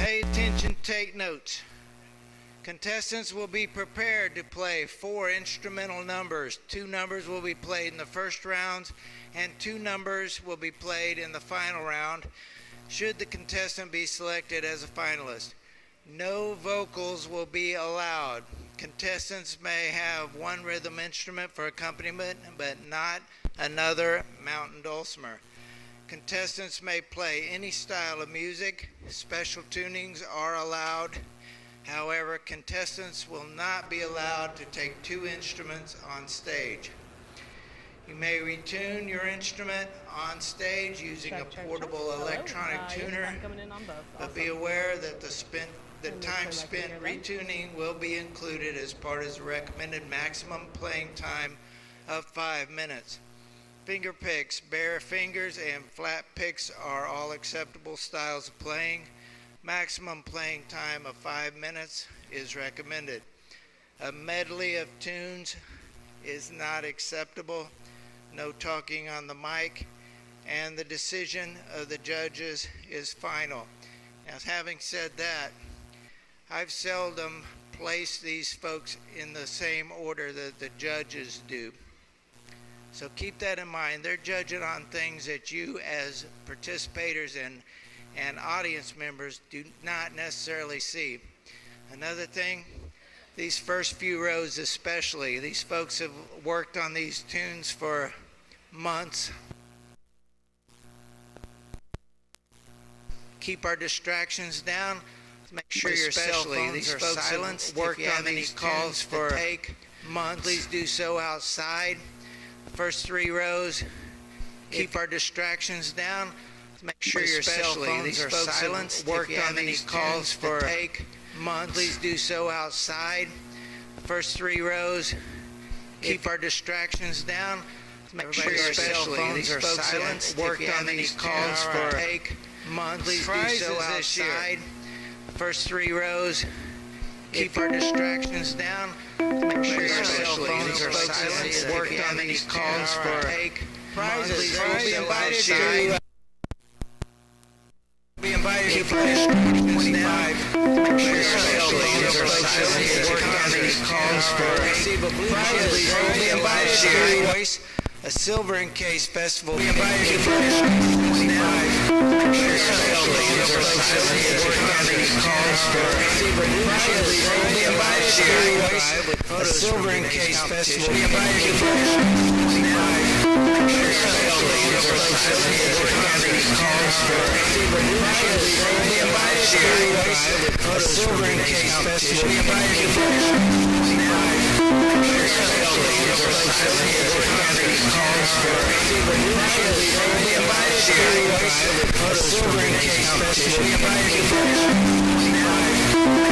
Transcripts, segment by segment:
Pay attention, take notes. Contestants will be prepared to play 4 instrumental numbers. 2 numbers will be played in the first round, and 2 numbers will be played in the final round, should the contestant be selected as a finalist. No vocals will be allowed. Contestants may have 1 rhythm instrument for accompaniment, but not another mountain dulcimer. Contestants may play any style of music. Special tunings are allowed. However, contestants will not be allowed to take 2 instruments on stage. You may retune your instrument on stage using a portable electronic tuner, but be aware that the time spent retuning will be included as part of the recommended maximum playing time of 5 minutes. Finger picks, bare fingers, and flat picks are all acceptable styles of playing. Maximum playing time of 5 minutes is recommended. A medley of tunes is not acceptable. No talking on the mic, and the decision of the judges is final. Now, having said that, I've seldom placed these folks in the same order that the judges do. So keep that in mind. They're judging on things that you as participators and audience members do not necessarily see. Another thing, these first few rows especially, these folks have worked on these tunes for months. Keep our distractions down. Make sure your cell phones are silenced. If you have any calls for take months, please do so outside. First 3 rows, keep our distractions down. Make sure your cell phones are silenced. If you have any calls for take months, please do so outside. First 3 rows, keep our distractions down. Make sure your cell phones are silenced. Worked on these calls for take months, please do so outside. First 3 rows, keep our distractions down. Make sure your cell phones are silenced. Worked on these calls for take months, please be invited to be invited to play 25. Make sure your cell phones are silenced. Worked on these calls for receive a blue prizes. Be invited to voice a silver encased festival. Be invited to play 25. Make sure your cell phones are silenced. Worked on these calls for receive a blue prizes. Be invited to voice a silver encased festival. Be invited to play 25. Make sure your cell phones are silenced. Worked on these calls for receive a blue prizes. Be invited to voice a silver encased festival. Be invited to play 25. Make sure your cell phones are silenced. Worked on these calls for receive a blue prizes. Be invited to voice a silver encased festival. Be invited to play 25. Make sure your cell phones are silenced. Worked on these calls for receive a blue prizes. Be invited to voice a silver encased festival. Be invited to play 25. Make sure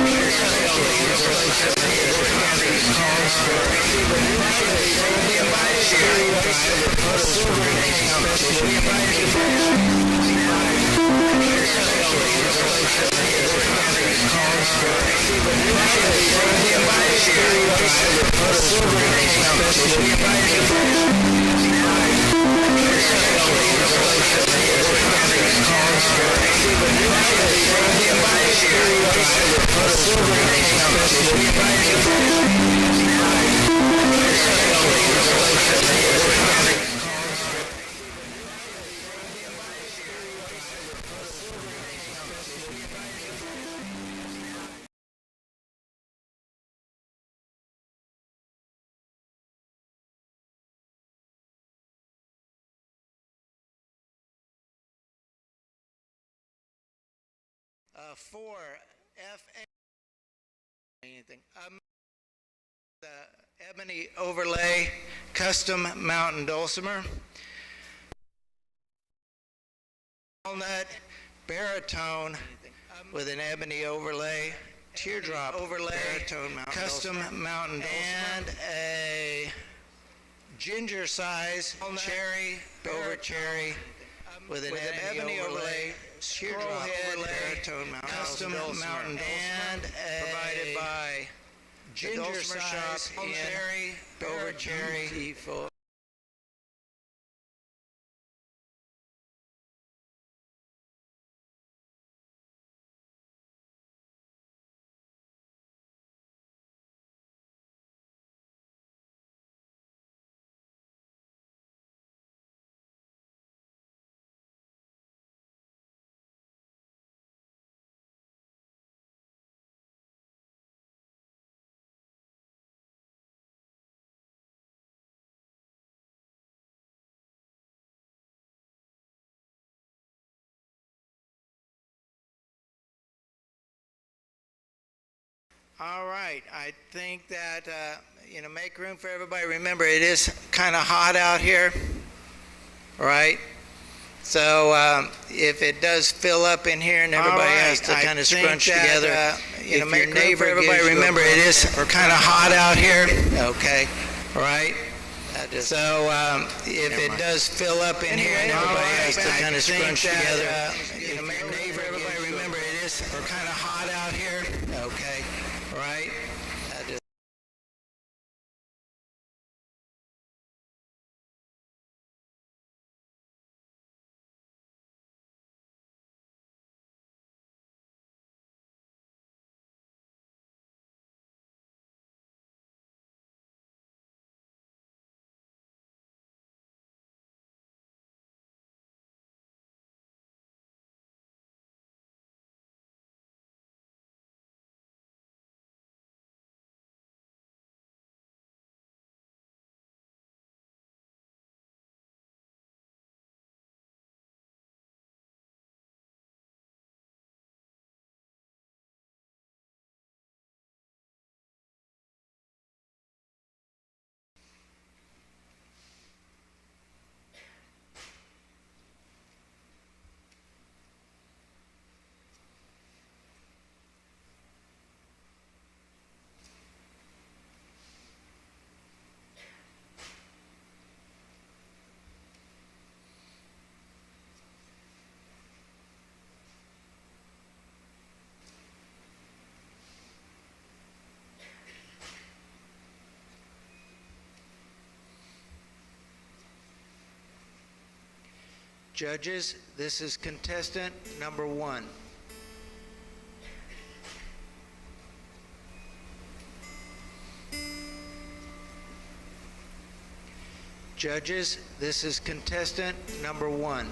your cell phones are silenced. Worked on these calls for receive a blue prizes. Be invited to voice a silver encased festival. Be invited to play 25. Make sure your cell phones are silenced. Worked on these calls for receive a blue prizes. Be invited to voice a silver encased festival. Be invited to play 25. Make sure your cell phones are silenced. Worked on these for FA anything. The ebony overlay custom mountain dulcimer. Walnut baritone with an ebony overlay, teardrop overlay, baritone mountain custom mountain dulcimer, and a ginger size cherry over cherry with an ebony overlay, teardrop overlay, baritone mountain custom mountain and provided by Ginger size cherry over cherry All right, I think that, make room for everybody. Remember, it is kind of hot out here, right? So if it does fill up in here and everybody has to kind of scrunch together, make room for everybody. Remember, it is kind of hot out here, okay? Right? So if it does fill up in here and everybody has to kind of scrunch together, make room for everybody. Remember, it is kind of hot out here, okay? Right? Judges, this is contestant number 1. Judges, this is contestant number 1.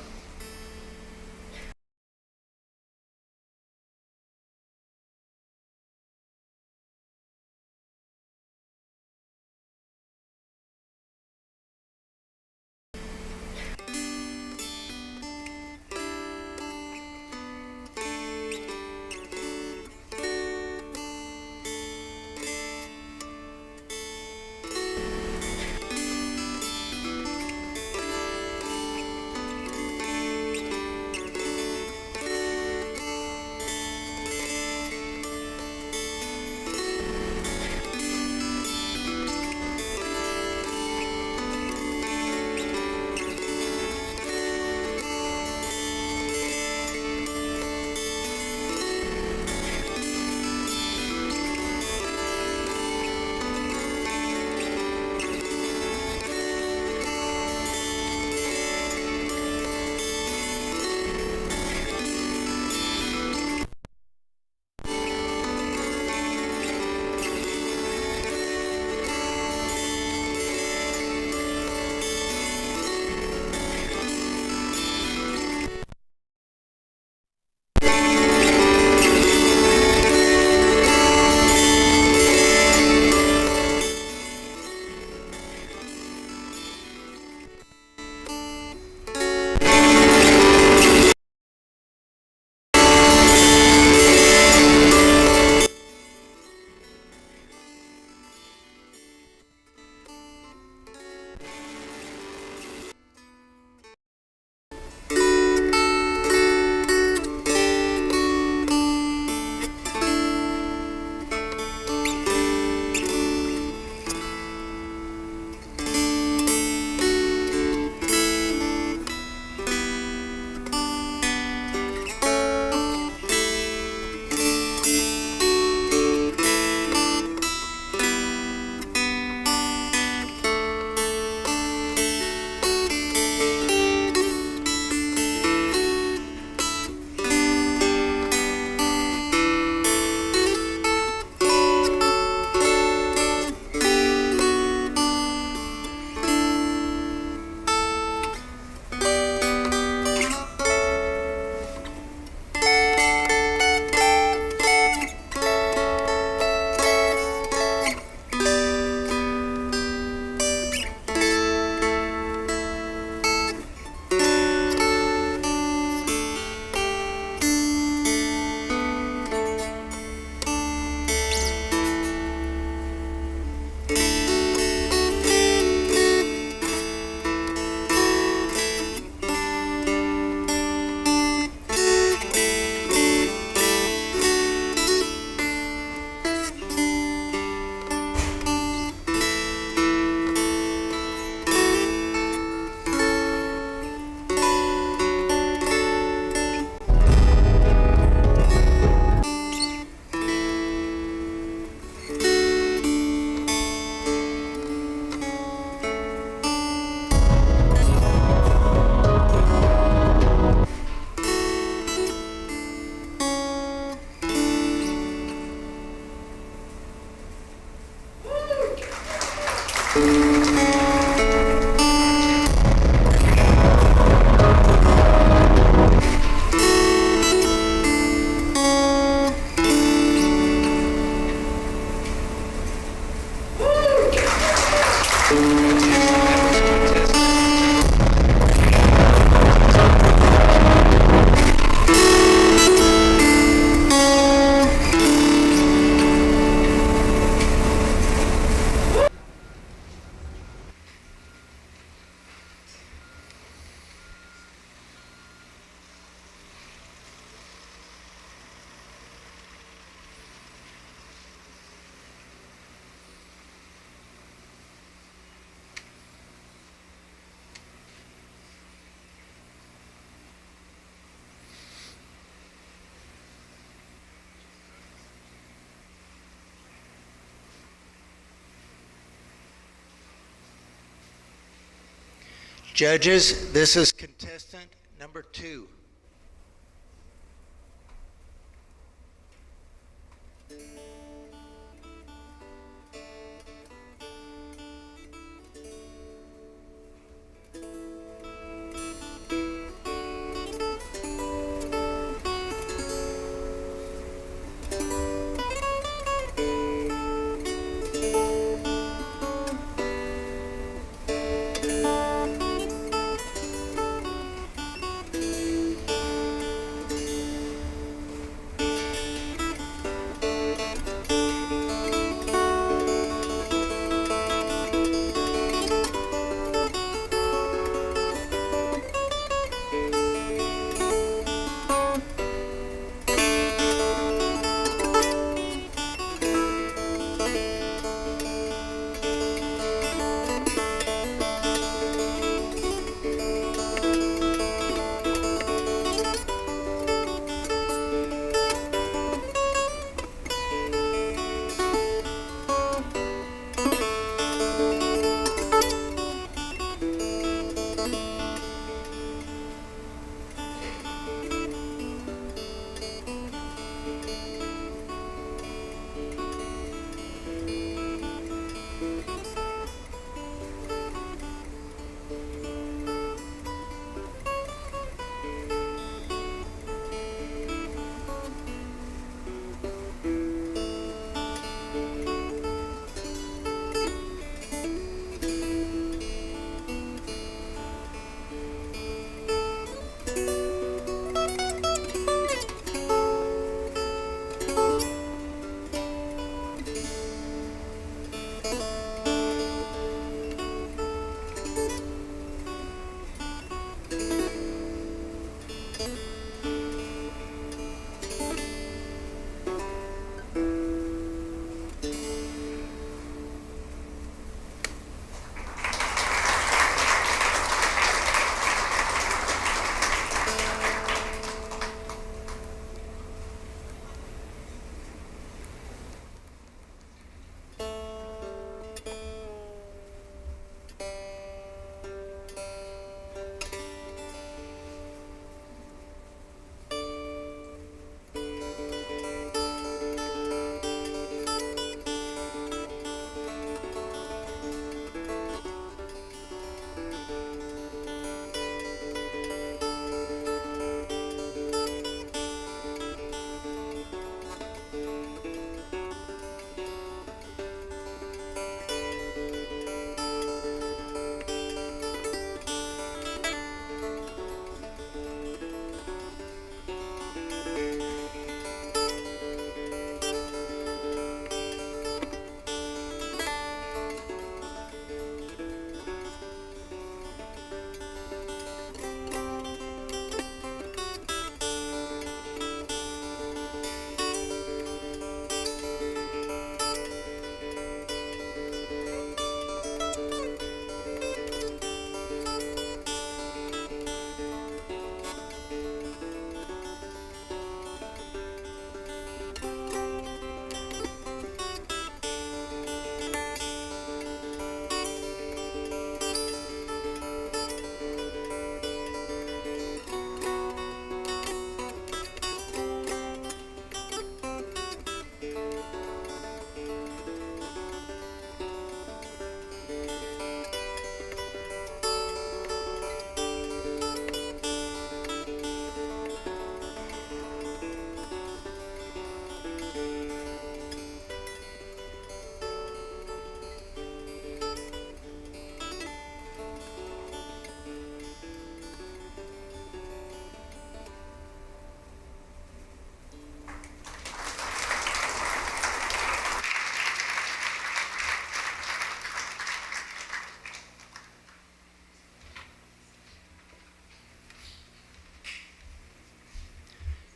Judges, this is contestant number 2.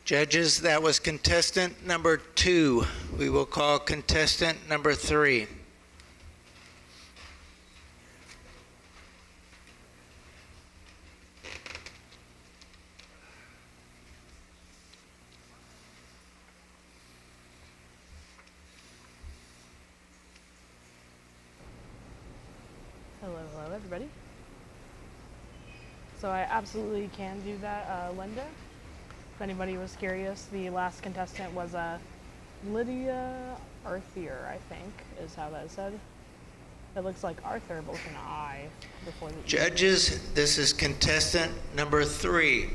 Judges, that was contestant number 2. We will call contestant number 3. Hello, hello, everybody. So I absolutely can do that, Linda. If anybody was curious, the last contestant was Lydia Arthur, I think, is how that is said. It looks like Arthur, but with an I before the E. Judges, this is contestant number 3.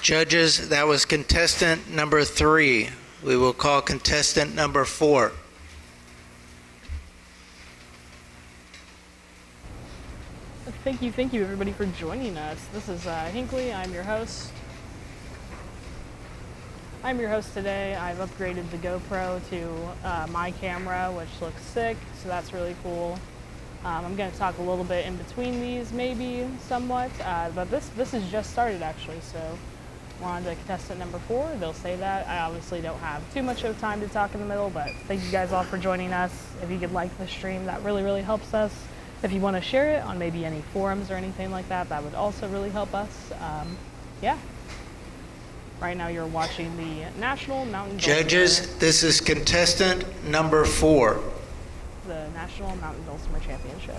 Judges, that was contestant number 3. We will call contestant number 4. Thank you everybody for joining us. This is Hinkley. I'm your host. Today. I've upgraded the GoPro to my camera, which looks sick, so that's really cool. I'm going to talk a little bit in between these, maybe somewhat, but this has just started actually, so we're on to contestant number 4. They'll say that. I obviously don't have too much of time to talk in the middle, but thank you guys all for joining us. If you could like the stream, that really helps us. If you want to share it on maybe any forums or anything like that, that would also really help us. Yeah. Right now you're watching the National Mountain Dulcimer. Judges, this is contestant number 4. The National Mountain Dulcimer Championship.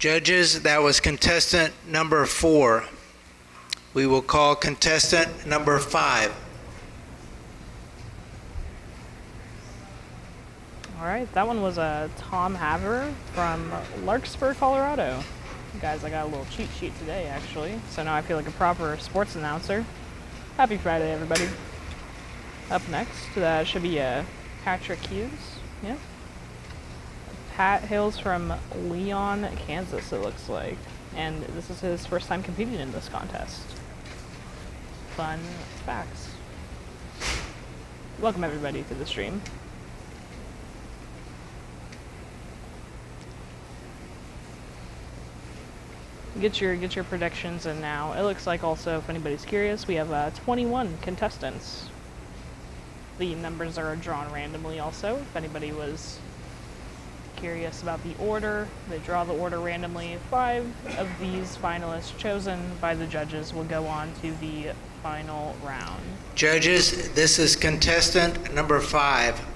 Judges, that was contestant number 4. We will call contestant number 5. All right, that one was Tom Haver from Larkspur, Colorado. Guys, I got a little cheat sheet today, actually, so now I feel like a proper sports announcer. Happy Friday, everybody. Up next, should be Patrick Hughes. Yeah. Pat Hills from Leon, Kansas, it looks like. And this is his first time competing in this contest. Fun facts. Welcome everybody to the stream. get your predictions in now. It looks like also, if anybody's curious, we have 21 contestants. The numbers are drawn randomly also. If anybody was curious about the order, they draw the order randomly. 5 of these finalists chosen by the judges will go on to the final round. Judges, this is contestant number 5.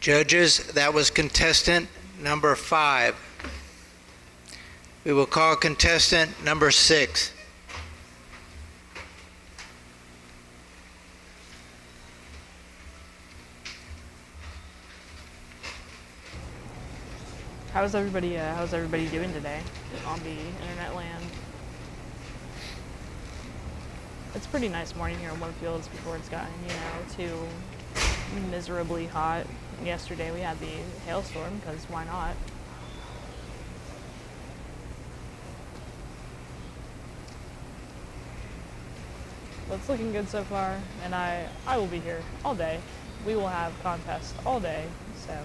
Judges, that was contestant number 5. We will call contestant number 6. How's everybody doing today on the internet land? It's a pretty nice morning here in Winfield before it's gotten, too miserably hot. Yesterday we had the hailstorm, because why not? But it's looking good so far, and I will be here all day. We will have contests all day, so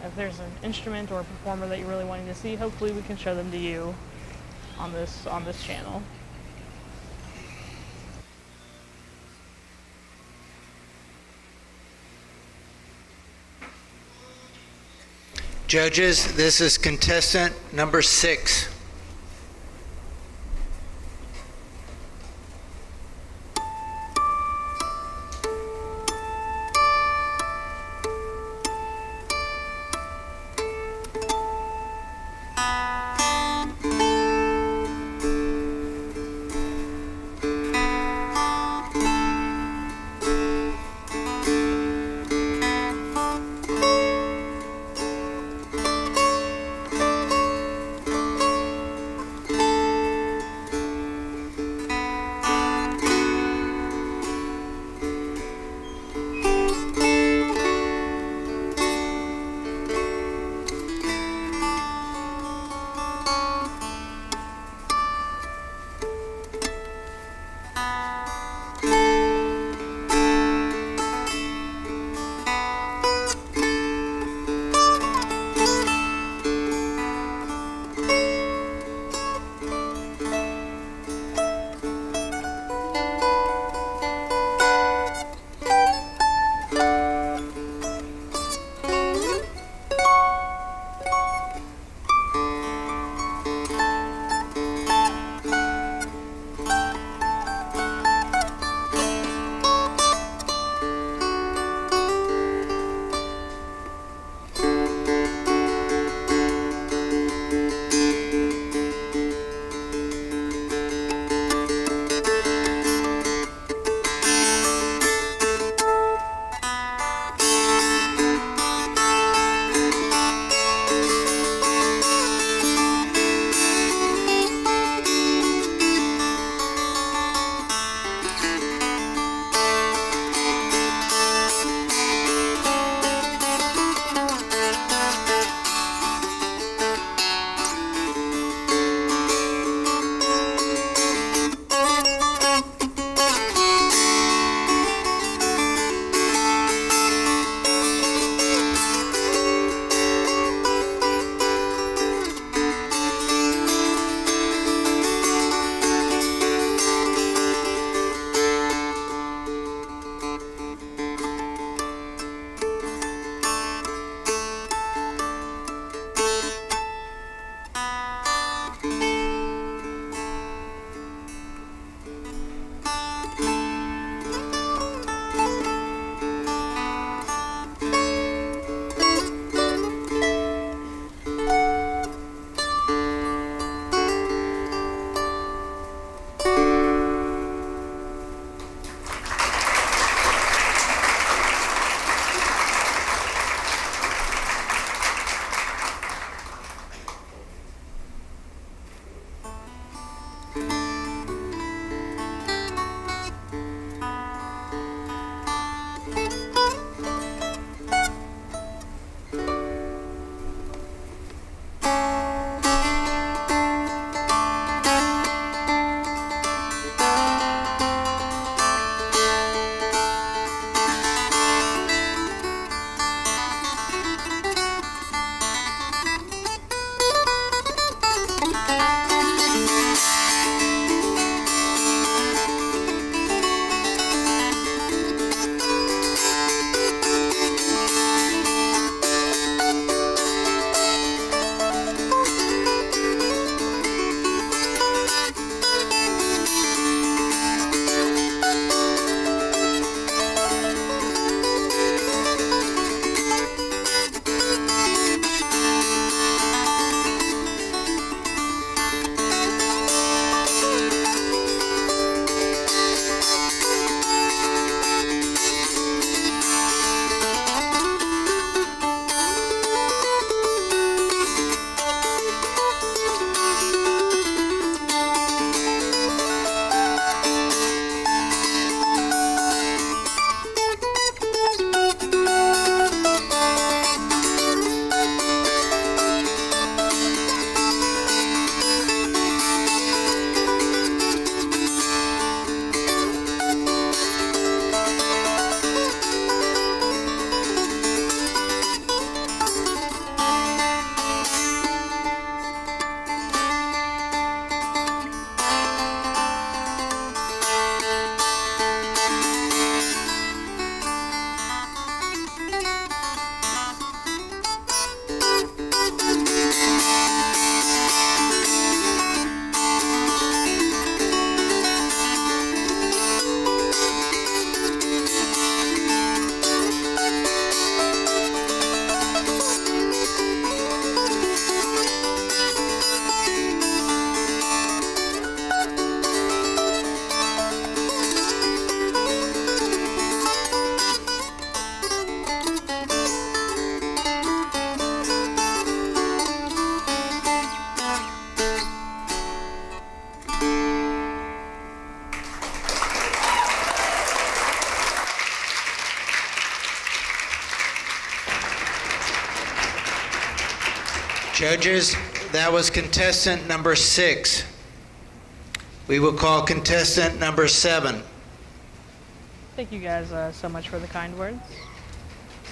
if there's an instrument or a performer that you're really wanting to see, hopefully we can show them to you on this channel. Judges, this is contestant number 6. Judges, that was contestant number 6. We will call contestant number 7. Thank you guys so much for the kind words.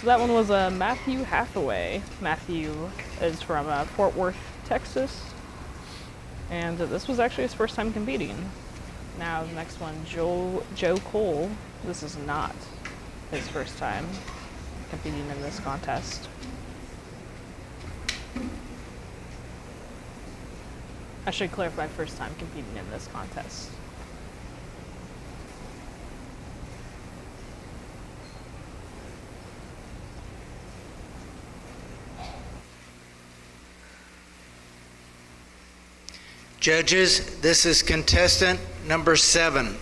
So that one was Matthew Hathaway. Matthew is from Fort Worth, Texas. And this was actually his first time competing. Now the next one, Joe Cole. This is not his first time competing in this contest. I should clarify, first time competing in this contest. Judges, this is contestant number 7.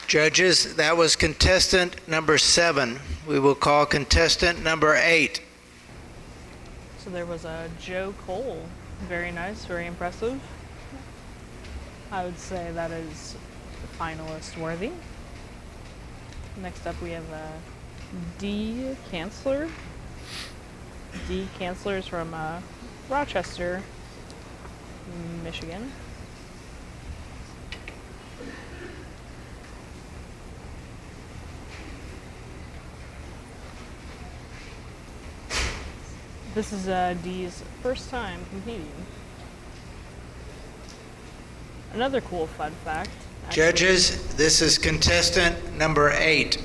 Judges, that was contestant number 7. We will call contestant number 8. So there was a Joe Cole. Very nice, very impressive. I would say that is finalist worthy. Next up we have D. Kanzler. D. Kanzler is from Rochester, Michigan. This is Dee's first time competing. Another cool fun fact. Actually, Judges, this is contestant number 8.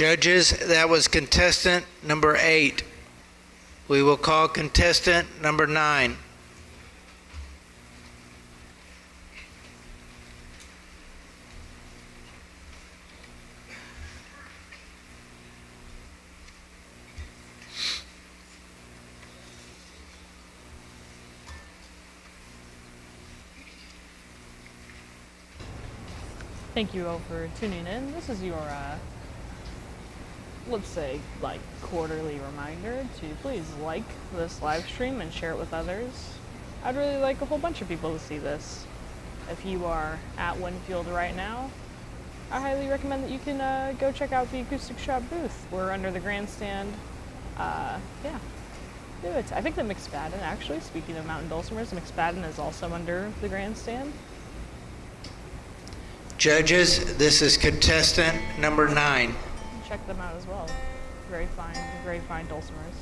Judges, that was contestant number 8. We will call contestant number 9. Thank you all for tuning in. This is your, let's say, like, quarterly reminder to please like this live stream and share it with others. I'd really like a whole bunch of people to see this. If you are at Winfield right now, I highly recommend that you can go check out the Acoustic Shop booth. We're under the grandstand. Yeah, do it. I think that McSpadden, actually, speaking of Mountain Dulcimers, McSpadden is also under the grandstand. Judges, this is contestant number 9. Check them out as well. Very fine dulcimers.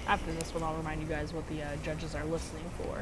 After this one, I'll remind you guys what the judges are listening for.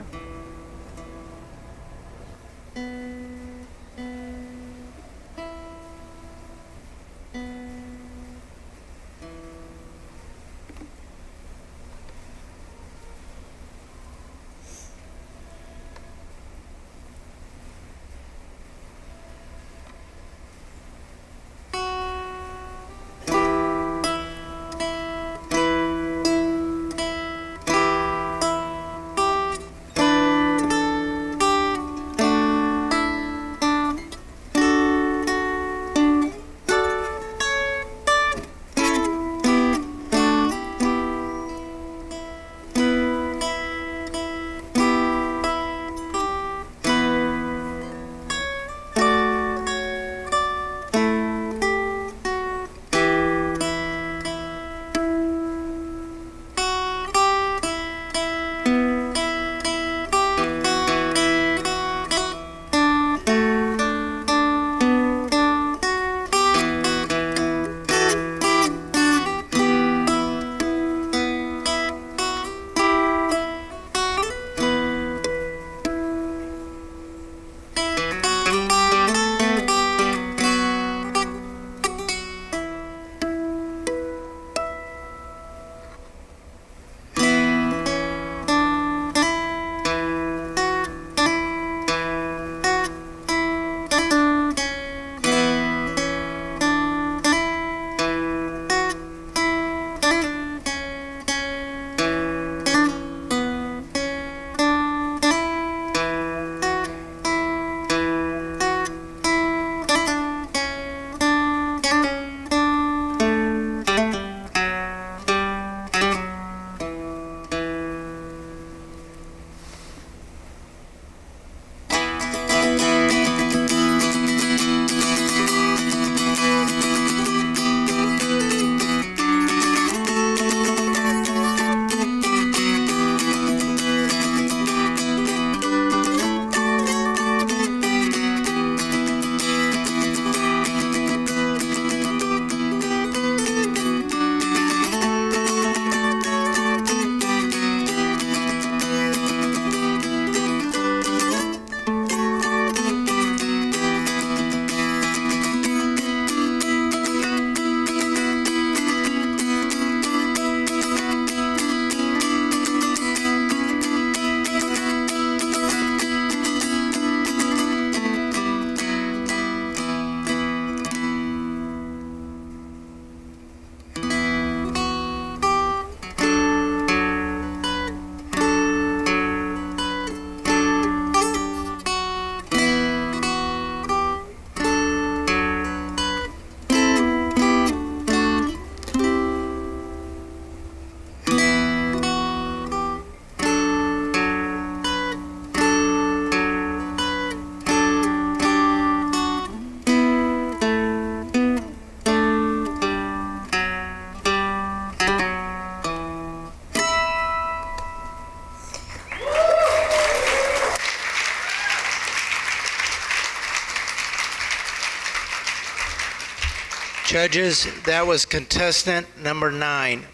Judges, that was contestant number 9.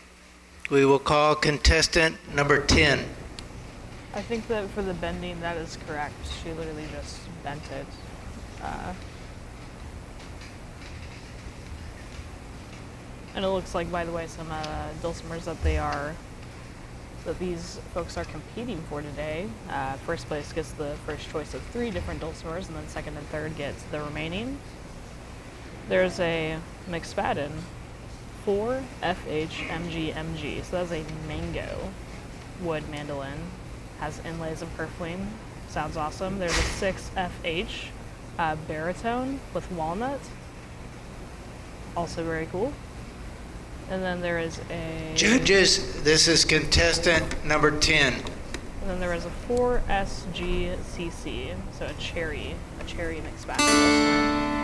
We will call contestant number 10. I think that for the bending, that is correct. She literally just bent it. And it looks like, by the way, some dulcimers that these folks are competing for today. First place gets the first choice of 3 different dulcimers, and then second and third gets the remaining. There's a McSpadden 4 FHMGMG, so that's a mango wood mandolin. Has inlays of purfling, sounds awesome. There's a 6 FH baritone with walnut, also very cool. And then there is a... Judges, this is contestant number 10. And then there is a 4 SGCC, so a cherry McSpadden.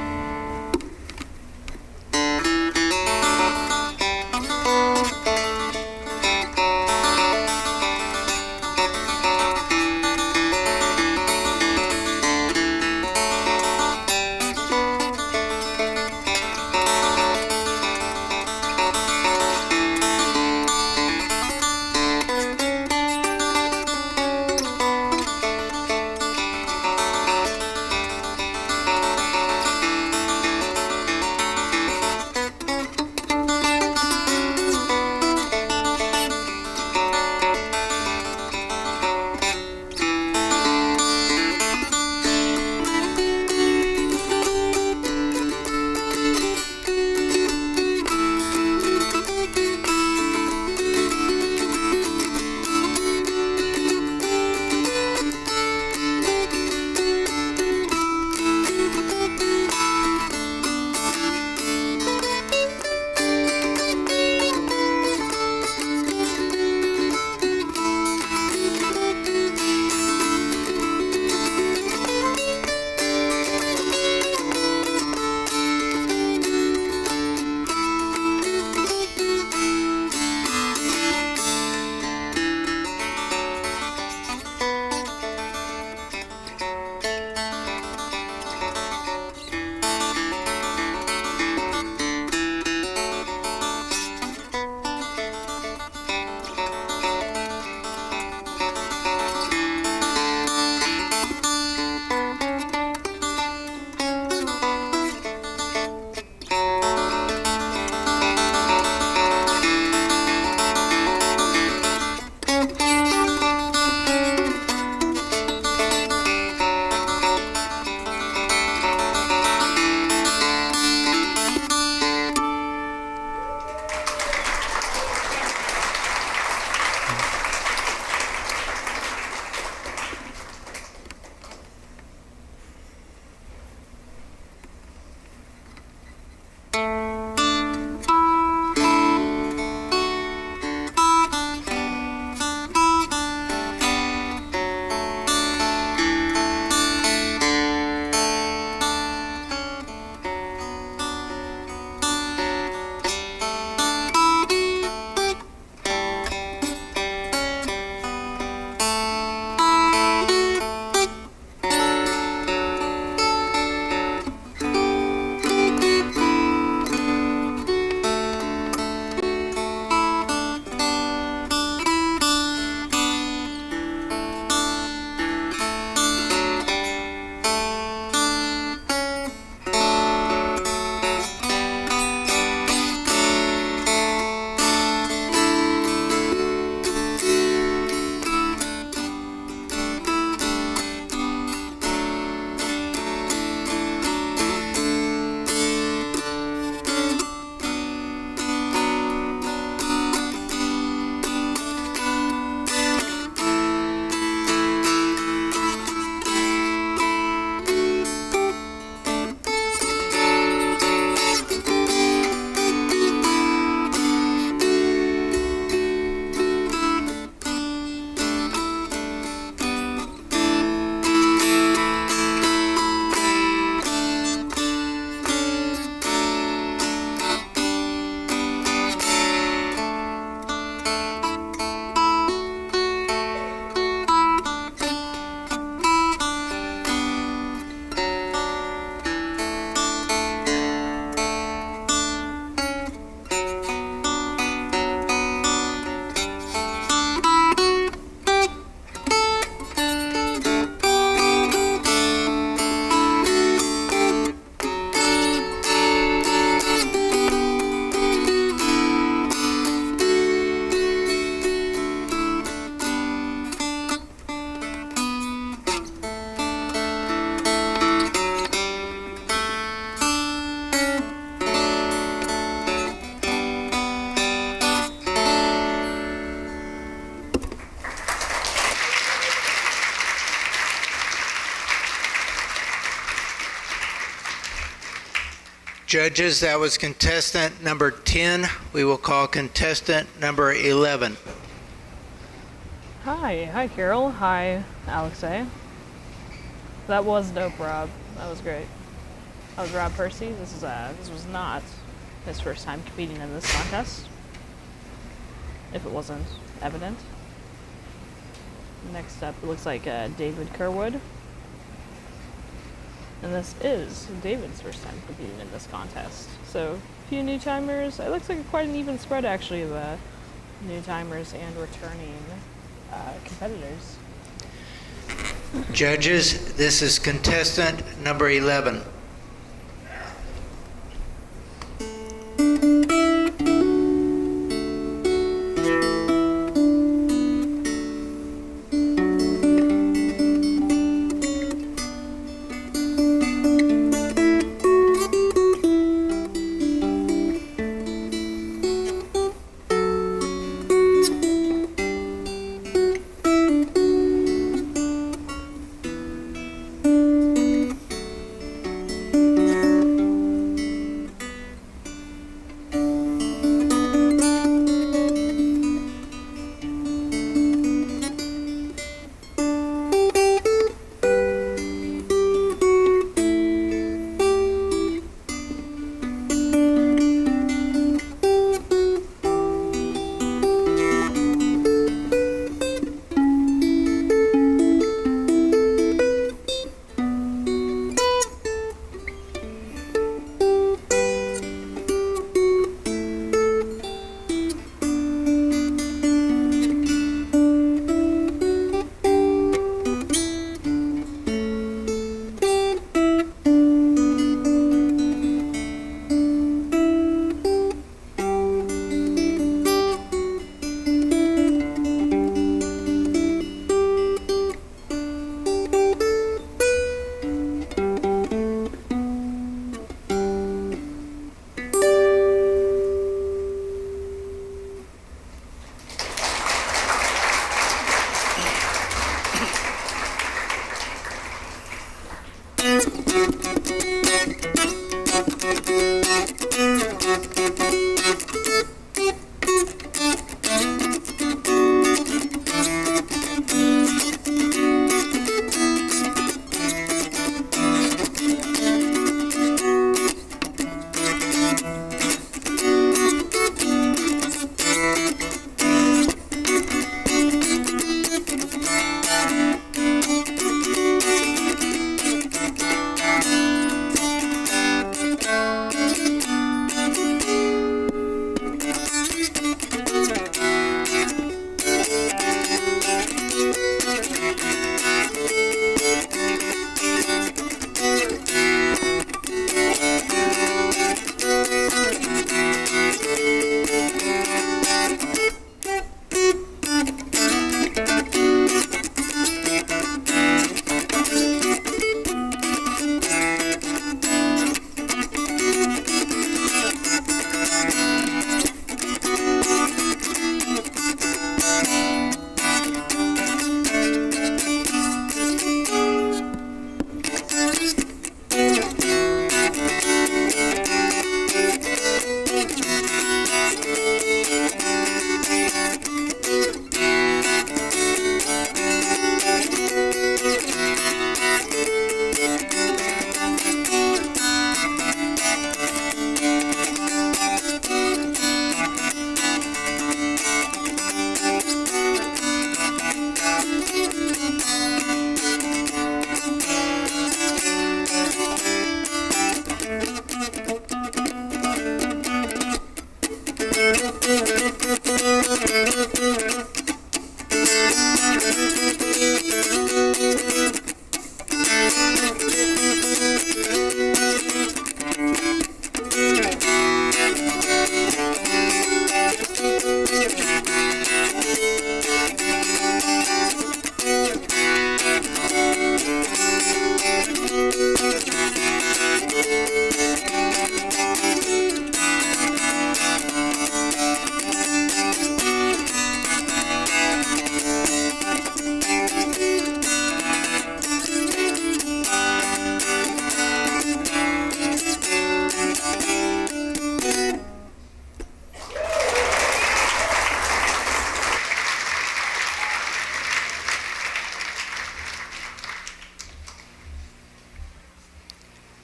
Judges, that was contestant number 10. We will call contestant number 11. Hi Carol. Hi Alexei. That was dope, Rob. That was great. That was Rob Percy. This was not his first time competing in this contest, if it wasn't evident. Next up, it looks like David Kerwood. And this is David's first time competing in this contest. So, a few new timers. It looks like quite an even spread, actually, of new timers and returning competitors. Judges, this is contestant number 11.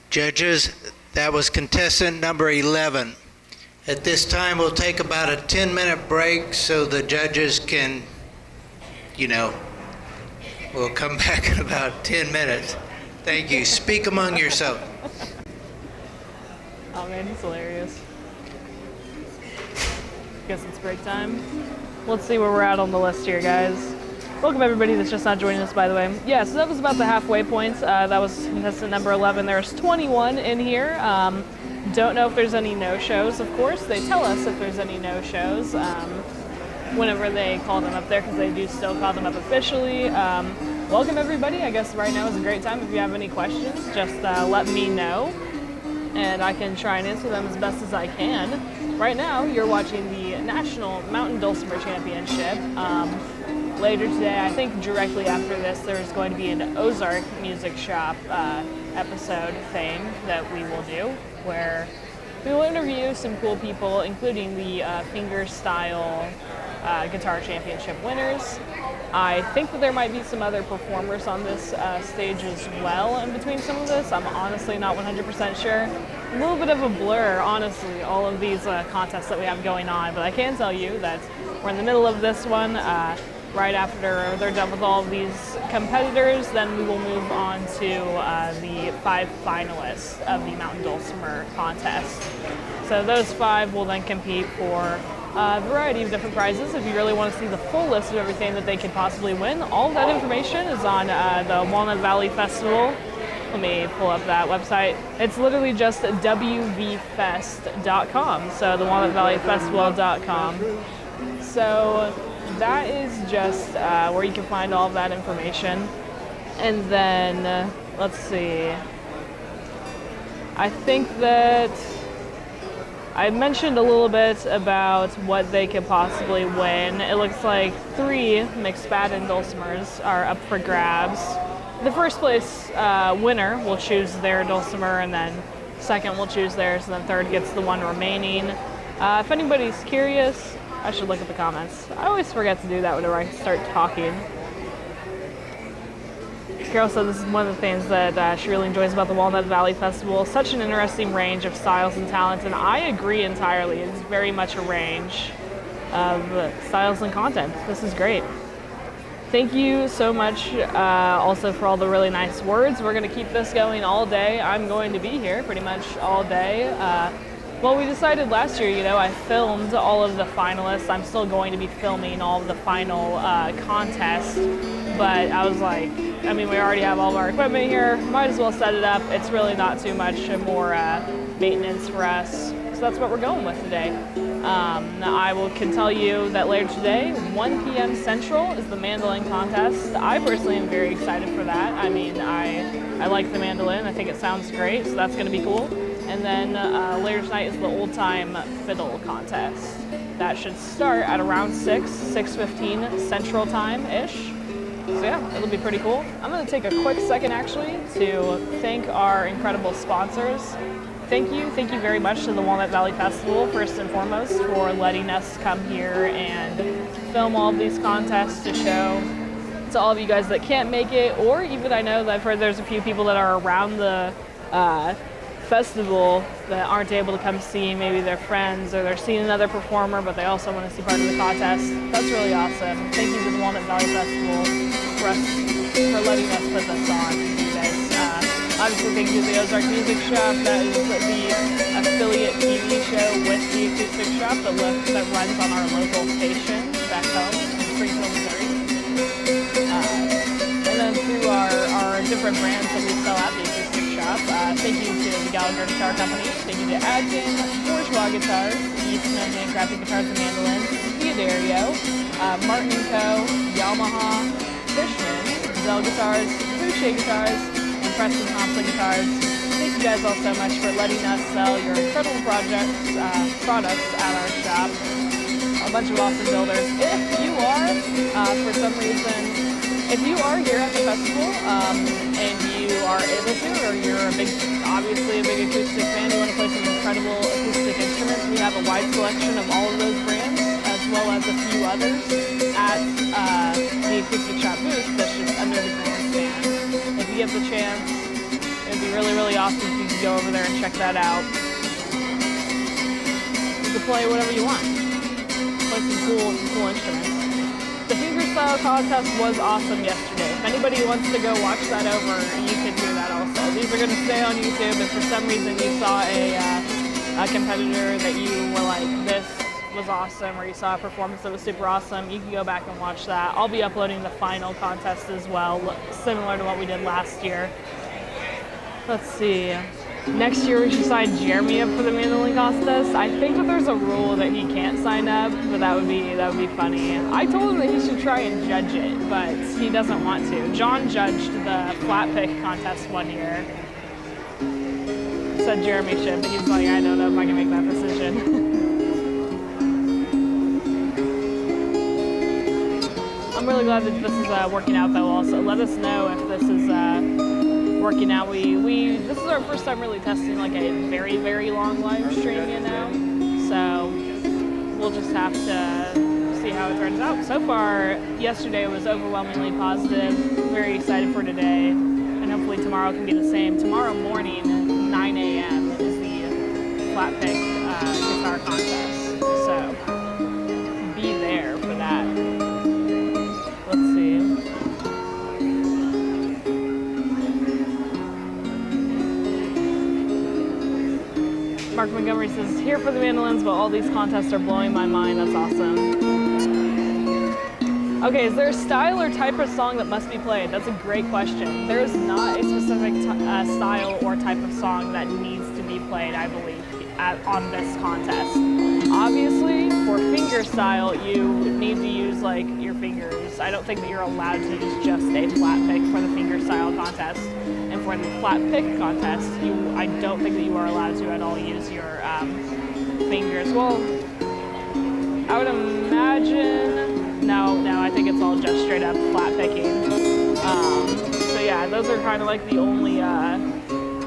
Judges, that was contestant number 11. At this time, we'll take about a 10-minute break so the judges can, we'll come back in about 10 minutes. Thank you. Speak among yourself. Oh man, he's hilarious. Guess it's break time. Let's see where we're at on the list here, guys. Welcome everybody that's just not joining us, by the way. Yeah, so that was about the halfway points. That was contestant number 11. There's 21 in here. Don't know if there's any no-shows, of course. They tell us if there's any no-shows whenever they call them up there, because they do still call them up officially. Welcome everybody. I guess right now is a great time. If you have any questions, just let me know, and I can try and answer them as best as I can. Right now, you're watching the National Mountain Dulcimer Championship. Later today, I think directly after this, there's going to be an Ozark Music Shop episode thing that we will do, where we will interview some cool people, including the fingerstyle guitar championship winners. I think that there might be some other performers on this stage as well in between some of this. I'm honestly not 100% sure. A little bit of a blur, honestly, all of these contests that we have going on, but I can tell you that we're in the middle of this one. Right after they're done with all of these competitors, then we will move on to the 5 finalists of the Mountain Dulcimer contest. So those 5 will then compete for a variety of different prizes. If you really want to see the full list of everything that they could possibly win, all of that information is on the Walnut Valley Festival. Let me pull up that website. It's literally just wvfest.com, so the walnutvalleyfestival.com. So that is just where you can find all of that information. And then, let's see. I think that I mentioned a little bit about what they could possibly win. It looks like 3 McSpadden Dulcimers are up for grabs. The first place winner will choose their Dulcimer, and then second will choose theirs, and then third gets the one remaining. If anybody's curious, I should look at the comments. I always forget to do that whenever I start talking. Carol said this is one of the things that she really enjoys about the Walnut Valley Festival. Such an interesting range of styles and talents, and I agree entirely. It's very much a range of styles and content. This is great. Thank you so much also for all the really nice words. We're going to keep this going all day. I'm going to be here pretty much all day. Well, we decided last year, I filmed all of the finalists. I'm still going to be filming all of the final contests, but I was like, we already have all of our equipment here. Might as well set it up. It's really not too much more maintenance for us. So that's what we're going with today. I can tell you that later today, 1 p.m. Central is the mandolin contest. I personally am very excited for that. I like the mandolin. I think it sounds great, so that's going to be cool. And then later tonight is the old-time fiddle contest. That should start at around 6:15 Central Time-ish. So yeah, it'll be pretty cool. I'm going to take a quick second actually to thank our incredible sponsors. Thank you very much to the Walnut Valley Festival, first and foremost, for letting us come here and film all of these contests to show to all of you guys that can't make it, or even I know that I've heard there's a few people that are around the festival that aren't able to come see maybe their friends, or they're seeing another performer but they also want to see part of the contest. That's really awesome. Thank you to the Walnut Valley Festival for letting us put this on for you guys. Obviously thank you to the Ozark Music Shop. That is the affiliate TV show with the Acoustic Shop that runs on our local station back home in Springfield, Missouri. And then through our different brands that we sell at the Acoustic Shop. Thank you to the Gallagher Guitar Company. Thank you to Adkin, Bourgeois Guitars, Eastman, Handcrafted Guitars and Mandolins, Theodario, Martin & Co., Yamaha, Fishman, Zell Guitars, Boucher Guitars, and Preston Thompson Guitars. Thank you guys all so much for letting us sell your incredible products at our shop. A bunch of awesome builders. If you are, for some reason, if you are here at the festival and you are able to, or you're obviously a big acoustic fan, you want to play some incredible acoustic instruments, we have a wide selection of all of those brands, as well as a few others at the Acoustic Shop booth that's just under the grandstand. If you get the chance, it would be really, really awesome if you can go over there and check that out. You can play whatever you want. Play some cool instruments. The fingerstyle contest was awesome yesterday. If anybody wants to go watch that over, you can do that also. These are going to stay on YouTube. If for some reason you saw a competitor that you were like, this was awesome, or you saw a performance that was super awesome, you can go back and watch that. I'll be uploading the final contest as well, similar to what we did last year. Let's see. Next year we should sign Jeremy up for the mandolin contest. I think that there's a rule that he can't sign up, but that would be funny. I told him that he should try and judge it, but he doesn't want to. John judged the flat pick contest one year. Said Jeremy should, but he's like, I don't know if I can make that decision. I'm really glad that this is working out though also. Let us know if this is working out. This is our first time really testing like a very, very long live stream, you know? So we'll just have to see how it turns out. So far, yesterday was overwhelmingly positive. Very excited for today. And hopefully tomorrow can be the same. Tomorrow morning, 9 a.m. is the flat pick guitar contest. So be there for that. Let's see. Mark Montgomery says, here for the mandolins, but all these contests are blowing my mind. That's awesome. Okay, is there a style or type of song that must be played? That's a great question. There is not a specific style or type of song that needs to be played, I believe, on this contest. Obviously, for fingerstyle, you need to use like your fingers. I don't think that you're allowed to use just a flat pick for the fingerstyle contest. And for the flat pick contest, I don't think that you are allowed to at all use your fingers. Well, I would imagine, no, I think it's all just straight up flat picking. So yeah, those are kind of like the only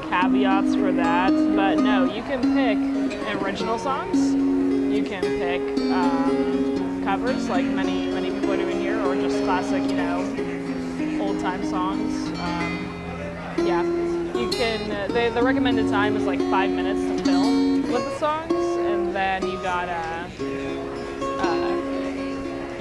caveats for that. But no, you can pick original songs. You can pick covers, like many people are doing here, or just classic, you know, old time songs. Yeah, you can, the recommended time is like 5 minutes to film with the songs, and then you gotta,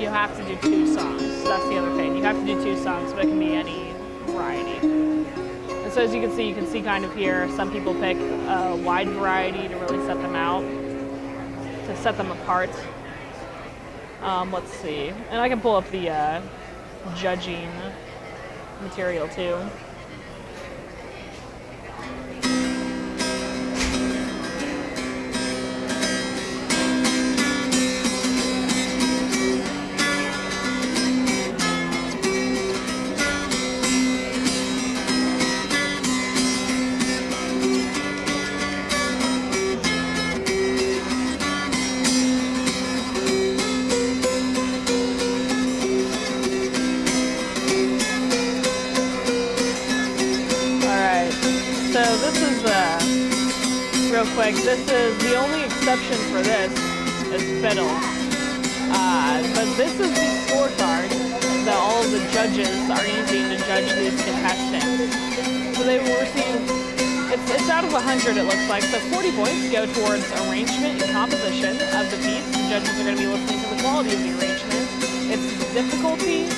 you have to do 2 songs. So that's the other thing. You have to do 2 songs, but it can be any variety. And so as you can see kind of here, some people pick a wide variety to really set them out, to set them apart. Let's see, and I can pull up the judging material too. Quick, this is the only exception for this is Fiddle. But this is the scorecard that all of the judges are using to judge these contestants. So they will receive, it's out of 100 it looks like, so 40 points go towards arrangement and composition of the piece. The judges are going to be listening to the quality of the arrangement, its difficulty,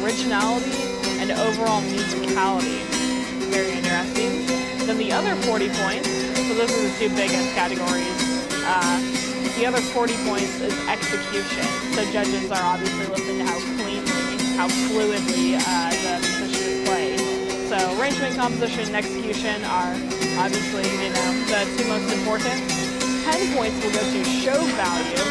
originality, and overall musicality. Very interesting. Then the other 40 points, so those are the 2 biggest categories. The other 40 points is execution. So judges are obviously listening to how cleanly, how fluidly the musician is played. So arrangement, composition, and execution are obviously, you know, the 2 most important. 10 points will go to show value.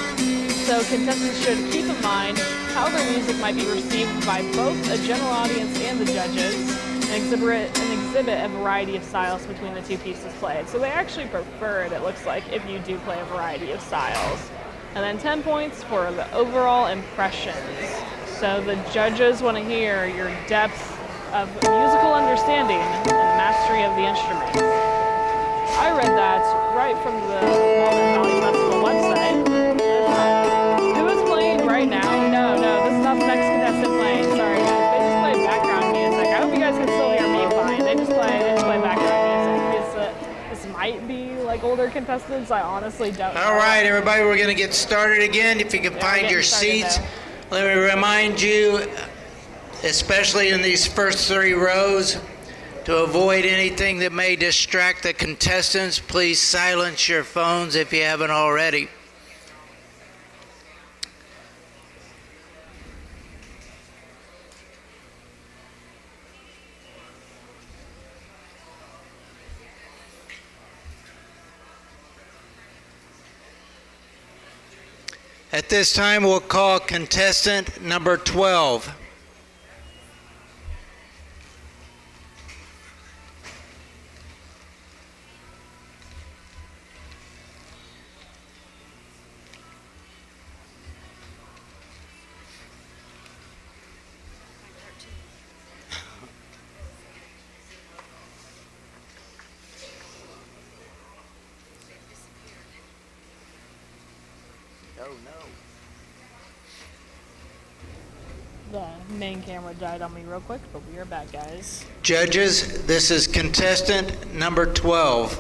So contestants should keep in mind how their music might be received by both a general audience and the judges, and exhibit a variety of styles between the 2 pieces played. So they actually prefer it, it looks like, if you do play a variety of styles. And then 10 points for the overall impressions. So the judges want to hear your depth of musical understanding and mastery of the instrument. I read that right from the Walnut Valley Festival website. Who is playing right now? No, this is not the next contestant playing. Sorry guys, they just play background music. I hope you guys can still hear me fine. They just play background music. contestants, I honestly don't know. All right, everybody, we're going to get started again. If you can Yeah, find we're your getting started seats, now. let me remind you, especially in these first 3 rows, to avoid anything that may distract the contestants, please silence your phones if you haven't already. At this time, we'll call contestant number 12. Oh no. The main camera died on me real quick, but we are back, guys. Judges, this is contestant number 12.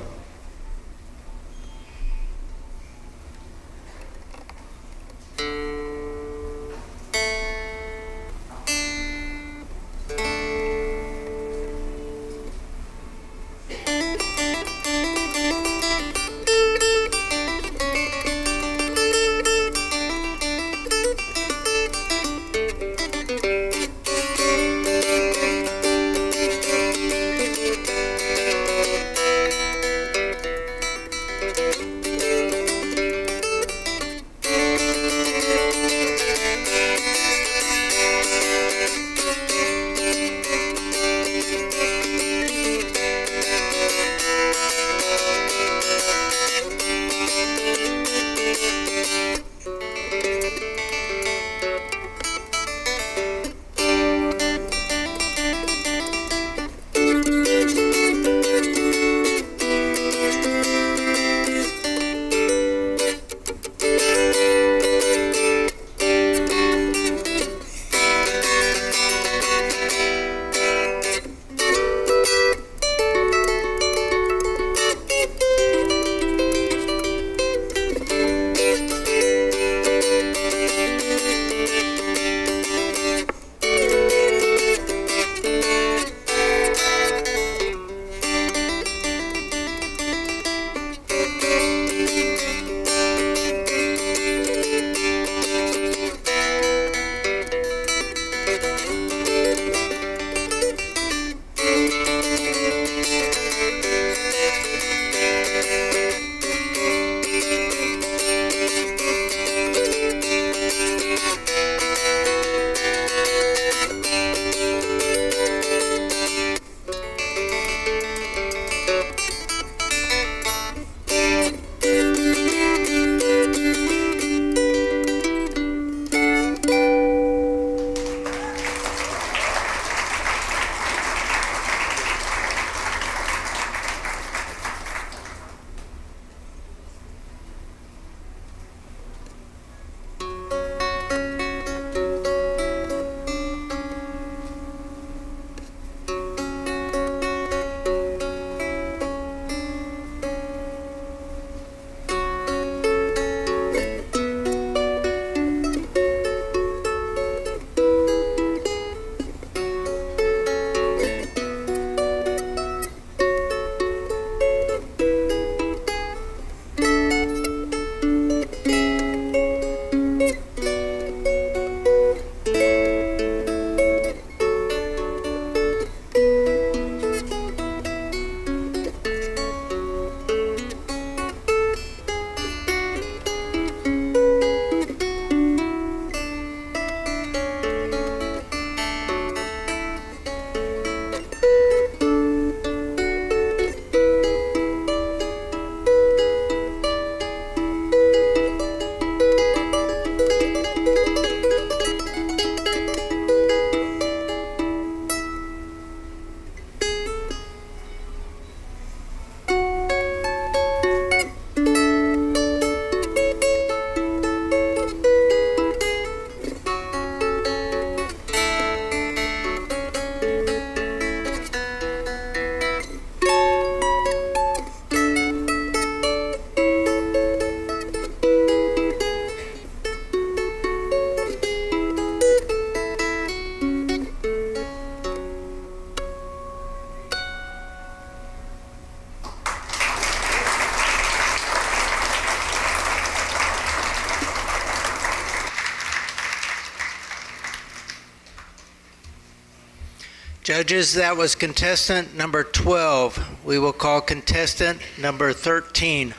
Judges, that was contestant number 12. We will call contestant number 13.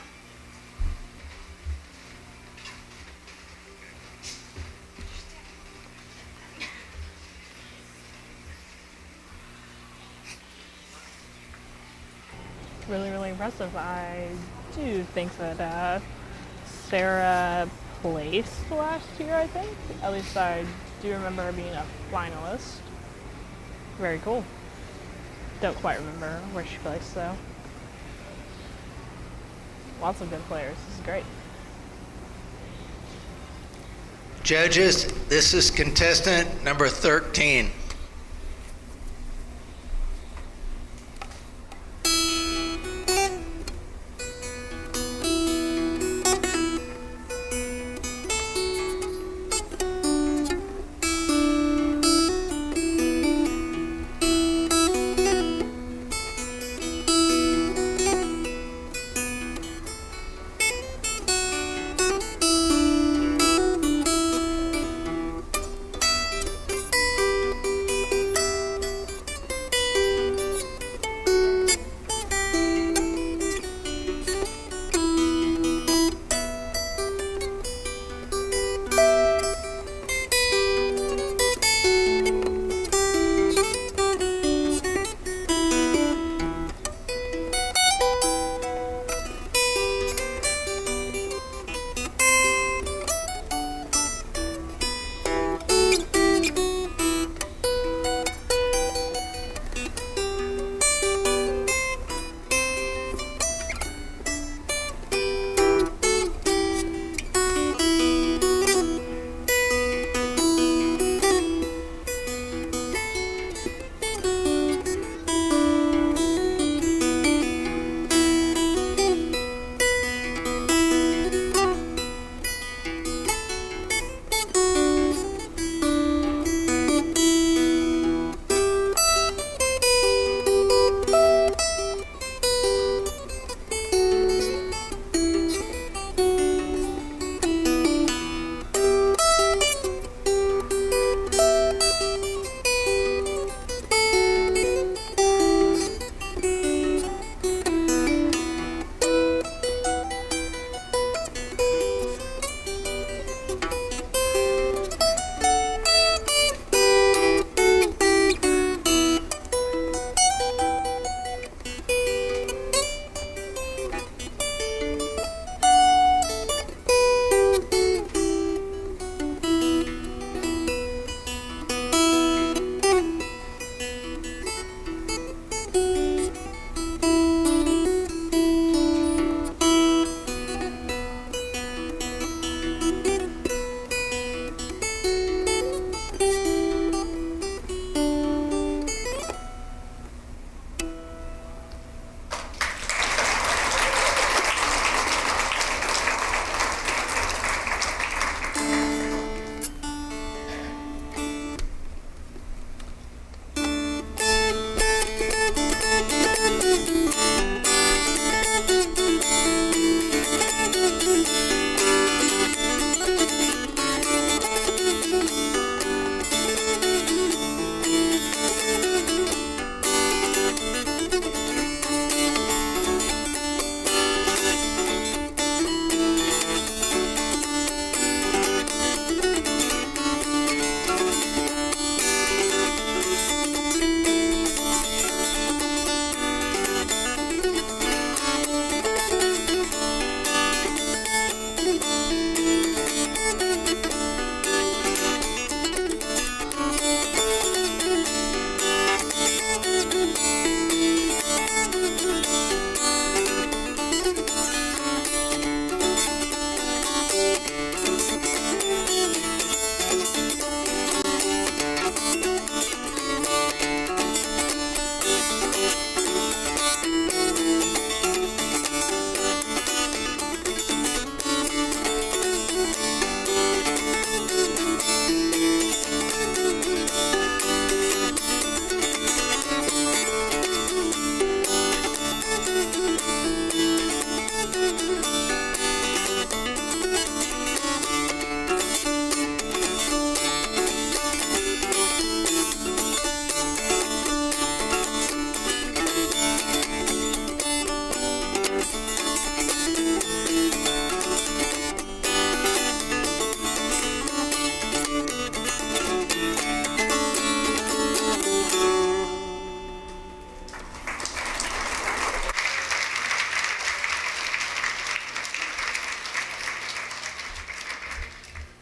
Really, really impressive. I do think that Sarah placed last year, I think. At least I do remember her being a finalist. Very cool. Don't quite remember where she placed, though. Lots of good players. This is great. Judges, this is contestant number 13.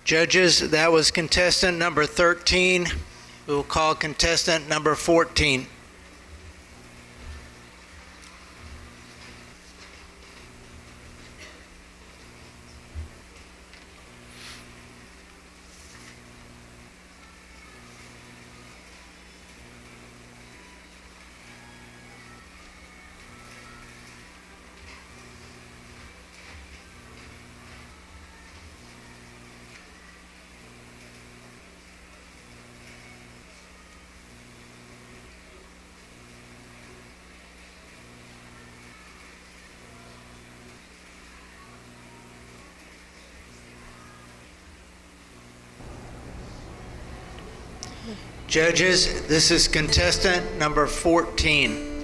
Judges, that was contestant number 13. We will call contestant number 14. Judges, this is contestant number 14.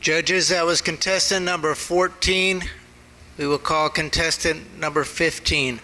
Judges, that was contestant number 14. We will call contestant number 15.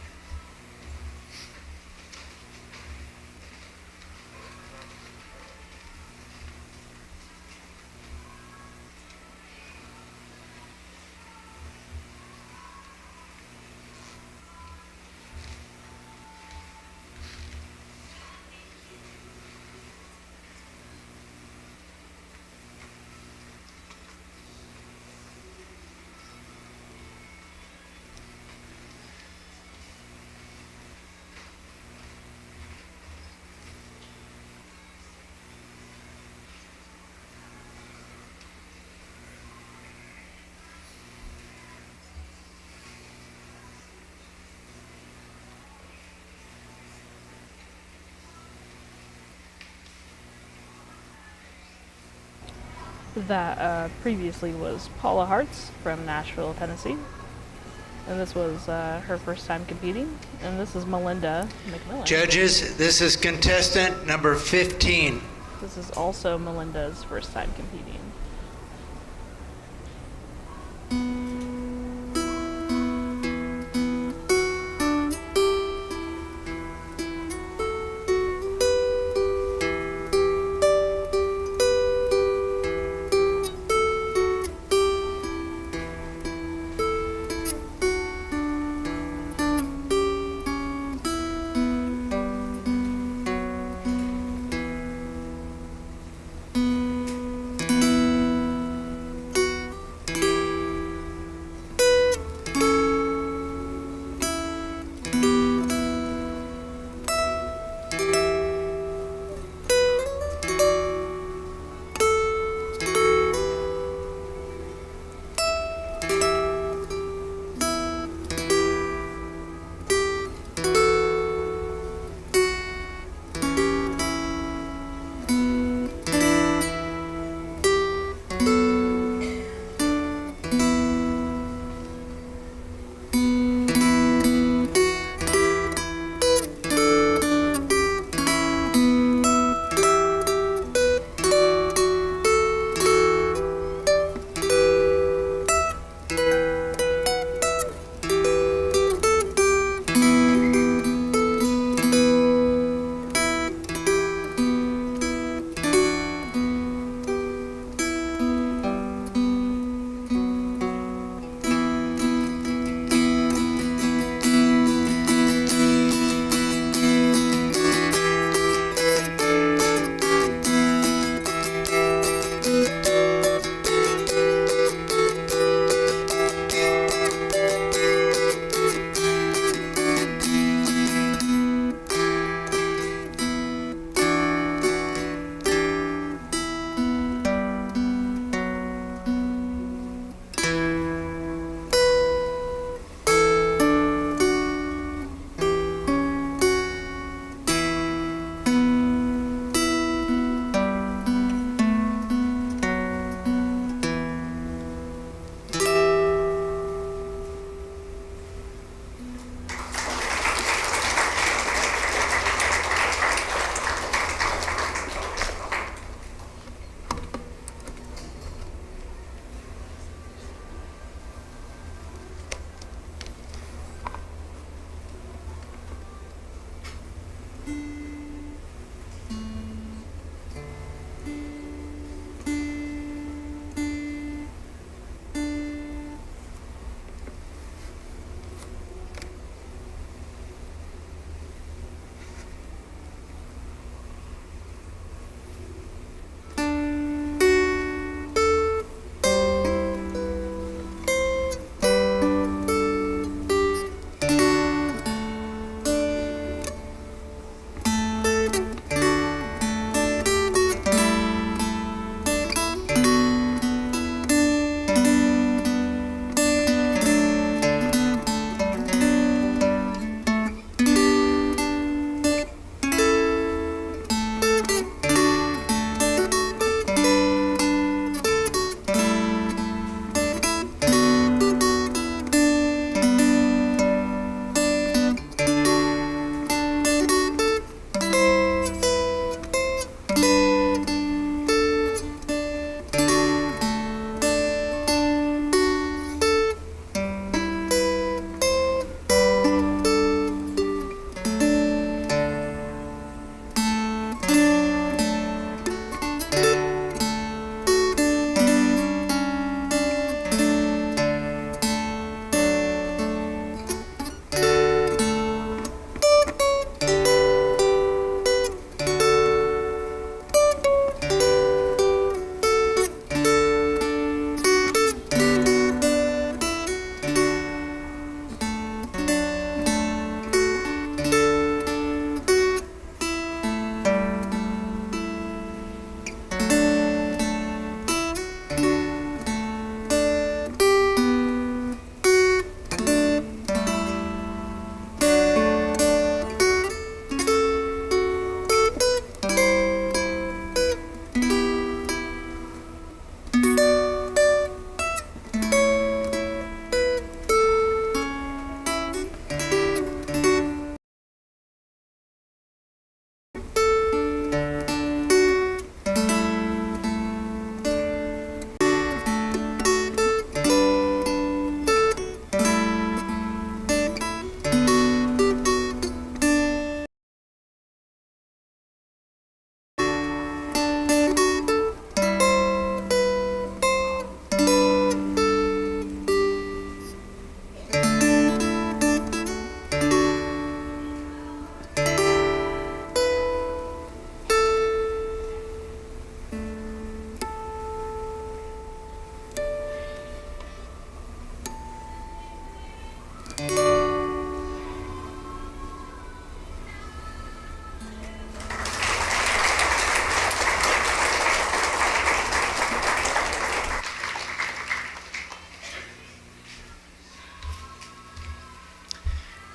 That previously was Paula Hartz from Nashville, Tennessee. And this was her first time competing. And this is Melinda McMillan. Judges, this is contestant number 15. This is also Melinda's first time competing.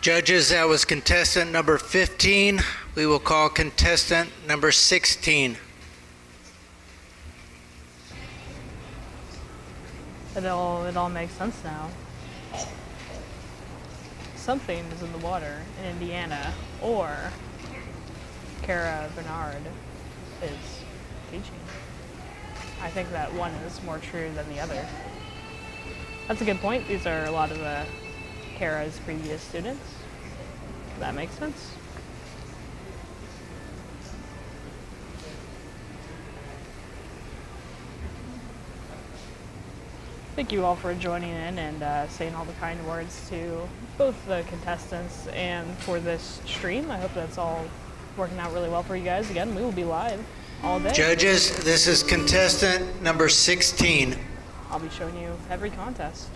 Judges, that was contestant number 15. We will call contestant number 16. It all makes sense now. Something is in the water in Indiana, or Cara Bernard is teaching. I think that one is more true than the other. That's a good point. These are a lot of Cara's previous students. That makes sense. Thank you all for joining in and saying all the kind words to both the contestants and for this stream. I hope that's all working out really well for you guys. Again, we will be live all day. Judges, this is contestant number 16. I'll be showing you every contest.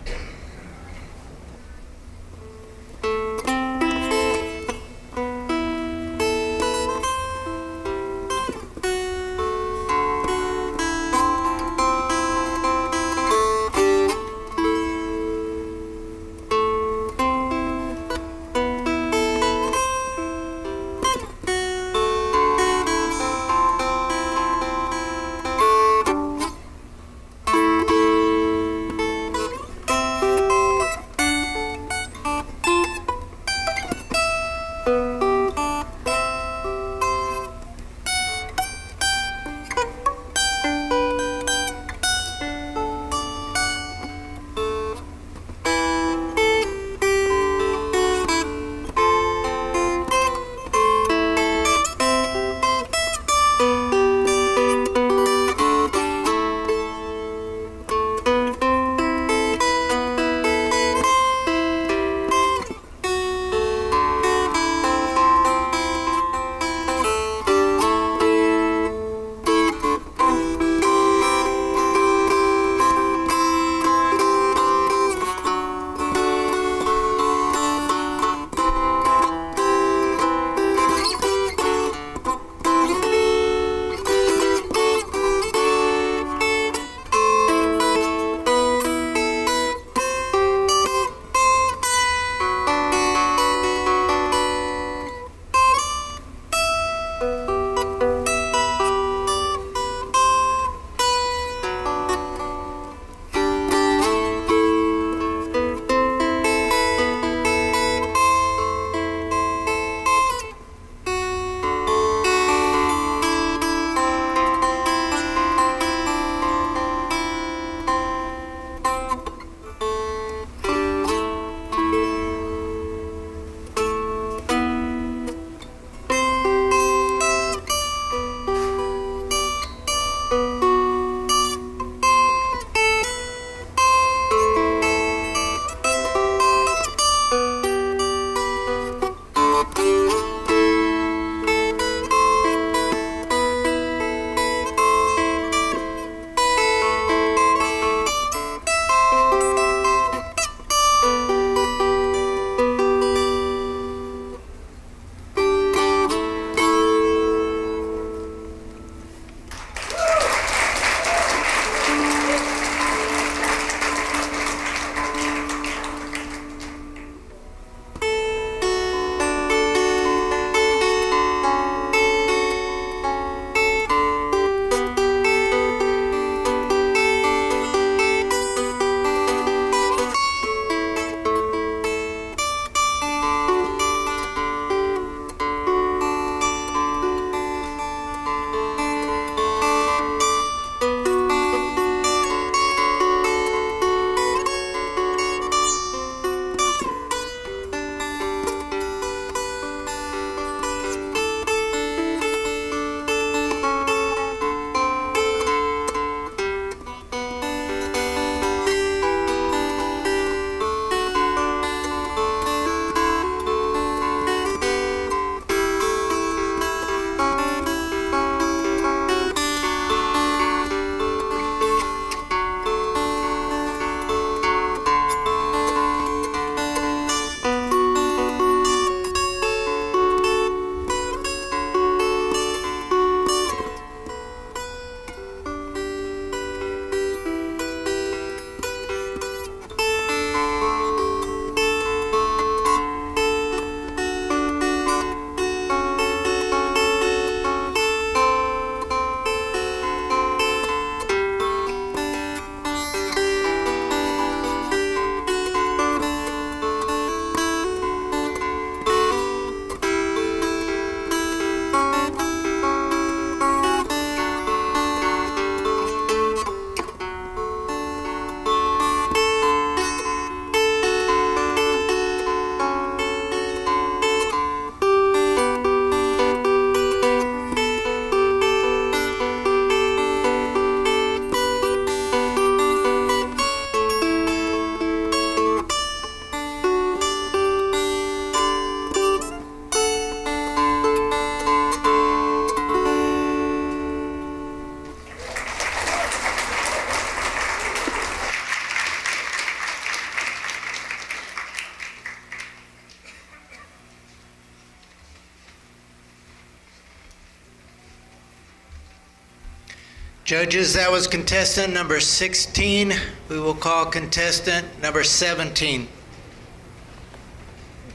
Judges, that was contestant number 16. We will call contestant number 17.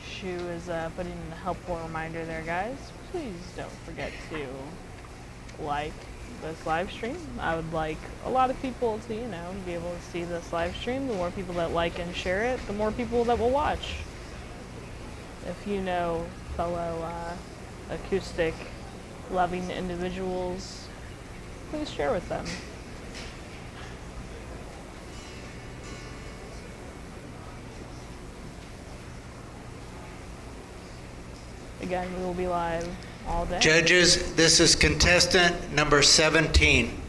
Shu is putting in a helpful reminder there, guys. Please don't forget to like this live stream. I would like a lot of people to, be able to see this live stream. The more people that like and share it, the more people that will watch. If you know fellow acoustic loving individuals, please share with them. Again, we will be live all day. Judges, this is contestant number 17.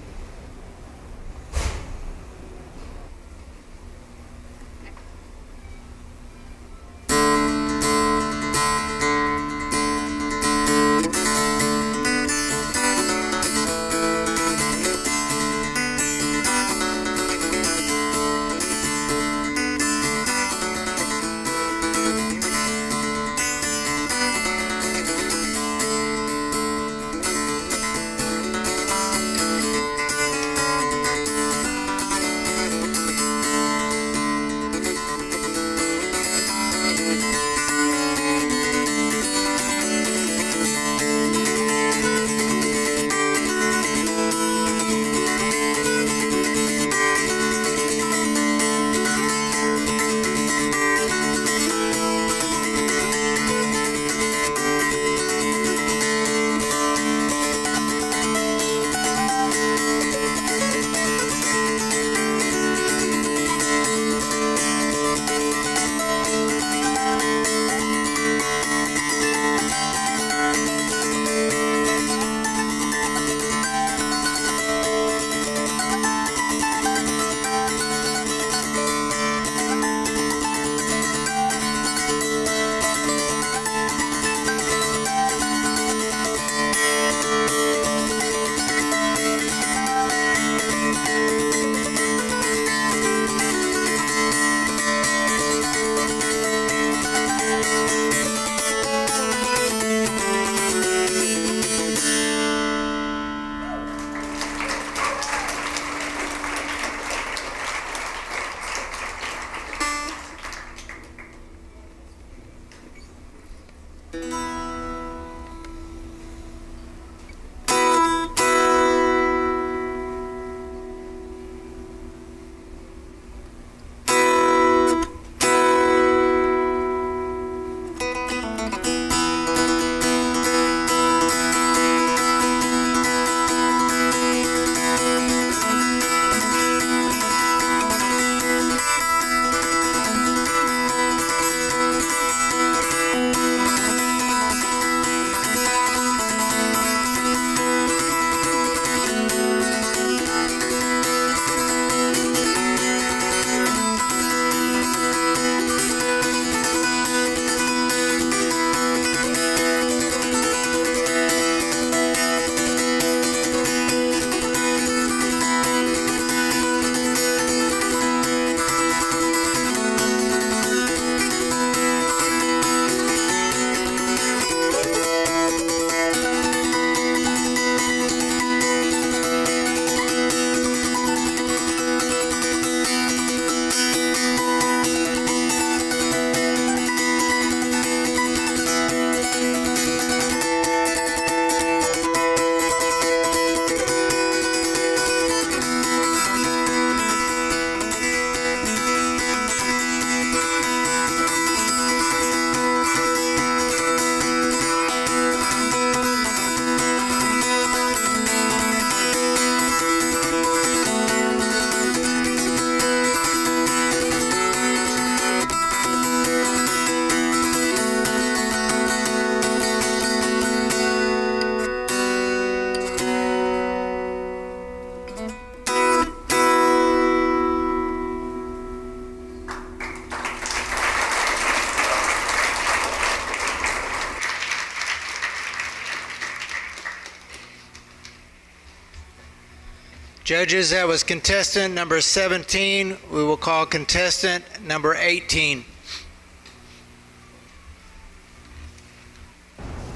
Judges, that was contestant number 17. We will call contestant number 18.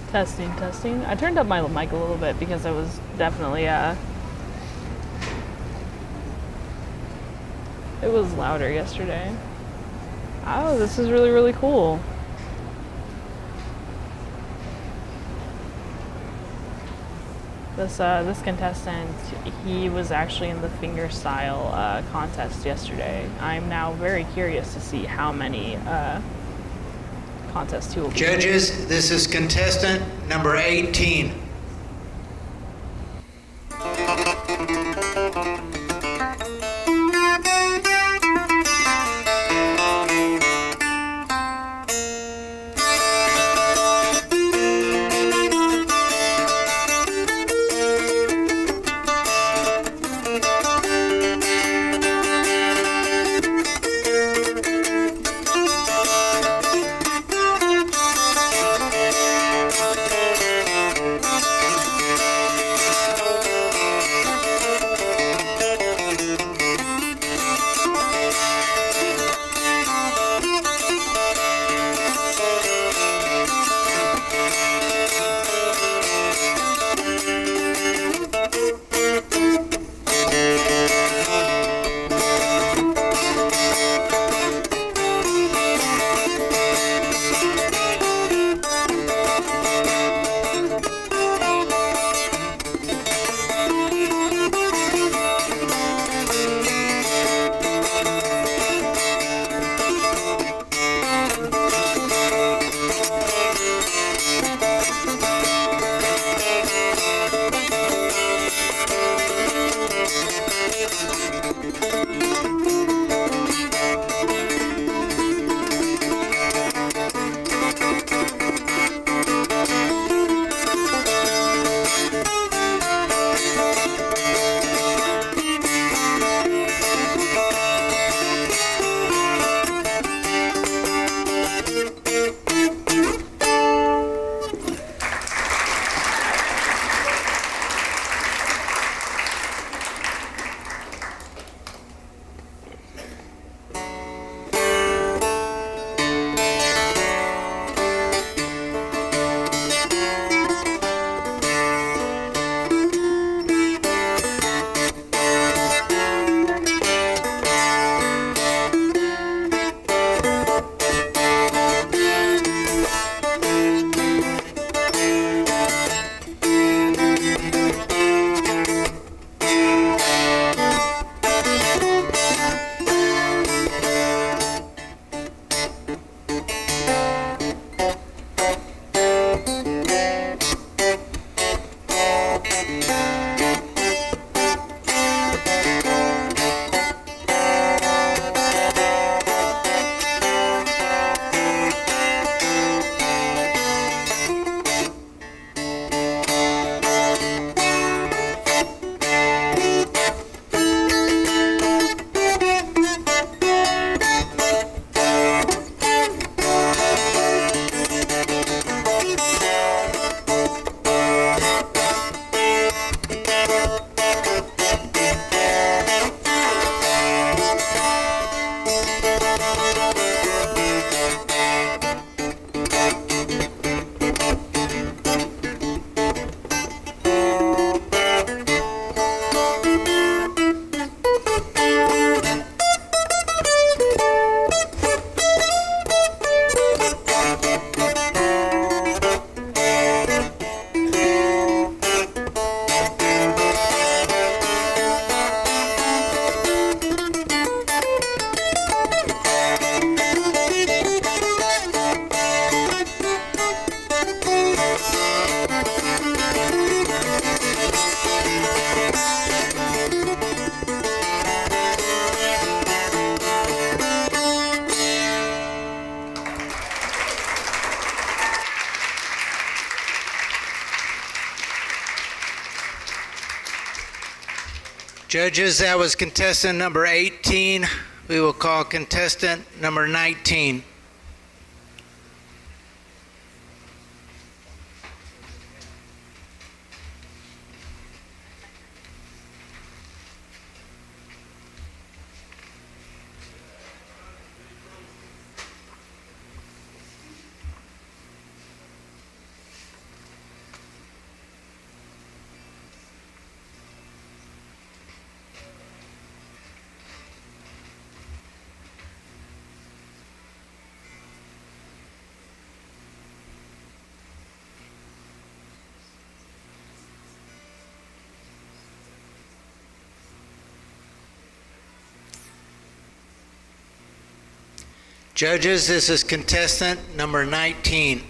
Testing, testing. I turned up my mic a little bit because I was definitely It was louder yesterday. Oh, this is really, really cool. This contestant, he was actually in the fingerstyle contest yesterday. I'm now very curious to see how many contests he will be. Judges, this is contestant number 18. Judges, that was contestant number 18. We will call contestant number 19. Judges, this is contestant number 19.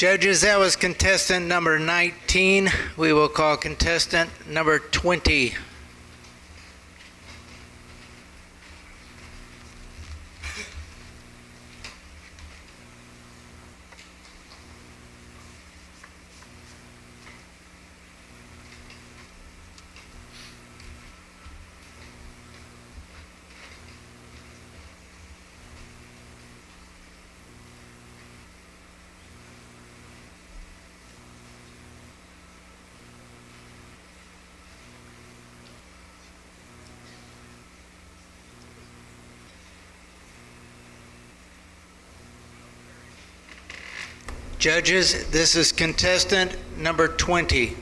Judges, that was contestant number 19. We will call contestant number 20. Judges, this is contestant number 20.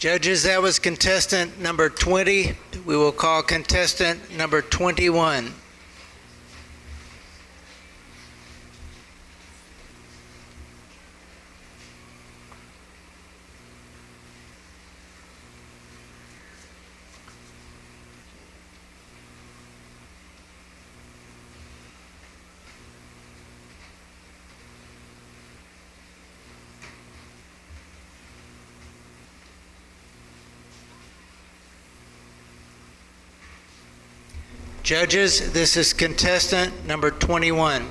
Judges, that was contestant number 20. We will call contestant number 21. Judges, this is contestant number 21.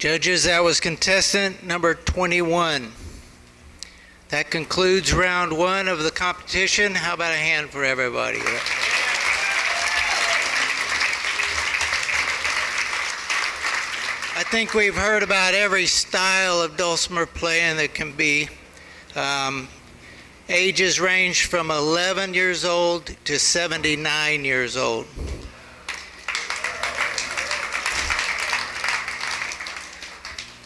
Judges, that was contestant number 21. That concludes round one of the competition. How about a hand for everybody? I think we've heard about every style of dulcimer playing that can be. Ages range from 11 years old to 79 years old.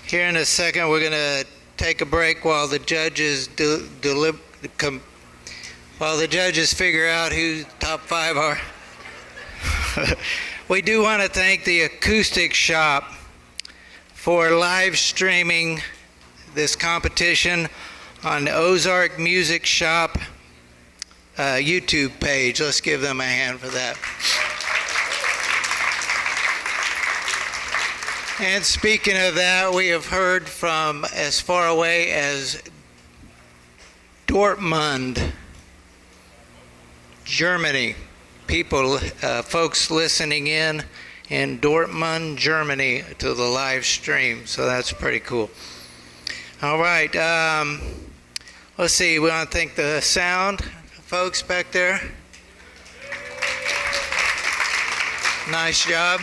Here in a second, we're going to take a break while the judges figure out who top five are. We do want to thank the Acoustic Shop for live streaming this competition on the Ozark Music Shop YouTube page. Let's give them a hand for that. And speaking of that, we have heard from as far away as Dortmund, Germany. People, folks listening in Dortmund, Germany to the live stream. So that's pretty cool. All right. Let's see. We want to thank the sound folks back there. Nice job.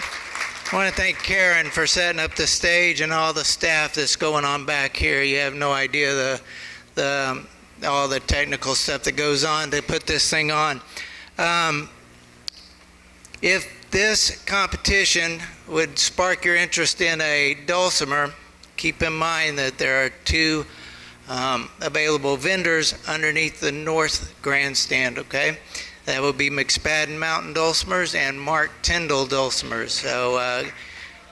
I want to thank Karen for setting up the stage and all the staff that's going on back here. You have no idea all the technical stuff that goes on to put this thing on. If this competition would spark your interest in a dulcimer, keep in mind that there are two available vendors underneath the north grandstand, okay? That will be McSpadden Mountain Dulcimers and Mark Tyndall Dulcimers. So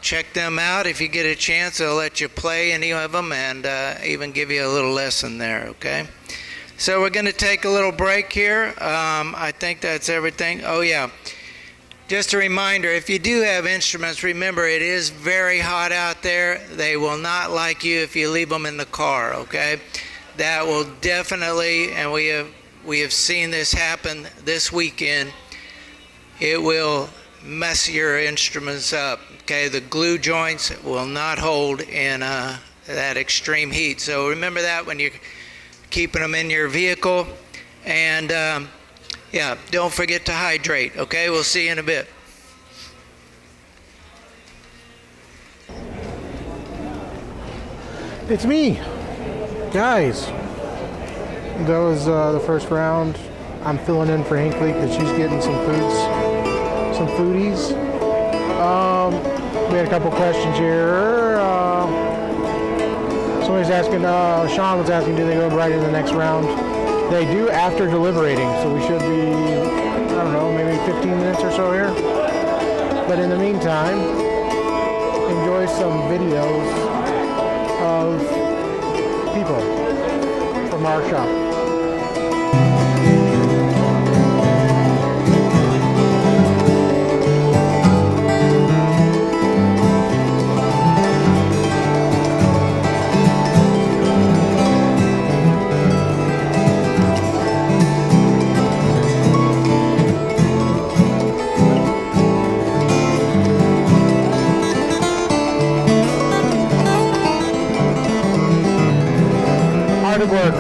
check them out if you get a chance. They'll let you play any of them and even give you a little lesson there, okay? So we're going to take a little break here. I think that's everything. Oh, yeah. Just a reminder, if you do have instruments, remember it is very hot out there. They will not like you if you leave them in the car, okay? That will definitely, and we have seen this happen this weekend, it will mess your instruments up, okay? The glue joints will not hold in that extreme heat. So remember that when you're keeping them in your vehicle. And yeah, don't forget to hydrate, okay? We'll see you in a bit. It's me, guys. That was the first round. I'm filling in for Hinkley because she's getting some foodies. We had a couple questions here. Somebody's asking, Sean was asking, do they go right in the next round? They do after deliberating, so we should be, I don't know, maybe 15 minutes or so here. But in the meantime, enjoy some videos of people from our shop. Hard at work.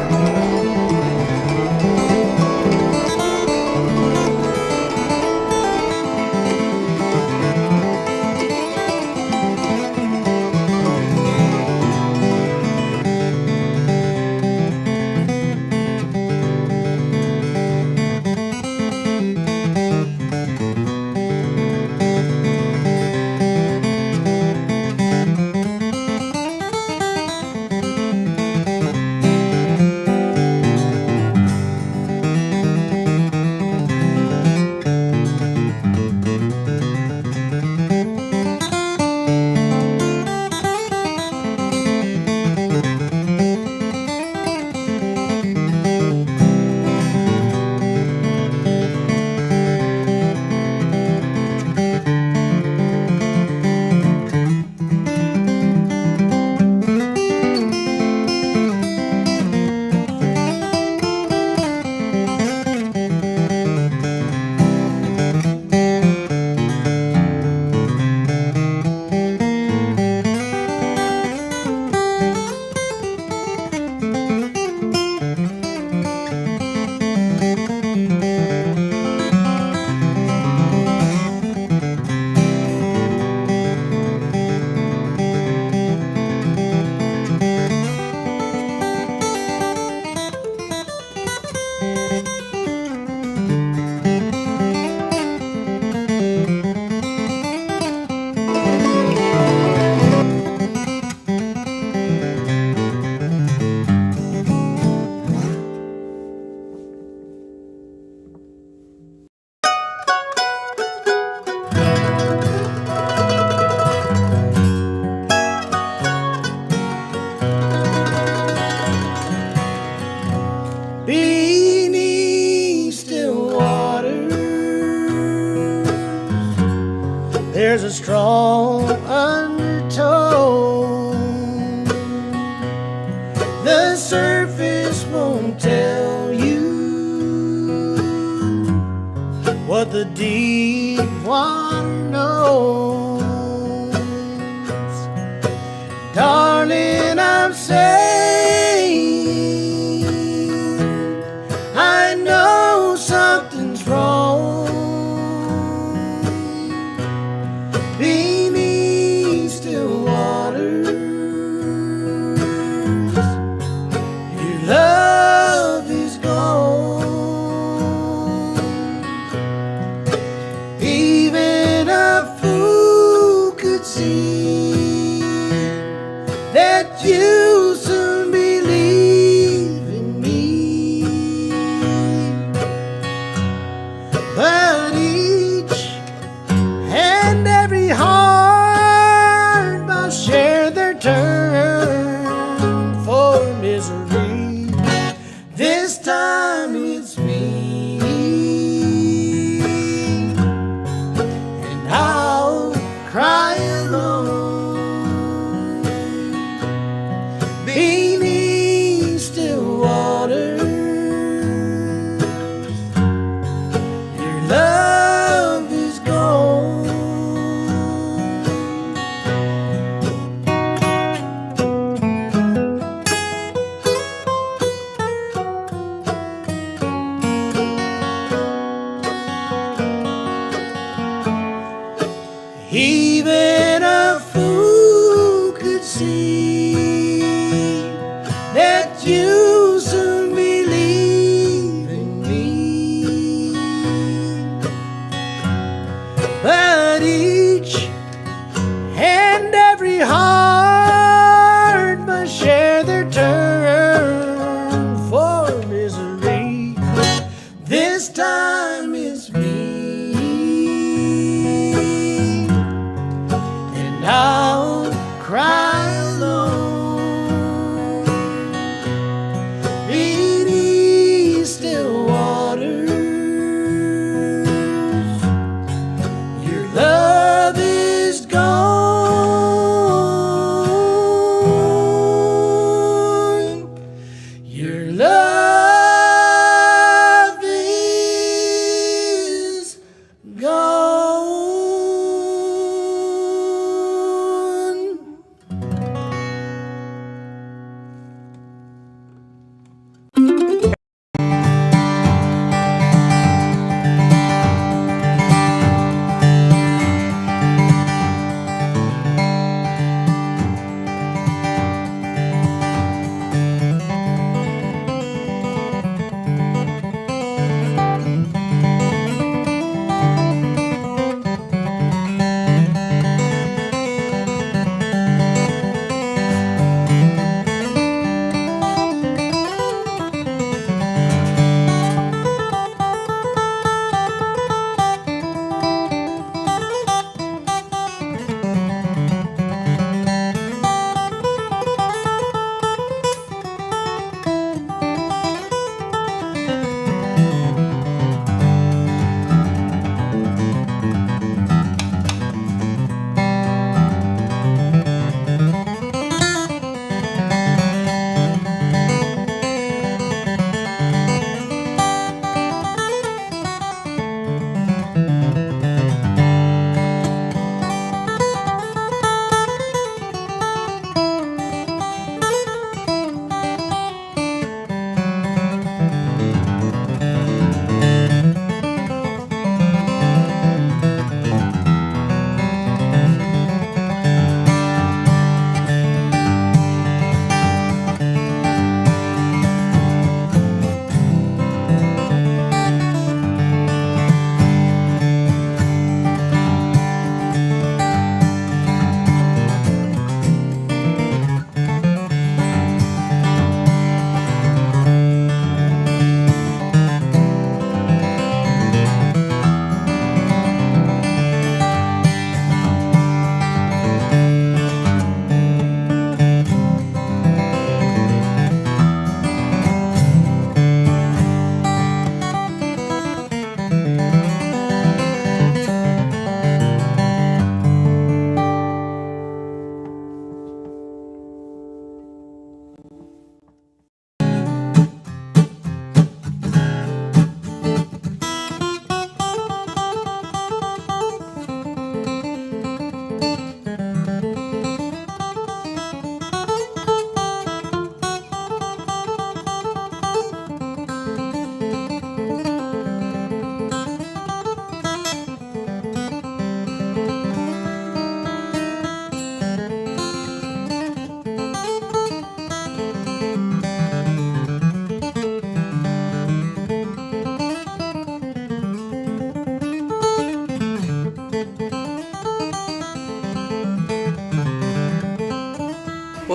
strong undertow. The surface won't tell you what the deep water knows. Darling, I'm saying I know something's wrong beneath still waters. Your love is gone. Even a fool could see that you soon believe in me. But each and every heart must share their turn for misery. This time it's me, and I'll cry alone beneath still waters. Your love is gone. Even a fool could see that you soon believe in me. But each and every heart must share their turn for misery. This time it's me, and I'll cry alone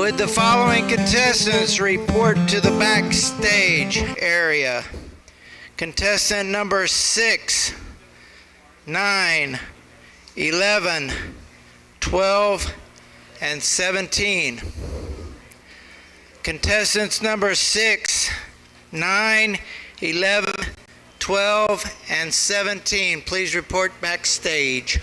Would the following contestants report to the backstage area? Contestant number 6, 9, 11, 12, and 17. Contestants number 6, 9, 11, 12, and 17. Please report backstage.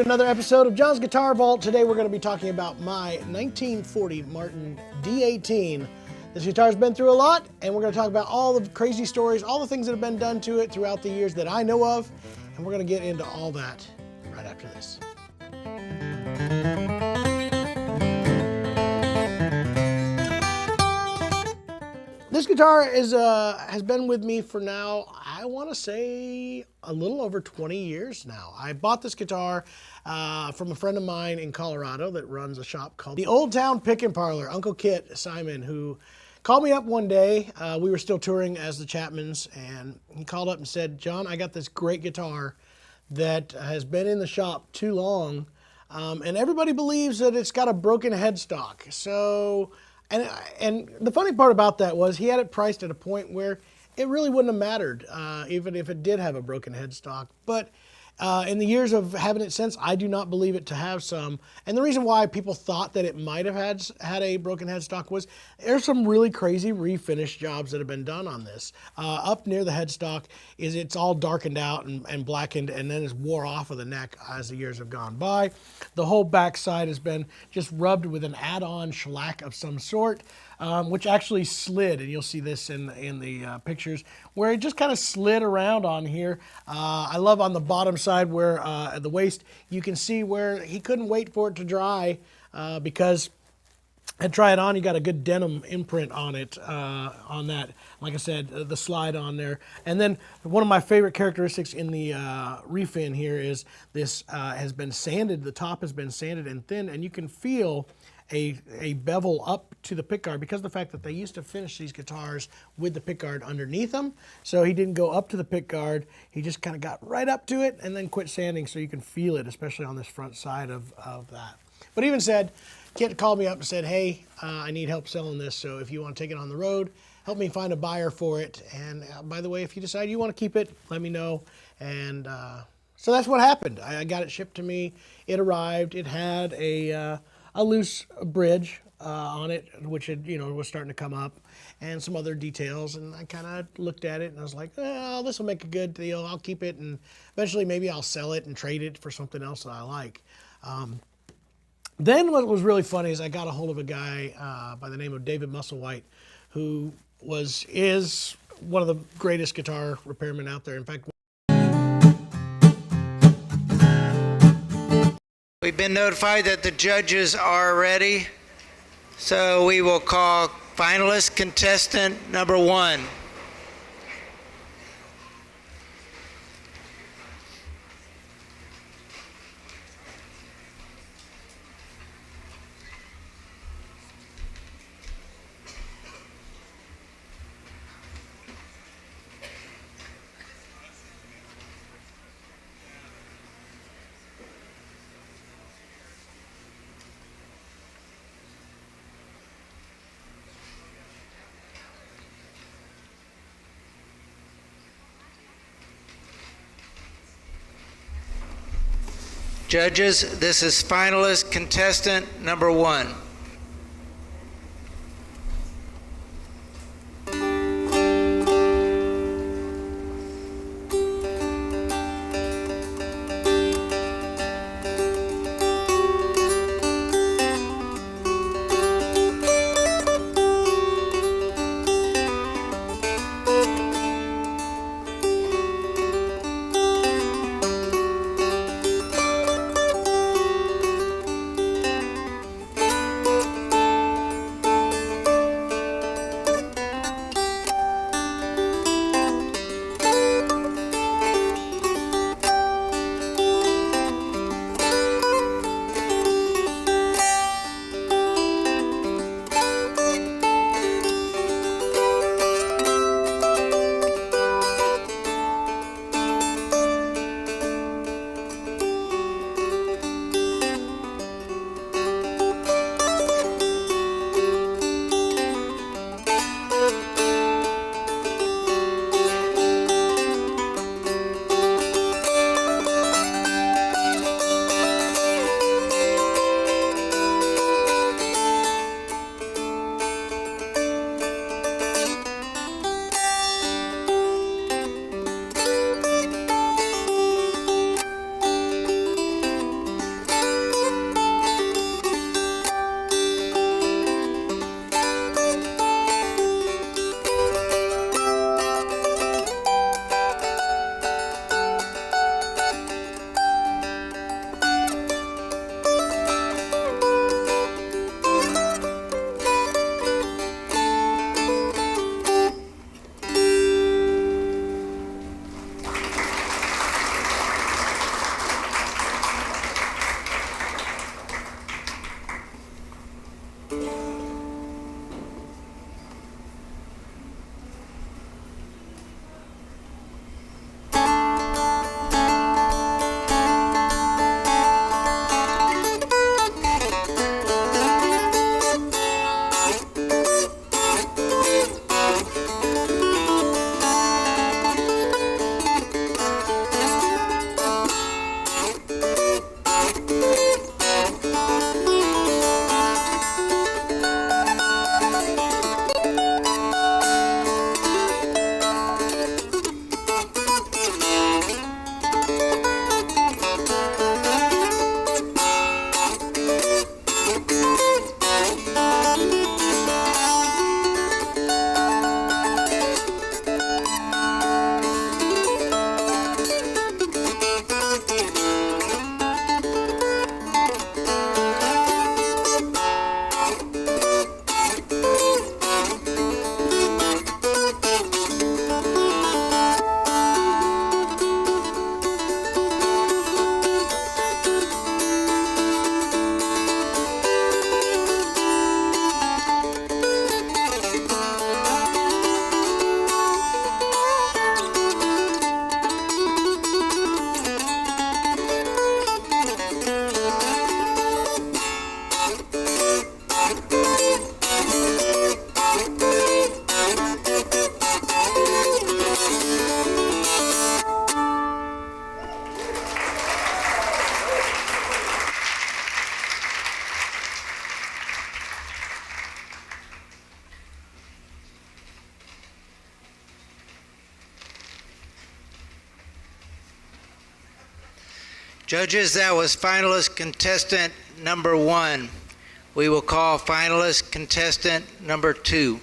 Another episode of John's Guitar Vault. Today we're going to be talking about my 1940 Martin D18. This guitar's been through a lot, and we're going to talk about all the crazy stories, all the things that have been done to it throughout the years that I know of, and we're going to get into all that right after this. This guitar has been with me for now, I want to say, a little over 20 years now. I bought this guitar from a friend of mine in Colorado that runs a shop called the Old Town Pick and Parlor, Uncle Kit Simon, who called me up one day. We were still touring as the Chapmans, and he called up and said, "John, I got this great guitar that has been in the shop too long, and everybody believes that it's got a broken headstock." So... And the funny part about that was he had it priced at a point where it really wouldn't have mattered, even if it did have a broken headstock. But in the years of having it since, I do not believe it to have some. And the reason why people thought that it might have had a broken headstock was there's some really crazy refinish jobs that have been done on this. Up near the headstock it's all darkened out and blackened, and then it's wore off of the neck as the years have gone by. The whole back side has been just rubbed with an add-on shellac of some sort, which actually slid, and you'll see this in the pictures, where it just kind of slid around on here. I love on the bottom side where at the waist, you can see where he couldn't wait for it to dry because and try it on, you got a good denim imprint on it, on that, like I said, the slide on there. And then one of my favorite characteristics in the refin here is this has been sanded, the top has been sanded and thinned, and you can feel a bevel up to the pickguard because of the fact that they used to finish these guitars with the pickguard underneath them. So he didn't go up to the pickguard, he just kind of got right up to it and then quit sanding, so you can feel it, especially on this front side of that. But even said, Kit called me up and said, "Hey, I need help selling this, so if you want to take it on the road, help me find a buyer for it. And by the way, if you decide you want to keep it, let me know." And so that's what happened. I got it shipped to me. It arrived. It had a loose bridge on it, which had, was starting to come up, and some other details. And I kind of looked at it and I was like, "Oh, this will make a good deal. I'll keep it, and eventually maybe I'll sell it and trade it for something else that I like." Then what was really funny is I got a hold of a guy by the name of David Musselwhite, who is one of the greatest guitar repairmen out there. In fact, we've been notified that the judges are ready, so we will call finalist contestant number 1. Judges, this is finalist contestant number 1. Judges, that was finalist contestant number 1. We will call finalist contestant number 2.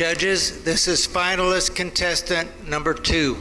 Judges, this is finalist contestant number 2.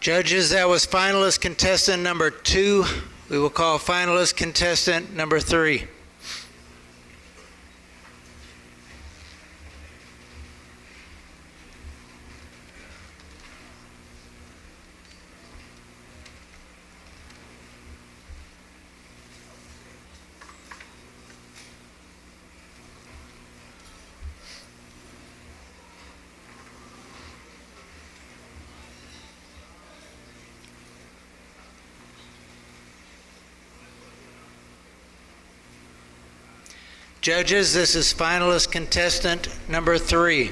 Judges, that was finalist contestant number 2. We will call finalist contestant number 3. Judges, this is finalist contestant number 3.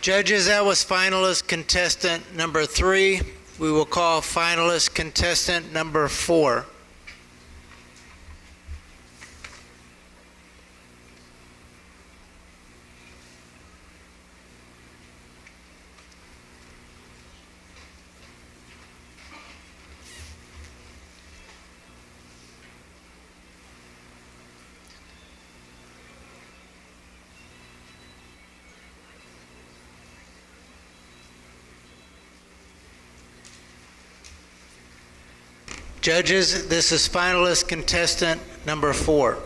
Judges, that was finalist contestant number 3. We will call finalist contestant number 4. Judges, this is finalist contestant number 4.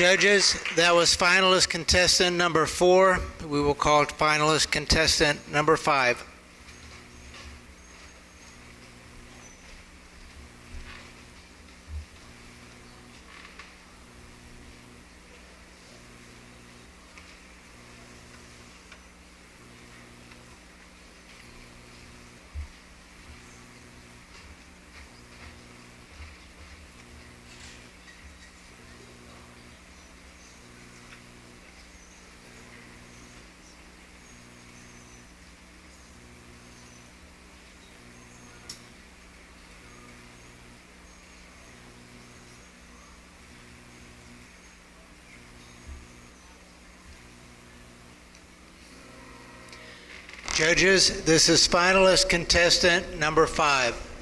Judges, that was finalist contestant number 4. We will call finalist contestant number 5. Judges, this is finalist contestant number 5.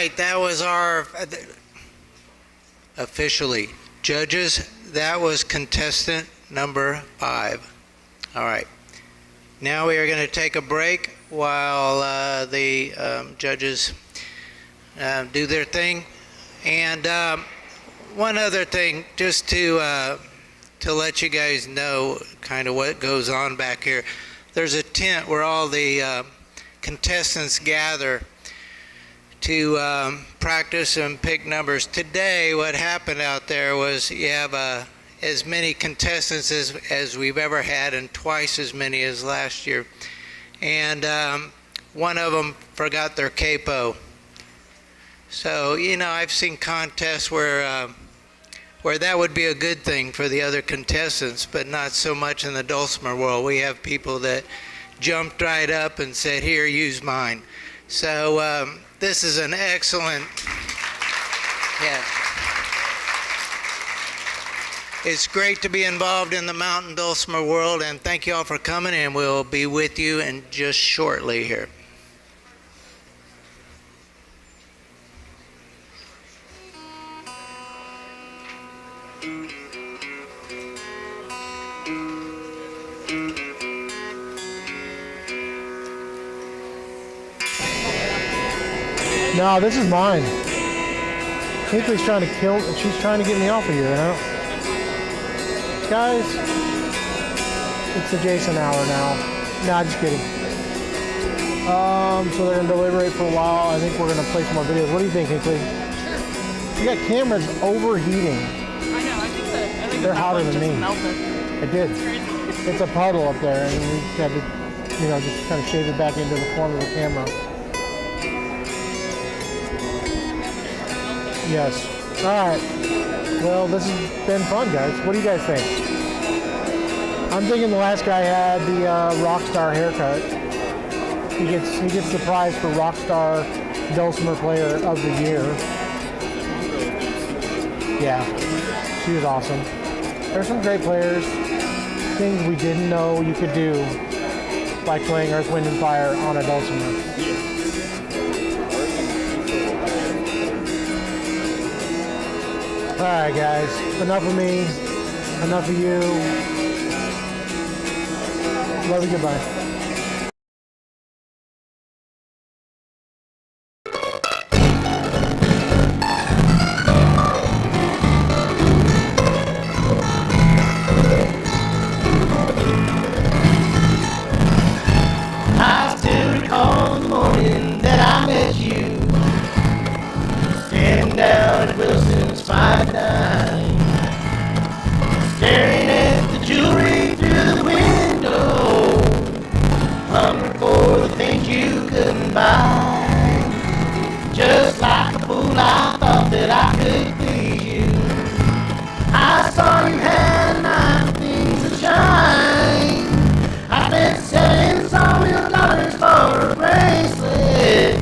right, that was our officially judges. That was contestant number 5. All right. Now we are going to take a break while the judges do their thing. And one other thing, just to let you guys know kind of what goes on back here. There's a tent where all the contestants gather to practice and pick numbers. Today, what happened out there was you have as many contestants as we've ever had, and twice as many as last year. And one of them forgot their capo. So, you know, I've seen contests where that would be a good thing for the other contestants, but not so much in the Dulcimer world. We have people that jumped right up and said, "Here, use mine." So this is an excellent, yeah. It's great to be involved in the mountain Dulcimer world, and thank you all for coming, and we'll be with you in just shortly here. No, this is mine. Hinkley's trying to kill, she's trying to get me off of here, you know? Guys, it's the Jason hour now. Nah, just kidding. So they're gonna deliberate for a while. I think we're gonna play some more videos. What do you think, Hinkley? You got cameras overheating. I know. I think they're hotter than me. Melted. It did. It's crazy. It's a puddle up there, and we had to, you know, just kind of shave it back into the form of the camera. Yes. All right. Well, this has been fun, guys. What do you guys think? I'm thinking the last guy had the Rockstar haircut. He gets the prize for Rockstar Dulcimer Player of the Year. Yeah, she was awesome. There's some great players. Things we didn't know you could do, like playing Earth, Wind, and Fire on a Dulcimer. All right, guys. Enough of me. Enough of you. Love you. Goodbye. I still recall the morning that I met you, standing down at Wilson's Fine Dine, staring at the jewelry through the window, hungry for the things you couldn't buy. Just like a fool, I thought that I could please you. I saw you had a nice things to shine. I spent $7 for a bracelet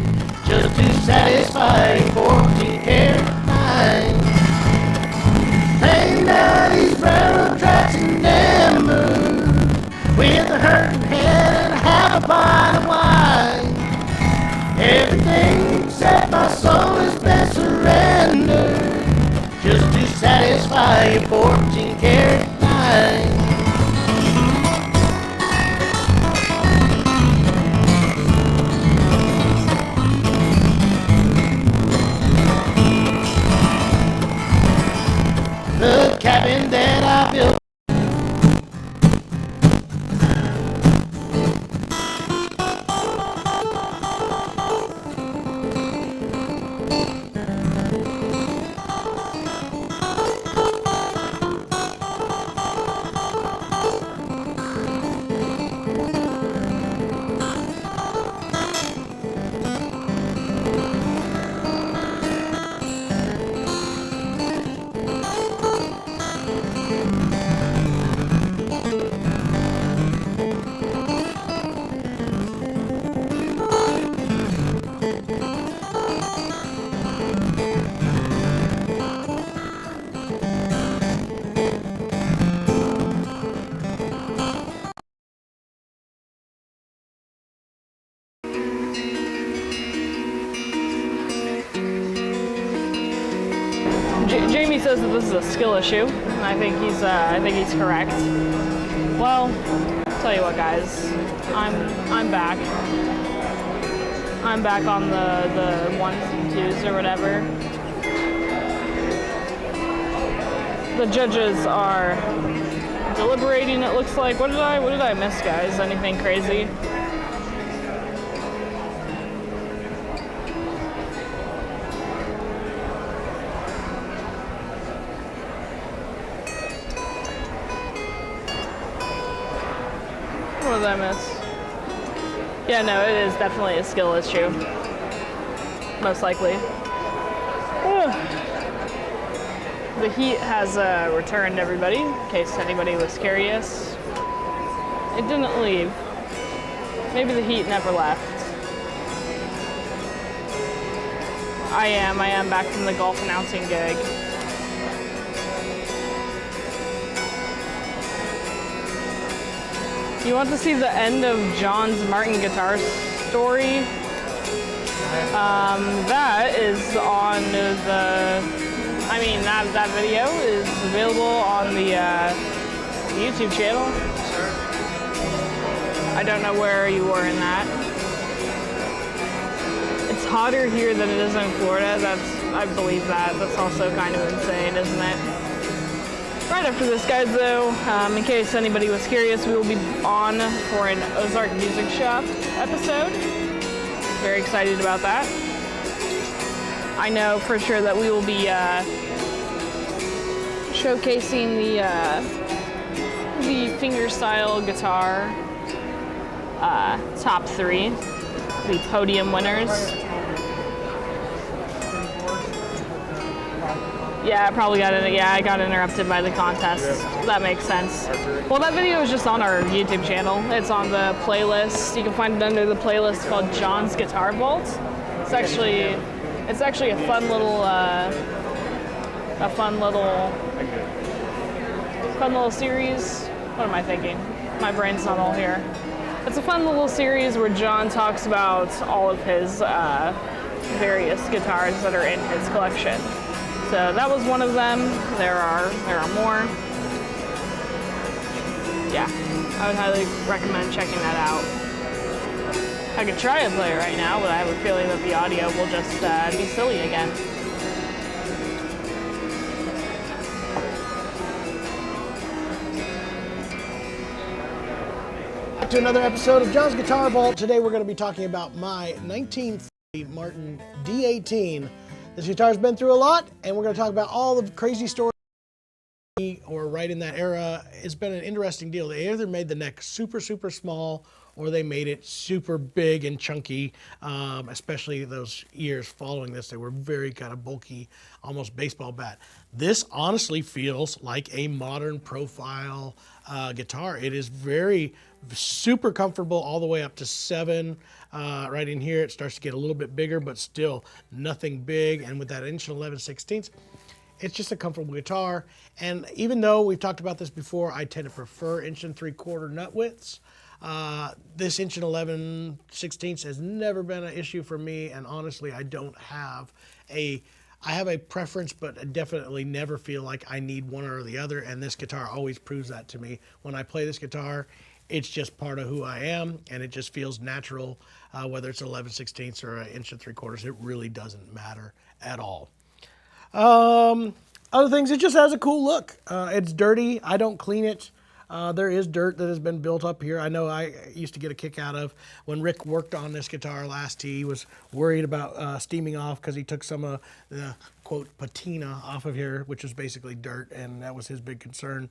just to satisfy your 14-karat mind. Playing down these railroad tracks in Denver with a hurting head and half a pint of wine. Everything except my soul has been surrendered just to satisfy your 14-karat mind. The cabin that I built says that this is a skill issue, and I think he's correct. Well, I'll tell you what, guys, I'm back. I'm back on the ones and twos or whatever. The judges are deliberating, it looks like. What did I miss, guys? Anything crazy? What did I miss? Yeah, no, it is definitely a skill issue. Most likely. The heat has returned, everybody, in case anybody was curious. It didn't leave. Maybe the heat never left. I am back from the golf announcing gig. You want to see the end of John's Martin guitar story? That is on that video is available on the YouTube channel. I don't know where you were in that. It's hotter here than it is in Florida. I believe that. That's also kind of insane, isn't it? Right after this, guys, though, in case anybody was curious, we will be on for an Ozark Music Shop episode. Very excited about that. I know for sure that we will be showcasing the fingerstyle guitar top 3, the podium winners. Yeah, I probably got it. Yeah, I got interrupted by the contest. That makes sense. Well, that video is just on our YouTube channel. It's on the playlist. You can find it under the playlist called John's Guitar Vault. It's actually a fun little series. What am I thinking? My brain's not all here. It's a fun little series where John talks about all of his various guitars that are in his collection. So that was one of them. There are more. Yeah, I would highly recommend checking that out. I could try to play it right now, but I have a feeling that the audio will just be silly again. To another episode of John's Guitar Vault. Today we're going to be talking about my 1940 Martin D18. This guitar's been through a lot, and we're going to talk about all the crazy stories or right in that era. It's been an interesting deal. They either made the neck super, super small, or they made it super big and chunky, especially those years following this. They were very kind of bulky, almost baseball bat. This honestly feels like a modern profile guitar. It is very super comfortable all the way up to 7. Right in here, it starts to get a little bit bigger, but still nothing big. And with that 1.11/16, it's just a comfortable guitar. And even though we've talked about this before, I tend to prefer 1.75" nut widths. This 1.11/16 has never been an issue for me, and honestly, I have a preference, but I definitely never feel like I need one or the other, and this guitar always proves that to me. When I play this guitar, it's just part of who I am, and it just feels natural, whether it's 11/16 or 1.75". It really doesn't matter at all. Other things, it just has a cool look. It's dirty. I don't clean it. There is dirt that has been built up here. I know I used to get a kick out of when Rick worked on this guitar last. He was worried about steaming off because he took some of the, quote, patina off of here, which is basically dirt, and that was his big concern.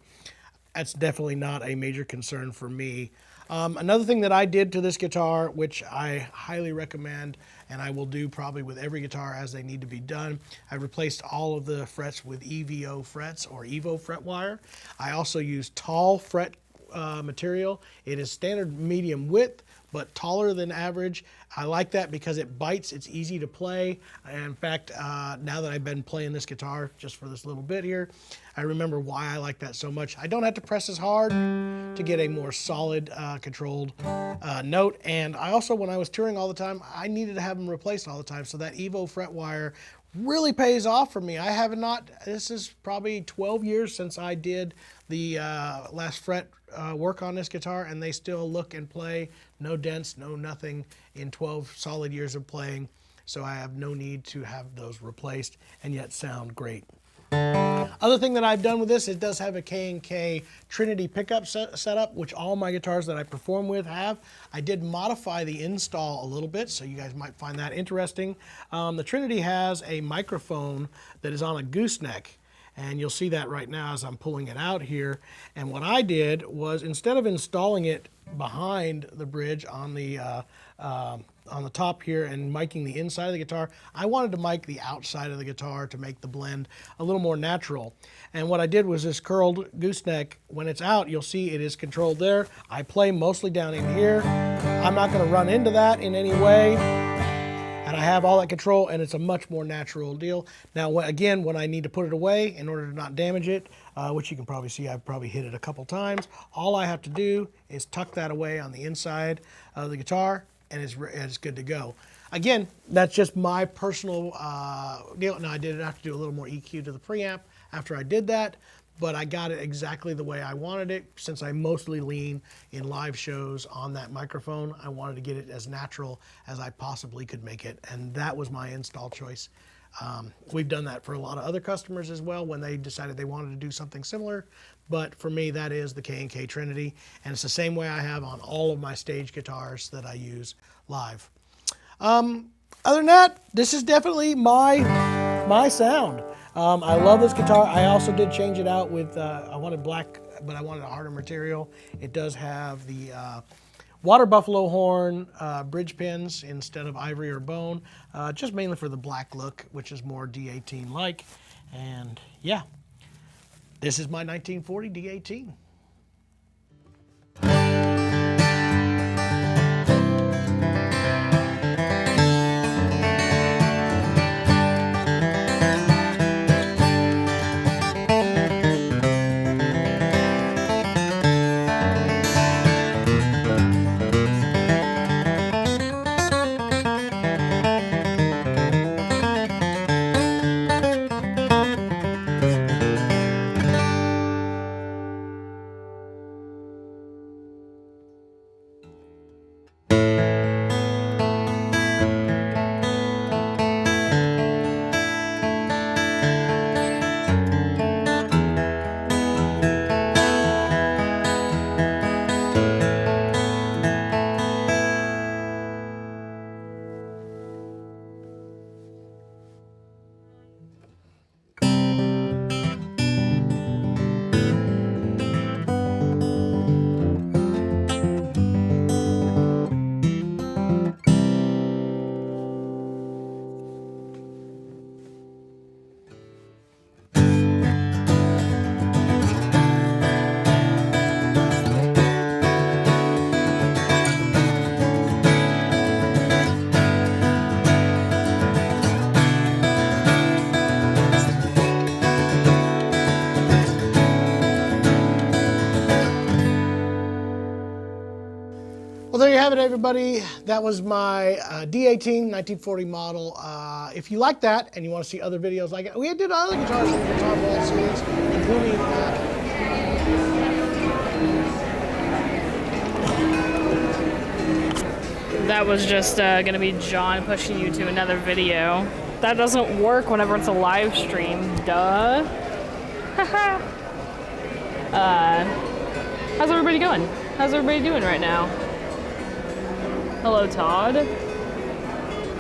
That's definitely not a major concern for me. Another thing that I did to this guitar, which I highly recommend, and I will do probably with every guitar as they need to be done, I replaced all of the frets with EVO frets or Evo fret wire. I also use tall fret material. It is standard medium width, but taller than average. I like that because it bites, it's easy to play. And in fact, now that I've been playing this guitar just for this little bit here, I remember why I like that so much. I don't have to press as hard to get a more solid, controlled note. And I also, when I was touring all the time, I needed to have them replaced all the time. So that Evo fret wire really pays off for me. I have not, this is probably 12 years since I did the last fret work on this guitar, and they still look and play, no dents, no nothing in 12 solid years of playing. So I have no need to have those replaced and yet sound great. Other thing that I've done with this, it does have a K&K Trinity pickup setup, which all my guitars that I perform with have. I did modify the install a little bit, so you guys might find that interesting. The Trinity has a microphone that is on a gooseneck, and you'll see that right now as I'm pulling it out here. And what I did was, instead of installing it behind the bridge on the top here and miking the inside of the guitar, I wanted to mic the outside of the guitar to make the blend a little more natural. And what I did was this curled gooseneck, when it's out, you'll see it is controlled there. I play mostly down in here. I'm not going to run into that in any way. And I have all that control, and it's a much more natural deal. Now, again, when I need to put it away in order to not damage it, which you can probably see I've probably hit it a couple times, all I have to do is tuck that away on the inside of the guitar, and it's good to go. Again, that's just my personal deal. Now, I did have to do a little more EQ to the preamp after I did that, but I got it exactly the way I wanted it. Since I mostly lean in live shows on that microphone, I wanted to get it as natural as I possibly could make it, and that was my install choice. We've done that for a lot of other customers as well when they decided they wanted to do something similar, but for me, that is the K&K Trinity, and it's the same way I have on all of my stage guitars that I use live. Other than that, this is definitely my sound. I love this guitar. I also did change it out with, I wanted black, but I wanted a harder material. It does have the water buffalo horn bridge pins instead of ivory or bone, just mainly for the black look, which is more D18 like. And yeah, this is my 1940 D18. Well, there you have it, everybody. That was my D18 1940 model. If you like that and you want to see other videos like it, we did other guitars from the Guitar Vault series, including That was just going to be John pushing you to another video. That doesn't work whenever it's a live stream. Duh. How's everybody going? How's everybody doing right now? Hello, Todd.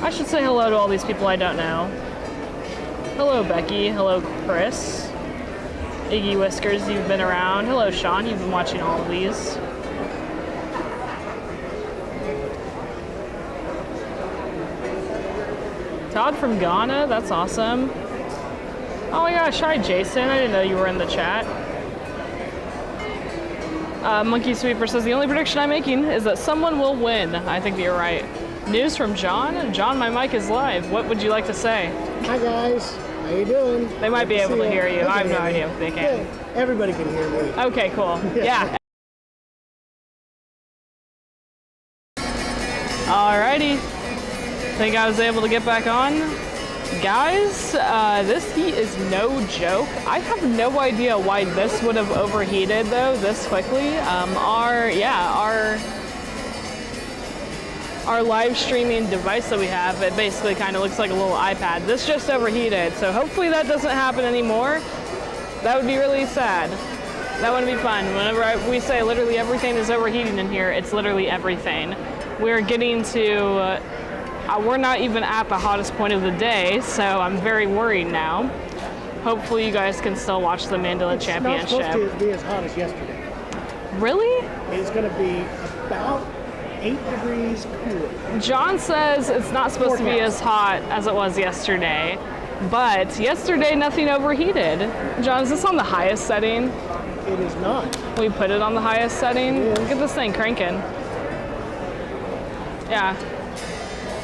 I should say hello to all these people I don't know. Hello, Becky. Hello, Chris. Iggy Whiskers, you've been around. Hello, Sean. You've been watching all of these. Todd from Ghana. That's awesome. Oh my gosh. Hi, Jason. I didn't know you were in the chat. Monkey Sweeper says, the only prediction I'm making is that someone will win. I think you're right. News from John? John, my mic is live. What would you like to say? Hi guys, how you doing? They might be able to hear you. I have no idea if they can. Yeah, everybody can hear me. Okay, cool. Yeah. Alrighty. Think I was able to get back on? Guys, this heat is no joke. I have no idea why this would have overheated though this quickly. Our live streaming device that we have, it basically kind of looks like a little iPad. This just overheated, so hopefully that doesn't happen anymore. That would be really sad. That wouldn't be fun. Whenever we say literally everything is overheating in here, it's literally everything. We're getting to, we're not even at the hottest point of the day, so I'm very worried now. Hopefully you guys can still watch the Mandolin Championship. It's not supposed to be as hot as yesterday. Really? It's going to be about 8 degrees cooler. John says it's not supposed to be as hot as it was yesterday, but yesterday nothing overheated. John, is this on the highest setting? It is not. We put it on the highest setting? Look at this thing cranking. Yeah.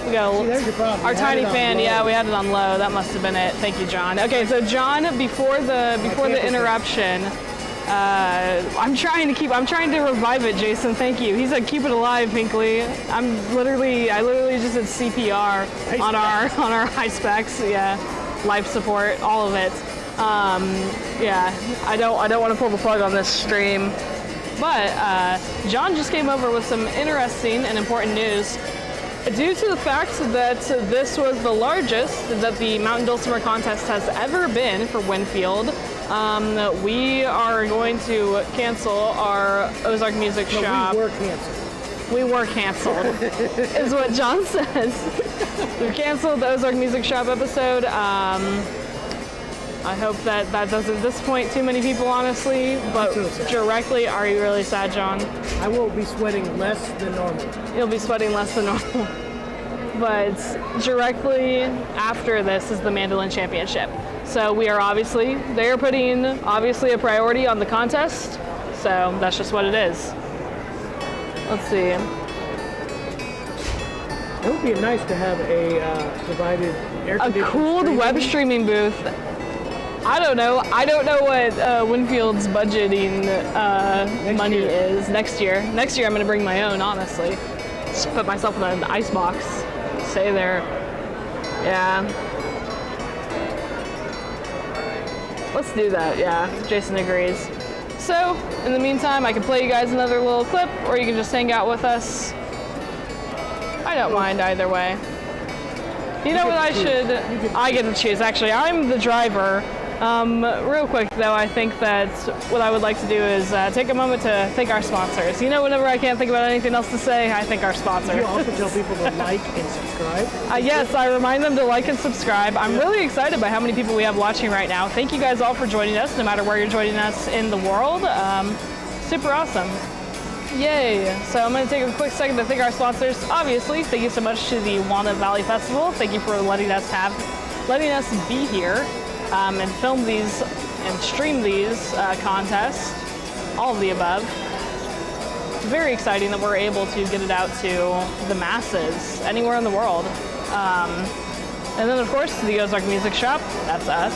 We got See, there's your problem. our You tiny had it on fan. low. Yeah, we had it on low. That must have been it. Thank you, John. Okay, so John, before the interruption, I'm trying to revive it, Jason. Thank you. He said, keep it alive, Pinkley. I literally just did CPR on our high specs. Yeah, life support, all of it. Yeah, I don't want to pull the plug on this stream, but John just came over with some interesting and important news. Due to the fact that this was the largest that the Mountain Dulcimer contest has ever been for Winfield, we are going to cancel our Ozark Music Shop. We were canceled, is what John says. We canceled the Ozark Music Shop episode. I hope that doesn't disappoint too many people, honestly, but directly, are you really sad, John? I will be sweating less than normal. You'll be sweating less than normal. But directly after this is the Mandolin Championship. So we are they are putting a priority on the contest. So that's just what it is. Let's see. It would be nice to have a provided air conditioned cooled web streaming booth. I don't know what Winfield's budgeting money is next year. Next year I'm gonna bring my own, honestly. Just put myself in an ice box. Stay there. Yeah. Let's do that, yeah. Jason agrees. So, in the meantime, I can play you guys another little clip, or you can just hang out with us. I don't mind either way. You know what I get to choose. Actually, I'm the driver. Real quick though, I think that what I would like to do is take a moment to thank our sponsors. You know, whenever I can't think about anything else to say, I thank our sponsors. You also tell people to like and subscribe? Yes, I remind them to like and subscribe. I'm really excited by how many people we have watching right now. Thank you guys all for joining us, no matter where you're joining us in the world. Super awesome. Yay! So I'm going to take a quick second to thank our sponsors. Obviously, thank you so much to the Walnut Valley Festival. Thank you for letting us be here. And film these and stream these contests, all of the above. It's very exciting that we're able to get it out to the masses anywhere in the world. And then of course the Ozark Music Shop, that's us.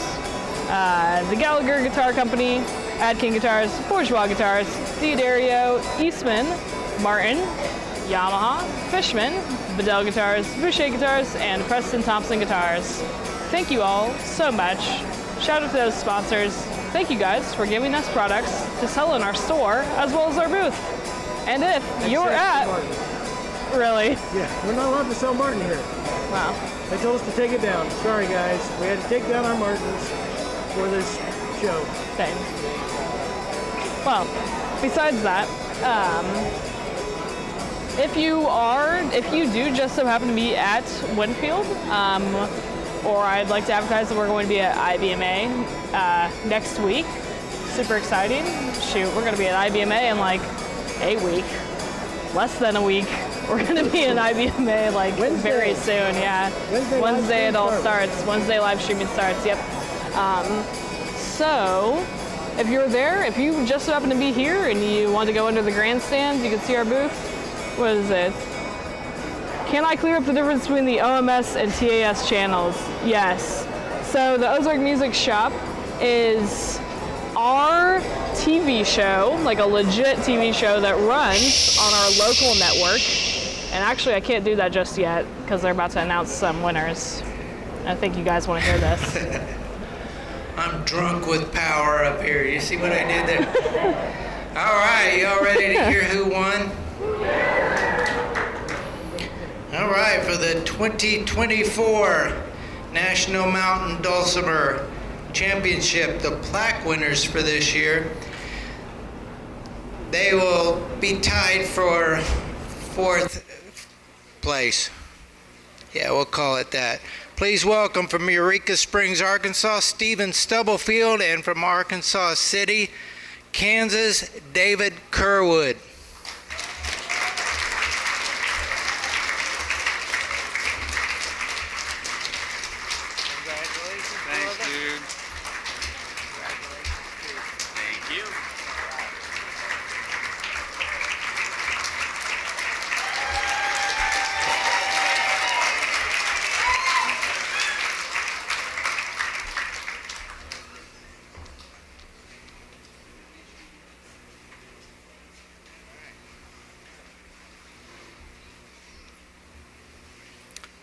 The Gallagher Guitar Company, Adkin Guitars, Bourgeois Guitars, Theodorio, Eastman, Martin, Yamaha, Fishman, Bedell Guitars, Boucher Guitars, and Preston Thompson Guitars. Thank you all so much. Shout out to those sponsors. Thank you guys for giving us products to sell in our store as well as our booth. And if you're at... Really? Yeah, we're not allowed to sell Martin here. Wow. They told us to take it down. Sorry guys, we had to take down our Martins for this show. Same. Well, besides that, if you do just so happen to be at Winfield, or I'd like to advertise that we're going to be at IBMA next week. Super exciting. Shoot, we're going to be at IBMA in like a week. Less than a week. We're going to be in IBMA like Wednesday. Very soon, yeah. Wednesday it all starts. Wednesday live streaming starts, yep. So, if you're there, if you just so happen to be here and you want to go under the grandstand, you can see our booth. What is it? Can I clear up the difference between the OMS and TAS channels? Yes. So the Ozark Music Shop is our TV show, like a legit TV show that runs on our local network. And actually, I can't do that just yet because they're about to announce some winners. I think you guys want to hear this. I'm drunk with power up here. You see what I did there? All right, y'all ready to hear who won? All right, for the 2024 National Mountain Dulcimer Championship, the plaque winners for this year, they will be tied for 4th place. Yeah, we'll call it that. Please welcome from Eureka Springs, Arkansas, Stephen Stubblefield, and from Arkansas City, Kansas, David Kerwood. Congratulations. Thanks, dude. Thank you.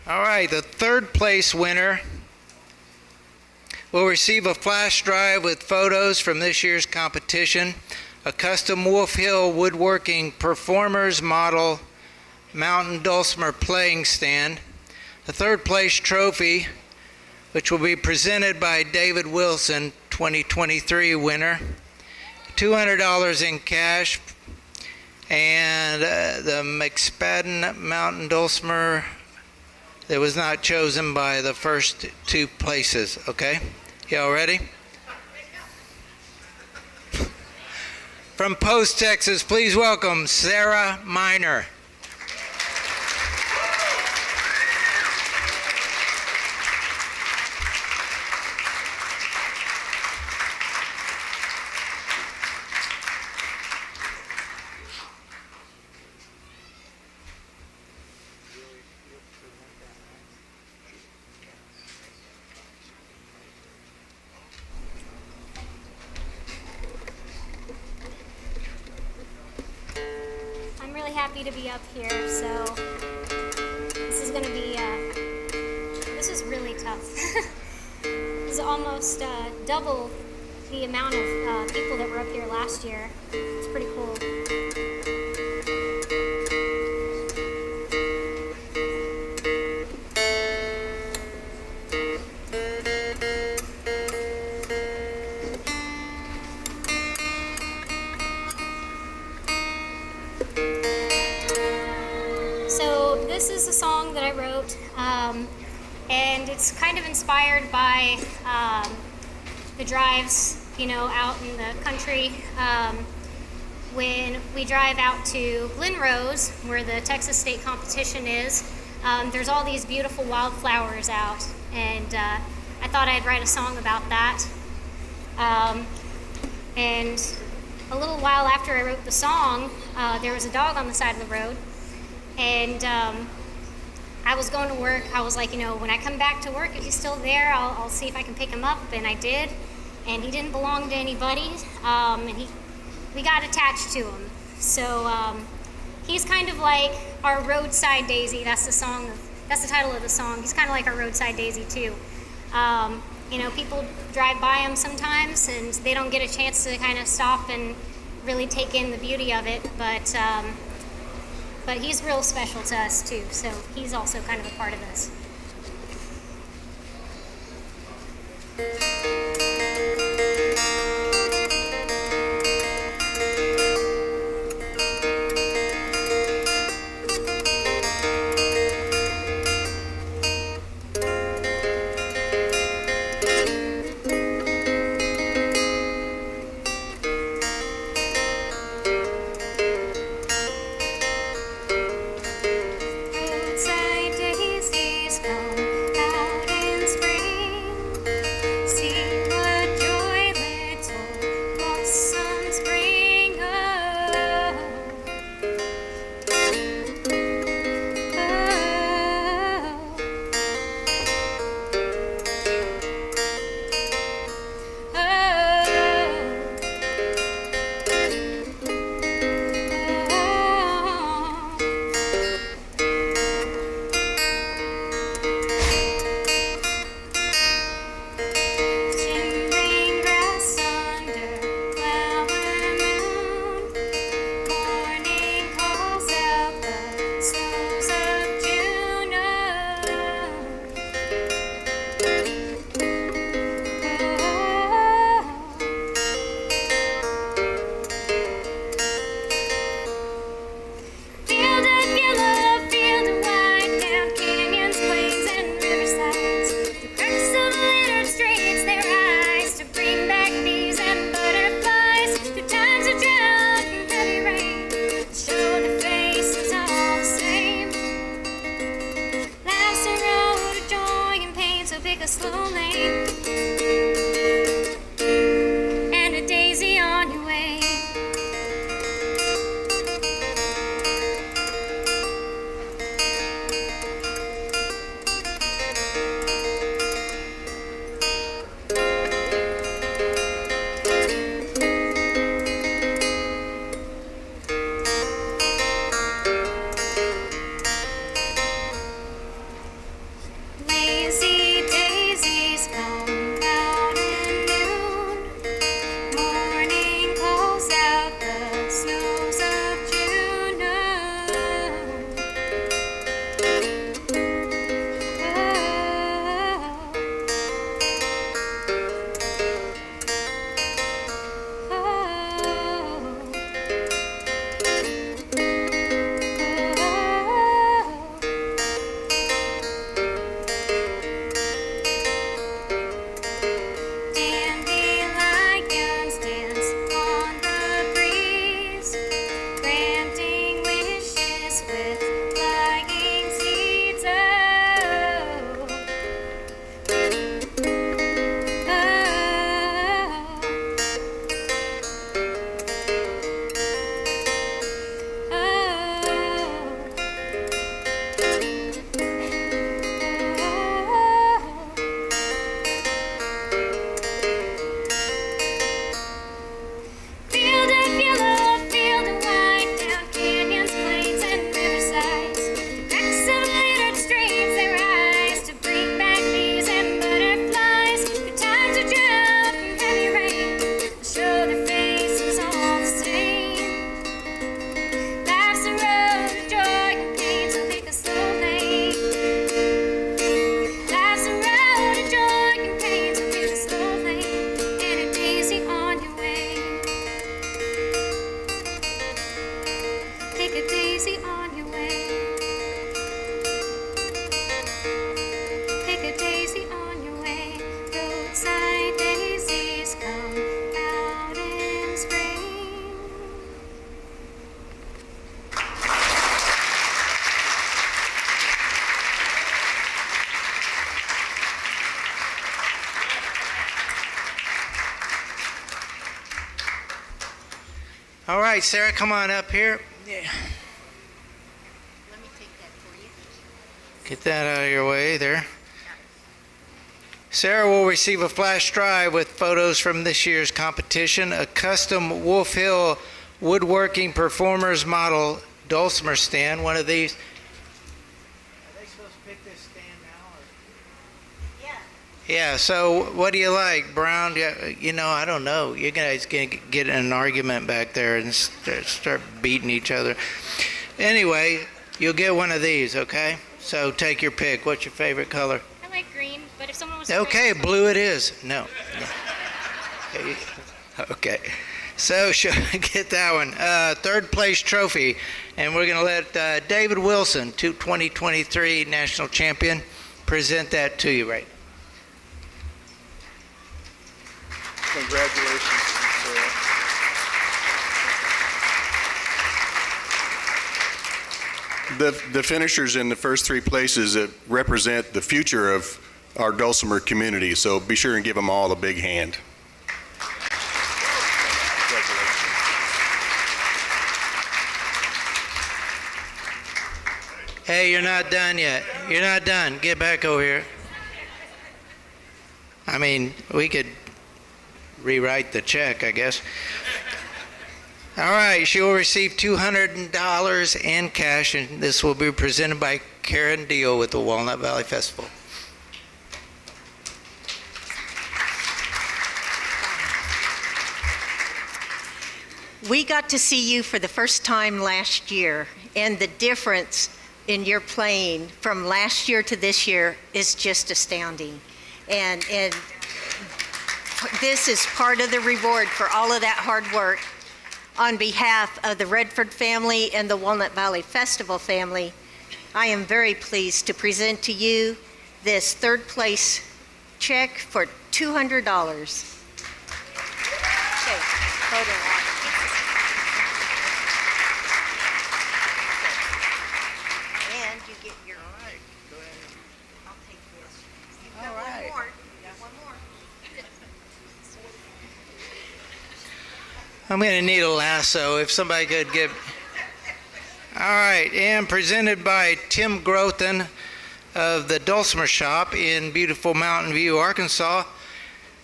All right, the 3rd place winner will receive a flash drive with photos from this year's competition, a custom Wolf Hill woodworking performers model mountain dulcimer playing stand, the 3rd place trophy, which will be presented by David Wilson, 2023 winner, $200 in cash, and the McSpadden Mountain Dulcimer that was not chosen by the first 2 places, okay? Y'all ready? From Post, Texas, please welcome Sarah Miner. Happy to be up here, so this is gonna be this is really tough. This is almost double the amount of people that were up here last year. It's pretty cool. This is a song that I wrote, and it's kind of inspired by the drives, you know, out in the country. When we drive out to Glen Rose, where the Texas State competition is, there's all these beautiful wildflowers out, and I thought I'd write a song about that. And a little while after I wrote the song, there was a dog on the side of the road. And I was going to work. I was like, you know, when I come back to work, if he's still there, I'll see if I can pick him up. And I did. And he didn't belong to anybody. And we got attached to him. So he's kind of like our roadside daisy. That's the song. That's the title of the song. He's kind of like our roadside daisy too. You know, people drive by him sometimes, and they don't get a chance to kind of stop and really take in the beauty of it. But he's real special to us too, so he's also kind of a part of us. Roadside daisies come out in spring. See All right, Sarah, come on up here. Yeah. Let me take that for you. Get that out of your way there. Sarah will receive a flash drive with photos from this year's competition, a custom Wolf Hill woodworking performers model Dulcimer stand, one of these. Are they supposed to pick this stand now? Yeah, so what do you like, Brown? You know, I don't know. You guys can get in an argument back there and start beating each other. Anyway, you'll get one of these, okay? So take your pick. What's your favorite color? I like green, but if someone was Okay, blue it is. No. Okay. So get that one. Third place trophy. And we're going to let David Wilson, 2023 national champion, present that to you right now. Congratulations, Sarah. The finishers in the first three places represent the future of our Dulcimer community, so be sure and give them all a big hand. Hey, you're not done yet. You're not done. Get back over here. I mean, we could rewrite the check, I guess. All right, she will receive $200 in cash, and this will be presented by Karen Deal with the Walnut Valley Festival. We got to see you for the first time last year, and the difference in your playing from last year to this year is just astounding. And this is part of the reward for all of that hard work. On behalf of the Redford family and the Walnut Valley Festival family, I am very pleased to present to you this third place check for $200. Okay, photo op. And you get your. All right, go ahead. I'll take this. You've got one more. You got one more. I'm going to need a lasso if somebody could get. All right, and presented by Tim Grothen of the Dulcimer Shop in beautiful Mountain View, Arkansas.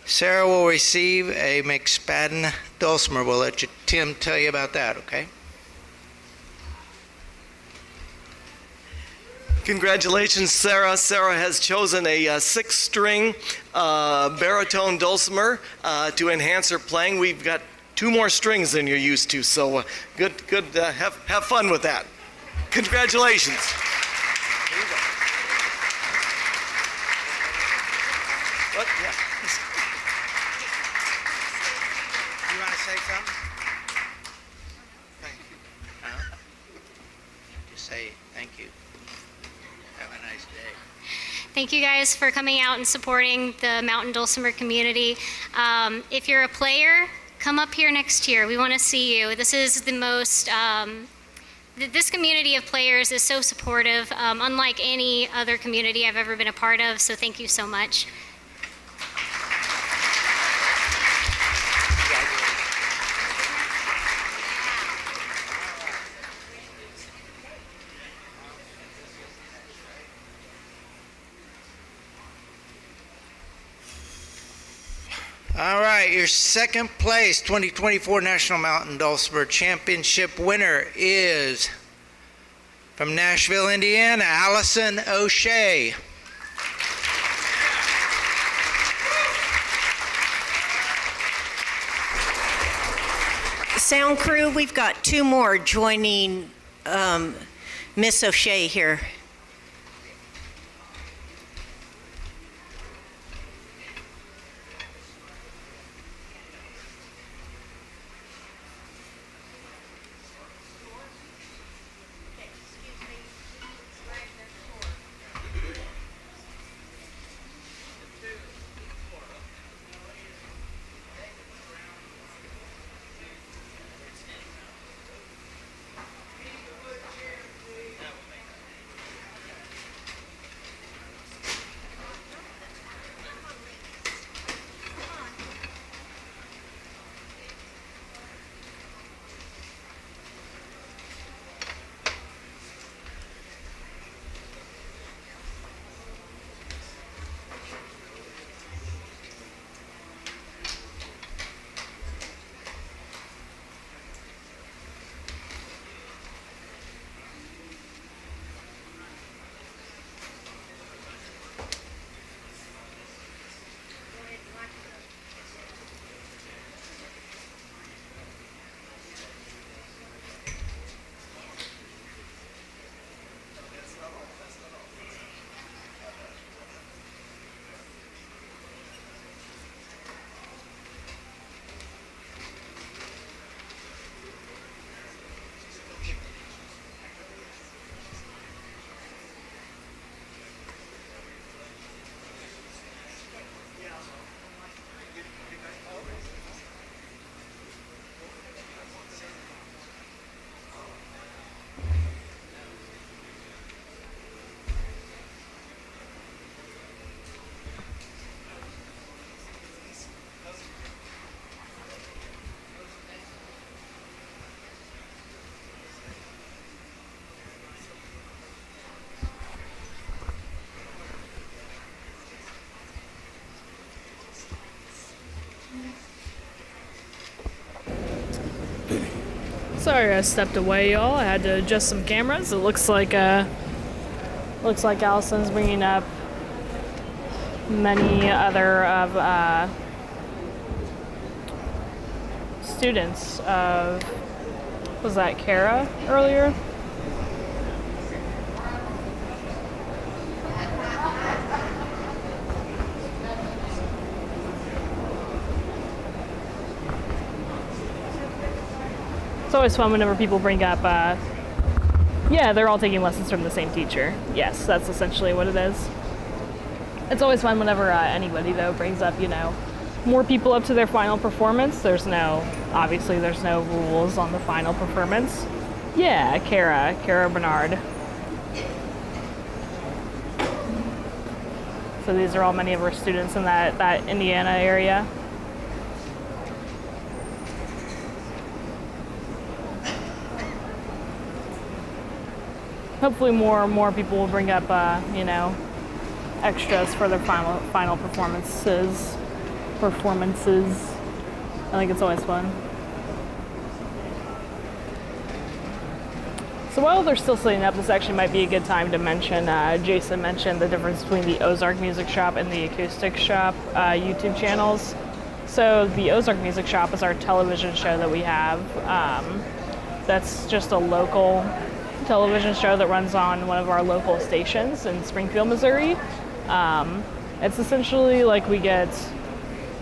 Sarah will receive a McSpadden Dulcimer. We'll let Tim tell you about that, okay? Congratulations, Sarah. Sarah has chosen a 6-string baritone dulcimer to enhance her playing. We've got 2 more strings than you're used to, so good. Have fun with that. Congratulations. Here you go. What? Yeah. You want to say something? Thank you. Just say thank you. Have a nice day. Thank you guys for coming out and supporting the Mountain Dulcimer community. If you're a player, come up here next year. We want to see you. This is the most, this community of players is so supportive, unlike any other community I've ever been a part of, so thank you so much. All right, your second place 2024 National Mountain Dulcimer Championship winner is from Nashville, Indiana, Allison O'Shea. Sound crew, we've got 2 more joining Miss O'Shea here. Sorry, I stepped away, y'all. I had to adjust some cameras. It looks like Allison's bringing up many other of students of, was that Kara earlier? It's always fun whenever people bring up, yeah, they're all taking lessons from the same teacher. Yes, that's essentially what it is. It's always fun whenever anybody, though, brings up, more people up to their final performance. Obviously there's no rules on the final performance. Yeah, Kara Bernard. So these are all many of our students in that Indiana area. Hopefully more people will bring up, extras for their final performances. I think it's always fun. So while they're still setting up, this actually might be a good time to mention, Jason mentioned the difference between the Ozark Music Shop and the Acoustic Shop YouTube channels. So the Ozark Music Shop is our television show that we have. That's just a local television show that runs on one of our local stations in Springfield, Missouri. It's essentially like we get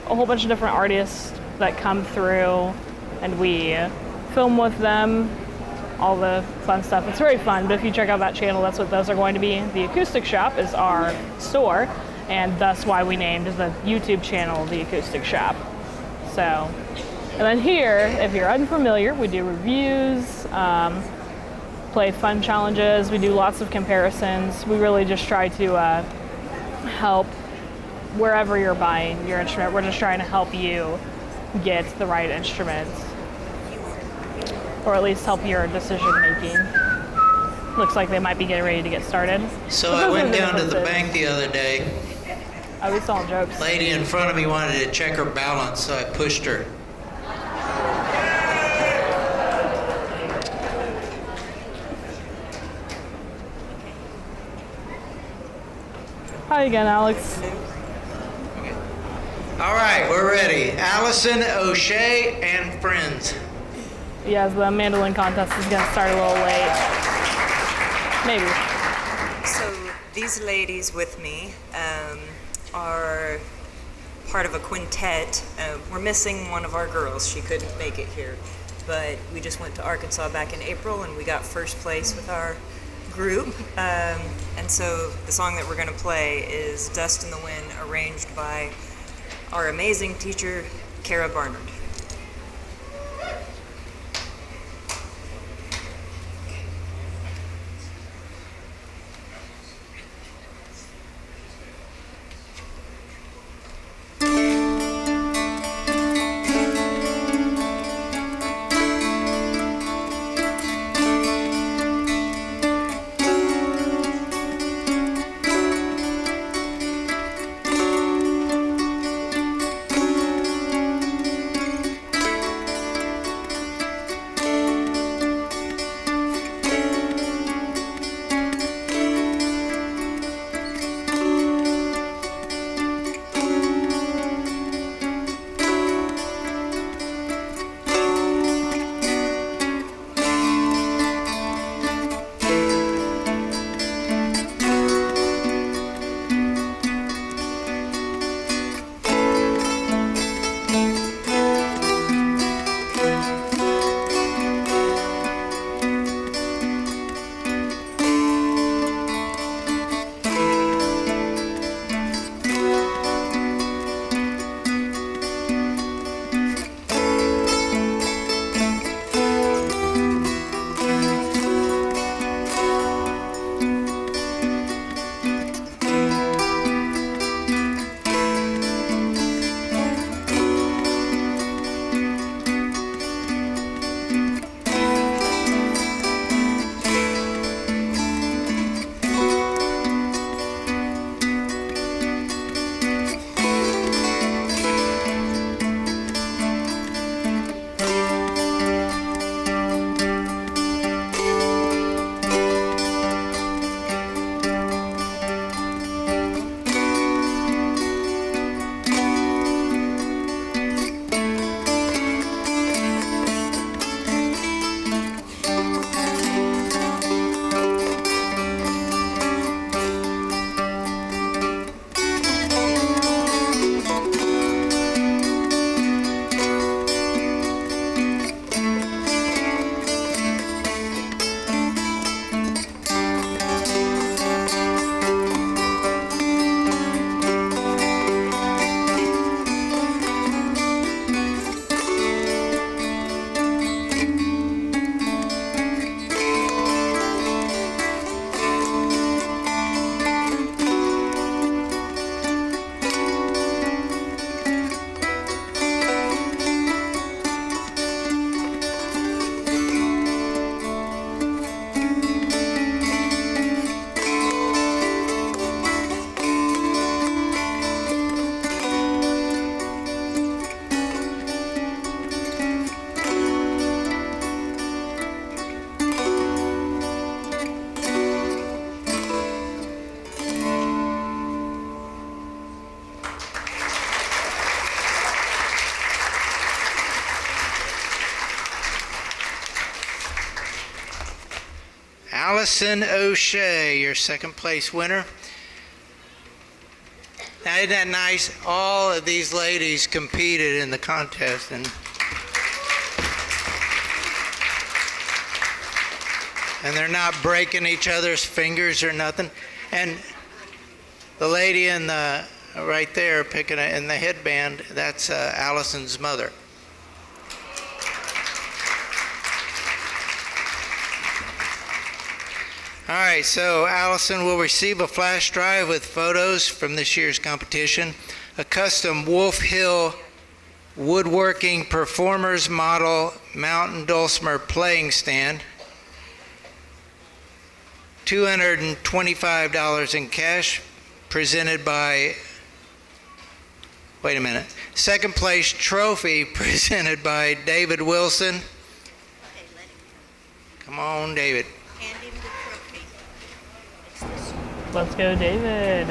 a whole bunch of different artists that come through and we film with them, all the fun stuff. It's very fun, but if you check out that channel, that's what those are going to be. The Acoustic Shop is our store, and that's why we named the YouTube channel the Acoustic Shop. So, and then here, if you're unfamiliar, we do reviews, play fun challenges, we do lots of comparisons. We really just try to help wherever you're buying your instrument. We're just trying to help you get the right instrument, or at least help your decision making. Looks like they might be getting ready to get started. So I went down to the bank the other day. I was telling jokes. Lady in front of me wanted to check her balance, so I pushed her. Hi again, Alex. All right, we're ready. Allison, O'Shea, and friends. Yeah, the mandolin contest is going to start a little late. Maybe. So these ladies with me are part of a quintet. We're missing one of our girls. She couldn't make it here. But we just went to Arkansas back in April and we got first place with our group. And so the song that we're going to play is Dust in the Wind, arranged by our amazing teacher, Kara Barnard. Allison O'Shea, your second place winner. Now, isn't that nice? All of these ladies competed in the contest, and they're not breaking each other's fingers or nothing. And the lady in the right there picking it in the headband, that's Allison's mother. All right, so Allison will receive a flash drive with photos from this year's competition, a custom Wolf Hill woodworking performers model mountain dulcimer playing stand, $225 in cash, presented by, wait a minute, second place trophy presented by David Wilson. Come on, David. Let's go, David.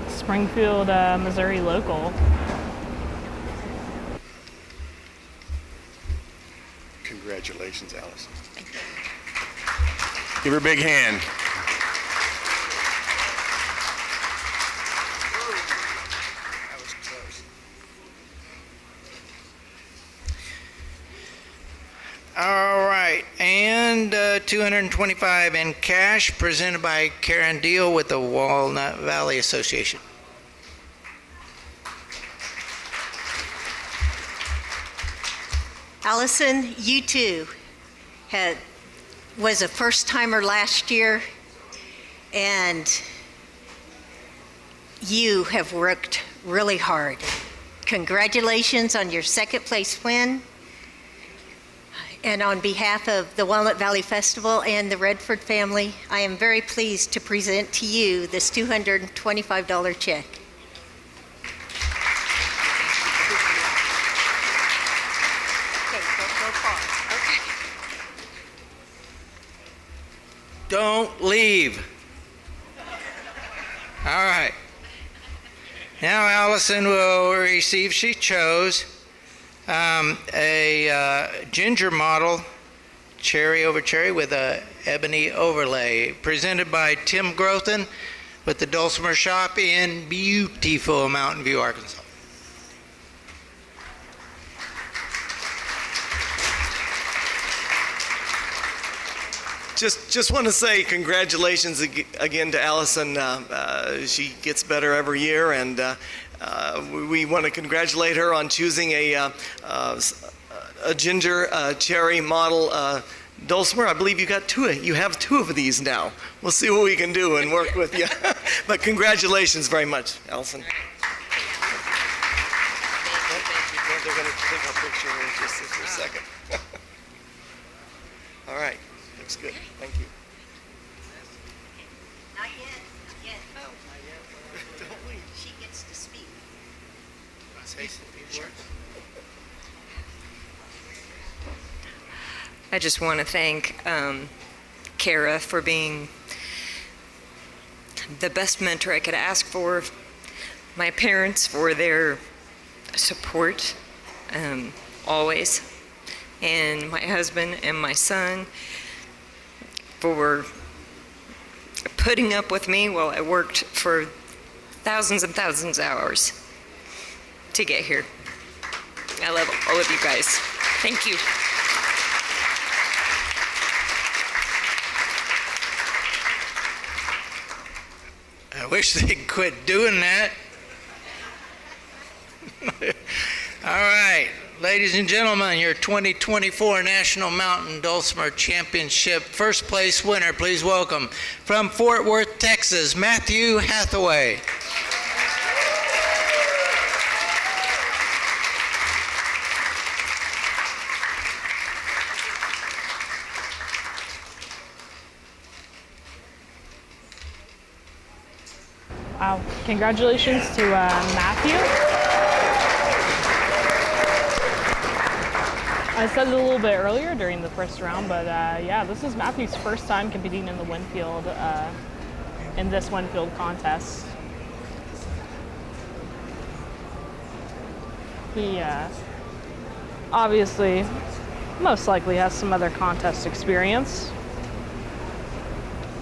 Springfield, Missouri local. Congratulations, Allison. Give her a big hand. That was close. All right, and $225 in cash presented by Karen Deal with the Walnut Valley Association. Allison, you too was a first-timer last year, and you have worked really hard. Congratulations on your second place win. And on behalf of the Walnut Valley Festival and the Redford family, I am very pleased to present to you this $225 check. Don't leave. All right. Now Allison will receive, she chose a ginger model, cherry over cherry with a ebony overlay, presented by Tim Grothin with the Dulcimer Shop in beautiful Mountain View, Arkansas. Just want to say congratulations again to Allison. She gets better every year, and we want to congratulate her on choosing a ginger cherry model dulcimer. I believe you have two of these now. We'll see what we can do and work with you. But congratulations very much, Allison. They're going to take a picture in just for a second. All right. Looks good. Thank you. Not yet. Not yet. Oh, not yet. Don't leave. She gets to speak. I just want to thank Kara for being the best mentor I could ask for, my parents for their support always, and my husband and my son for putting up with me while I worked for thousands and thousands of hours to get here. I love all of you guys. Thank you. I wish they'd quit doing that. All right, ladies and gentlemen, your 2024 National Mountain Dulcimer Championship first place winner, please welcome from Fort Worth, Texas, Matthew Hathaway. Wow, congratulations to Matthew. I said it a little bit earlier during the first round, but yeah, this is Matthew's first time competing in the Winfield, in this Winfield contest. He obviously most likely has some other contest experience.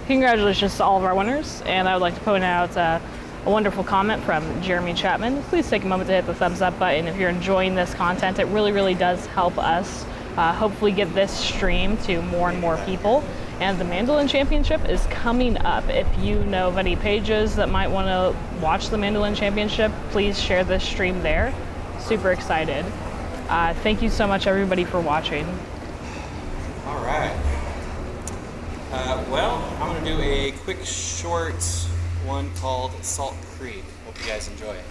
Congratulations to all of our winners, and I would like to point out a wonderful comment from Jeremy Chapman. Please take a moment to hit the thumbs up button if you're enjoying this content. It really, really does help us hopefully get this stream to more and more people. And the Mandolin Championship is coming up. If you know of any pages that might want to watch the Mandolin Championship, please share this stream there. Super excited. Thank you so much, everybody, for watching. All right. Well, I'm going to do a quick, short one called Salt Creek. Hope you guys enjoy it.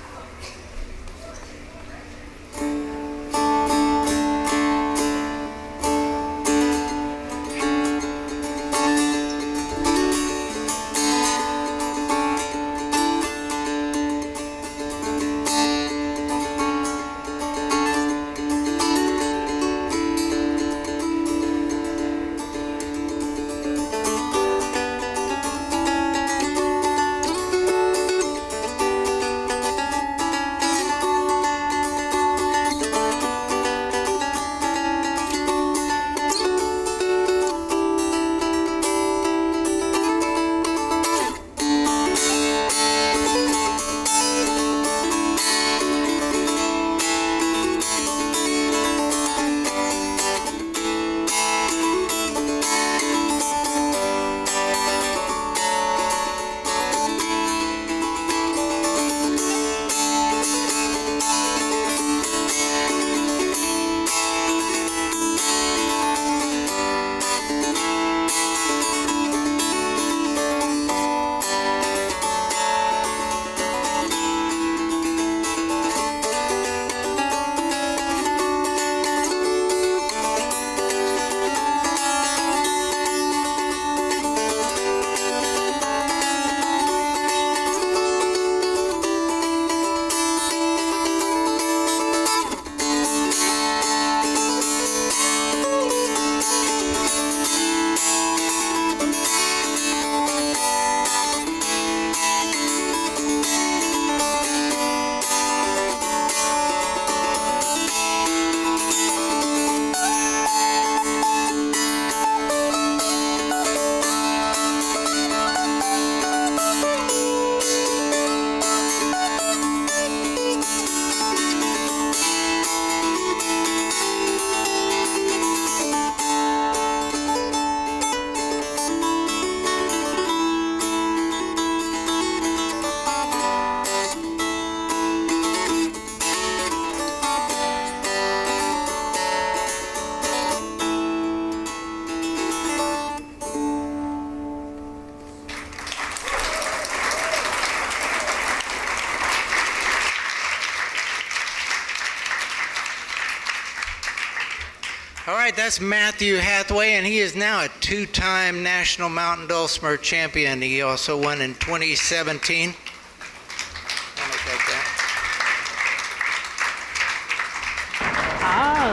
All right, that's Matthew Hathaway, and he is now a two-time National Mountain Dulcimer champion. He also won in 2017.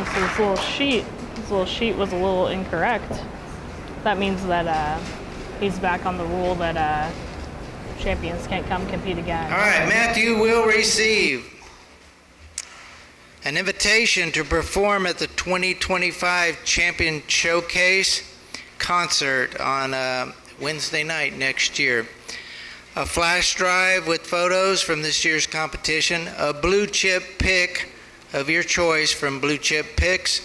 So this little sheet was a little incorrect. That means that he's back on the rule that champions can't come compete again. All right, Matthew will receive an invitation to perform at the 2025 Champion Showcase concert on Wednesday night next year. A flash drive with photos from this year's competition, a blue chip pick of your choice from Blue Chip Picks,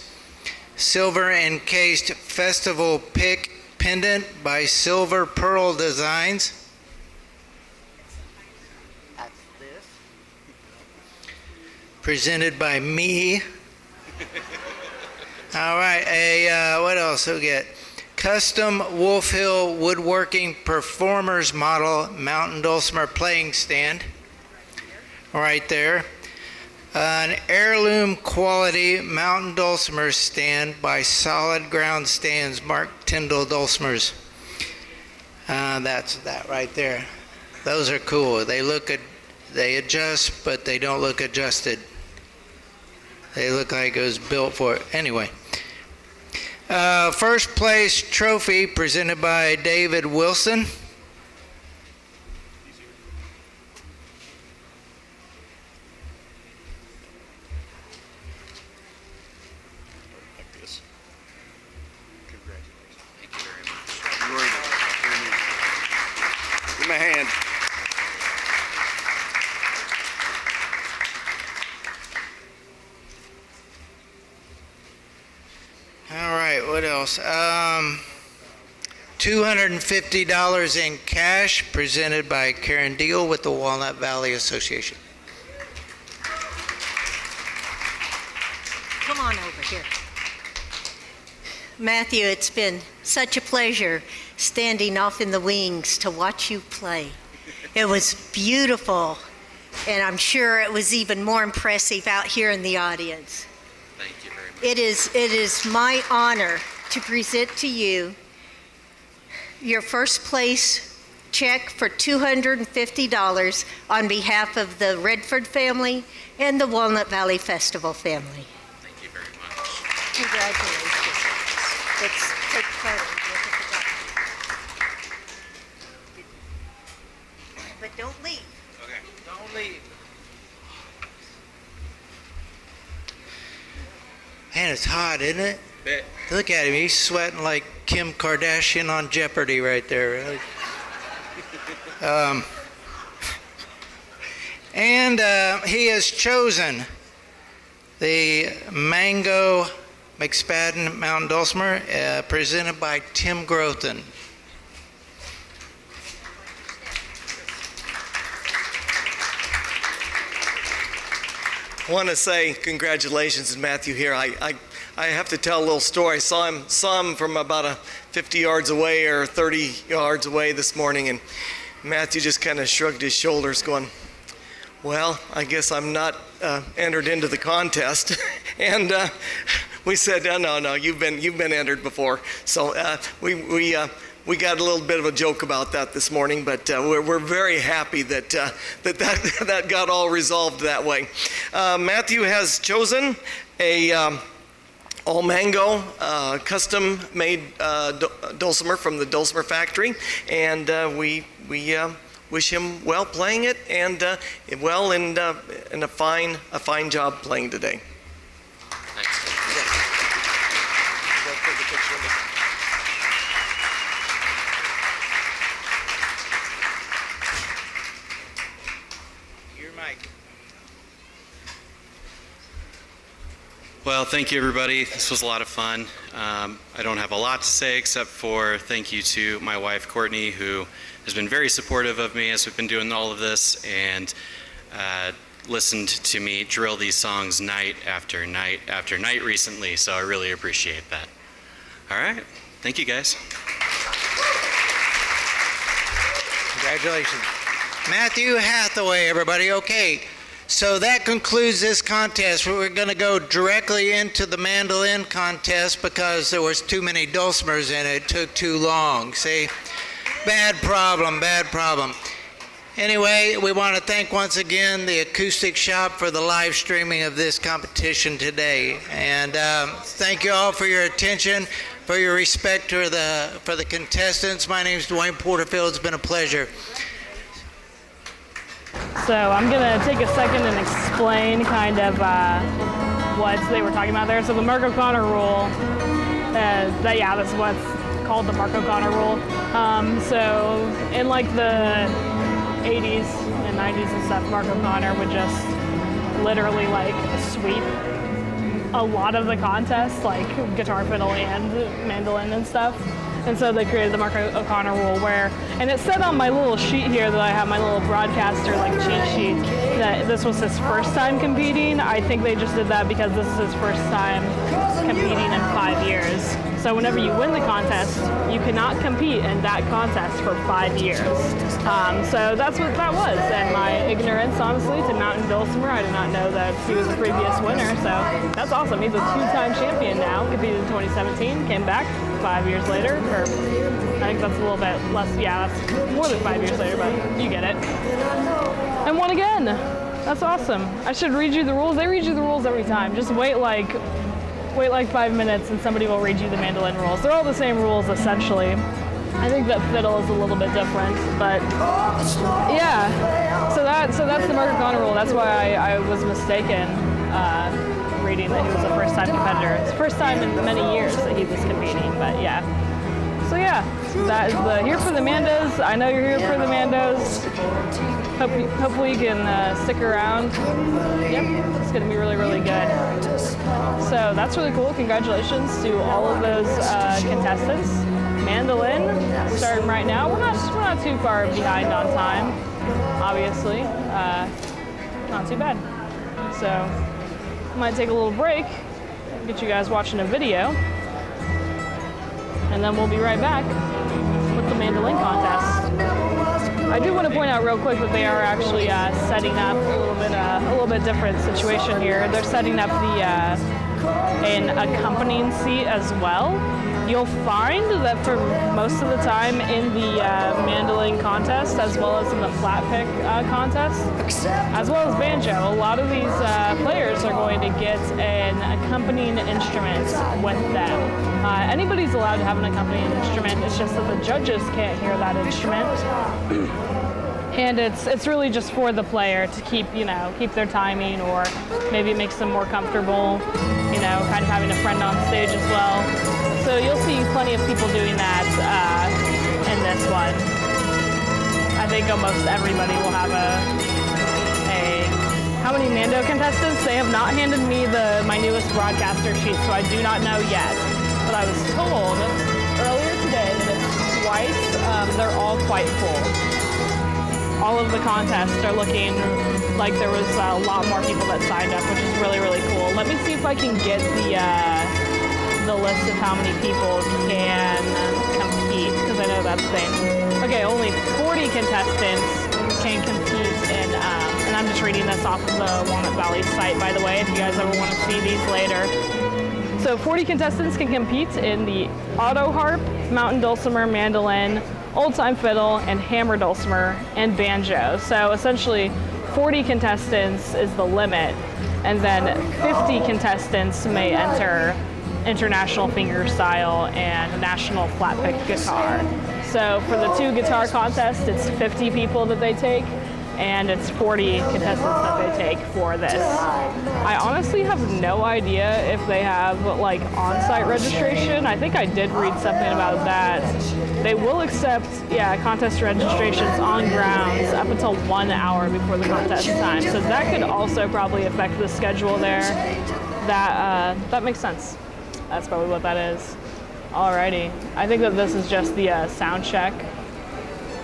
silver encased festival pick pendant by Silver Pearl Designs. That's this. Presented by me. All right, what else we get? Custom Wolf Hill Woodworking Performers Model Mountain Dulcimer Playing Stand. Right there. An heirloom quality Mountain Dulcimer stand by Solid Ground Stands, Mark Tyndall Dulcimers. That's that right there. Those are cool. They look good. They adjust, but they don't look adjusted. They look like it was built for it. Anyway. First place trophy presented by David Wilson. All right, what else? $250 in cash presented by Karen Deal with the Walnut Valley Association. Come on over here. Matthew, it's been such a pleasure standing off in the wings to watch you play. It was beautiful, and I'm sure it was even more impressive out here in the audience. Thank you very much. It is my honor to present to you your first place check for $250 on behalf of the Redford family and the Walnut Valley Festival family. Thank you very much. Congratulations. Let's take photos. But don't leave. Okay. Don't leave. Man, it's hot, isn't it? Bet. Look at him. He's sweating like Kim Kardashian on Jeopardy right there. And he has chosen the Mango McSpadden Mountain Dulcimer presented by Tim Grothin. I want to say congratulations to Matthew here. I have to tell a little story. I saw him from about 50 yards away or 30 yards away this morning, and Matthew just kind of shrugged his shoulders going, well, I guess I'm not entered into the contest. And we said, no, you've been entered before. So we got a little bit of a joke about that this morning, but we're very happy that that got all resolved that way. Matthew has chosen a all mango custom made dulcimer from the Dulcimer factory, and we wish him well playing it, and a fine job playing today. Thanks. Your mic. Well, thank you, everybody. This was a lot of fun. I don't have a lot to say except for thank you to my wife, Courtney, who has been very supportive of me as we've been doing all of this, and listened to me drill these songs night after night after night recently, so I really appreciate that. All right. Thank you, guys. Congratulations. Matthew Hathaway, everybody. Okay, so that concludes this contest. We're going to go directly into the mandolin contest because there was too many dulcimers in it. It took too long. See? Bad problem, bad problem. Anyway, we want to thank once again the Acoustic Shop for the live streaming of this competition today. And thank you all for your attention, for your respect for the contestants. My name is Dwayne Porterfield. It's been a pleasure. So I'm going to take a second and explain kind of what they were talking about there. So the Mark O'Connor rule, that's what's called the Mark O'Connor rule. So in like the 80s and 90s and stuff, Mark O'Connor would just literally like sweep a lot of the contests, like guitar, fiddle, and mandolin and stuff. And so they created the Mark O'Connor rule and it said on my little sheet here that I have, my little broadcaster like cheat sheet, that this was his first time competing. I think they just did that because this is his first time competing in 5 years. So whenever you win the contest, you cannot compete in that contest for 5 years. So that's what that was. And my ignorance, honestly, to Mountain Dulcimer, I did not know that he was a previous winner. So that's awesome. He's a 2-time champion now. Competed in 2017, came back 5 years later. Or I think that's a little bit less. Yeah, that's more than 5 years later, but you get it. And won again. That's awesome. I should read you the rules. They read you the rules every time. Just wait like 5 minutes and somebody will read you the mandolin rules. They're all the same rules essentially. I think that fiddle is a little bit different, but yeah. So that's the Mark O'Connor rule. That's why I was mistaken reading that he was a first-time competitor. It's the first time in many years that he was competing, but yeah. So yeah, that is the Here for the Mandos. I know you're here for the Mandos. Hopefully you can stick around. Yep, it's gonna be really, really good. So that's really cool. Congratulations to all of those contestants. Mandolin, starting right now. We're not too far behind on time, obviously. Not too bad. So I might take a little break, get you guys watching a video, and then we'll be right back with the mandolin contest. I do want to point out real quick that they are actually setting up a little bit different situation here. They're setting up an accompanying seat as well. You'll find that for most of the time in the mandolin contest, as well as in the flat pick contest, as well as banjo, a lot of these players are going to get an accompanying instrument with them. Anybody's allowed to have an accompanying instrument, it's just that the judges can't hear that instrument. And it's really just for the player to keep their timing, or maybe it makes them more comfortable, kind of having a friend on stage as well. So you'll see plenty of people doing that in this one. I think almost everybody will have how many Mando contestants? They have not handed me my newest broadcaster sheet, so I do not know yet. But I was told earlier today that it's twice, they're all quite full. All of the contests are looking like there was a lot more people that signed up, which is really, really cool. Let me see if I can get the list of how many people can compete, because I know that's the thing. Okay, only 40 contestants can compete in, and I'm just reading this off of the Walnut Valley site, by the way, if you guys ever want to see these later. So 40 contestants can compete in the auto harp, mountain dulcimer, mandolin, old-time fiddle, and hammer dulcimer, and banjo. So essentially 40 contestants is the limit, and then 50 contestants may enter international fingerstyle and national flat pick guitar. So for the two guitar contests, it's 50 people that they take, and it's 40 contestants that they take for this. I honestly have no idea if they have like on-site registration. I think I did read something about that. They will accept, contest registrations on grounds up until 1 hour before the contest time. So that could also probably affect the schedule there. That makes sense. That's probably what that is. Alrighty. I think that this is just the sound check.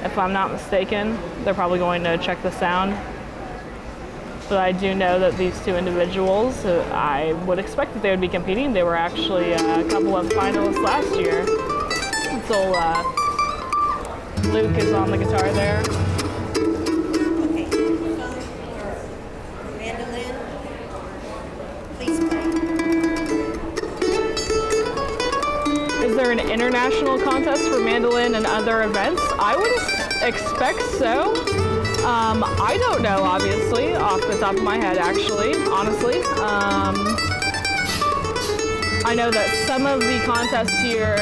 If I'm not mistaken, they're probably going to check the sound. But I do know that these two individuals, I would expect that they would be competing. They were actually a couple of finalists last year. So Luke is on the guitar there. Okay. Mandolin, please play. Is there an international contest for mandolin and other events? I would expect so. I don't know, obviously, off the top of my head, actually, honestly. I know that some of the contests here,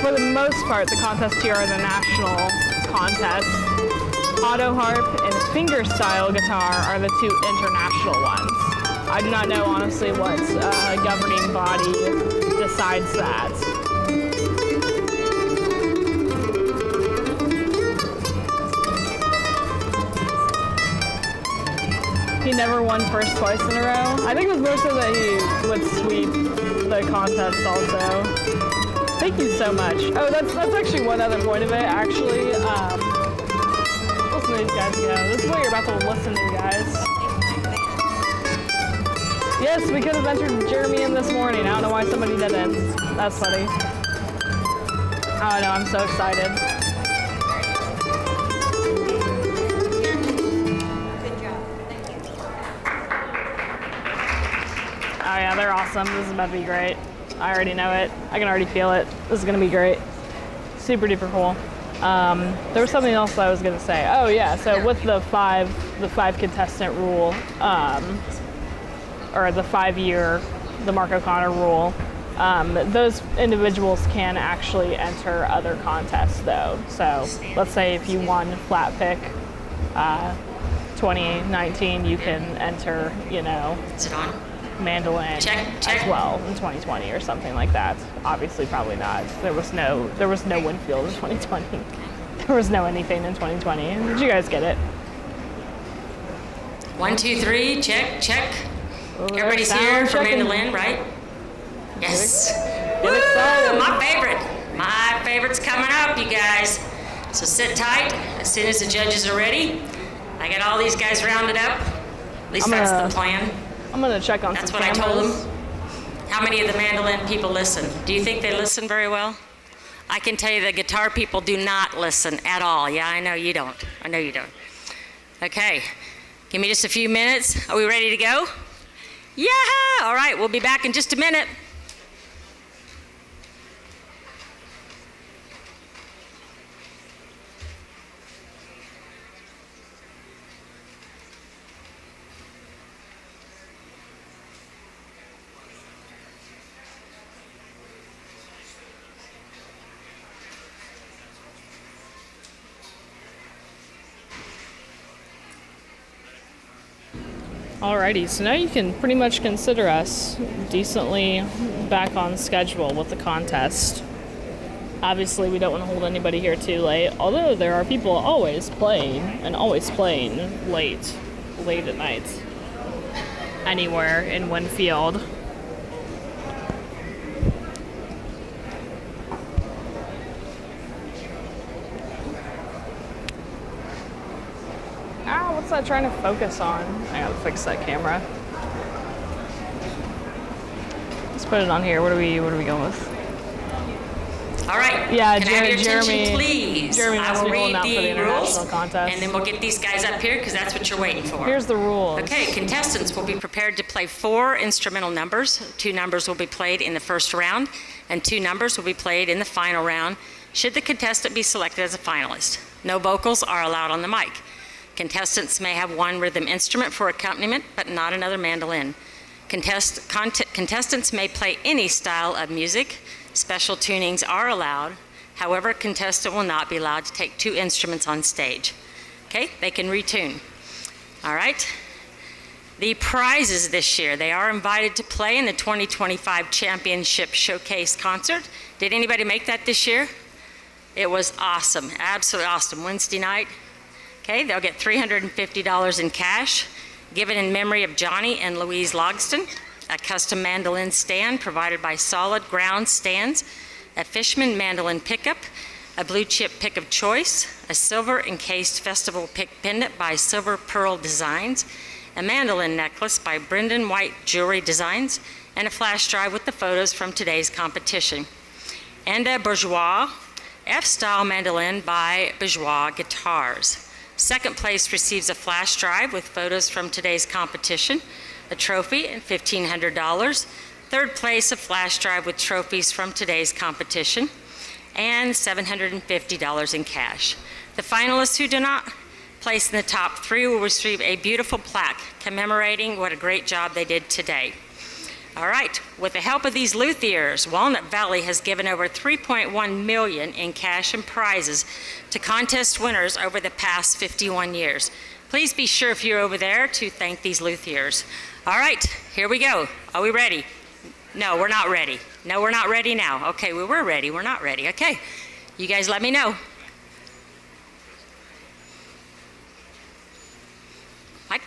for the most part, the contests here are the national contests. Auto harp and fingerstyle guitar are the two international ones. I do not know, honestly, what governing body decides that. He never won first twice in a row. I think it was more so that he would sweep the contest also. Thank you so much. Oh, that's actually one other point of it, actually. Listen to these guys go. This is what you're about to listen to, guys. Yes, we could have entered Jeremy in this morning. I don't know why somebody didn't. That's funny. Oh no, I'm so excited. Oh yeah, they're awesome. This is about to be great. I already know it. I can already feel it. This is gonna be great. Super duper cool. There was something else I was gonna say. Oh yeah, so with the five contestant rule, or the 5-year, the Mark O'Connor rule, those individuals can actually enter other contests though. So let's say if you won flat pick 2019, you can enter, Is it on? mandolin as well in 2020 or something like that. Obviously, probably not. There was no Winfield in 2020. There was no anything in 2020. Did you guys get it? 1, 2, 3, check, check. Oh, Everybody's here for mandolin, right? Yes. Woo! My favorite. My favorite's coming up, you guys. So sit tight. As soon as the judges are ready, I got all these guys rounded up. At least that's the plan. I'm gonna check on That's some what cameras. I told them. How many of the mandolin people listen? Do you think they listen very well? I can tell you the guitar people do not listen at all. Yeah, I know you don't. I know you don't. Okay, give me just a few minutes. Are we ready to go? Yeah! All right, we'll be back in just a minute. Alrighty, so now you can pretty much consider us decently back on schedule with the contest. Obviously, we don't want to hold anybody here too late, although there are people always playing late at night, anywhere in Winfield. What's that trying to focus on? I gotta fix that camera. Let's put it on here. What are we going with? All right. Yeah, Can I have your Jeremy, attention, please? Jeremy I wants will me holding read out for the the international rules, contest. and then we'll get these guys up here because that's what you're waiting for. Here's the rules. Okay, contestants will be prepared to play 4 instrumental numbers. 2 numbers will be played in the first round, and 2 numbers will be played in the final round, should the contestant be selected as a finalist. No vocals are allowed on the mic. Contestants may have 1 rhythm instrument for accompaniment, but not another mandolin. Contestants may play any style of music. Special tunings are allowed. However, a contestant will not be allowed to take 2 instruments on stage. Okay, they can retune. All right. The prizes this year, they are invited to play in the 2025 Championship Showcase concert. Did anybody make that this year? It was awesome, absolutely awesome. Wednesday night. Okay, they'll get $350 in cash, given in memory of Johnny and Louise Logston, a custom mandolin stand provided by Solid Ground Stands, a Fishman mandolin pickup, a blue chip pick of choice, a silver encased festival pick pendant by Silver Pearl Designs, a mandolin necklace by Brendan White Jewelry Designs, and a flash drive with the photos from today's competition. And a Bourgeois F-style mandolin by Bourgeois Guitars. Second place receives a flash drive with photos from today's competition, a trophy, and $1,500. Third place, a flash drive with trophies from today's competition, and $750 in cash. The finalists who do not place in the top 3 will receive a beautiful plaque commemorating what a great job they did today. All right, with the help of these luthiers, Walnut Valley has given over $3.1 million in cash and prizes to contest winners over the past 51 years. Please be sure if you're over there to thank these luthiers. All right, here we go. Are we ready? No, we're not ready. No, we're not ready now. Okay, we were ready, we're not ready. Okay, you guys let me know. What?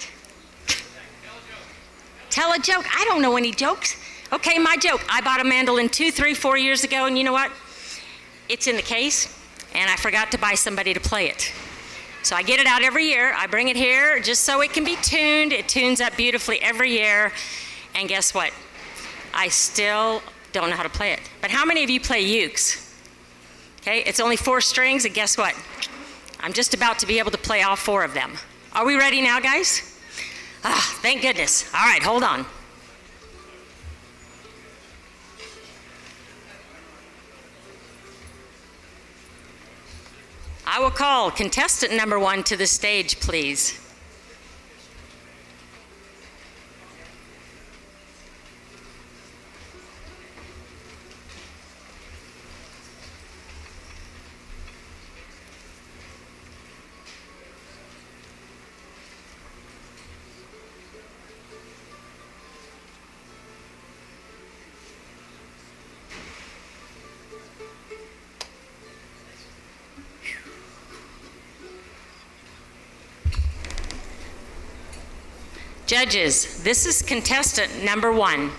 Tell a joke. I don't know any jokes. Okay, my joke. I bought a mandolin 2, 3, 4 years ago, and you know what? It's in the case, and I forgot to buy somebody to play it. So I get it out every year. I bring it here just so it can be tuned. It tunes up beautifully every year. And guess what? I still don't know how to play it. But how many of you play ukes? Okay, it's only 4 strings, and guess what? I'm just about to be able to play all 4 of them. Are we ready now, guys? Ah, thank goodness. All right, hold on. I will call contestant number 1 to the stage, please. Judges, this is contestant number 1.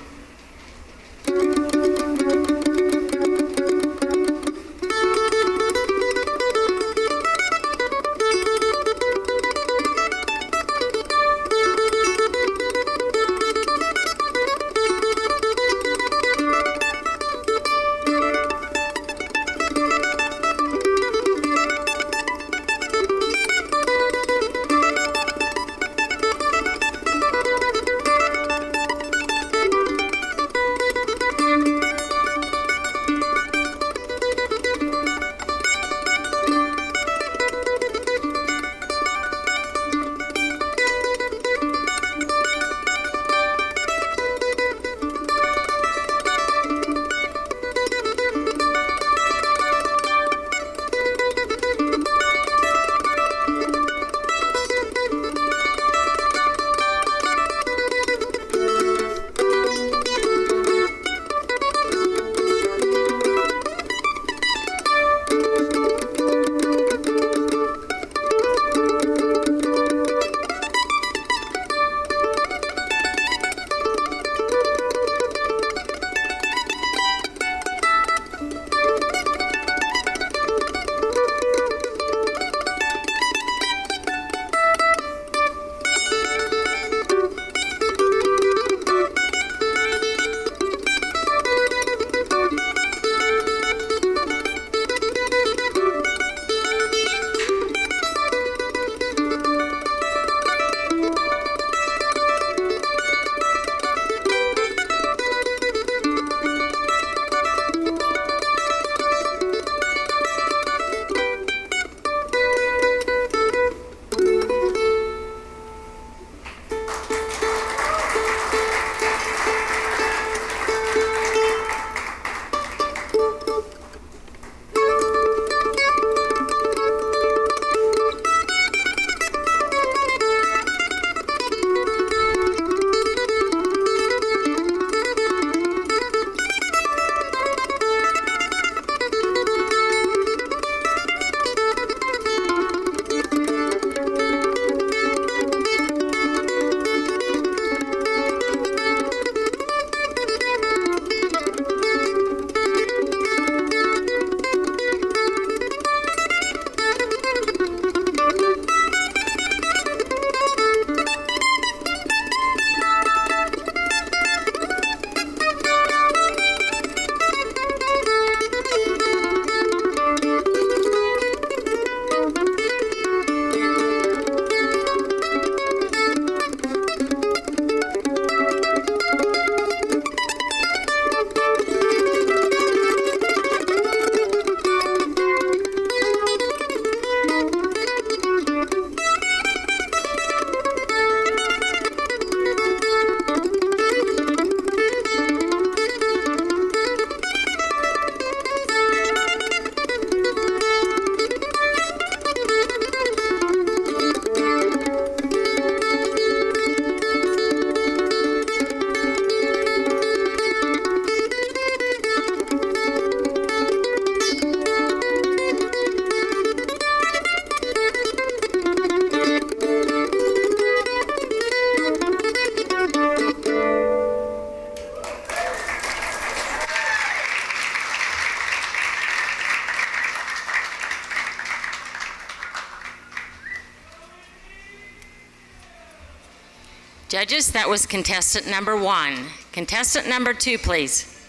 Judges, that was contestant number 1. Contestant number 2, please.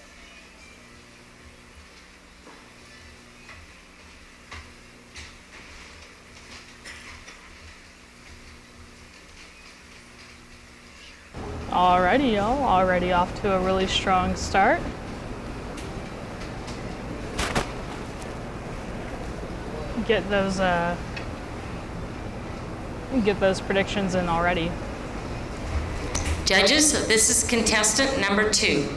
Alrighty, y'all. Already off to a really strong start. Get those predictions in already. Judges, this is contestant number 2.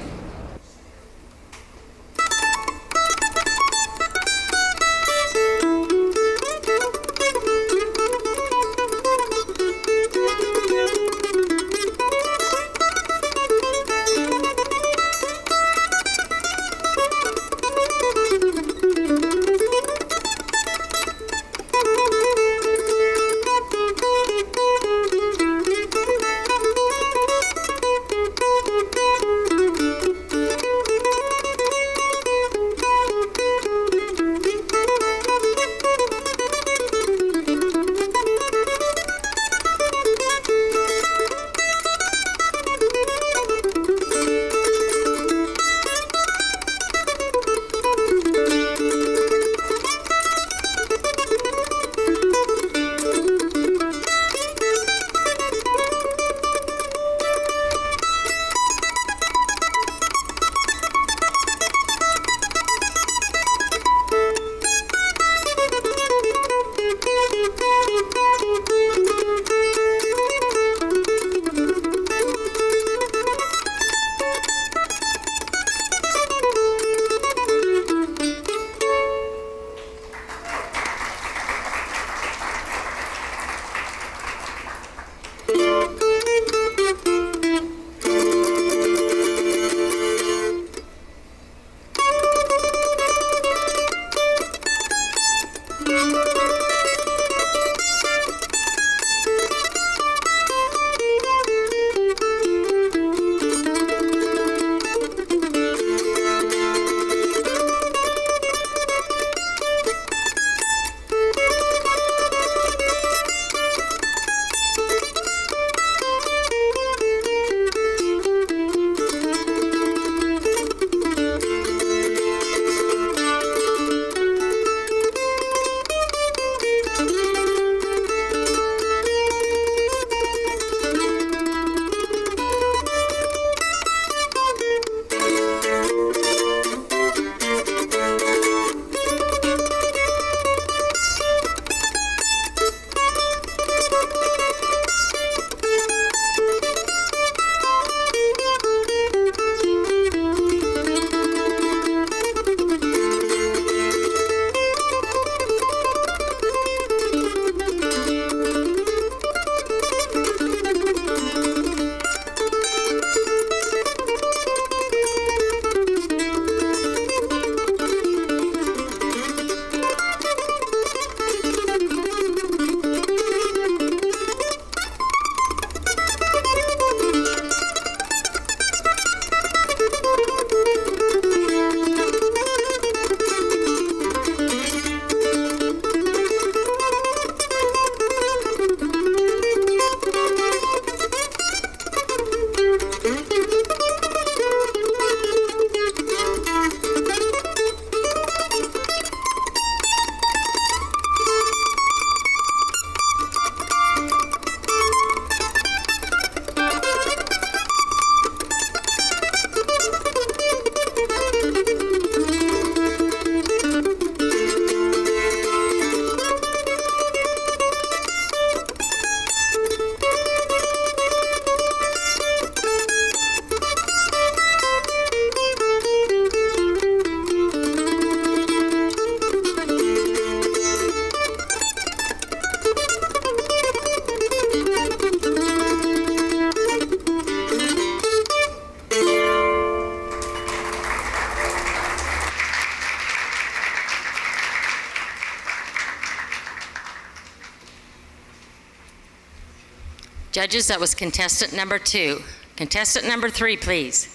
Judges, that was contestant number 2. Contestant number 3, please.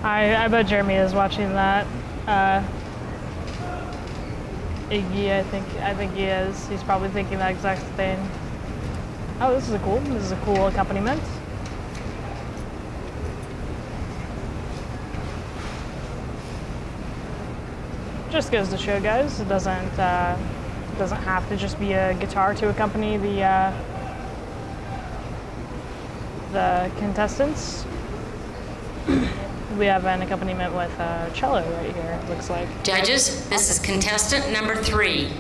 I bet Jeremy is watching that. Iggy, I think he is. He's probably thinking that exact thing. Oh, this is a cool accompaniment. Just goes to show, guys, it doesn't have to just be a guitar to accompany the contestants. We have an accompaniment with cello right here, it looks like. Judges, this is contestant number 3.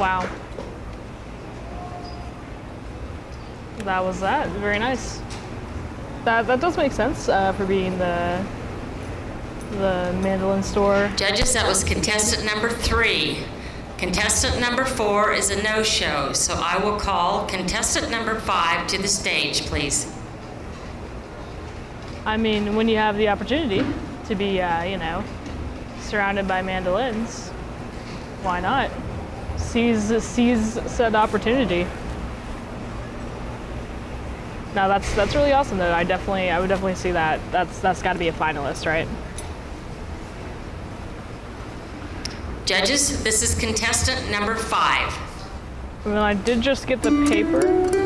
Wow. That was that. Very nice. That does make sense for being the mandolin store. Judges, that was contestant number 3. Contestant number 4 is a no-show, so I will call contestant number 5 to the stage, please. I mean, when you have the opportunity to be, you know, surrounded by mandolins, why not? Seize said opportunity. No, that's really awesome though. I would definitely see that. That's got to be a finalist, right? Judges, this is contestant number 5. Well, I did just get the paper.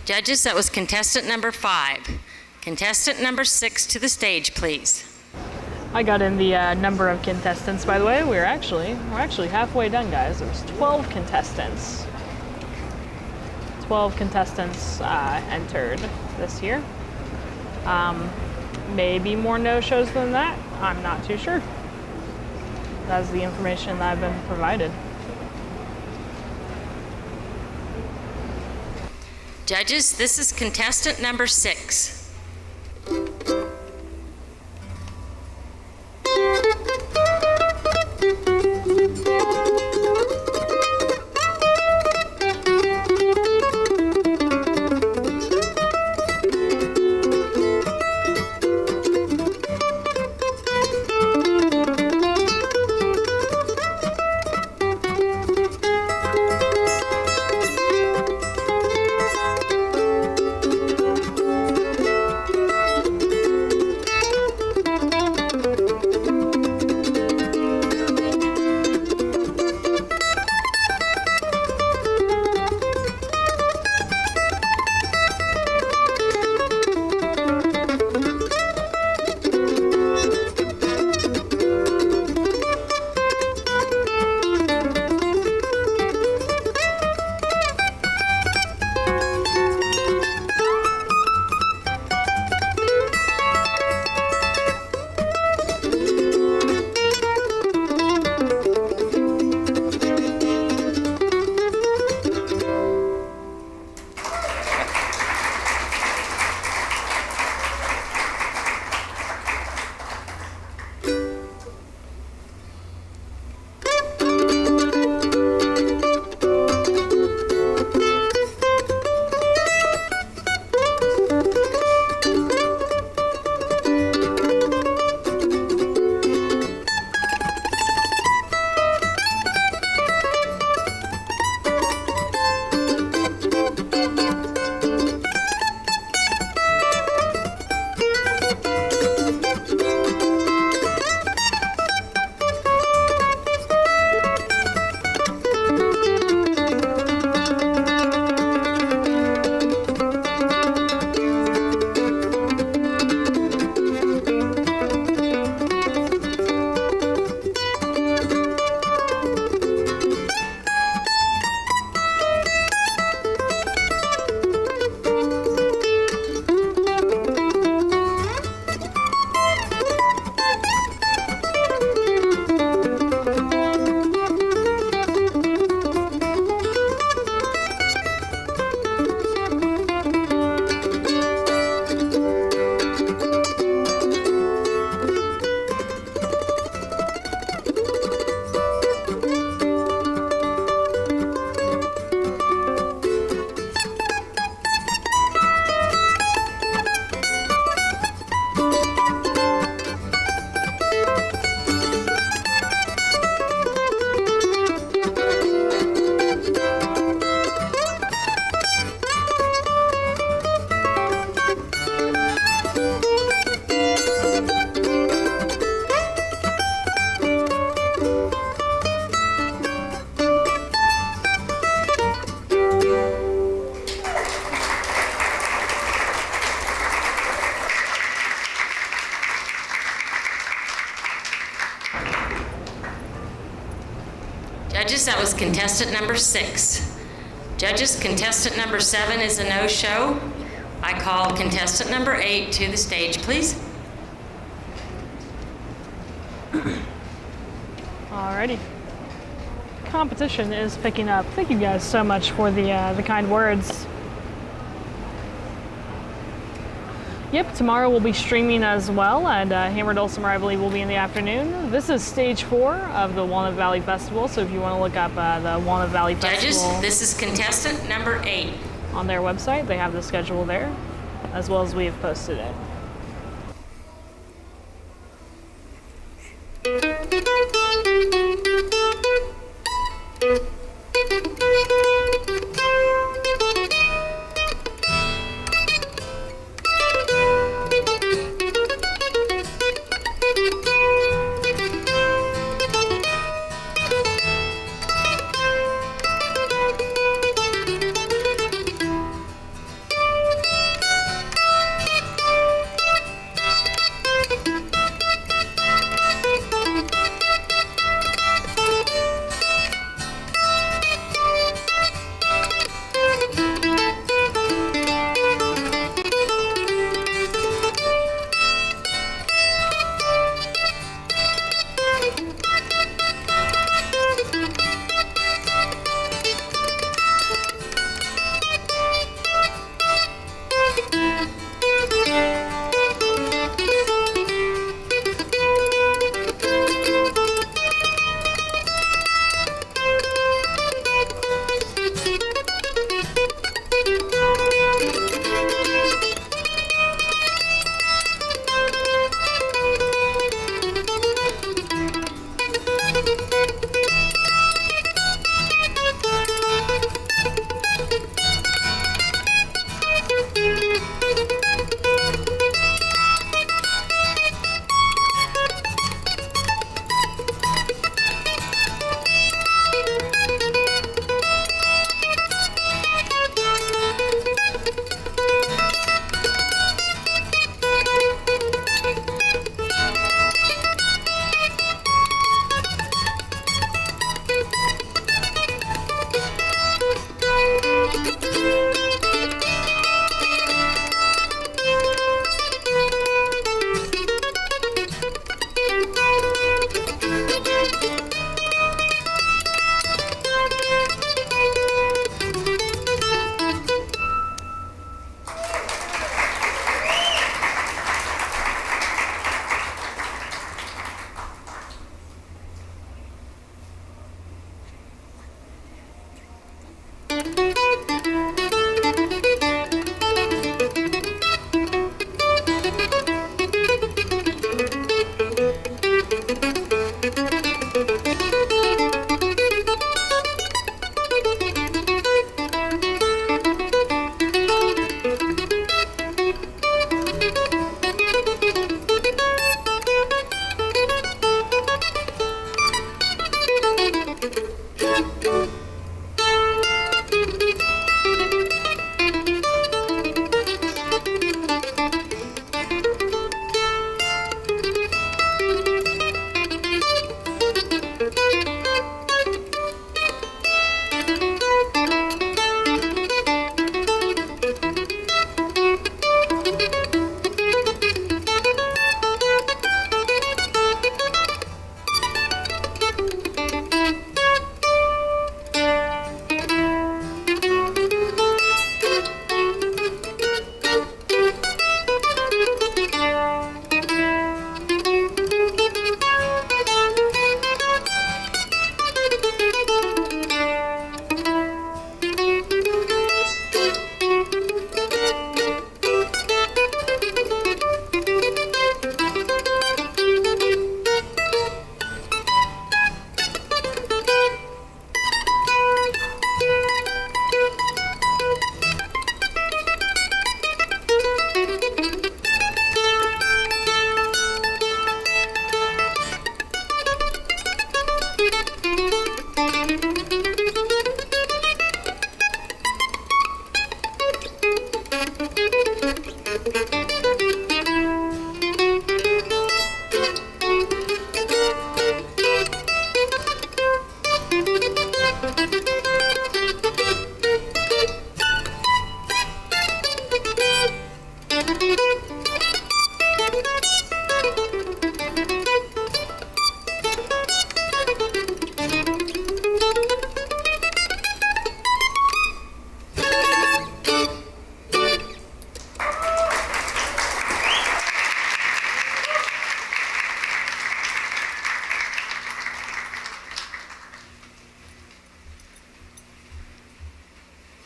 Judges, that was contestant number 5. Contestant number 6 to the stage, please. I got in the number of contestants, by the way. We're actually halfway done, guys. There's 12 contestants. 12 contestants entered this year. Maybe more no-shows than that. I'm not too sure. That's the information that I've been provided. Judges, this is contestant number 6. Judges, that was contestant number 6. Judges, contestant number 7 is a no-show. I call contestant number 8 to the stage, please. Alrighty. Competition is picking up. Thank you guys so much for the kind words. Yep, tomorrow we'll be streaming as well, and Hammer Dulcimer, I believe, will be in the afternoon. This is stage 4 of the Walnut Valley Festival, so if you want to look up the Walnut Valley Festival... Judges, this is contestant number 8. On their website, they have the schedule there, as well as we have posted it.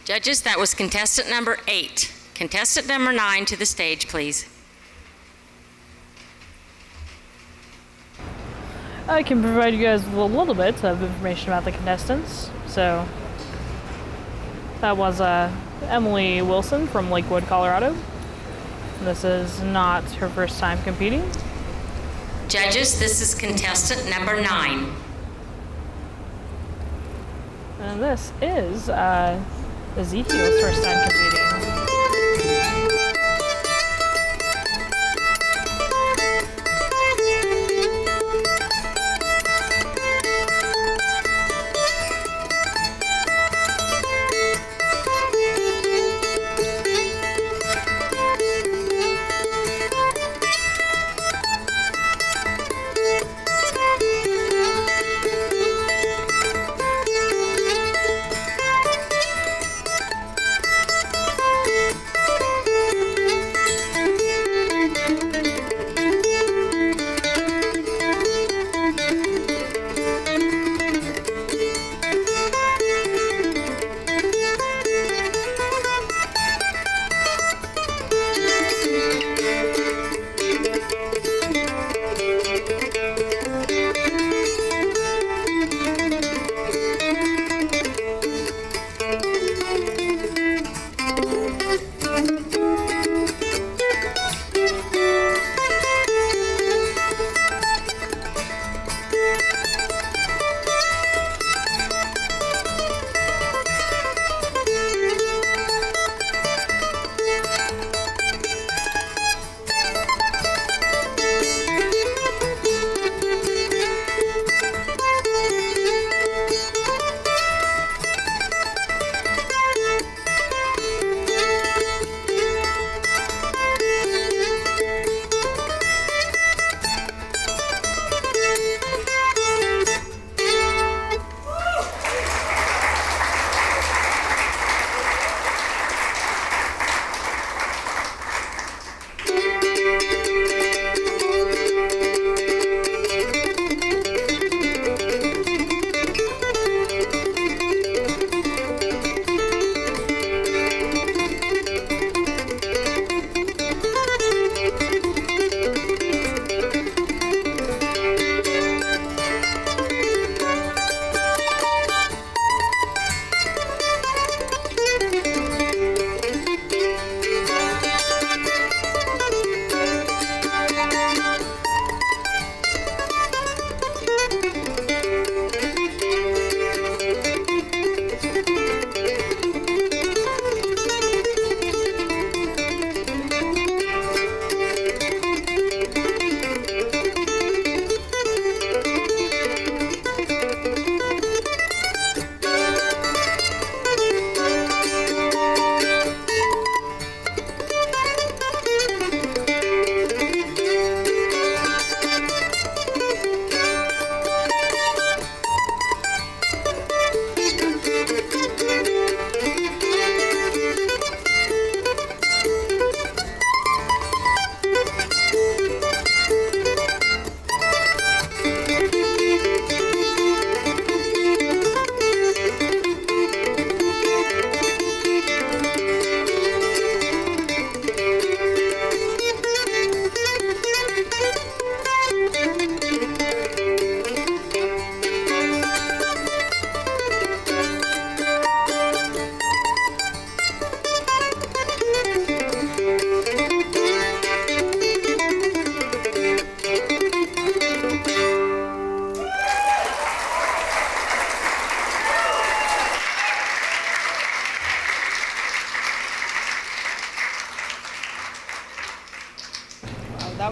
Judges, that was contestant number 8. Contestant number 9 to the stage, please. I can provide you guys with a little bit of information about the contestants. So, that was Emily Wilson from Lakewood, Colorado. This is not her first time competing. Judges, this is contestant number 9. And this is Ezekiel's first time competing.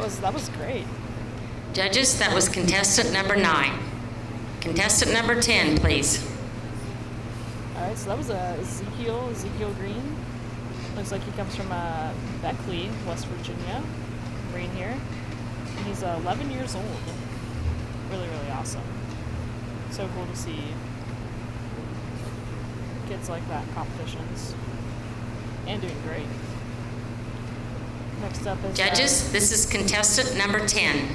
that was great. Judges, that was contestant number 9. Contestant number 10, please. All right, so that was Ezekiel Green. Looks like he comes from Beckley, West Virginia. Green here. And he's 11 years old. Really, really awesome. So cool to see kids like that in competitions. And doing great. Next up is... Judges, this is contestant number 10.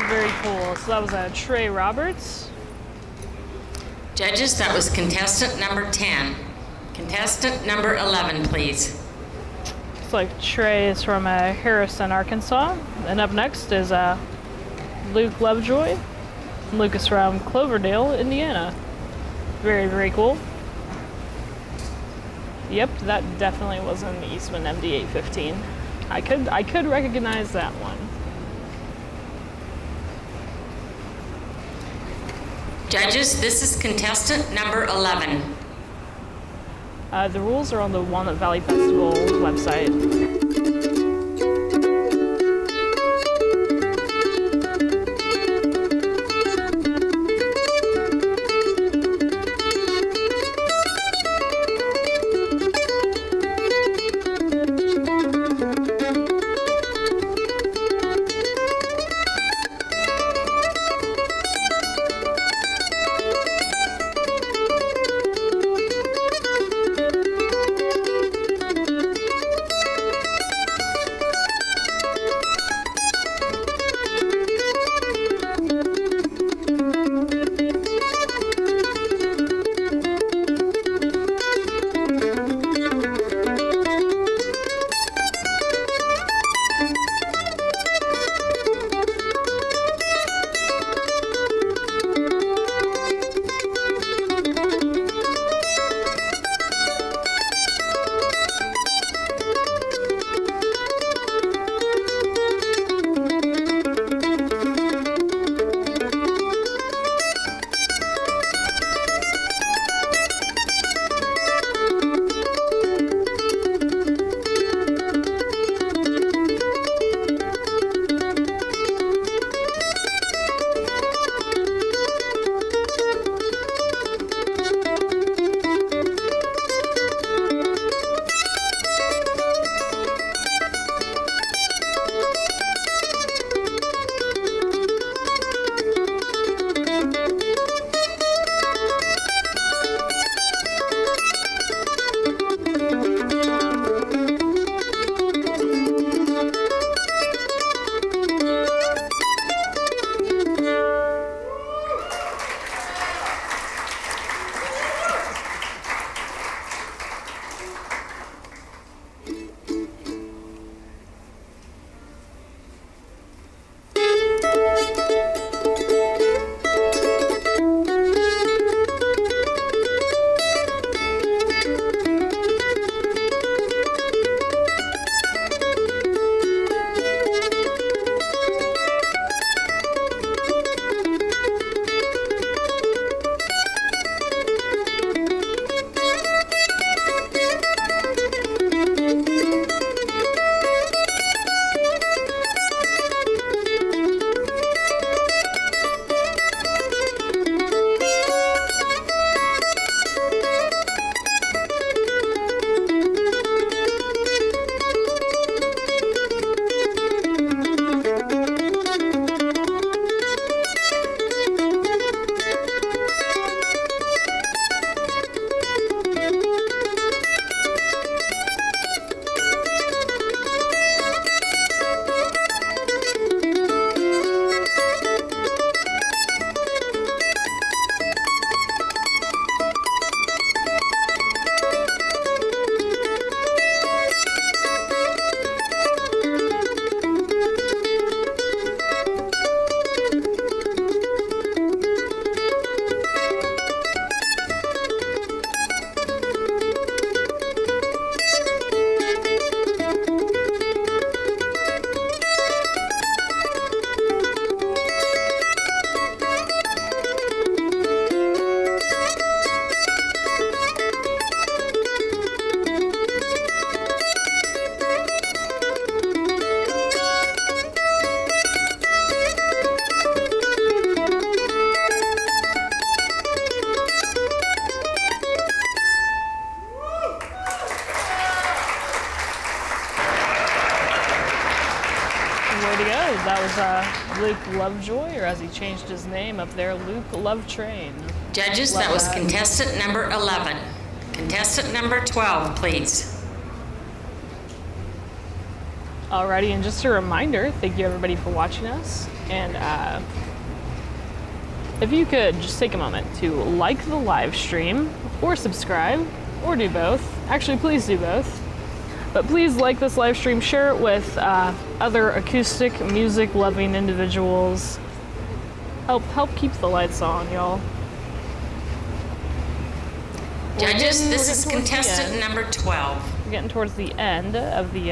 Very cool. So that was Trey Roberts. Judges, that was contestant number 10. Contestant number 11, please. Looks like Trey is from Harrison, Arkansas. And up next is Luke Lovejoy. Luke is from Cloverdale, Indiana. Very, very cool. Yep, that definitely was an Eastman MD-815. I could recognize that one. Judges, this is contestant number 11. The rules are on the Walnut Valley Festival website. That was Luke Lovejoy, or as he changed his name up there, Luke Lovetrain. Judges, that was contestant number 11. Contestant number 12, please. Alrighty, and just a reminder, thank you everybody for watching us. And if you could just take a moment to like the live stream, or subscribe, or do both. Actually, please do both. But please like this live stream, share it with other acoustic music loving individuals. Help keep the lights on, y'all. Judges, this is contestant number 12. We're getting towards the end of the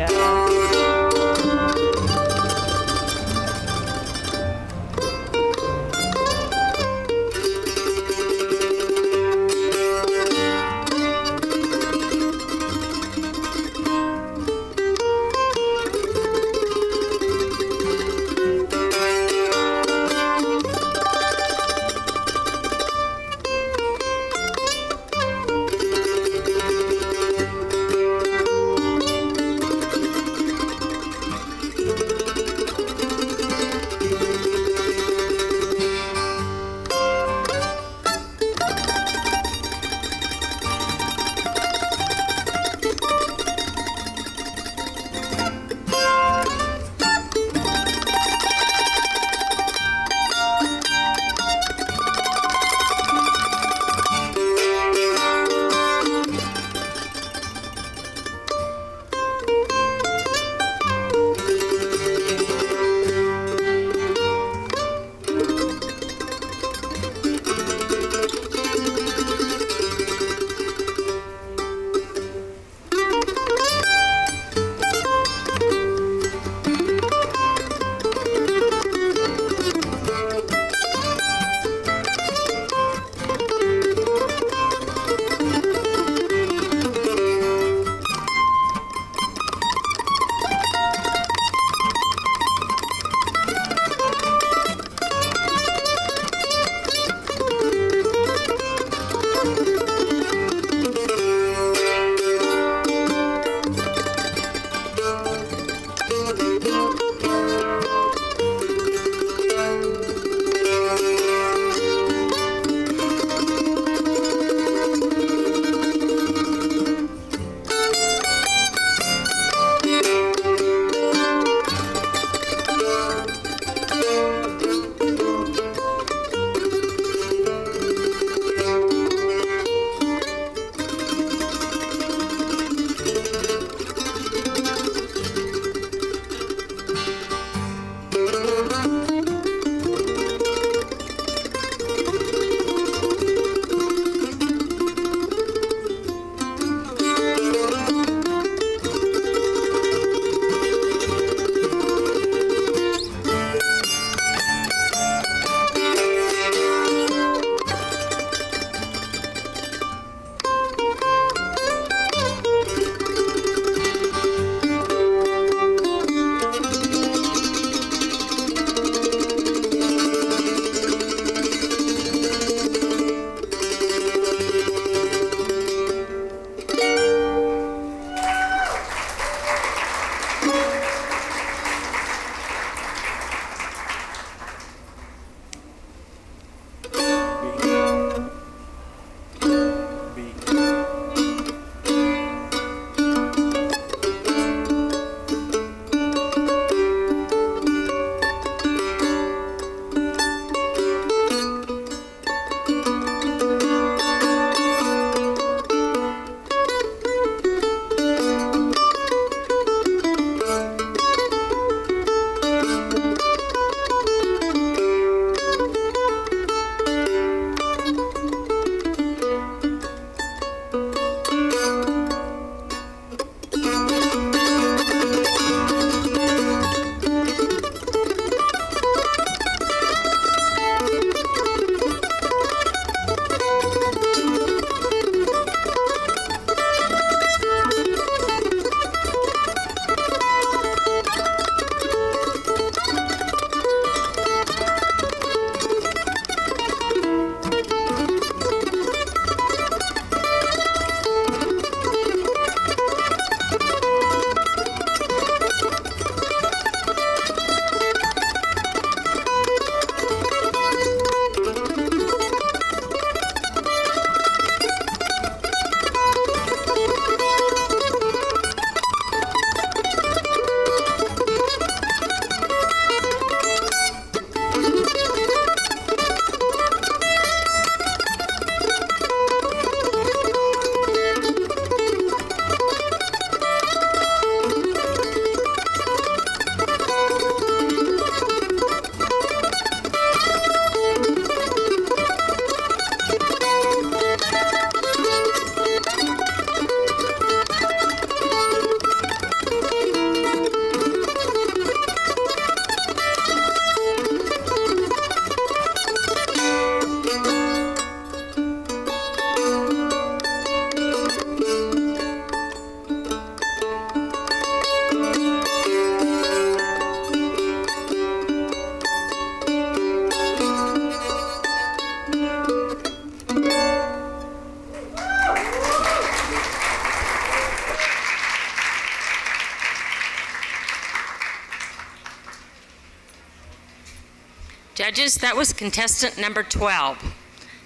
Judges, that was contestant number 12.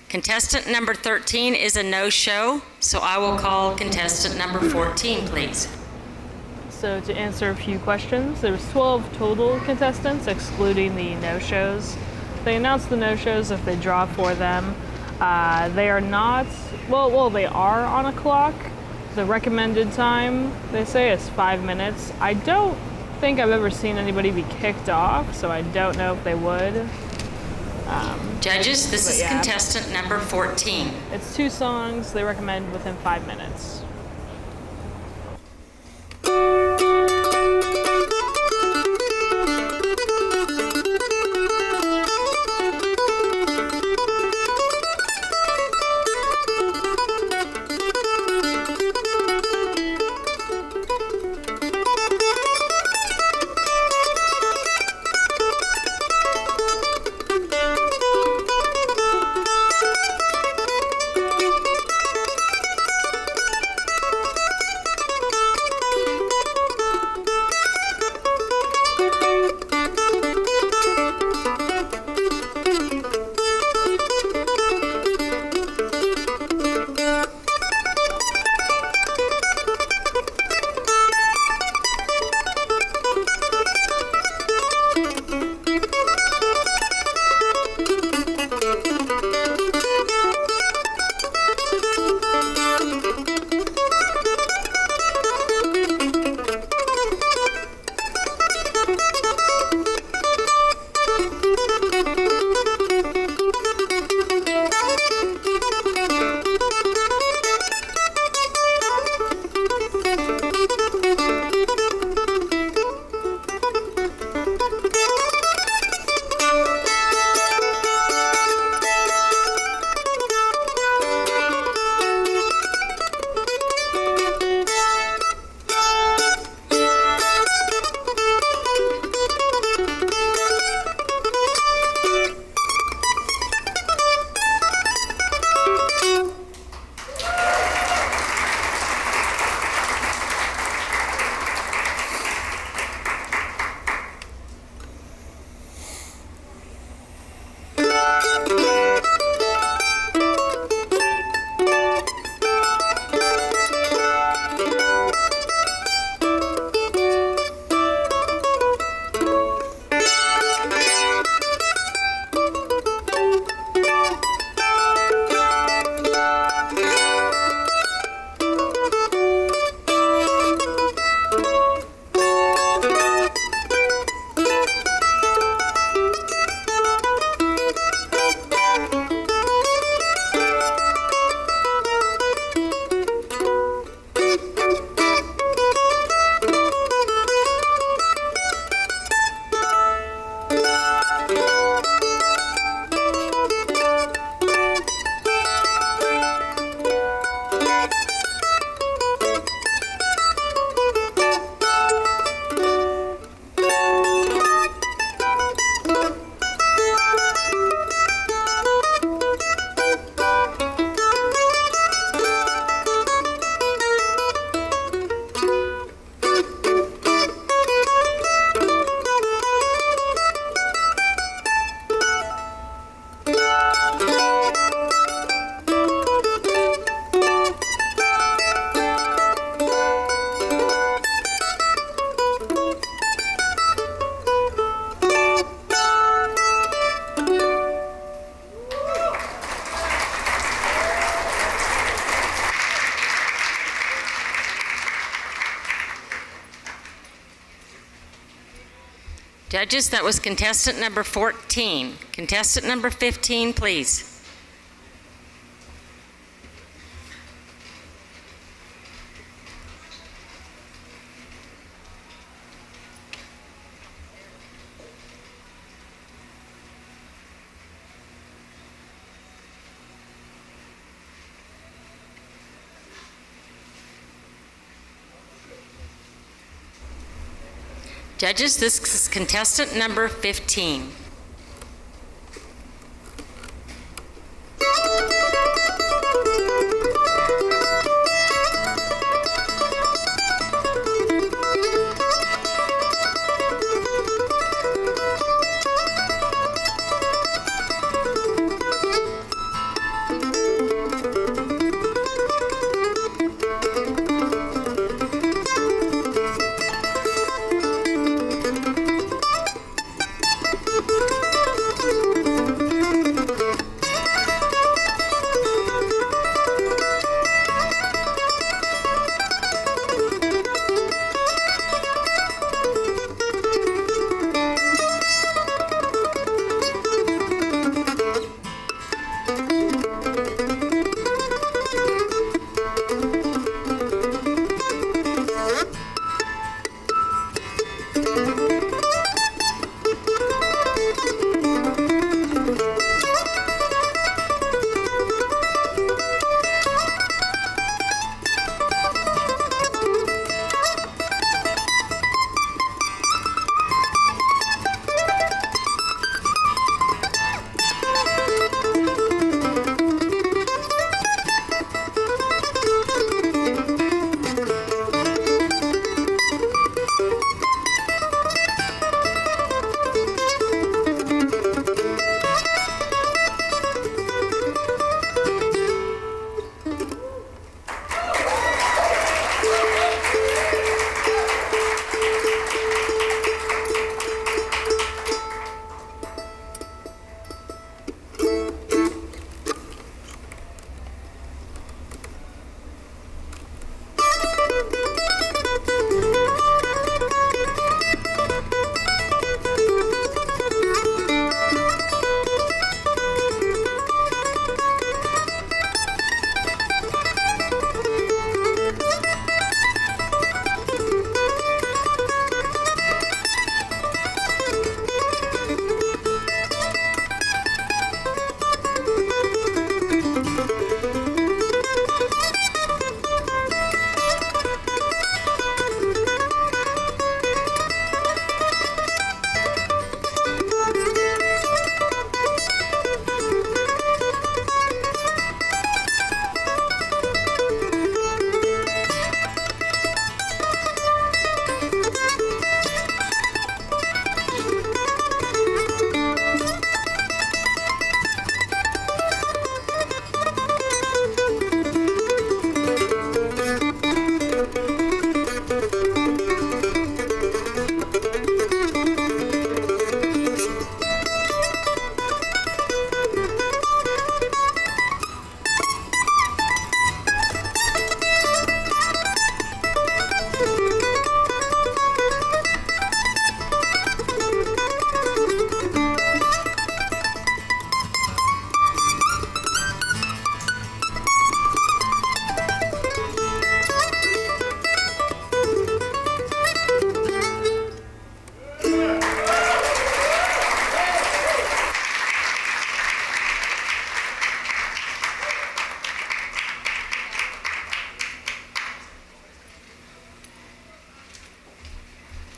Contestant number 13 is a no-show, so I will call contestant number 14, please. So to answer a few questions, there was 12 total contestants, excluding the no-shows. They announce the no-shows if they draw for them. They are not, well, they are on a clock. The recommended time, they say, is 5 minutes. I don't think I've ever seen anybody be kicked off, so I don't know if they would. Judges, this is contestant number 14. It's 2 songs. They recommend within 5 minutes. Judges, that was contestant number 14. Contestant number 15, please. Judges, this is contestant number 15.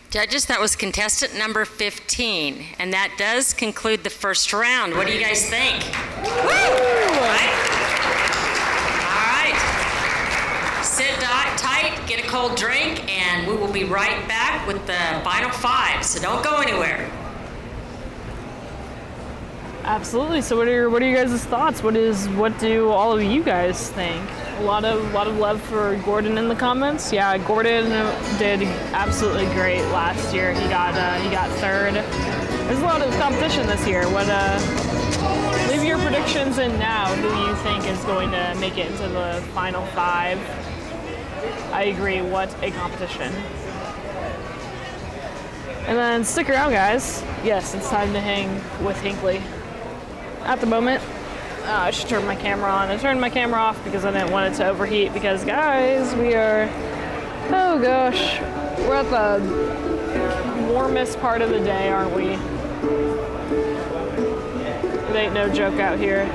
Judges, that was contestant number 15, and that does conclude the first round. What do you guys think? Woo! All right. Sit tight, get a cold drink, and we will be right back with the final 5, so don't go anywhere. Absolutely. So what are you guys' thoughts? What do all of you guys think? A lot of love for Gordon in the comments. Yeah, Gordon did absolutely great last year. He got third. There's a lot of competition this year. Leave your predictions in now. Who you think is going to make it into the final 5? I agree. What a competition. And then stick around, guys. Yes, it's time to hang with Hinckley. At the moment, I should turn my camera on. I turned my camera off because I didn't want it to overheat because, guys, oh gosh, we're at the warmest part of the day, aren't we? It ain't no joke out here.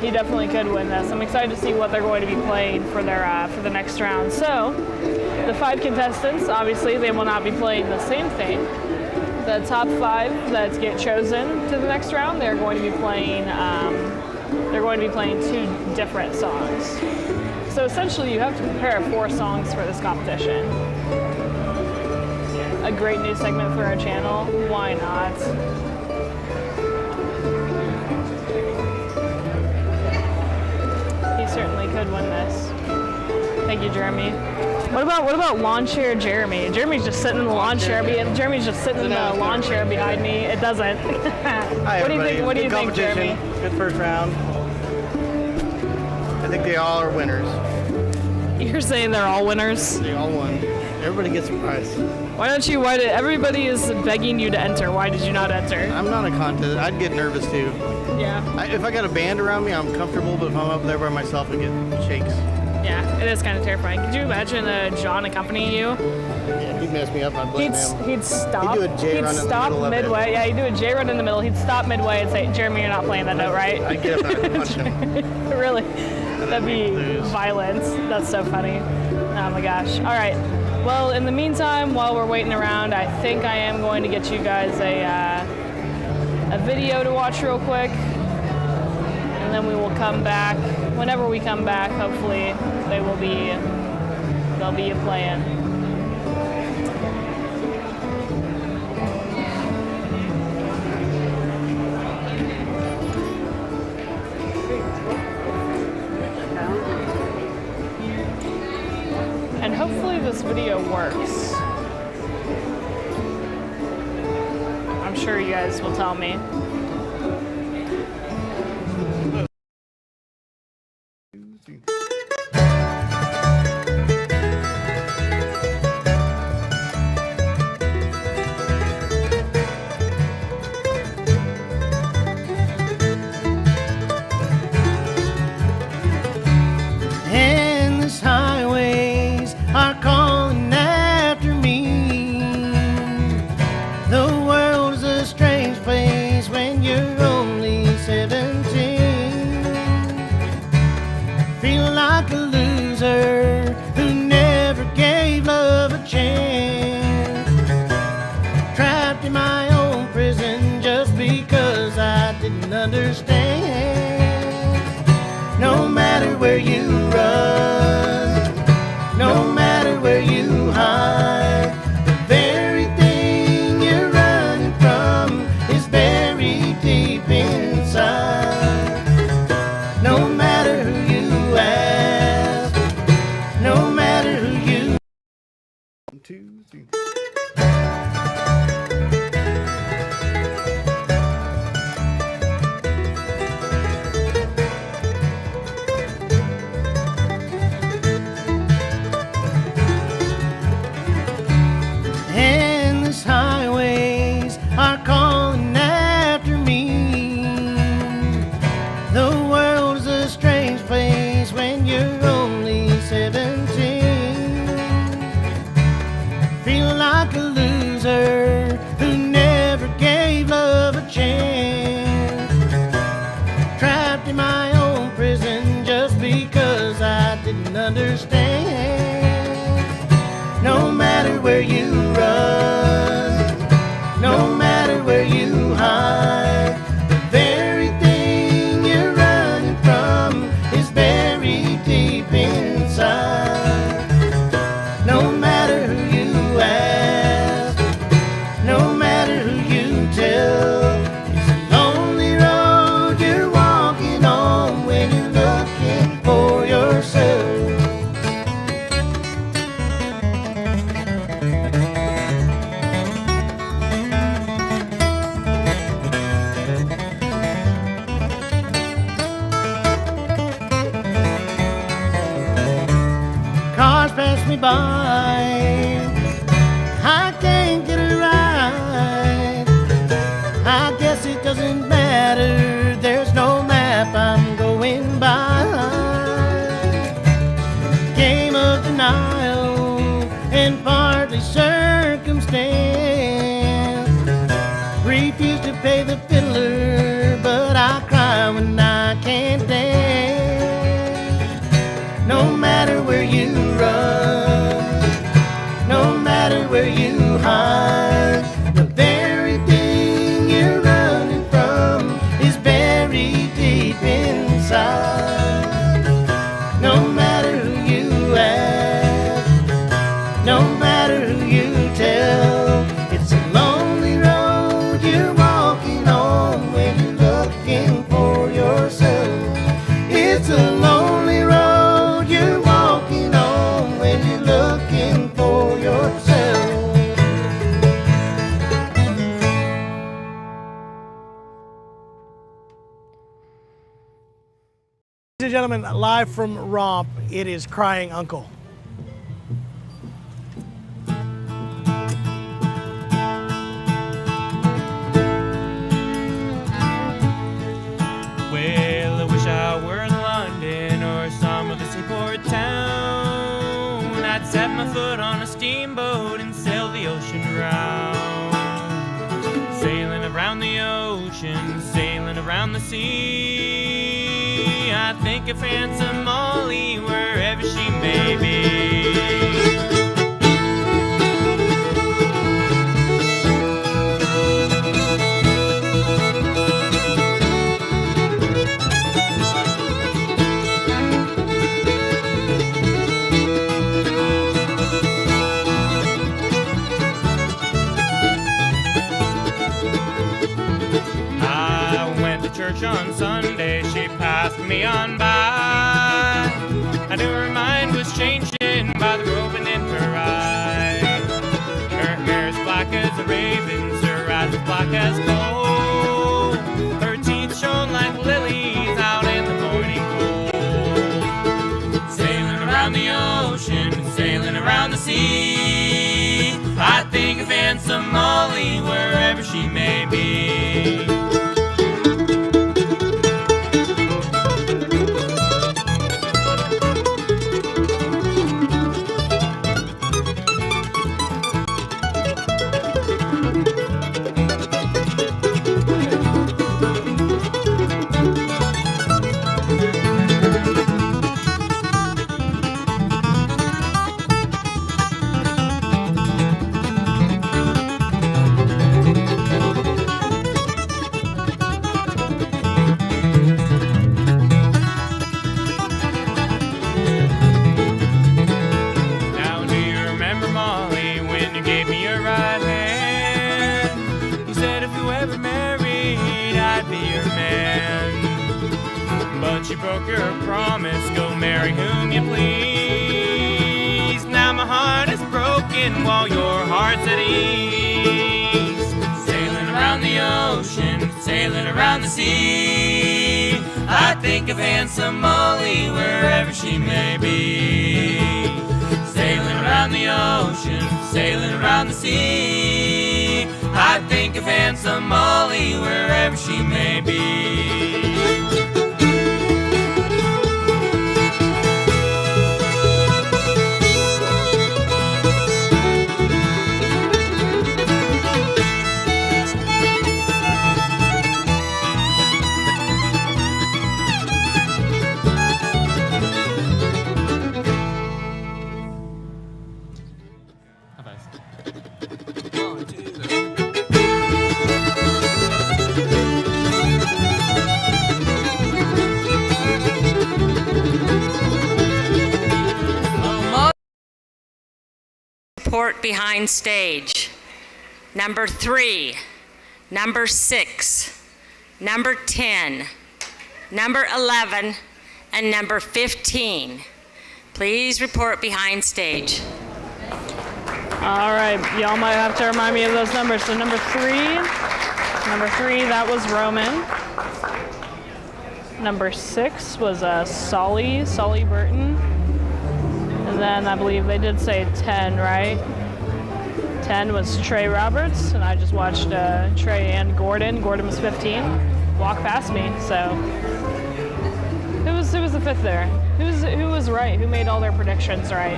He definitely could win this. I'm excited to see what they're going to be playing for the next round. So, the 5 contestants, obviously, they will not be playing the same thing. The top 5 that get chosen to the next round, they're going to be playing 2 different songs. So essentially, you have to prepare 4 songs for this competition. A great new segment for our channel. Why not? He certainly could win this. Thank you, Jeremy. What about lawn chair Jeremy? Jeremy's just sitting in the lawn chair. Jeremy's just sitting in the lawn chair behind me. It doesn't. Hi, what do you think? What do you think, Jeremy? Good first round. I think they all are winners. You're saying they're all winners? They all won. Everybody gets a prize. Why don't you? Everybody is begging you to enter. Why did you not enter? I'm not a contest. I'd get nervous too. Yeah. If I got a band around me, I'm comfortable. But if I'm up there by myself, I get shakes. Yeah, it is kind of terrifying. Could you imagine John accompanying you? Yeah, he'd mess me up. I'd blame him. He'd stop. He'd do a J run in the middle of midway. Yeah, he'd do a J run in the middle. He'd stop midway and say, "Jeremy, you're not playing that note, right?" I'd get up and I'd punch him. Really? That'd be violence. That's so funny. Oh my gosh. All right. Well, in the meantime, while we're waiting around, I think I am going to get you guys a video to watch real quick. And then we will come back. Whenever we come back, hopefully they'll be playing. And hopefully this video works. I'm sure you guys will tell me. Endless highways are calling after me. The world's a strange place when you're only 17. Feel like a loser who never gave love a chance. Trapped in my own prison just because I didn't understand. No matter where you run, no matter where you hide, the very thing you're running from is buried deep inside. No matter who you ask, no matter who you... 1, 2, 3. Endless highways are calling after me. The world's a strange place when you're only 17. Feel like a loser who never gave love a chance. Trapped in my own prison just because I didn't understand. No you run, no matter where you hide, the very thing you're running from is buried deep inside. No matter who you ask, no matter who you tell, it's a lonely road you're walking on when you're looking for yourself. Cars pass me by, I can't get it right. I guess it doesn't matter, there's no map I'm going by. Game of denial and partly circumstance. Refuse to pay the fiddler, but I cry when I can't dance. No matter where you run, no matter where you hide, the very thing you're running from is buried deep inside. No matter who you ask, no matter who you tell, it's a lonely road you're walking on when you're looking for yourself. It's a lonely road you're walking on when you're looking for yourself. Ladies and gentlemen, live from Romp, it is Crying Uncle. Well, I wish I were in London or some other seaport town. I'd set my foot on a steamboat and sail the ocean round. Sailing around the ocean, sailing around the sea. I think of handsome Molly wherever she may be. Church on Sunday, she passed me on by. I knew her mind was changing by the roving in her eye. Her hair's black as a raven's, her eyes as black as coal. Her teeth shone like lilies out in the morning cold. Sailing around the ocean, sailing around the sea. I think of handsome Molly wherever she may be. She broke her promise, go marry whom you please. Now my heart is broken while your heart's at ease. Sailing around the ocean, sailing around the sea. I think of handsome Molly wherever she may be. Sailing around the ocean, sailing around the sea. I think of handsome Molly wherever she may be. report behind stage. Number 3, number 6, number 10, number 11, and number 15. Please report behind stage. All right, y'all might have to remind me of those numbers. So number 3, that was Roman. Number 6 was Solly Burton. And then I believe they did say 10, right? 10 was Trey Roberts, and I just watched Trey and Gordon. Gordon was 15. Walk past me, so who was the 5th there? Who was right? Who made all their predictions right?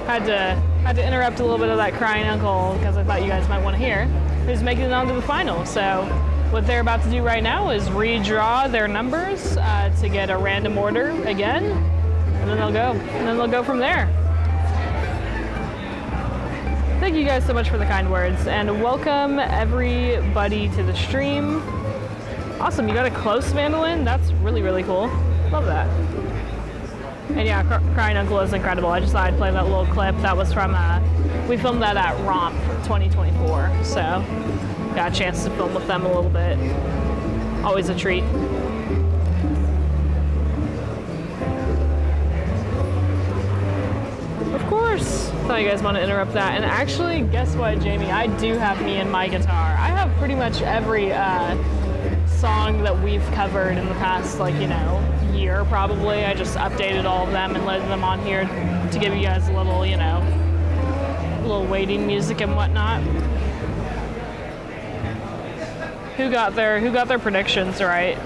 Had to interrupt a little bit of that crying uncle because I thought you guys might want to hear who's making it on to the final. So what they're about to do right now is redraw their numbers to get a random order again, and then they'll go from there. Thank you guys so much for the kind words, and welcome everybody to the stream. Awesome, you got a close mandolin? That's really, really cool. Love that. And yeah, Crying Uncle is incredible. I just thought I'd play that little clip. That was from, we filmed that at Romp 2024, so got a chance to film with them a little bit. Always a treat. Of course. Thought you guys want to interrupt that. And actually, guess what, Jamie? I do have me and my guitar. I have pretty much every song that we've covered in the past, year probably. I just updated all of them and loaded them on here to give you guys a little, little waiting music and whatnot. Who got their predictions right?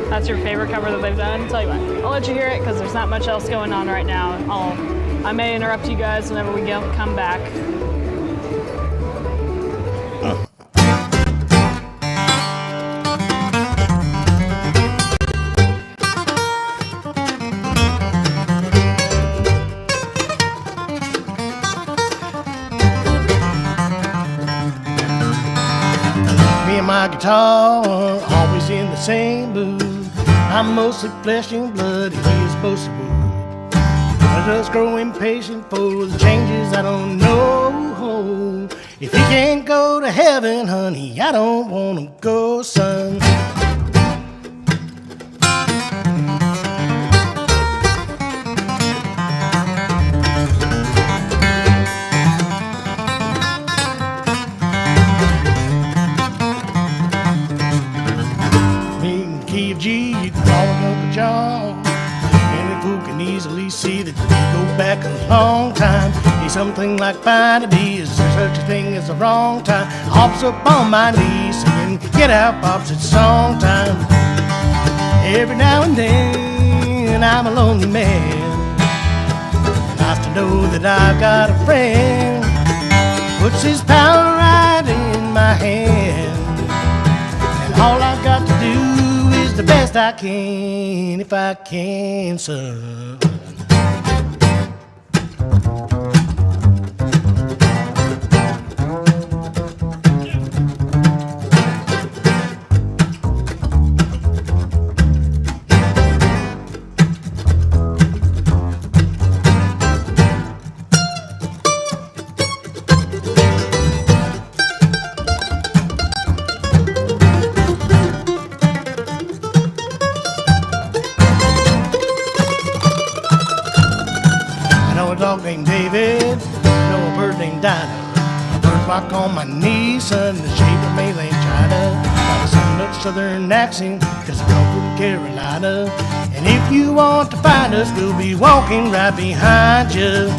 That's your favorite cover that they've done? Tell you what, I'll let you hear it because there's not much else going on right now. I may interrupt you guys whenever we come back. Me and my guitar, always in the same mood. I'm mostly flesh and blood, he is mostly wood. I just grow impatient for the changes I don't know. If he can't go to heaven, honey, I don't want to go, son. See that we go back a long time. Ain't something like finding me. Is there such a thing as a wrong time? Hops up on my knees singing, get out, pops, it's song time. Every now and then I'm a lonely man. Nice to know that I've got a friend. Puts his power right in my hand. And all I've got to do is the best I can, if I can, son. Named David, know a bird named Dinah. A bird rock on my knees, son, the shape of Malay China. Got a somewhat southern accent, cause I come from Carolina. And if you want to find us, we'll be walking right behind you.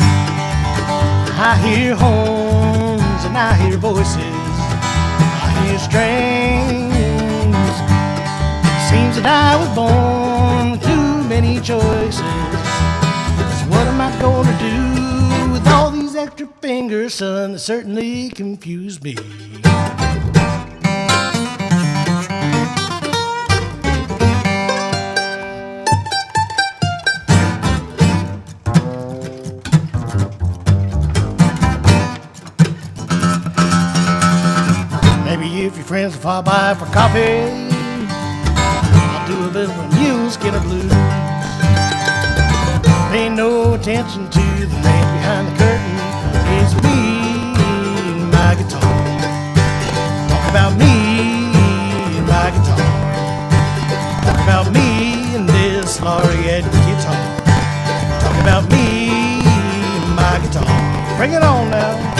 I hear horns and I hear voices, I hear strings. Seems that I was born with too many choices. What am I gonna do with all these extra fingers, son? That certainly confuse me. Maybe if your friends will fly by for coffee, I'll do a little mule skinner blues. Pay no attention to the man behind the curtain. It's me and my guitar. Talk about me and my guitar. Talk about me and this laureate guitar. Talk about me and my guitar. Bring it on now.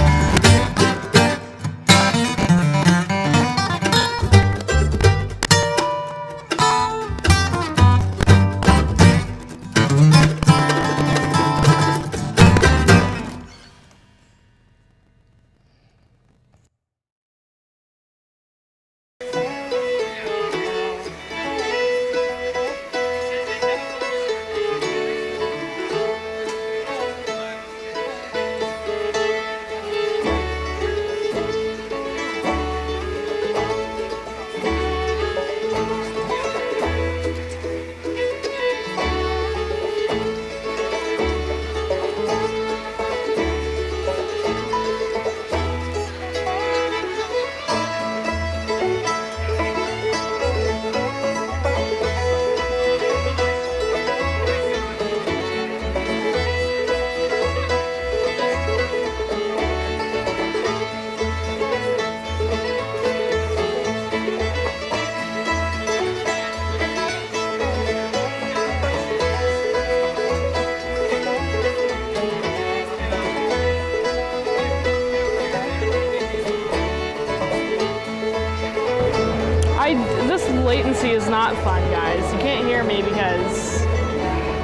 This latency is not fun, guys. You can't hear me because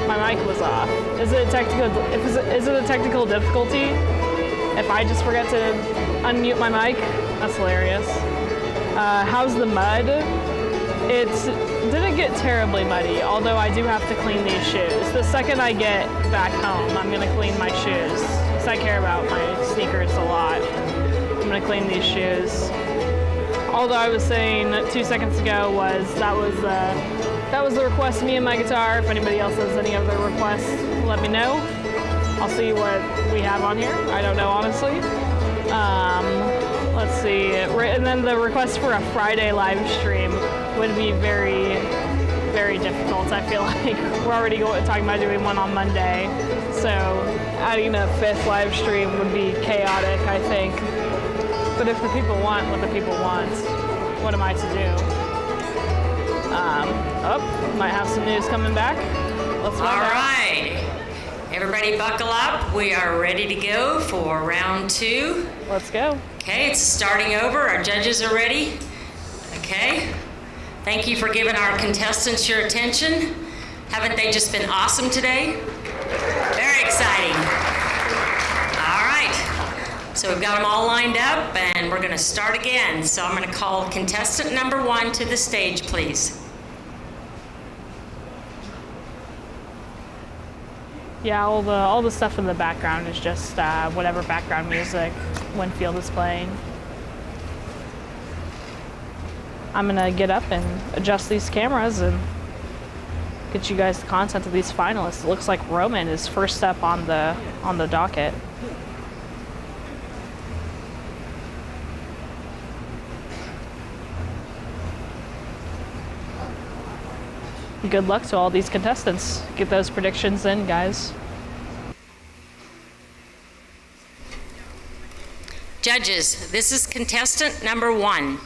my mic was off. Is it a technical difficulty if I just forget to unmute my mic? That's hilarious. How's the mud? It didn't get terribly muddy, although I do have to clean these shoes. The second I get back home, I'm gonna clean my shoes because I care about my sneakers a lot. I'm gonna clean these shoes. Although I was saying 2 seconds ago that was the request of me and my guitar. If anybody else has any other requests, let me know. I'll see what we have on here. I don't know, honestly. Let's see. And then the request for a Friday live stream would be very, very difficult. I feel like we're already talking about doing one on Monday. So adding a 5th live stream would be chaotic, I think. But if the people want what the people want, what am I to do? Might have some news coming back. Let's find out. All right. Everybody buckle up. We are ready to go for round 2. Let's go. Okay, it's starting over. Our judges are ready. Okay. Thank you for giving our contestants your attention. Haven't they just been awesome today? Very exciting. All right. So we've got them all lined up, and we're going to start again. So I'm going to call contestant number 1 to the stage, please. Yeah, all the stuff in the background is just whatever background music Winfield is playing. I'm gonna get up and adjust these cameras and get you guys the content of these finalists. It looks like Roman is first up on the docket. Good luck to all these contestants. Get those predictions in, guys. Judges, this is contestant number 1.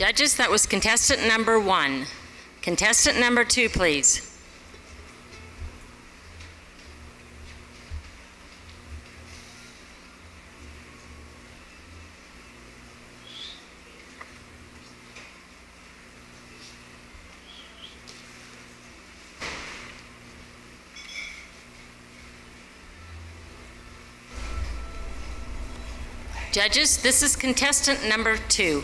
Judges, that was contestant number 1. Contestant number 2, please. Judges, this is contestant number 2.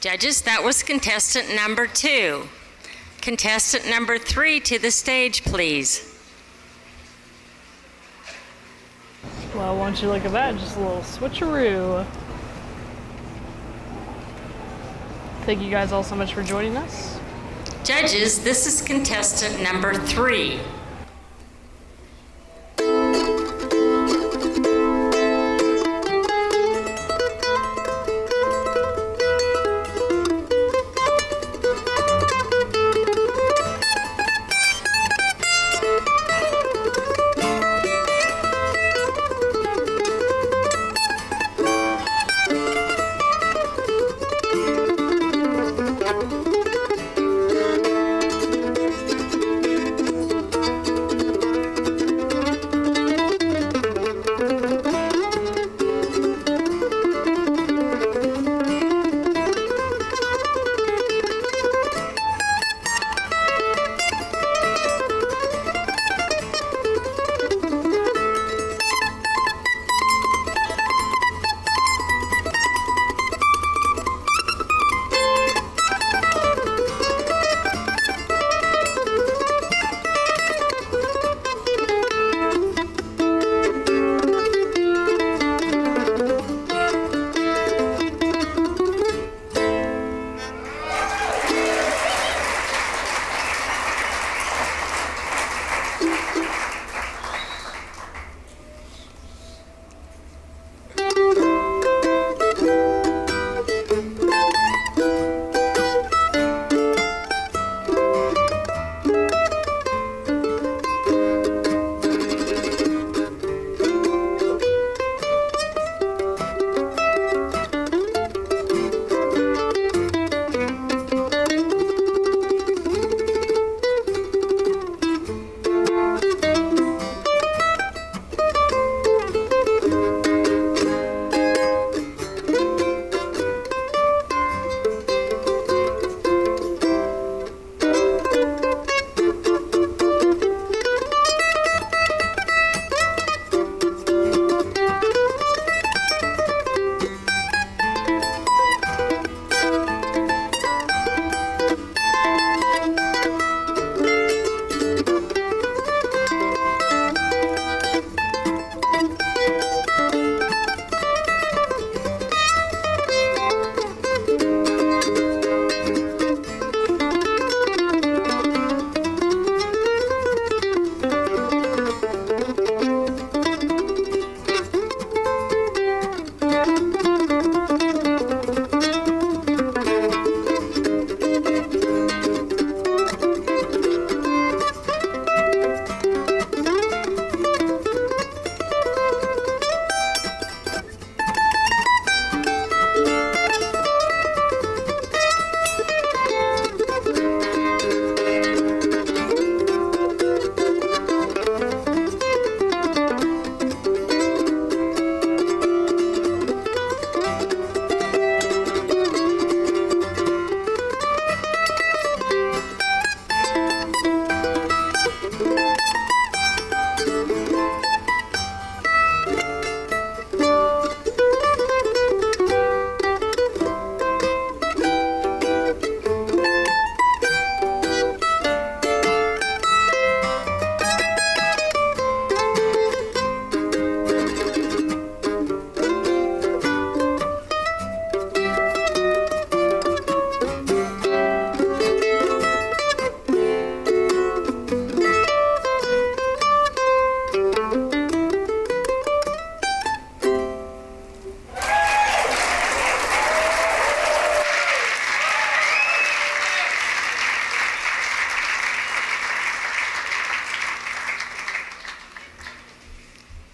Judges, that was contestant number 2. Contestant number 3 to the stage, please. Well, won't you look at that? Just a little switcheroo. Thank you guys all so much for joining us. Judges, this is contestant number 3.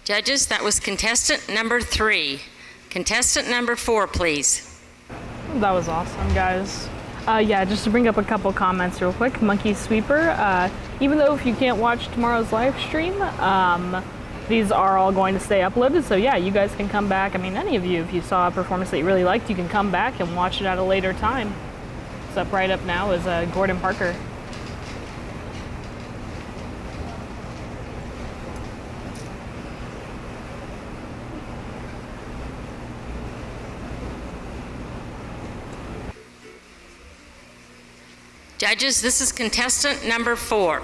Judges, that was contestant number 3. Contestant number 4, please. That was awesome, guys. Yeah, just to bring up a couple comments real quick. Monkey Sweeper, even though if you can't watch tomorrow's live stream, these are all going to stay uploaded. So yeah, you guys can come back. I mean, any of you, if you saw a performance that you really liked, you can come back and watch it at a later time. What's up right up now is Gordon Parker. Judges, this is contestant number 4.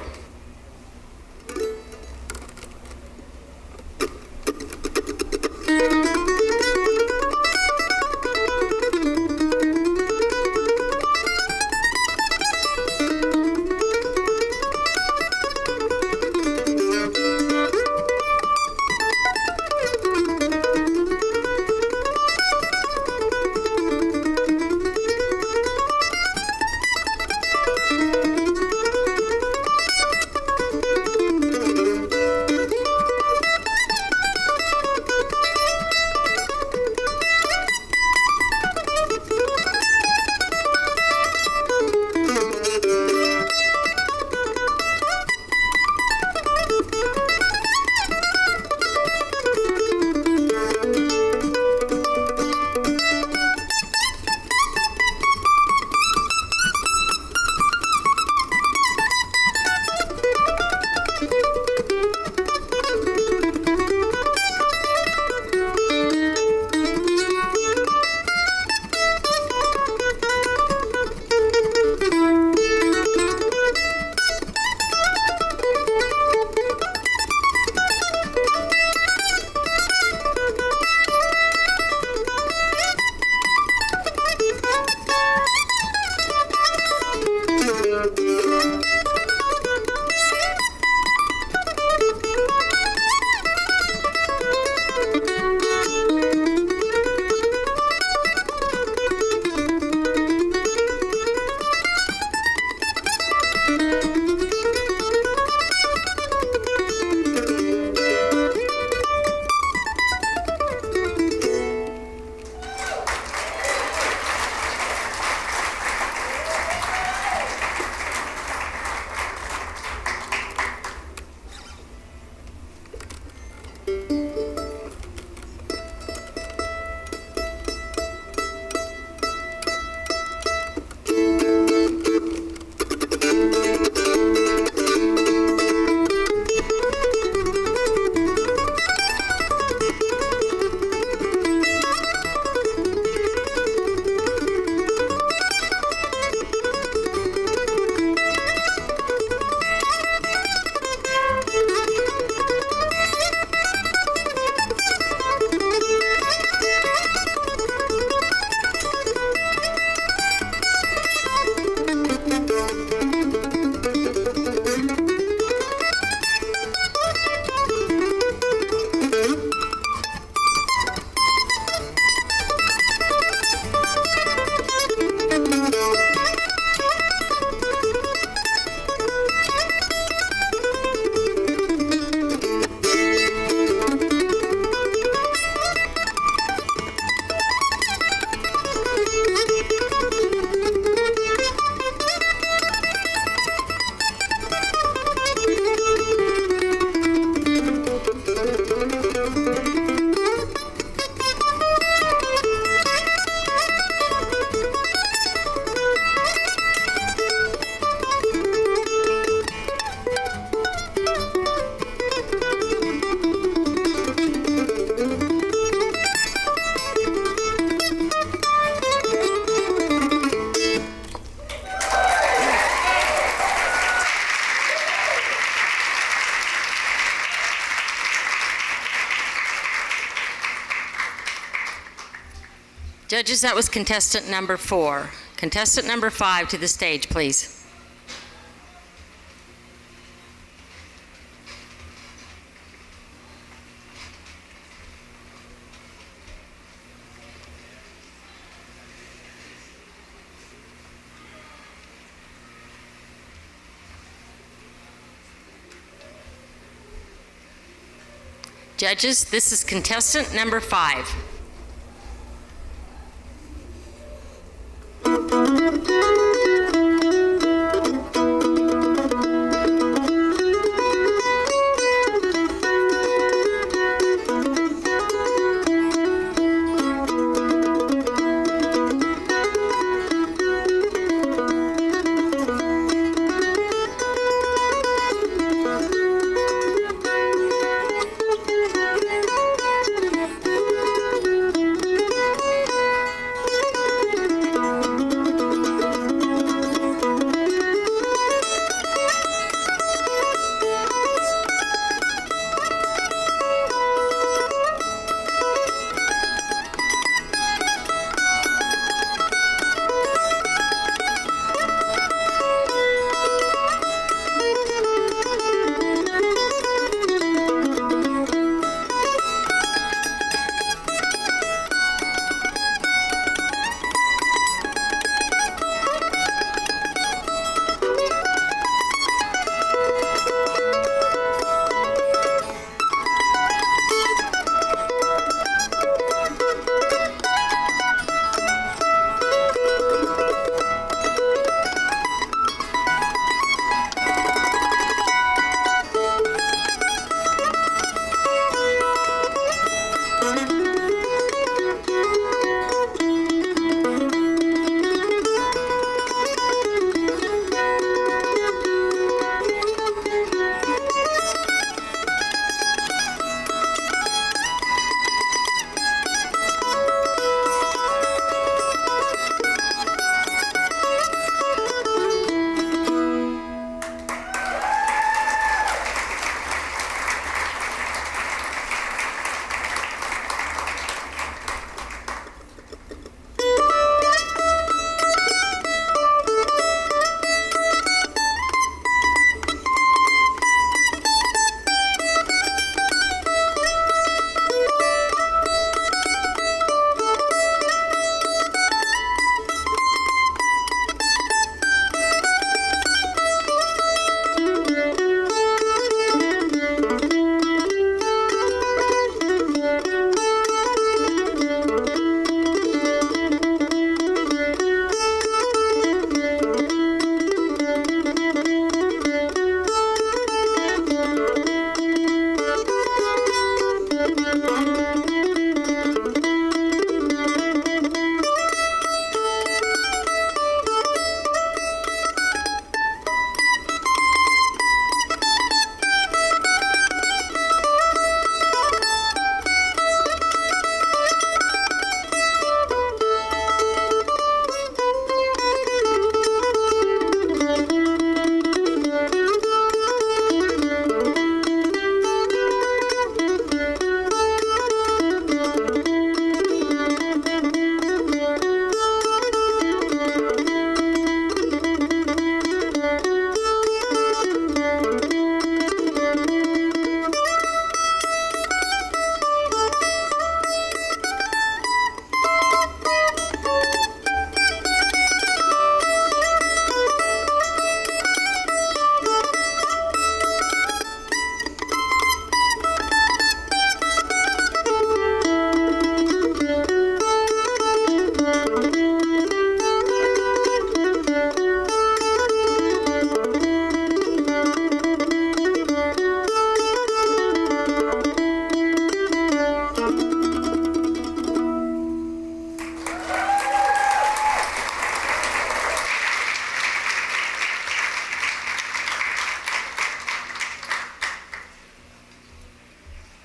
Judges, that was contestant number 4. Contestant number 5 to the stage, please. Judges, this is contestant number 5.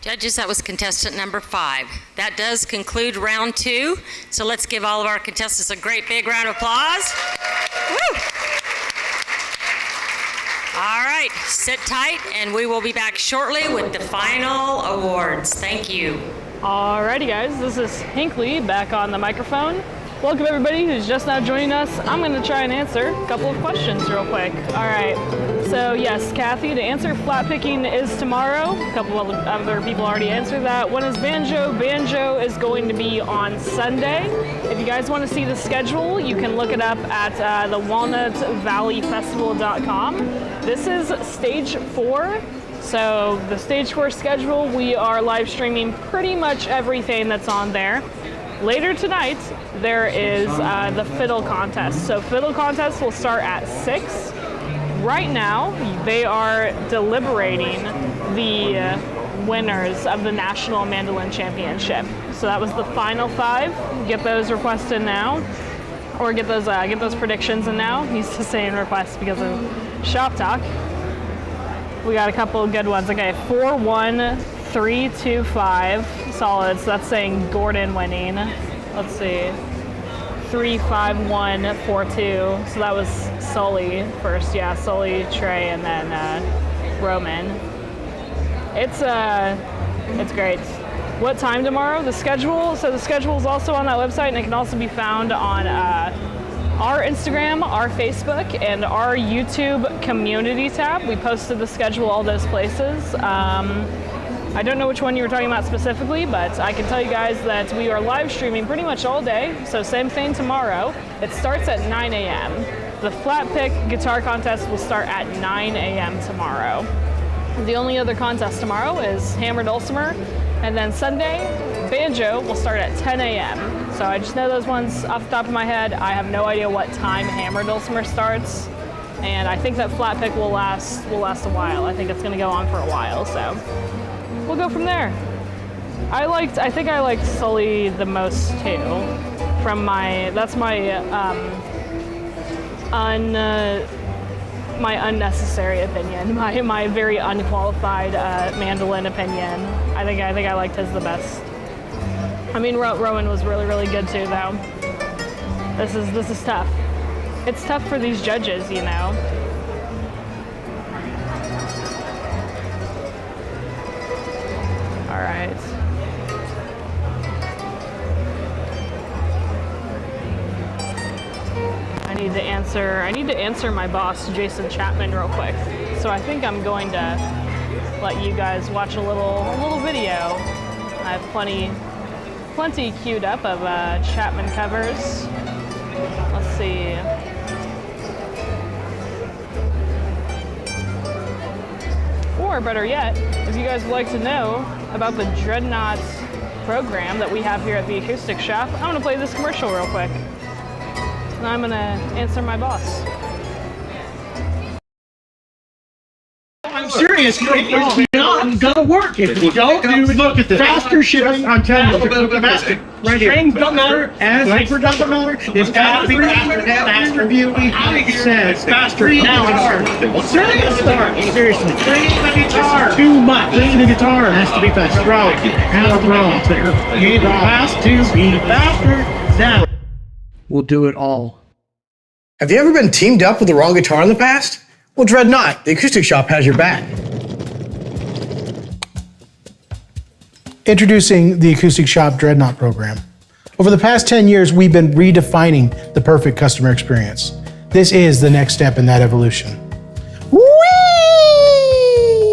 Judges, that was contestant number 5. That does conclude round 2. So let's give all of our contestants a great big round of applause. Woo! All right, sit tight, and we will be back shortly with the final awards. Thank you. Alrighty guys, this is Hinckley back on the microphone. Welcome everybody who's just now joining us. I'm going to try and answer a couple of questions real quick. Alright, so yes, Kathy, to answer, flat picking is tomorrow. A couple of other people already answered that. When is banjo? Banjo is going to be on Sunday. If you guys want to see the schedule, you can look it up at the walnutvalleyfestival.com. This is stage 4. So the stage 4 schedule, we are live streaming pretty much everything that's on there. Later tonight, there is the Fiddle contest. So Fiddle contest will start at 6. Right now, they are deliberating the winners of the National Mandolin Championship. So that was the final 5. Get those requested now, or get those predictions in now. He's just saying requests because of shop talk. We got a couple of good ones. Okay, 4-1-3-2-5, solid. So that's saying Gordon winning. Let's see, 3-5-1-4-2. So that was Sully first. Yeah, Sully, Trey, and then Roman. It's great. What time tomorrow? The schedule. So the schedule is also on that website, and it can also be found on our Instagram, our Facebook, and our YouTube community tab. We posted the schedule all those places. I don't know which one you were talking about specifically, but I can tell you guys that we are live streaming pretty much all day. So same thing tomorrow. It starts at 9 a.m. The flat pick guitar contest will start at 9 a.m. tomorrow. The only other contest tomorrow is hammer dulcimer, and then Sunday, banjo will start at 10 a.m. So I just know those ones off the top of my head. I have no idea what time hammer dulcimer starts, and I think that flat pick will last a while. I think it's going to go on for a while, so we'll go from there. I think I liked Sully the most too. That's my unnecessary opinion, my very unqualified mandolin opinion. I think I liked his the best. I mean, Rowan was really, really good too, though. This is tough. It's tough for these judges, you know. All right. I need to answer my boss, Jason Chapman, real quick. So I think I'm going to let you guys watch a little video. I have plenty queued up of Chapman covers. Let's see. Or better yet, if you guys would like to know about the Dreadnought program that we have here at the Acoustic Shop, I'm gonna play this commercial real quick. And I'm gonna answer my boss. I'm serious. It's not gonna work if we don't do look at this. Faster shipping. I'm telling you, faster. Right here. Strings don't matter. Length doesn't matter. It's got to be faster. Faster viewing. It says faster. Now it's serious. Seriously. Playing the guitar. Too much. Playing the guitar has to be faster. Throw. Now throw. It has to be faster. Now. We'll do it all. Have you ever been teamed up with the wrong guitar in the past? Well, dread not. The Acoustic Shop has your back. Introducing the Acoustic Shop Dreadnought program. Over the past 10 years, we've been redefining the perfect customer experience. This is the next step in that evolution. Whee!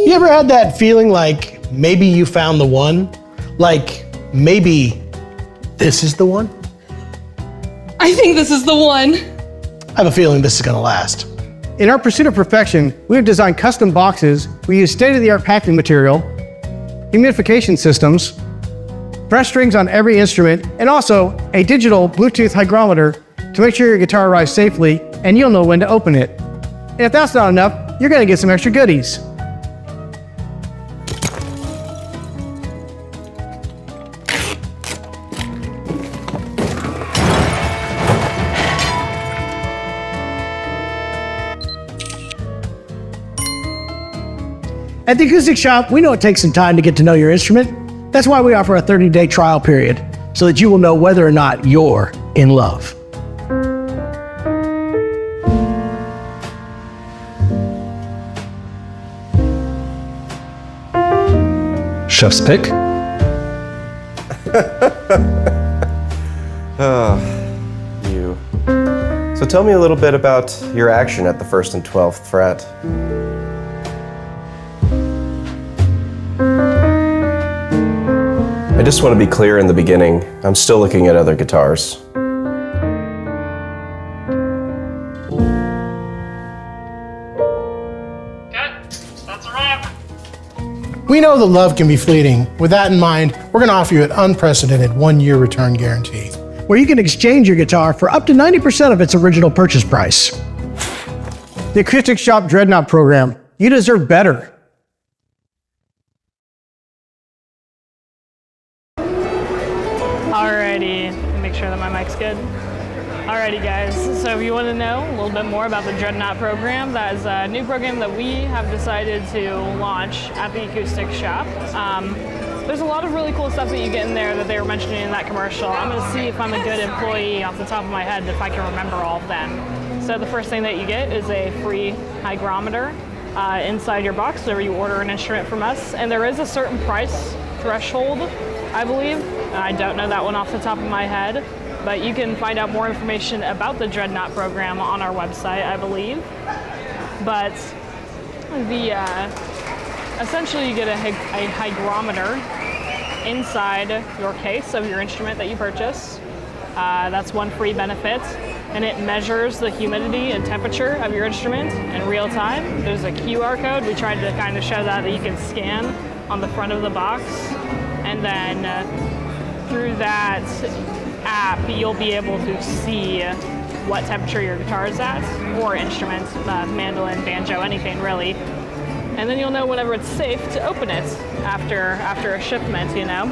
You ever had that feeling like maybe you found the one? Like maybe this is the one? I think this is the one. I have a feeling this is gonna last. In our pursuit of perfection, we have designed custom boxes. We use state-of-the-art packing material, humidification systems, fresh strings on every instrument, and also a digital Bluetooth hygrometer to make sure your guitar arrives safely and you'll know when to open it. And if that's not enough, you're gonna get some extra goodies. At the Acoustic Shop, we know it takes some time to get to know your instrument. That's why we offer a 30-day trial period, so that you will know whether or not you're in love. Chef's pick. You. So tell me a little bit about your action at the 1st and 12th fret. I just want to be clear in the beginning. I'm still looking at other guitars. We know that love can be fleeting. With that in mind, we're going to offer you an unprecedented 1-year return guarantee, where you can exchange your guitar for up to 90% of its original purchase price. The Acoustic Shop Dreadnought program. You deserve better. Alrighty, make sure that my mic's good. Alrighty guys, so if you want to know a little bit more about the Dreadnought program, that is a new program that we have decided to launch at the Acoustic Shop. There's a lot of really cool stuff that you get in there that they were mentioning in that commercial. I'm going to see if I'm a good employee off the top of my head if I can remember all of them. So the first thing that you get is a free hygrometer inside your box whenever you order an instrument from us, and there is a certain price threshold, I believe. I don't know that one off the top of my head. But you can find out more information about the Dreadnought program on our website, I believe. But essentially you get a hygrometer inside your case of your instrument that you purchase. That's one free benefit. And it measures the humidity and temperature of your instrument in real time. There's a QR code. We tried to kind of show that you can scan on the front of the box. And then through that app, you'll be able to see what temperature your guitar is at, or instruments, mandolin, banjo, anything really. And then you'll know whenever it's safe to open it after a shipment, you know.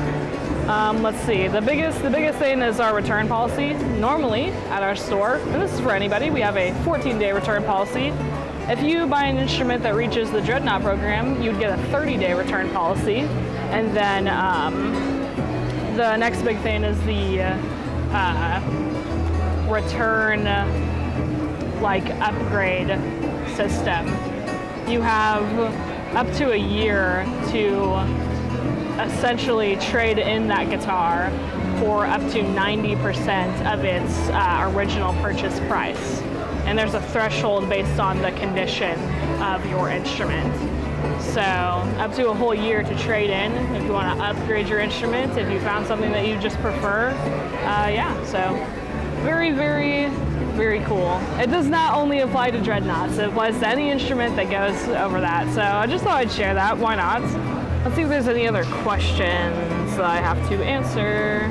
Let's see, the biggest thing is our return policy. Normally at our store, and this is for anybody, we have a 14-day return policy. If you buy an instrument that reaches the Dreadnought program, you'd get a 30-day return policy. And then the next big thing is the return upgrade system. You have up to a year to essentially trade in that guitar for up to 90% of its original purchase price. And there's a threshold based on the condition of your instrument. So up to a whole year to trade in if you want to upgrade your instrument, if you found something that you just prefer. Yeah, so very, very, very cool. It does not only apply to Dreadnoughts, it applies to any instrument that goes over that. So I just thought I'd share that, why not? Let's see if there's any other questions that I have to answer.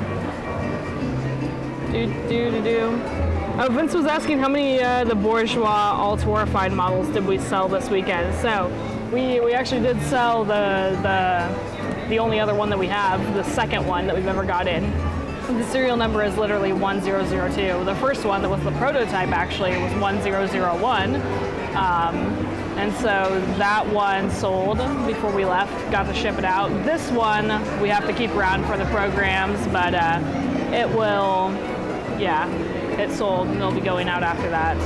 Oh, Vince was asking how many the Bourgeois all-torrified models did we sell this weekend. So we actually did sell the only other one that we have, the second one that we've ever got in. The serial number is literally 1002. The first one that was the prototype actually was 1001. And so that one sold before we left, got to ship it out. This one we have to keep around for the programs, but it will, yeah, it sold and it'll be going out after that.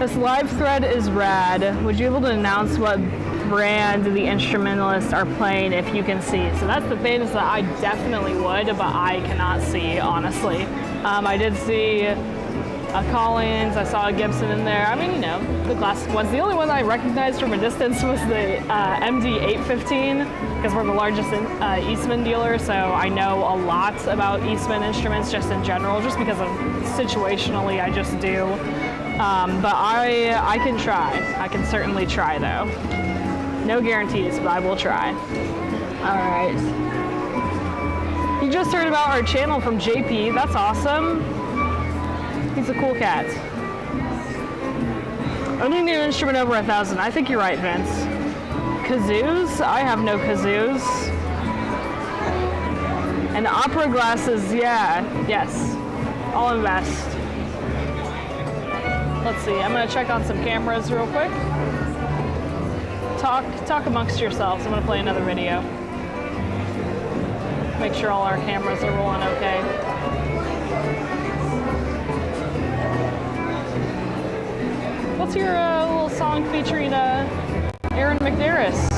This live thread is rad. Would you be able to announce what brand the instrumentalists are playing if you can see? So that's the thing, is that I definitely would, but I cannot see, honestly. I did see a Collins, I saw a Gibson in there. I mean, you know, the classic ones. The only one I recognized from a distance was the MD815, because we're the largest Eastman dealer, so I know a lot about Eastman instruments just in general, just because of situationally I just do. But I can try. I can certainly try though. No guarantees, but I will try. All right. You just heard about our channel from JP. That's awesome. He's a cool cat. Owning an instrument over 1,000. I think you're right, Vince. Kazoos? I have no kazoos. And opera glasses, yeah, yes. I'll invest. Let's see, I'm gonna check on some cameras real quick. talk amongst yourselves. I'm gonna play another video. Make sure all our cameras are rolling okay. What's your little song featuring Aaron McDarris?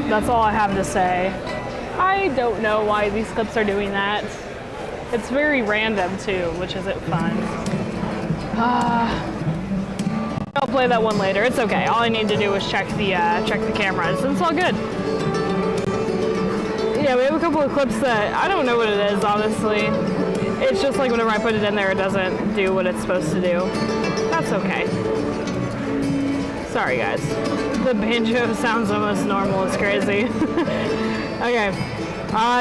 That's all I have to say. I don't know why these clips are doing that. It's very random too, which isn't fun. I'll play that one later. It's okay. All I need to do is check the cameras, and it's all good. Yeah, we have a couple of clips that I don't know what it is, honestly. It's just like whenever I put it in there, it doesn't do what it's supposed to do. That's okay. Sorry, guys. The banjo sounds almost normal. It's crazy. Okay.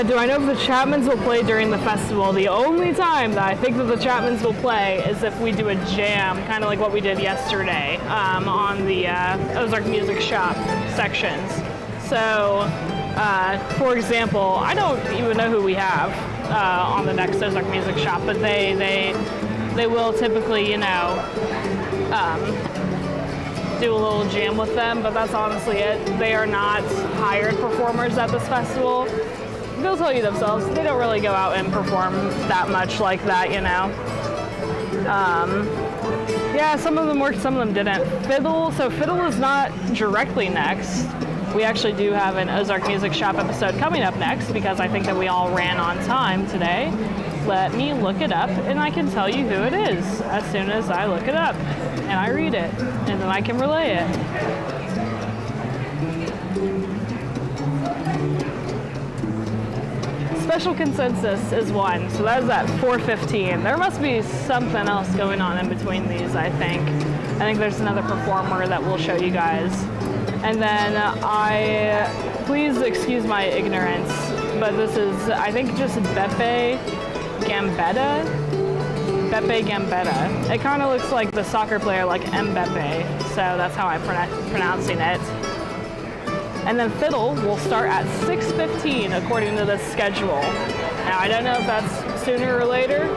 Do I know if the Chapmans will play during the festival? The only time that I think that the Chapmans will play is if we do a jam, kind of like what we did yesterday on the Ozark Music Shop sections. So, for example, I don't even know who we have on the next Ozark Music Shop, but they will typically, you know, do a little jam with them, but that's honestly it. They are not hired performers at this festival. They'll tell you themselves, they don't really go out and perform that much like that, you know. Yeah, some of them worked, some of them didn't. Fiddle is not directly next. We actually do have an Ozark Music Shop episode coming up next because I think that we all ran on time today. Let me look it up and I can tell you who it is as soon as I look it up and I read it and then I can relay it. Special Consensus is one, so that was at 4:15. There must be something else going on in between these, I think. I think there's another performer that we'll show you guys. And then please excuse my ignorance, but this is, I think, just Beppe Gambetta. Beppe Gambetta. It kind of looks like the soccer player, like Beppe, so that's how I'm pronouncing it. And then Fiddle will start at 6:15 according to the schedule. Now, I don't know if that's sooner or later.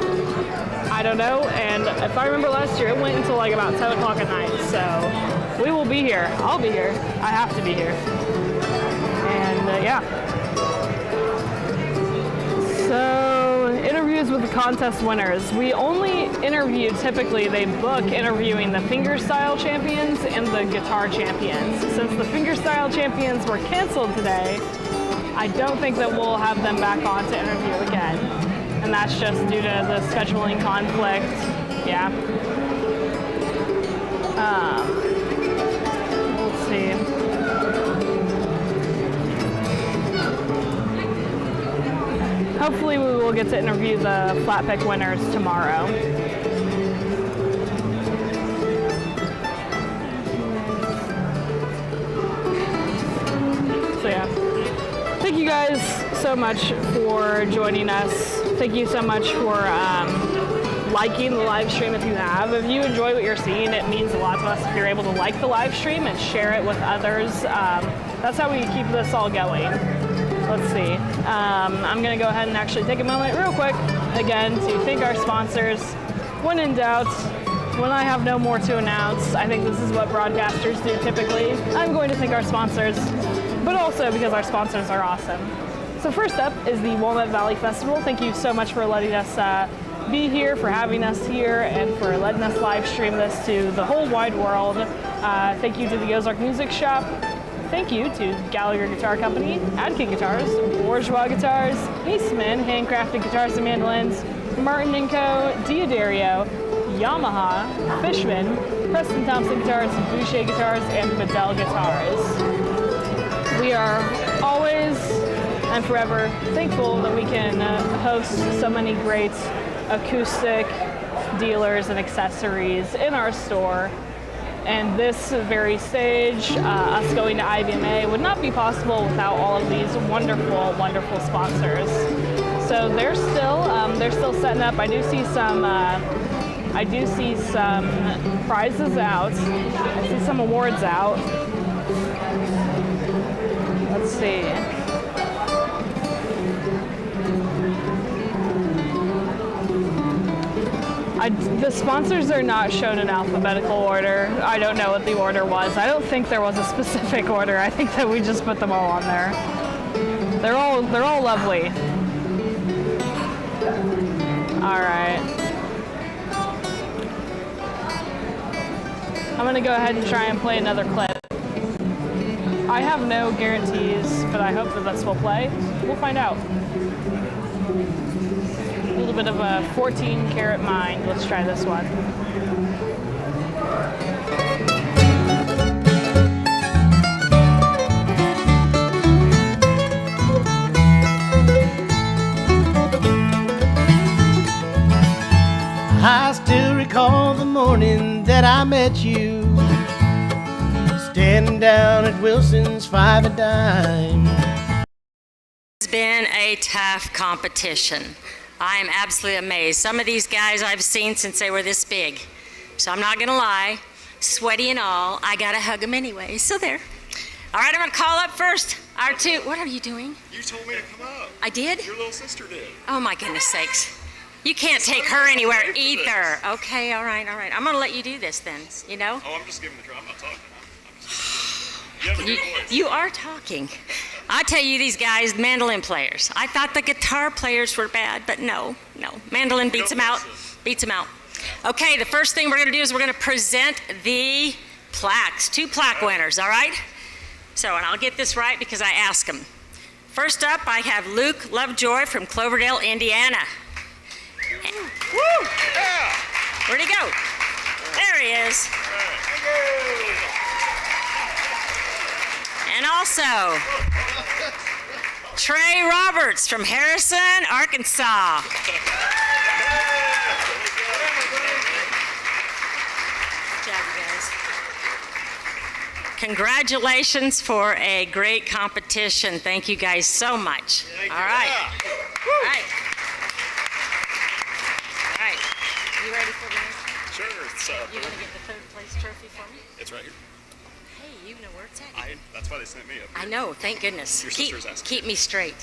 I don't know, and if I remember last year, it went until like about 10 o'clock at night, so we will be here. I'll be here. I have to be here. And yeah. So, interviews with the contest winners. We only interview, typically they book interviewing the fingerstyle champions and the guitar champions. Since the fingerstyle champions were canceled today, I don't think that we'll have them back on to interview again. And that's just due to the scheduling conflict. Yeah. Let's see. Hopefully we will get to interview the flat pick winners tomorrow. So yeah. Thank you guys so much for joining us. Thank you so much for liking the live stream if you have. If you enjoy what you're seeing, it means a lot to us if you're able to like the live stream and share it with others. That's how we keep this all going. Let's see. I'm going to go ahead and actually take a moment real quick again to thank our sponsors. When in doubt, when I have no more to announce, I think this is what broadcasters do typically. I'm going to thank our sponsors, but also because our sponsors are awesome. So first up is the Walnut Valley Festival. Thank you so much for letting us be here, for having us here, and for letting us live stream this to the whole wide world. Thank you to the Ozark Music Shop. Thank you to Gallagher Guitar Company, Adkin Guitars, Bourgeois Guitars, Eastman, Handcrafted Guitars and Mandolins, Martin & Co., Diodario, Yamaha, Fishman, Preston Thompson Guitars, Boucher Guitars, and Fiddle Guitars. We are always and forever thankful that we can host so many great acoustic dealers and accessories in our store. And this very stage, us going to IBMA, would not be possible without all of these wonderful, wonderful sponsors. So they're still setting up. I do see some prizes out. I see some awards out. Let's see. The sponsors are not shown in alphabetical order. I don't know what the order was. I don't think there was a specific order. I think that we just put them all on there. They're all lovely. All right. I'm gonna go ahead and try and play another clip. I have no guarantees, but I hope that this will play. We'll find out. A little bit of a 14-karat mind. Let's try this one. I still recall the morning that I met you, standing down at Wilson's 5 a dime. It's been a tough competition. I am absolutely amazed. Some of these guys I've seen since they were this big. So I'm not gonna lie, sweaty and all, I gotta hug them anyway. So there. All right, I'm gonna call up first our two. What are you doing? You told me to come up. I did? Your little sister did. Oh my goodness sakes. You can't take her anywhere either. Okay, all right. I'm gonna let you do this then, you know? Oh, I'm just giving the try. I'm not talking. You have a good voice. You are talking. I tell you, these guys, mandolin players. I thought the guitar players were bad, but no. Mandolin beats them out. Okay, the first thing we're gonna do is we're gonna present the plaques. 2 plaque winners, all right? So, and I'll get this right because I asked them. First up, I have Luke Lovejoy from Cloverdale, Indiana. Woo! Yeah! Where'd he go? There he is. And also, Trey Roberts from Harrison, Arkansas. Good job, you guys. Congratulations for a great competition. Thank you guys so much. All right. All right. You ready for the Sure. It's, you want to get the 3rd place trophy for me? It's right here. Hey, you know where it's at. That's why they sent me up here. I know, thank goodness. Your sister's asking. Keep me straight.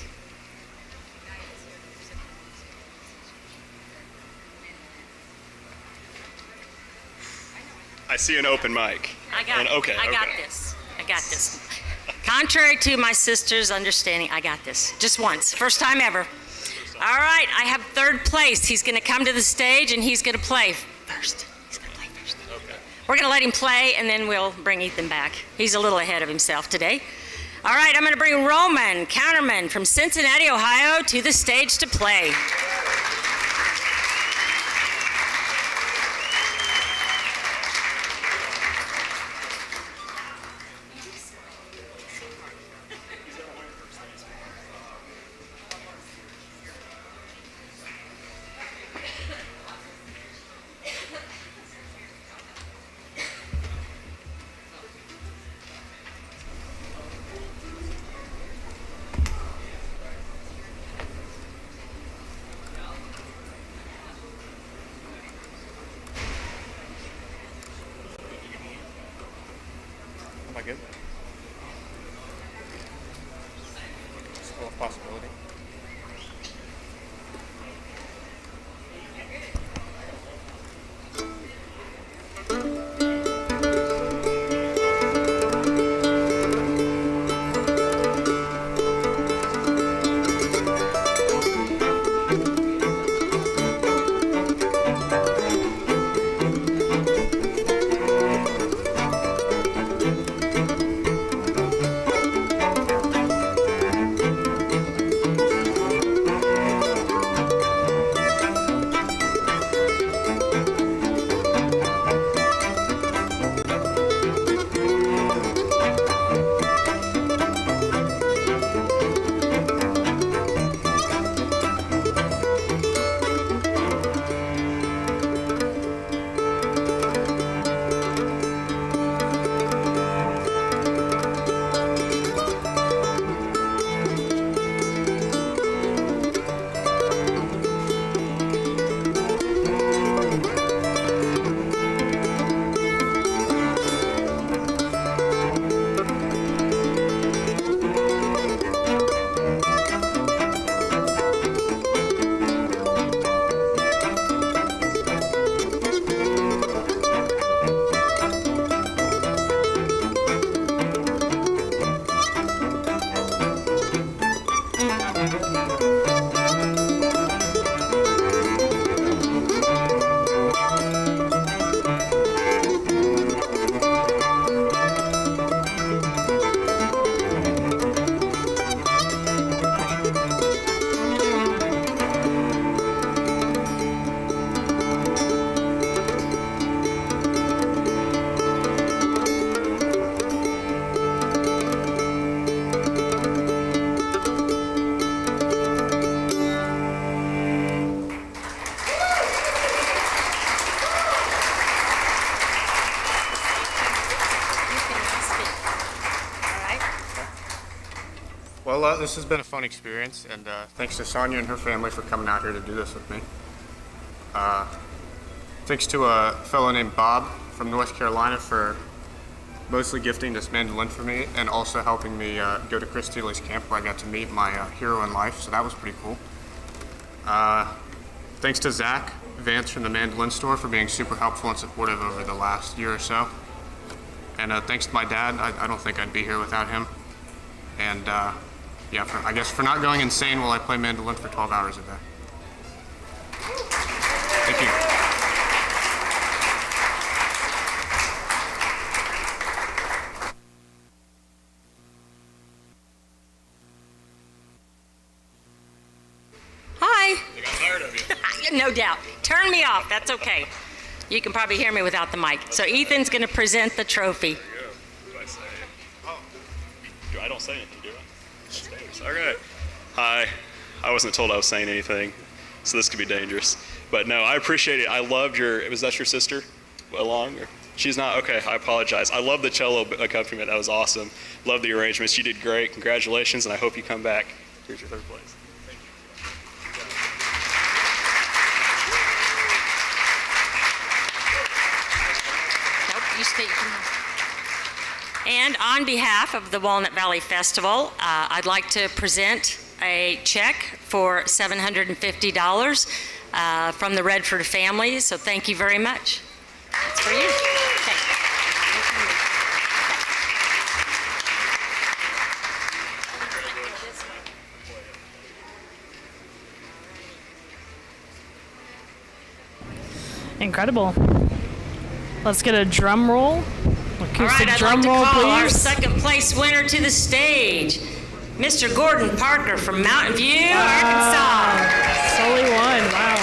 I see an open mic. I got this. Contrary to my sister's understanding, I got this. Just once. First time ever. All right, I have 3rd place. He's going to come to the stage and he's going to play first. Okay. We're going to let him play and then we'll bring Ethan back. He's a little ahead of himself today. All right, I'm going to bring Roman Counterman from Cincinnati, Ohio to the stage to play. Am I good? Still a possibility. Well, this has been a fun experience, and thanks to Sonia and her family for coming out here to do this with me. Thanks to a fellow named Bob from North Carolina for mostly gifting this mandolin for me and also helping me go to Chris Thiele's camp where I got to meet my hero in life, so that was pretty cool. Thanks to Zach Vance from the Mandolin Store for being super helpful and supportive over the last year or so. And thanks to my dad. I don't think I'd be here without him. And yeah, I guess for not going insane while I play mandolin for 12 hours a day. Thank you. Hi. I got tired of you. No doubt. Turn me off. That's okay. You can probably hear me without the mic. So Ethan's going to present the trophy. I don't say anything, do I? Okay. Hi. I wasn't told I was saying anything, so this could be dangerous. But no, I appreciate it. I loved was that your sister along? Or? She's not? Okay, I apologize. I love the cello accompaniment. That was awesome. Love the arrangements. You did great. Congratulations, and I hope you come back. Here's your third place. You stay. And on behalf of the Walnut Valley Festival, I'd like to present a check for $750 from the Redford family. So thank you very much. It's for you. Okay. Incredible. Let's get a drum roll. Acoustic All right, I'd drum like to roll, call please. our second place winner to the stage, Mr. Gordon Parker from Mountain View, Arkansas. Sully won. Wow.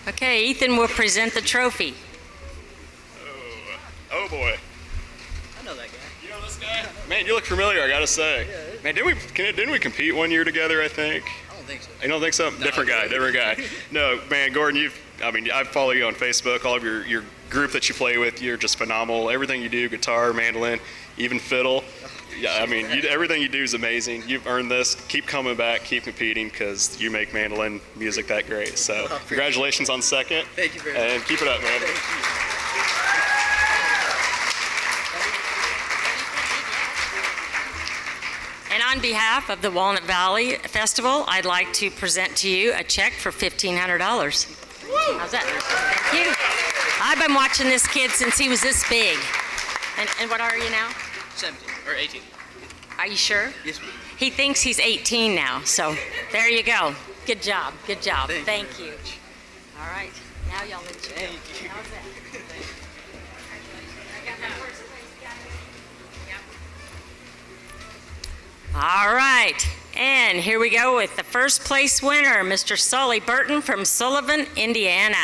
Okay, Ethan will present the trophy. Oh boy. I know that guy. Man, you look familiar, I gotta say. Man, didn't we compete one year together, I think? I don't think so. You don't think so? No, different guy. No, man, Gordon, I follow you on Facebook, all of your group that you play with, you're just phenomenal. Everything you do, guitar, mandolin, even fiddle. Yeah, I mean, everything you do is amazing. You've earned this. Keep coming back, keep competing, because you make mandolin music that great. So congratulations on second. Thank you very much. And keep it up, man. And on behalf of the Walnut Valley Festival, I'd like to present to you a check for $1,500. How's that? Thank you. I've been watching this kid since he was this big. And what are you now? 17 or 18. Are you sure? Yes, ma'am. He thinks he's 18 now, so there you go. Good job, good job. Thank you. All right, now y'all let you go. How's that? All right, and here we go with the first place winner, Mr. Sully Burton from Sullivan, Indiana.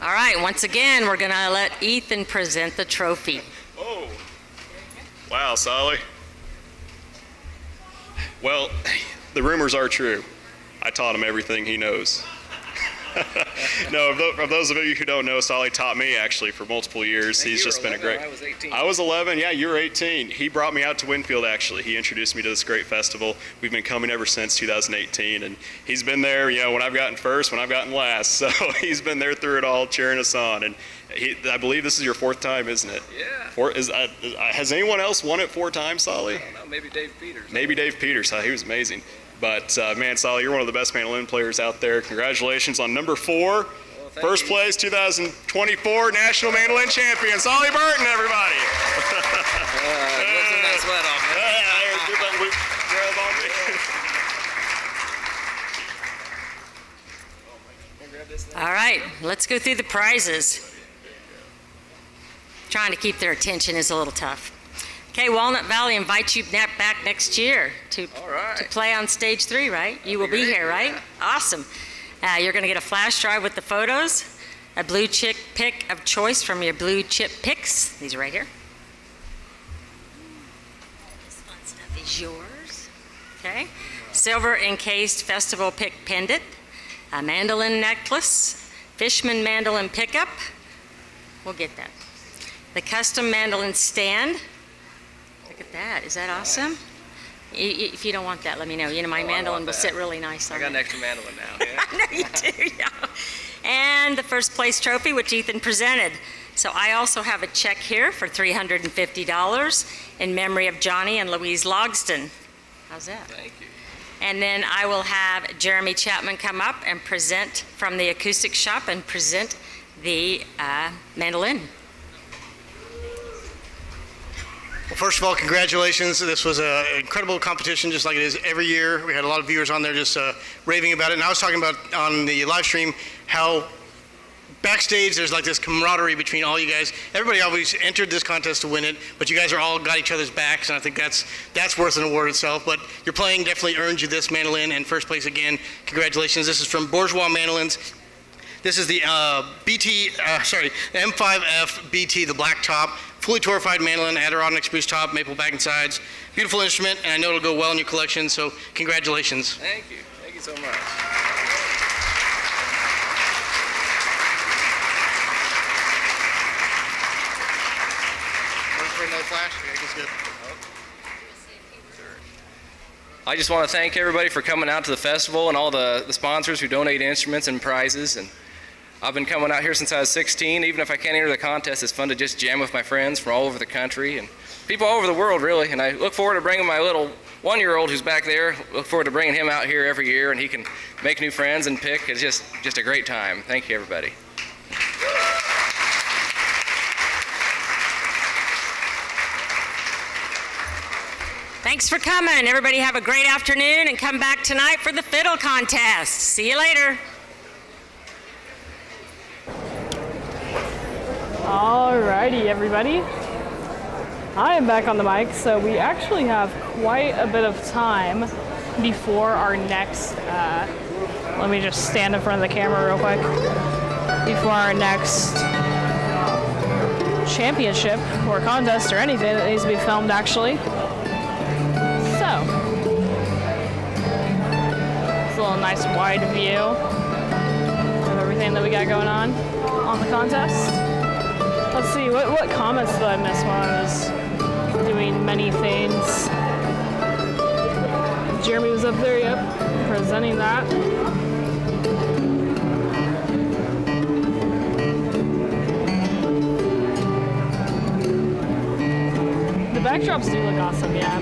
All right, once again, we're gonna let Ethan present the trophy. Oh, wow, Solly. Well, the rumors are true. I taught him everything he knows. No, for those of you who don't know, Solly taught me actually for multiple years. He's just been a great. I was 18. I was 11. Yeah, you were 18. He brought me out to Winfield actually. He introduced me to this great festival. We've been coming ever since 2018, and he's been there. You know, when I've gotten first, when I've gotten last. So he's been there through it all, cheering us on. And I believe this is your fourth time, isn't it? Yeah. Has anyone else won it 4 times, Solly? I don't know, maybe Dave Peters. Maybe Dave Peters. He was amazing. But man, Solly, you're one of the best mandolin players out there. Congratulations on number 4. First place 2024 National Mandolin Champion, Solly Burton, everybody. Lifting that sweat off. All right, let's go through the prizes. Trying to keep their attention is a little tough. Okay, Walnut Valley invites you back next year to play on stage 3, right? You will be here, right? Awesome. You're going to get a flash drive with the photos, a blue chip pick of choice from your blue chip picks. These are right here. This fun stuff is yours. Okay. Silver encased festival pick pendant, a mandolin necklace, Fishman mandolin pickup. We'll get that. The custom mandolin stand. Look at that. Is that awesome? If you don't want that, let me know. You know, my mandolin will sit really nice on it. I got an extra mandolin now. Yeah. I know you do, yeah. And the first place trophy, which Ethan presented. So I also have a check here for $350 in memory of Johnny and Louise Logston. How's that? Thank you. And then I will have Jeremy Chapman come up and present from the Acoustic Shop and present the mandolin. Well, first of all, congratulations. This was an incredible competition, just like it is every year. We had a lot of viewers on there just raving about it. And I was talking about on the live stream how backstage there's like this camaraderie between all you guys. Everybody always entered this contest to win it, but you guys are all got each other's backs, and I think that's worth an award itself. But your playing definitely earned you this mandolin and first place again. Congratulations. This is from Bourgeois Mandolins. This is the M5F BT, the black top, fully torrefied mandolin, Adirondack spruce top, maple back and sides. Beautiful instrument, and I know it'll go well in your collection, so congratulations. Thank you. Thank you so much. No flash? Okay, that's good. I just want to thank everybody for coming out to the festival and all the sponsors who donate instruments and prizes. And I've been coming out here since I was 16. Even if I can't enter the contest, it's fun to just jam with my friends from all over the country and people all over the world, really. And I look forward to bringing my little one-year-old who's back there. Look forward to bringing him out here every year, and he can make new friends and pick. It's just a great time. Thank you, everybody. Thanks for coming. Everybody have a great afternoon and come back tonight for the fiddle contest. See you later. Alrighty, everybody. I am back on the mic, so we actually have quite a bit of time before our next, let me just stand in front of the camera real quick, before our next championship or contest or anything that needs to be filmed, actually. So, it's a little nice wide view of everything that we got going on the contest. Let's see, what comments did I miss while I was doing many things? Jeremy was up there, yep, presenting that. The backdrops do look awesome, yeah.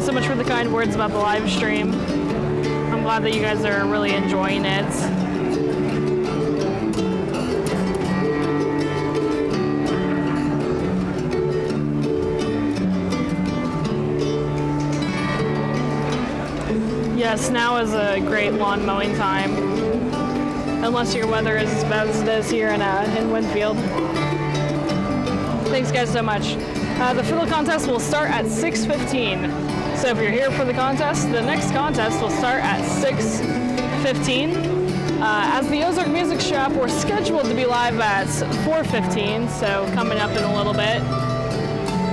So much for the kind words about the live stream. I'm glad that you guys are really enjoying it. Yes, now is a great lawn mowing time, unless your weather is as bad as it is here in Winfield. Thanks guys so much. The fiddle contest will start at 6:15. So if you're here for the contest, the next contest will start at 6:15. As the Ozark Music Shop, we're scheduled to be live at 4:15, so coming up in a little bit.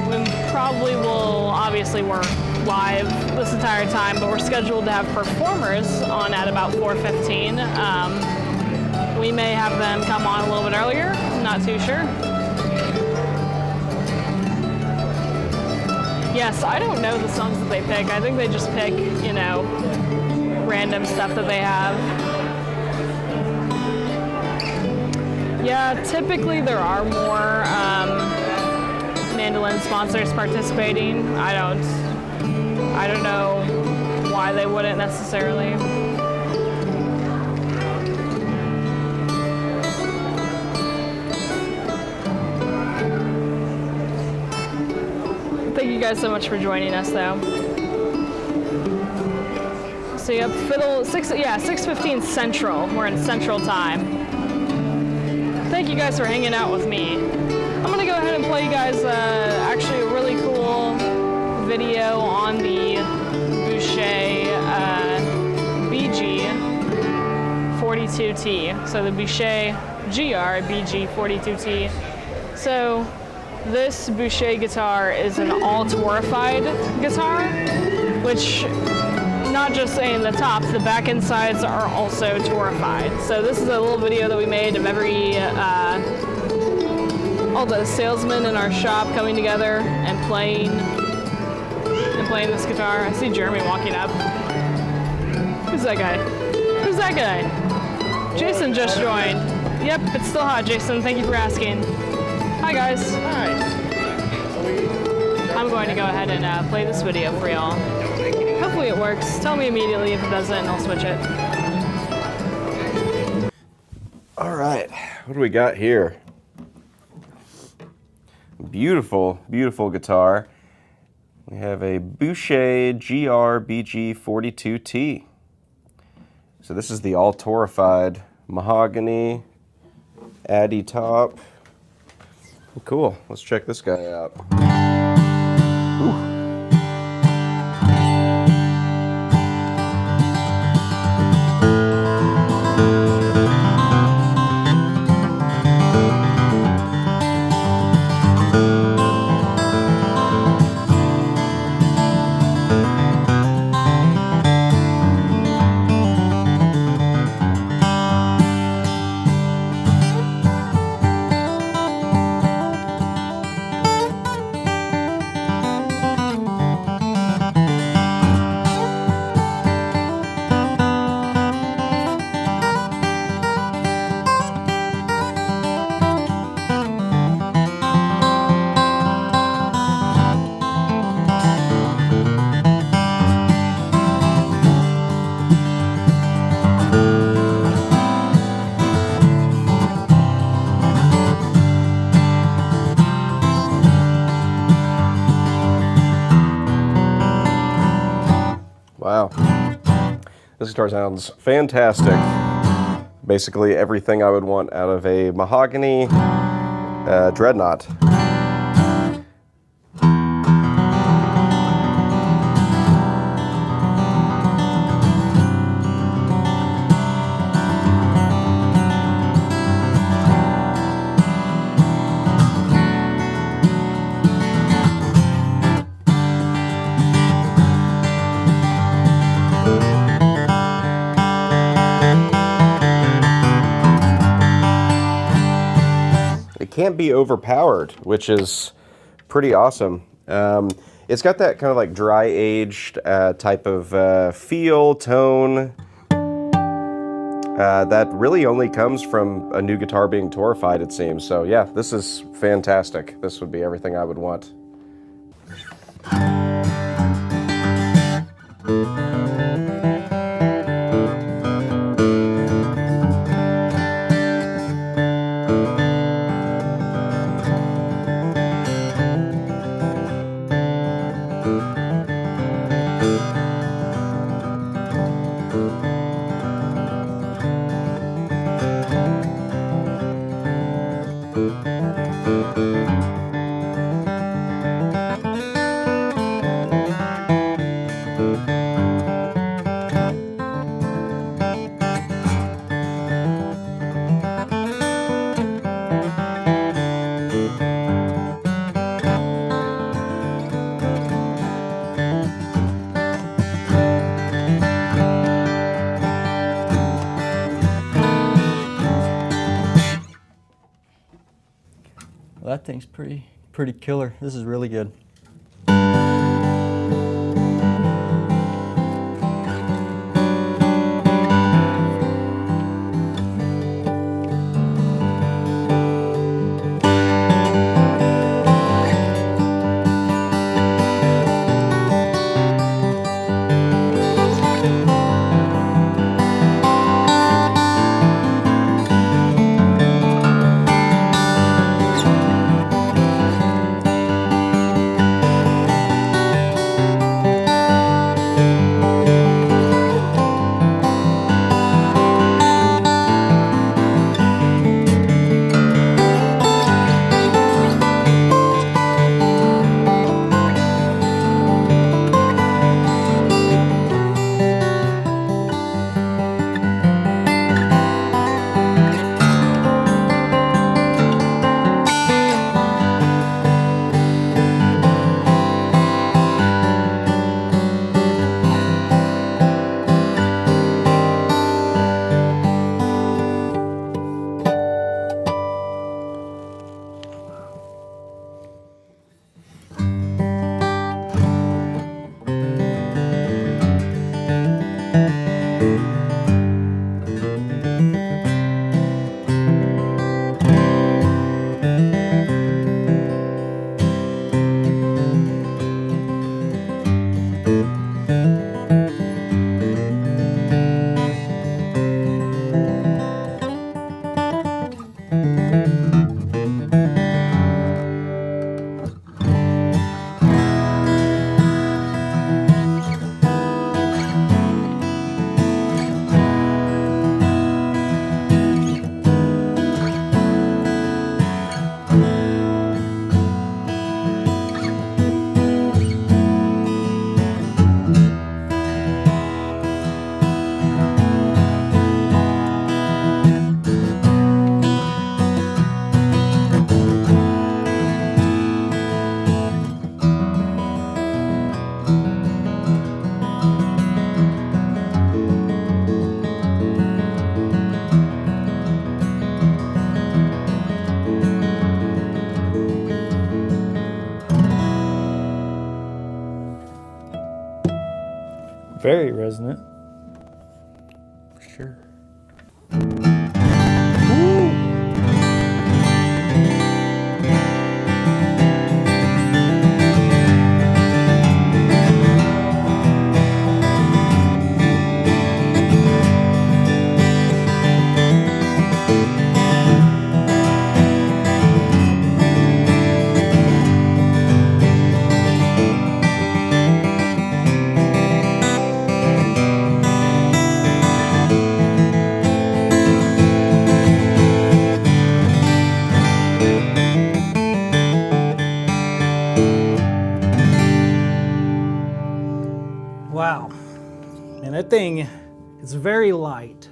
We probably will, obviously we're live this entire time, but we're scheduled to have performers on at about 4:15. We may have them come on a little bit earlier, not too sure. Yes, I don't know the songs that they pick. I think they just pick, you know, random stuff that they have. Yeah, typically there are more mandolin sponsors participating. I don't know why they wouldn't necessarily. Thank you guys so much for joining us, though. So yep, fiddle 6:15 Central. We're in Central Time. Thank you guys for hanging out with me. I'm gonna go ahead and play you guys actually a really cool video on the Boucher BG 42T. So the Boucher GR BG 42T. So this Boucher guitar is an all torrefied guitar, which not just saying the tops, the back and sides are also torified. So this is a little video that we made of all the salesmen in our shop coming together and playing this guitar. I see Jeremy walking up. Who's that guy? Who's that guy? Jason just joined. Yep, it's still hot, Jason. Thank you for asking. Hi, guys. Hi. I'm going to go ahead and play this video for y'all. Hopefully it works. Tell me immediately if it doesn't, and I'll switch it. All right, what do we got here? Beautiful, beautiful guitar. We have a Boucher GR-BG42T. So this is the all torified mahogany, Addy top. Cool, let's check this guy out. Ooh. Wow. This guitar sounds fantastic. Basically everything I would want out of a mahogany dreadnought. Can't be overpowered, which is pretty awesome. It's got that kind of like dry aged type of feel, tone that really only comes from a new guitar being torified, it seems. So yeah, this is fantastic. This would be everything I would want. That thing's pretty killer. This is really good. Very resonant. For sure. Wow. And that thing is very light.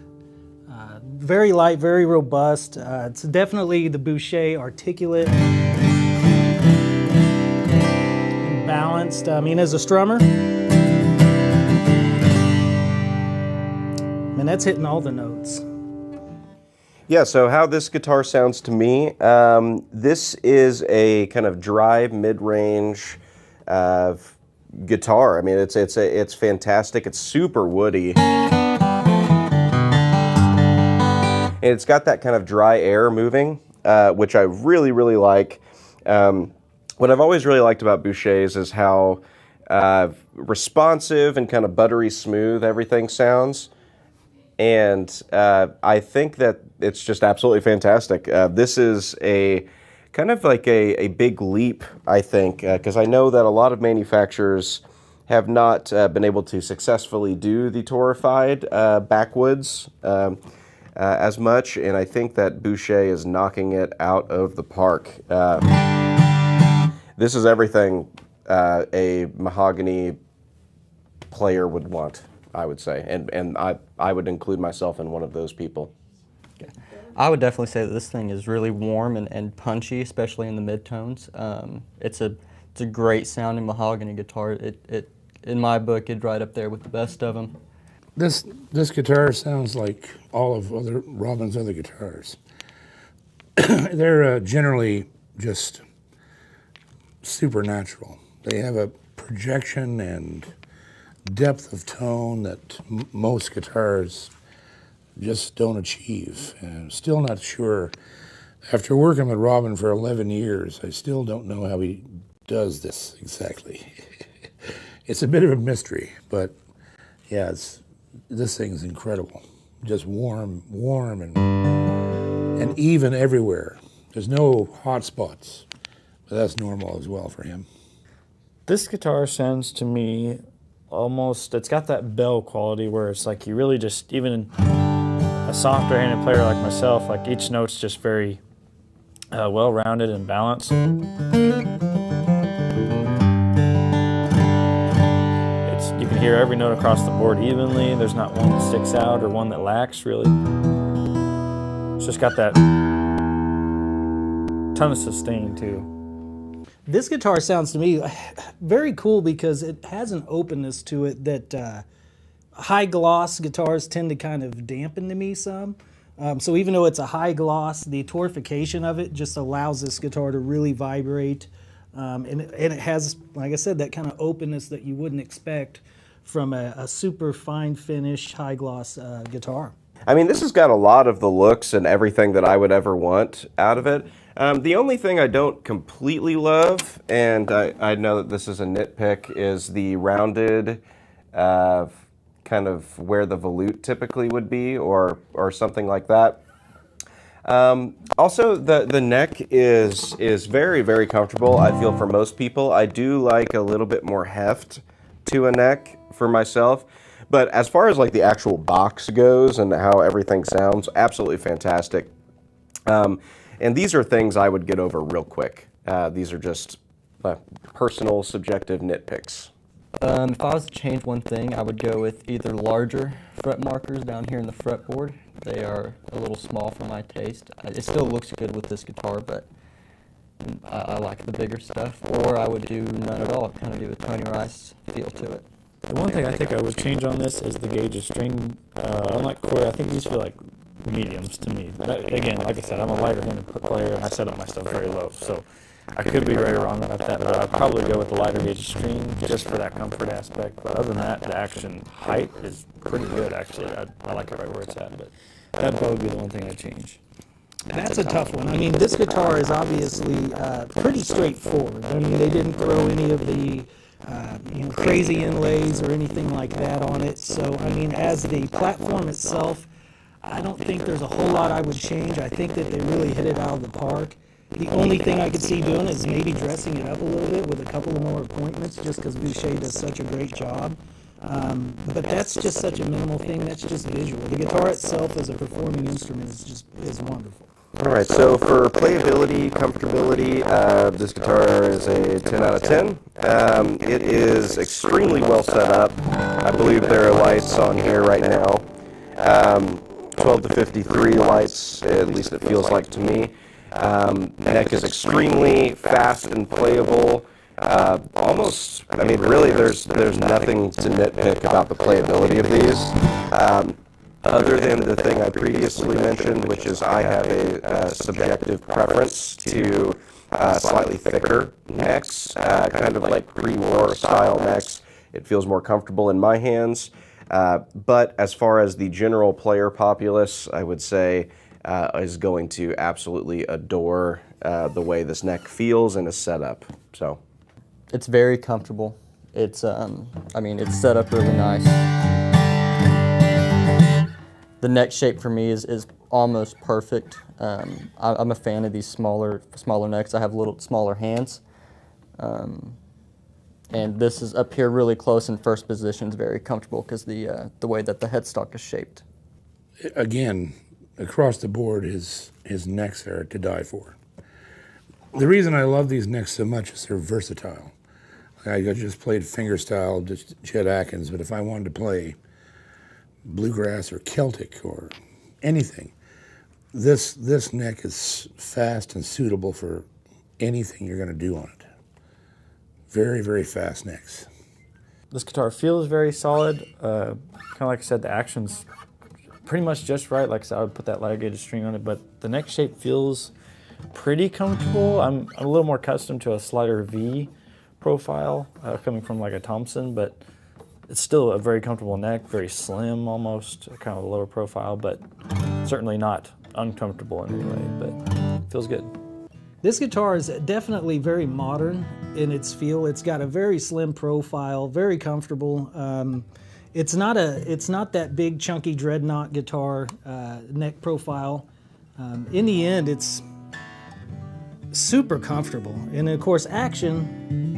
Very light, very robust. It's definitely the Boucher articulate and balanced. I mean, as a strummer, man, that's hitting all the notes. Yeah, so how this guitar sounds to me, this is a kind of dry, mid-range guitar. I mean, it's fantastic. It's super woody. And it's got that kind of dry air moving, which I really, really like. What I've always really liked about Bouchers is how responsive and kind of buttery smooth everything sounds. And I think that it's just absolutely fantastic. This is a kind of like a big leap, I think, because I know that a lot of manufacturers have not been able to successfully do the torrefied backwoods as much, and I think that Boucher is knocking it out of the park. This is everything a mahogany player would want, I would say, and I would include myself in one of those people. I would definitely say that this thing is really warm and punchy, especially in the midtones. It's a great sounding mahogany guitar. It in my book, it'd right up there with the best of them. This guitar sounds like all of Robin's other guitars. They're generally just supernatural. They have a projection and depth of tone that most guitars just don't achieve. And I'm still not sure. After working with Robin for 11 years, I still don't know how he does this exactly. It's a bit of a mystery, but yeah, this thing is incredible. Just warm and even everywhere. There's no hot spots, but that's normal as well for him. This guitar sounds to me almost, it's got that bell quality where it's like you really just, even a softer handed player like myself, like each note's just very well rounded and balanced. You can hear every note across the board evenly. There's not one that sticks out or one that lacks, really. It's just got that ton of sustain, too. This guitar sounds to me very cool because it has an openness to it that high gloss guitars tend to kind of dampen to me some. So even though it's a high gloss, the torrefication of it just allows this guitar to really vibrate. And it has, like I said, that kind of openness that you wouldn't expect from a super fine finish, high gloss guitar. I mean, this has got a lot of the looks and everything that I would ever want out of it. The only thing I don't completely love, and I know that this is a nitpick, is the rounded kind of where the volute typically would be, or something like that. Also, the neck is very, very comfortable, I feel, for most people. I do like a little bit more heft to a neck for myself. But as far as like the actual box goes and how everything sounds, absolutely fantastic. And these are things I would get over real quick. These are just personal, subjective nitpicks. If I was to change one thing, I would go with either larger fret markers down here in the fretboard. They are a little small for my taste. It still looks good with this guitar, but I like the bigger stuff. Or I would do none at all, kind of give a Tony Rice feel to it. The one thing I think I would change on this is the gauge of string. Unlike Corey, I think these feel like mediums to me. Again, like I said, I'm a lighter-handed player, and I set up my stuff very low. So I could be very wrong about that, but I'd probably go with the lighter gauge string just for that comfort aspect. But other than that, the action height is pretty good, actually. I like it right where it's at, but that'd probably be the one thing I'd change. That's a tough one. I mean, this guitar is obviously pretty straightforward. I mean, they didn't throw any of the crazy inlays or anything like that on it. So, I mean, as the platform itself, I don't think there's a whole lot I would change. I think that they really hit it out of the park. The only thing I could see doing is maybe dressing it up a little bit with a couple of more appointments, just because Boucher does such a great job. But that's just such a minimal thing. That's just visual. The guitar itself as a performing instrument is wonderful. All right, so for playability, comfortability, this guitar is a 10 out of 10. It is extremely well set up. I believe there are lights on here right now. 12 to 53 lights, at least it feels like to me. Neck is extremely fast and playable. Almost, I mean, really, there's nothing to nitpick about the playability of these. Other than the thing I previously mentioned, which is I have a subjective preference to slightly thicker necks, kind of like pre-war style necks. It feels more comfortable in my hands. But as far as the general player populace, I would say is going to absolutely adore the way this neck feels and is set up. So, it's very comfortable. It's I mean, it's set up really nice. The neck shape for me is almost perfect. I'm a fan of these smaller necks. I have little smaller hands. And this is up here really close in first position is very comfortable because the way that the headstock is shaped. Again, across the board, his necks are to die for. The reason I love these necks so much is they're versatile. I just played fingerstyle, just Chet Atkins, but if I wanted to play Bluegrass or Celtic or anything, this neck is fast and suitable for anything you're going to do on it. Very, very fast necks. This guitar feels very solid. Kind of like I said, the action's pretty much just right. Like I said, I would put that lighter gauge string on it, but the neck shape feels pretty comfortable. I'm a little more accustomed to a slider V profile coming from like a Thompson, but it's still a very comfortable neck, very slim almost, kind of a lower profile, but certainly not uncomfortable in any way, but it feels good. This guitar is definitely very modern in its feel. It's got a very slim profile, very comfortable. It's not that big chunky dreadnought guitar neck profile. In the end, it's super comfortable. And of course, action,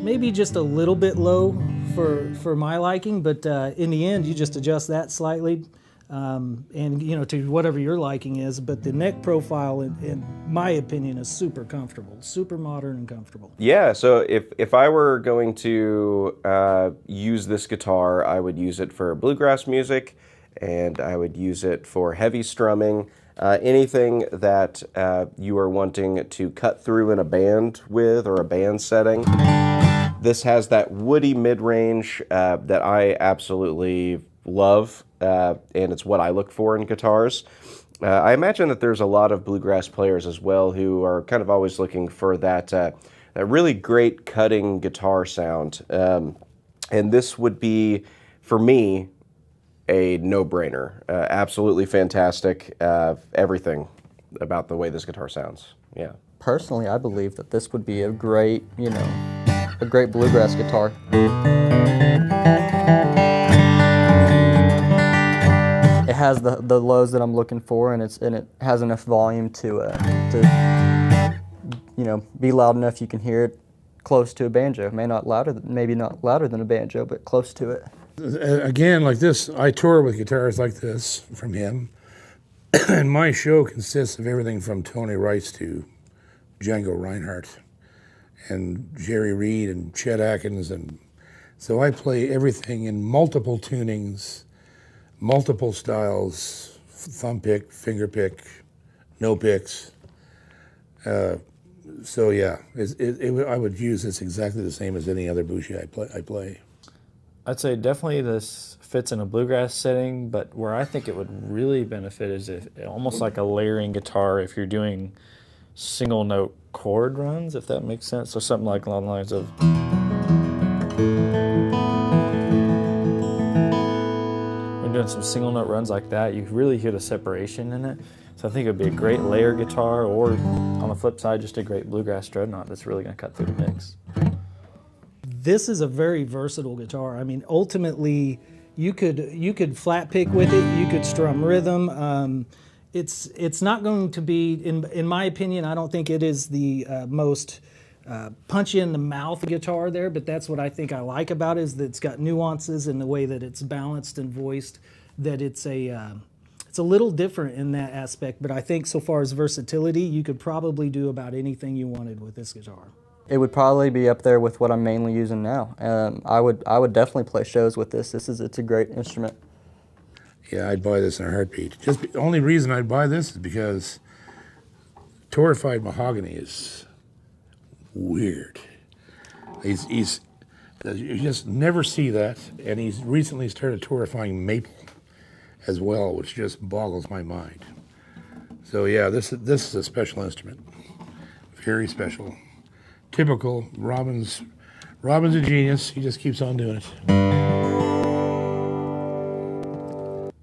maybe just a little bit low for my liking, but in the end, you just adjust that slightly. And to whatever your liking is, but the neck profile, in my opinion, is super comfortable, super modern and comfortable. Yeah, so if I were going to use this guitar, I would use it for bluegrass music, and I would use it for heavy strumming, anything that you are wanting to cut through in a band with or a band setting. This has that woody mid-range that I absolutely love, and it's what I look for in guitars. I imagine that there's a lot of bluegrass players as well who are kind of always looking for that really great cutting guitar sound. And this would be, for me, a no-brainer. Absolutely fantastic. Everything about the way this guitar sounds. Yeah. Personally, I believe that this would be a great, a great bluegrass guitar. It has the lows that I'm looking for, and it has enough volume to be loud enough you can hear it close to a banjo. Maybe not louder than a banjo, but close to it. Again, like this, I tour with guitars like this from him, and my show consists of everything from Tony Rice to Django Reinhardt and Jerry Reed and Chet Atkins, and so I play everything in multiple tunings, multiple styles, thumb pick, finger pick, no picks. So yeah, I would use this exactly the same as any other Boucher I play. I'd say definitely this fits in a bluegrass setting, but where I think it would really benefit is almost like a layering guitar if you're doing single note chord runs, if that makes sense. So something like along the lines of. When doing some single note runs like that, you really hear the separation in it. So I think it would be a great layer guitar, or on the flip side, just a great bluegrass dreadnought that's really going to cut through the mix. This is a very versatile guitar. I mean, ultimately, you could flat pick with it. You could strum rhythm. It's not going to be, in my opinion, I don't think it is the most punchy in the mouth guitar there, but that's what I think I like about it, is that it's got nuances in the way that it's balanced and voiced, that it's a little different in that aspect. But I think so far as versatility, you could probably do about anything you wanted with this guitar. It would probably be up there with what I'm mainly using now. I would definitely play shows with this. It's a great instrument. Yeah, I'd buy this in a heartbeat. The only reason I'd buy this is because torrefied mahogany is weird. You just never see that, and he's recently started torrefying maple as well, which just boggles my mind. So yeah, this is a special instrument, very special. Typical. Robin's a genius. He just keeps on doing it.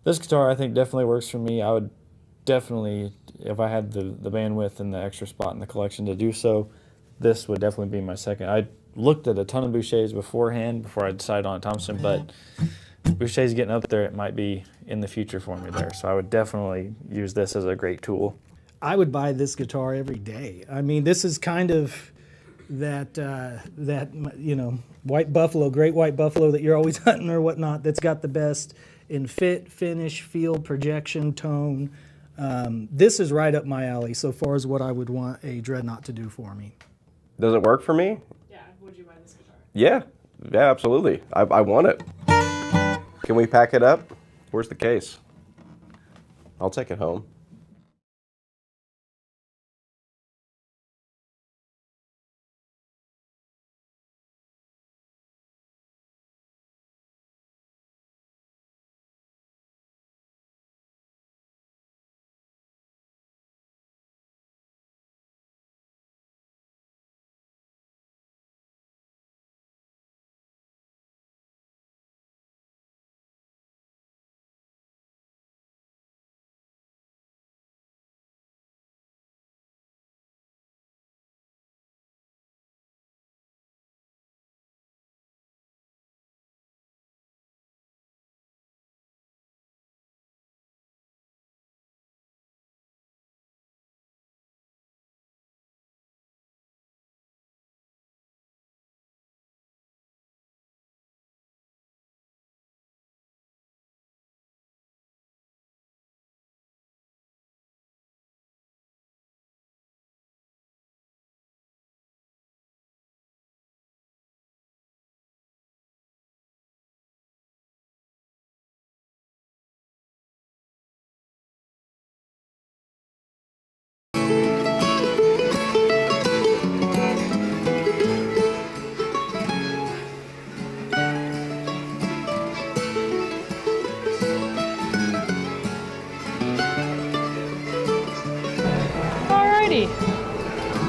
This guitar, I think, definitely works for me. I would definitely, if I had the bandwidth and the extra spot in the collection to do so, this would definitely be my second. I looked at a ton of Bouchers beforehand before I decided on a Thompson, but Boucher's getting up there. It might be in the future for me there. So I would definitely use this as a great tool. I would buy this guitar every day. I mean, this is kind of that white buffalo, great white buffalo that you're always hunting or whatnot, that's got the best in fit, finish, feel, projection, tone. This is right up my alley so far as what I would want a dreadnought to do for me. Does it work for me? Yeah, would you buy this guitar? Yeah, absolutely. I want it. Can we pack it up? Where's the case? I'll take it home.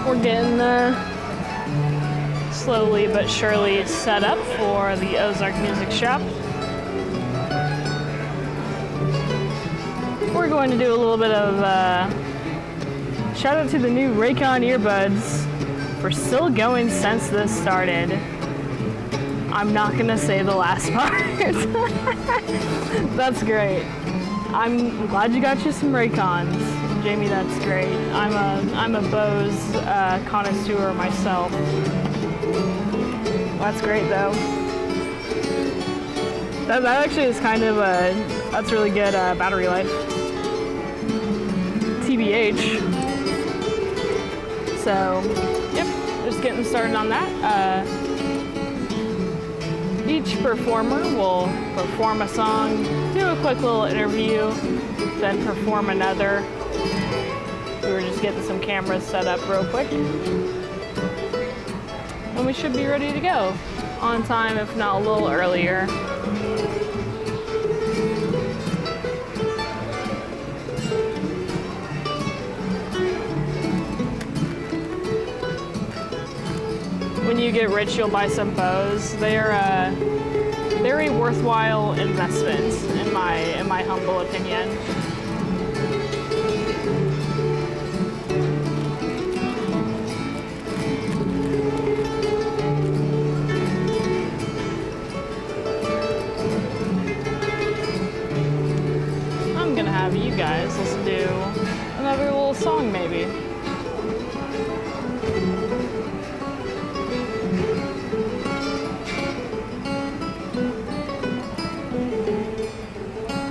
We're getting slowly but surely set up for the Ozark Music Shop. We're going to do a little bit of shout out to the new Raycon earbuds for still going since this started. I'm not gonna say the last part. That's great. I'm glad you got you some Raycons. Jamie, that's great. I'm a Bose connoisseur myself. That's great though. That actually is kind of that's really good battery life. TBH. So, yep, just getting started on that. Each performer will perform a song, do a quick little interview, then perform another. We were just getting some cameras set up real quick. And we should be ready to go. On time, if not a little earlier. you get rich, you'll buy some bows. They're a very worthwhile investment, in my humble opinion. I'm gonna have you guys listen to another little song, maybe.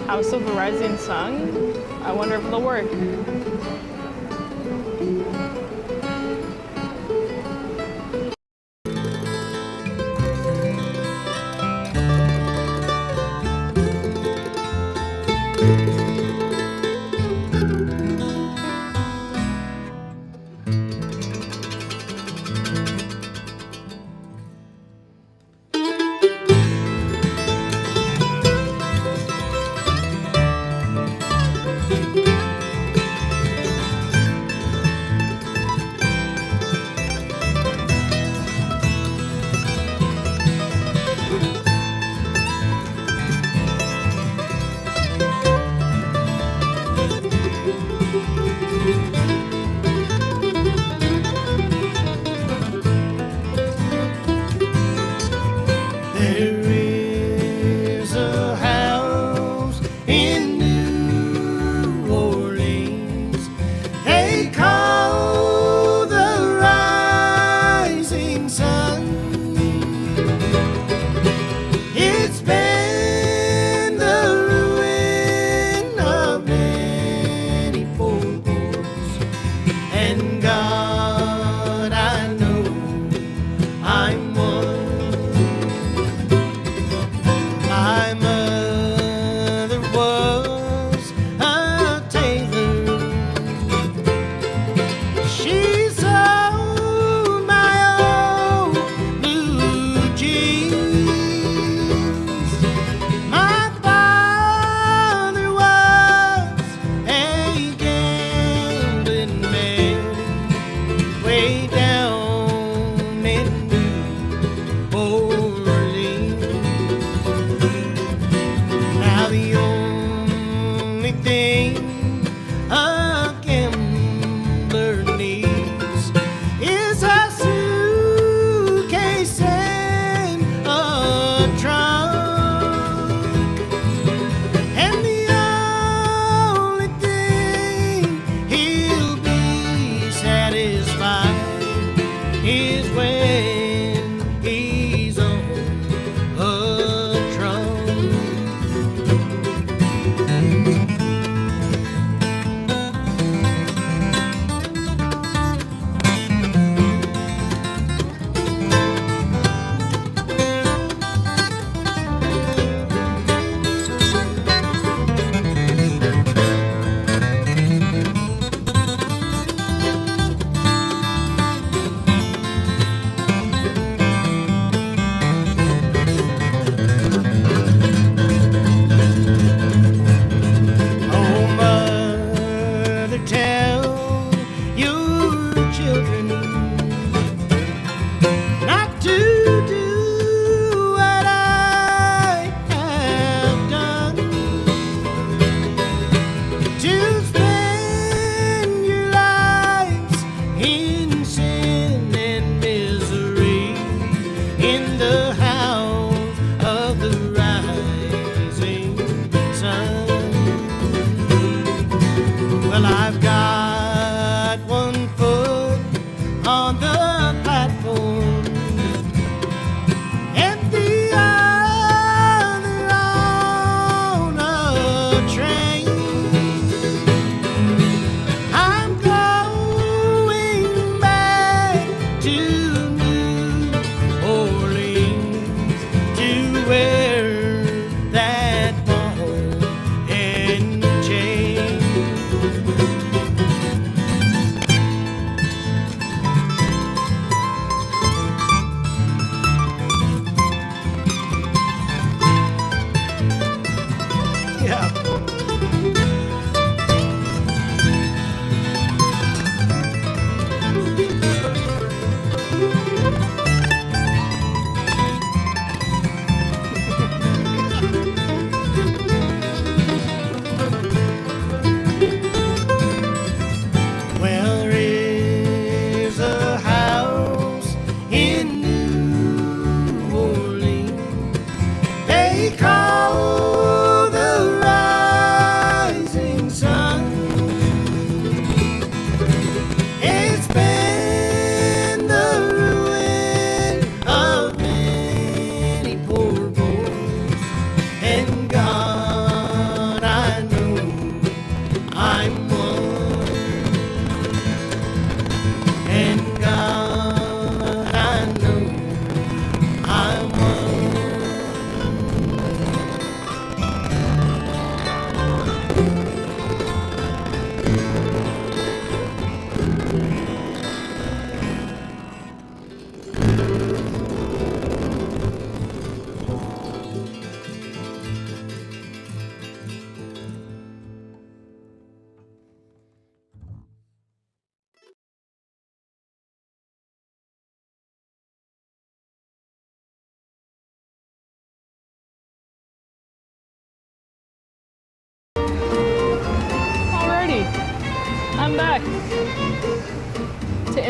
House of the Rising Sun? I wonder if it'll work.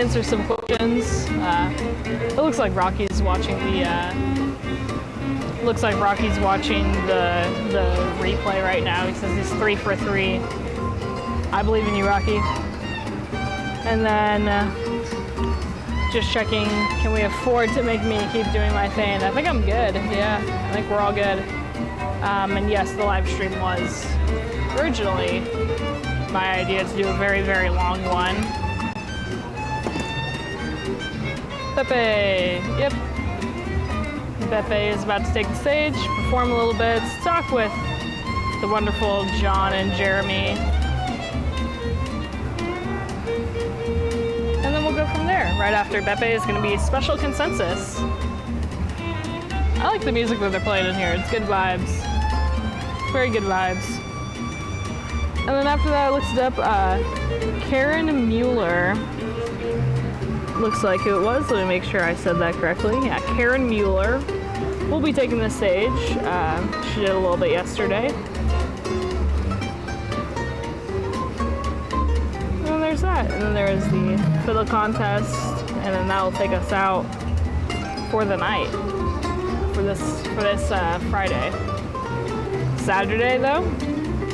answer some questions. It looks like Rocky's watching the replay right now. He says he's 3 for 3. I believe in you, Rocky. And then just checking, can we afford to make me keep doing my thing? I think I'm good. Yeah, I think we're all good. And yes, the live stream was originally my idea to do a very, very long one. Beppe, yep. Beppe is about to take the stage, perform a little bit, talk with the wonderful John and Jeremy. And then we'll go from there. Right after Beppe is going to be Special Consensus. I like the music that they're playing in here. It's good vibes. Very good vibes. And then after that, I looked it up. Karen Mueller. Looks like who it was. Let me make sure I said that correctly. Yeah, Karen Mueller will be taking the stage. She did a little bit yesterday. And then there's that. And then there is the fiddle contest. And then that will take us out for the night. For this Friday. Saturday, though,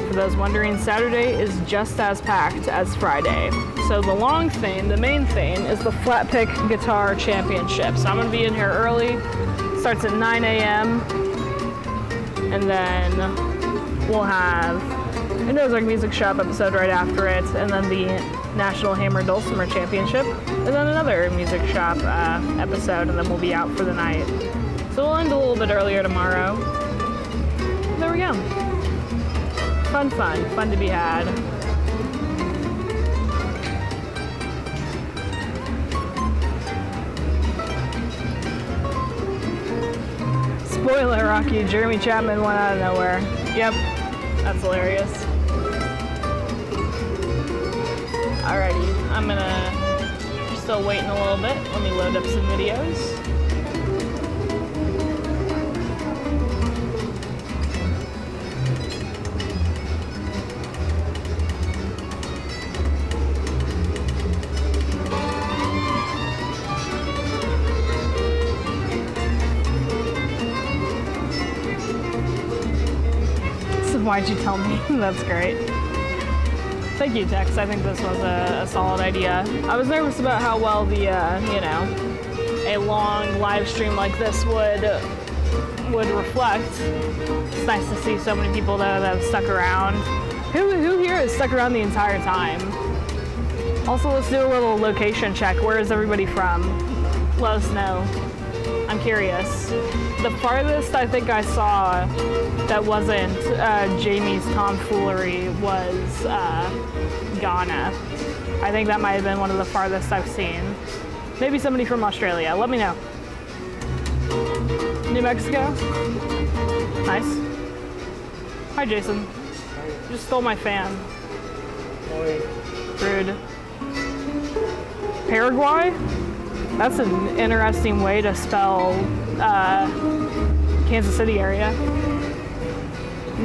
for those wondering, Saturday is just as packed as Friday. So the long thing, the main thing, is the Flat Pick Guitar Championship. So I'm going to be in here early. Starts at 9 a.m. And then we'll have an Ozark Music Shop episode right after it. And then the National Hammer Dulcimer Championship. And then another Music Shop episode. And then we'll be out for the night. So we'll end a little bit earlier tomorrow. There we go. Fun to be had. Spoiler, Rocky, Jeremy Chapman went out of nowhere. Yep, that's hilarious. Alrighty, still waiting a little bit. Let me load up some videos. Why'd you tell me? That's great. Thank you, Tex. I think this was a solid idea. I was nervous about how well the, a long live stream like this would reflect. It's nice to see so many people that have stuck around. Who here has stuck around the entire time? Also, let's do a little location check. Where is everybody from? Let us know. I'm curious. The farthest I think I saw that wasn't Jamie's tomfoolery was Ghana. I think that might have been one of the farthest I've seen. Maybe somebody from Australia. Let me know. New Mexico? Nice. Hi, Jason. You just stole my fan. Rude. Paraguay? That's an interesting way to spell Kansas City area.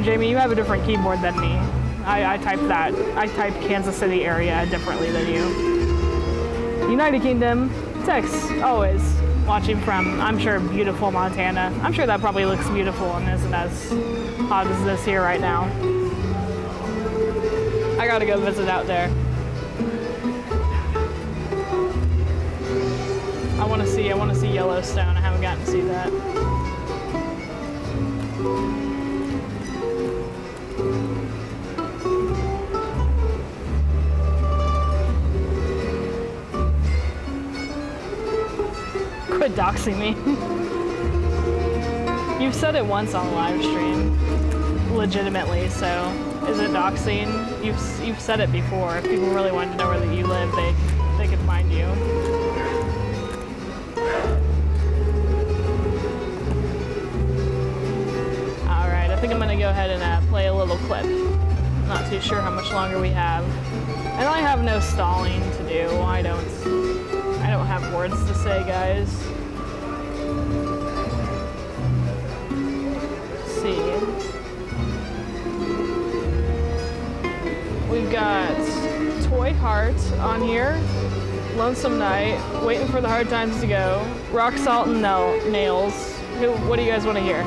Jamie, you have a different keyboard than me. I typed that. I typed Kansas City area differently than you. United Kingdom, Tex, always watching from, I'm sure, beautiful Montana. I'm sure that probably looks beautiful and isn't as hot as this here right now. I gotta go visit out there. I want to see Yellowstone. I haven't gotten to see that. Quit doxing me. You've said it once on a live stream, legitimately. So, is it doxing? You've said it before. If people really wanted to know where you live, they could find you. I think I'm gonna go ahead and play a little clip. Not too sure how much longer we have. And I have no stalling to do. I don't have words to say, guys. Let's see. We've got Toy Heart on here. Lonesome Night, Waiting for the Hard Times to Go, Rock, Salt, and Nails. What do you guys want to hear?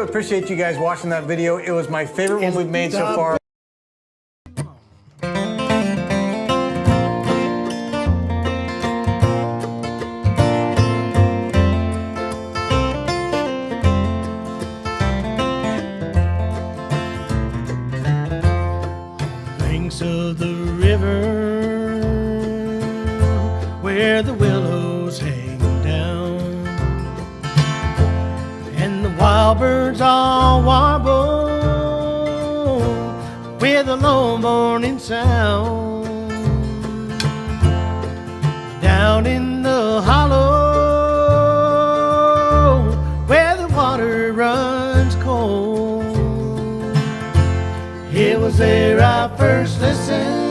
Appreciate you guys watching that video. It was my favorite one we've made so far. Banks of the river where the willows hang down and the wild birds all warble with a low morning sound. Down in the hollow where the water runs cold, it was there I first listened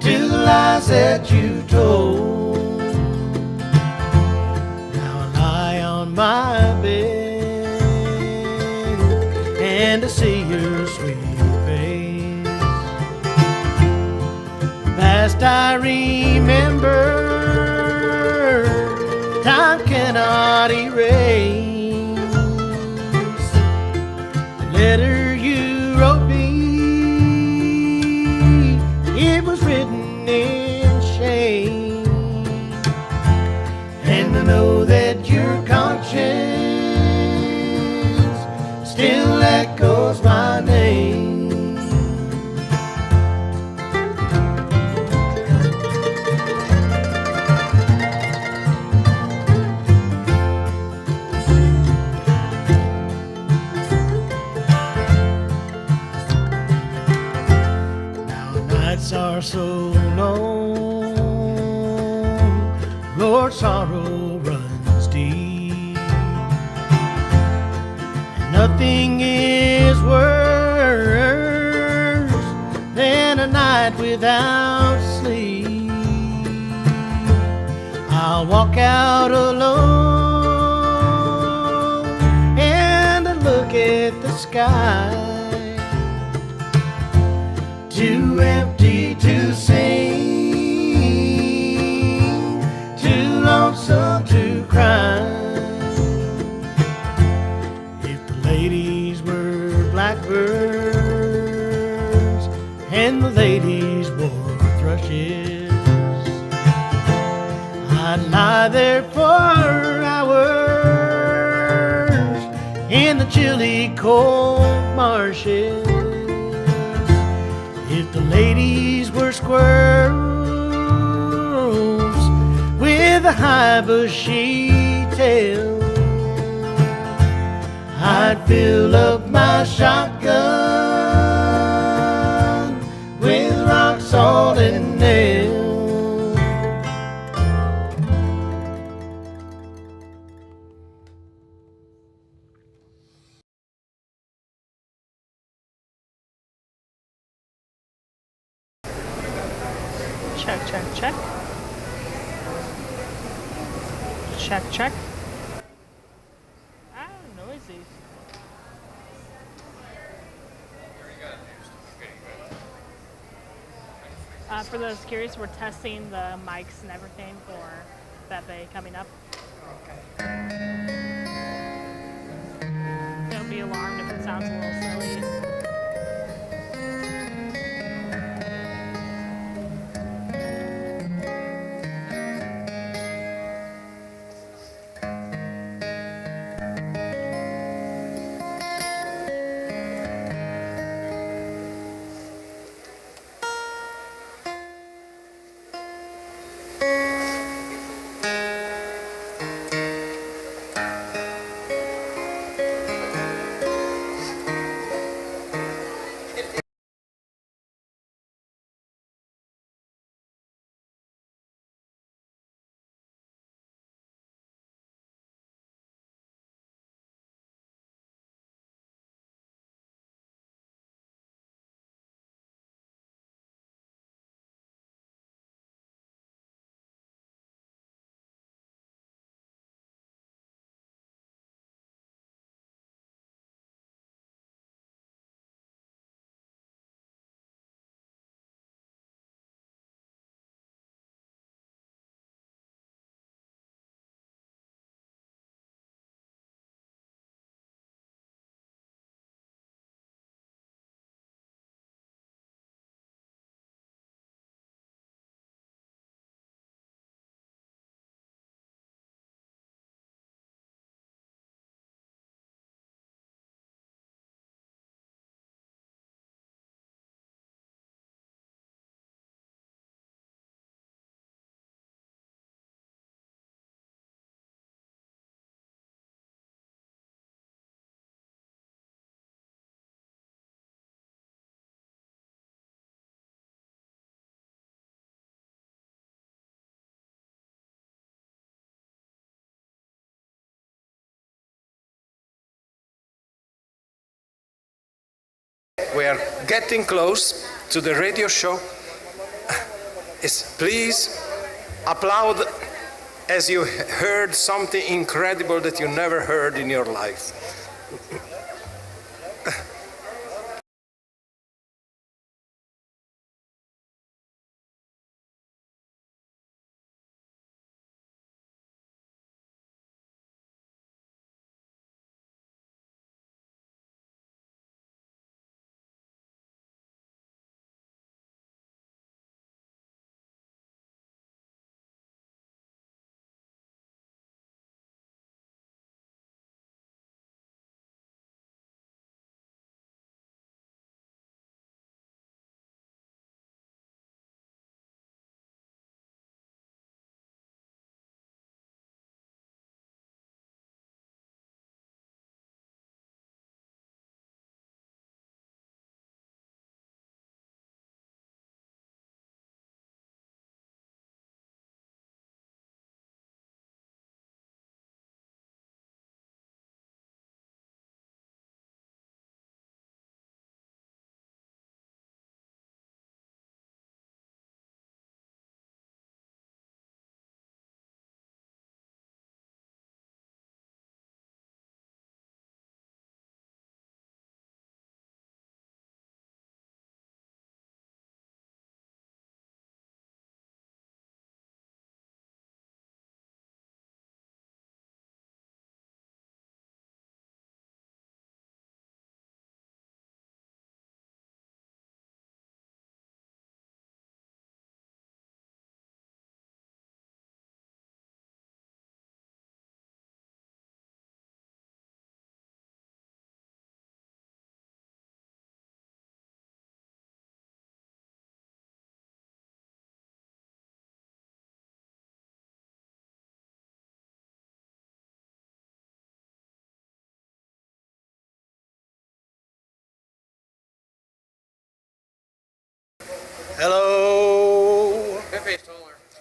to the lies that you told. Now I lie on my bed and to see your sweet face. Past I remember, time cannot erase. The letter you wrote me, it was written in shame. And I know that your conscience still echoes my name. Nights are so long, Lord, sorrow runs deep, and nothing is worse than a night without sleep. I'll walk out alone and look at the sky, too empty to sing, too lonesome to cry. If the ladies were blackbirds and the ladies wore thrushes, I'd lie there for hours in the chilly cold marshes. If the ladies were squirrels with a high bushy tail, I'd fill up my shotgun with rock, salt, and nails. Check, check, check. Check, check. Ah, noisy. For those curious, we're testing the mics and everything for Beppe coming up. Don't be alarmed if it sounds a little silly. We are getting close to the radio show. Please applaud as you heard something incredible that you never heard in your life.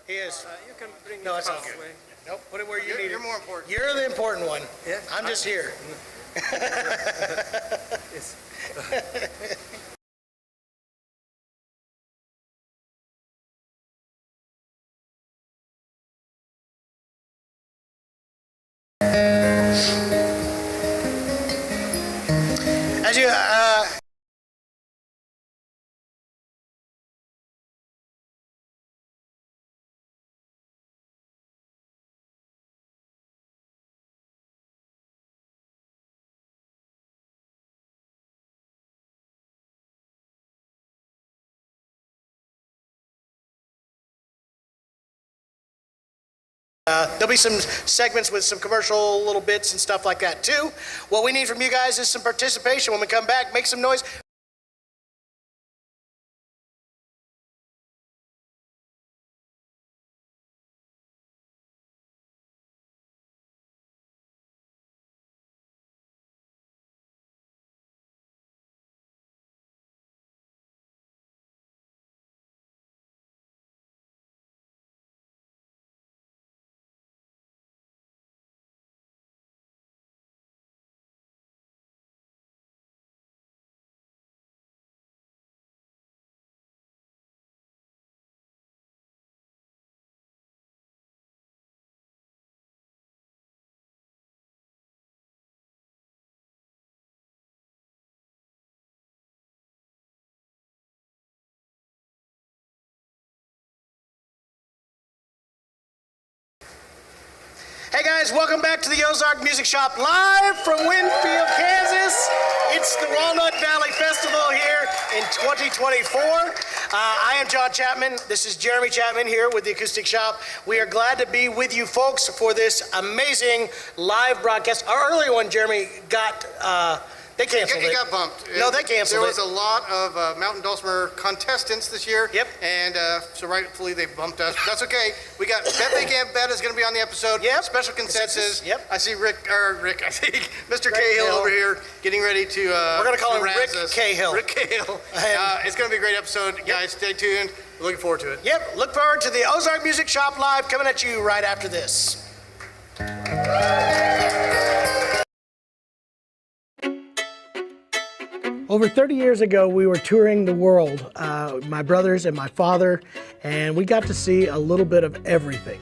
He is. You can bring No, it it's all halfway. good. Nope, put it where you need it. You're more important. You're the important one. Yeah. I'm just here. Yes. As you, there'll be some segments with some commercial little bits and stuff like that too. What we need from you guys is some participation. When we come back, make some noise. Hey guys, welcome back to the Ozark Music Shop live from Winfield, Kansas. It's the Walnut Valley Festival here in 2024. I am John Chapman. This is Jeremy Chapman here with the Acoustic Shop. We are glad to be with you folks for this amazing live broadcast. Our earlier one, Jeremy, got they canceled it. It got bumped. No, they canceled it. There was a lot of Mountain Dulcimer contestants this year. Yep. And so rightfully they bumped us. That's okay. We got Beppe Gambetta is going to be on the episode. Yep. Special consensus. Yep. I see Rick. I see Mr. Cahill over here getting ready to. We're going to call him Rick us. Cahill. Rick Cahill. It's going to be a great episode, guys. Stay tuned. We're looking forward to it. Yep. Look forward to the Ozark Music Shop live coming at you right after this. Over 30 years ago, we were touring the world, my brothers and my father, and we got to see a little bit of everything.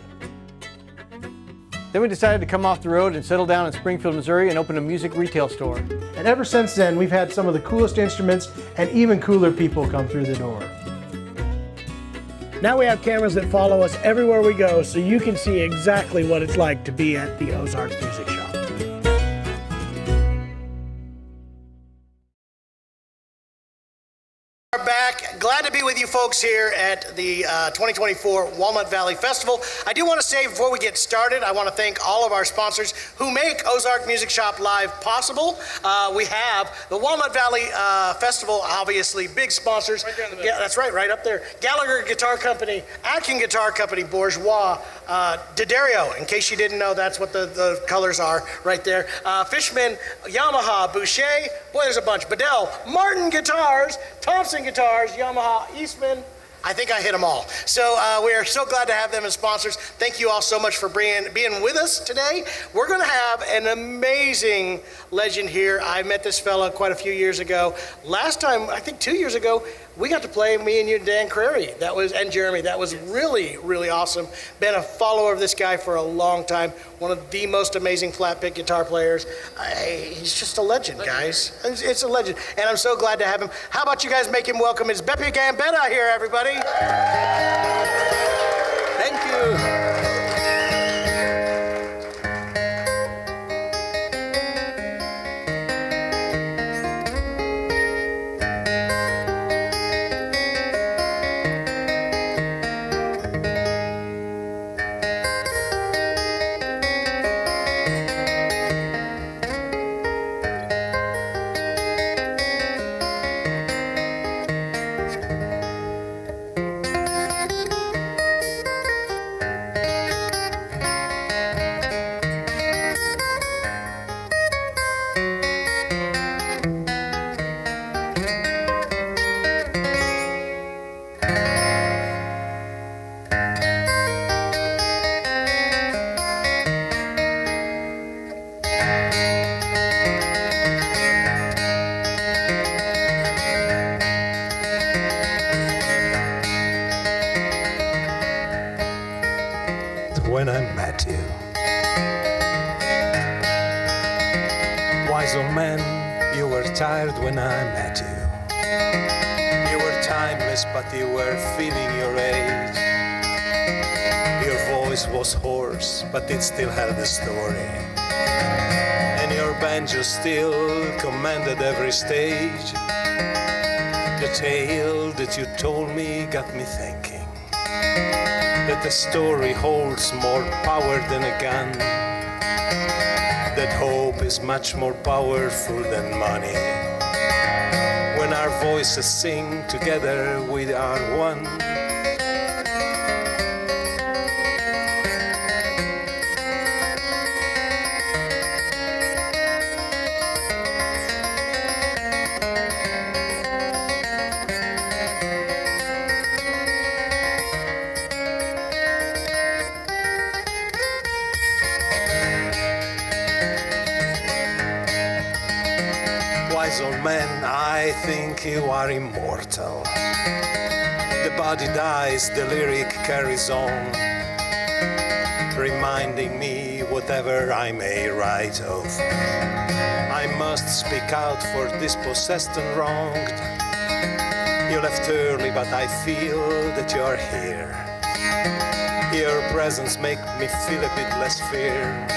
Then we decided to come off the road and settle down in Springfield, Missouri and open a music retail store. And ever since then, we've had some of the coolest instruments and even cooler people come through the door. Now we have cameras that follow us everywhere we go, so you can see exactly what it's like to be at the Ozark Music Shop. We're back. Glad to be with you folks here at the 2024 Walnut Valley Festival. I do want to say before we get started, I want to thank all of our sponsors who make Ozark Music Shop Live possible. We have the Walnut Valley Festival, obviously, big sponsors. Right there in the middle. Yeah, that's right up there. Gallagher Guitar Company, Atkin Guitar Company, Bourgeois, D'Addario, in case you didn't know, that's what the colors are right there. Fishman, Yamaha, Boucher, boy, there's a bunch. Bedell, Martin Guitars, Thompson Guitars, Yamaha, Eastman. I think I hit them all. So we are so glad to have them as sponsors. Thank you all so much for being with us today. We're going to have an amazing legend here. I met this fella quite a few years ago. Last time, I think 2 years ago, we got to play, me and you, Dan Crary, and Jeremy. That was really, really awesome. Been a follower of this guy for a long time. One of the most amazing flat pick guitar players. He's just a legend, guys. It's a legend, and I'm so glad to have him. How about you guys make him welcome? It's Beppe Gambetta here, everybody. Thank you. when I met you. Wise old man, you were tired when I met you. You were timeless, but you were feeling your age. Your voice was hoarse, but it still held a story. And your banjo still commanded every stage. The tale that you told me got me thinking that the story holds more power than a gun, that hope is much more powerful than money. When our voices sing together, we are one. Old man, I think you are immortal. The body dies, the lyric carries on, reminding me whatever I may write of. I must speak out for dispossessed and wronged. You left early, but I feel that you are here. Your presence makes me feel a bit less fear.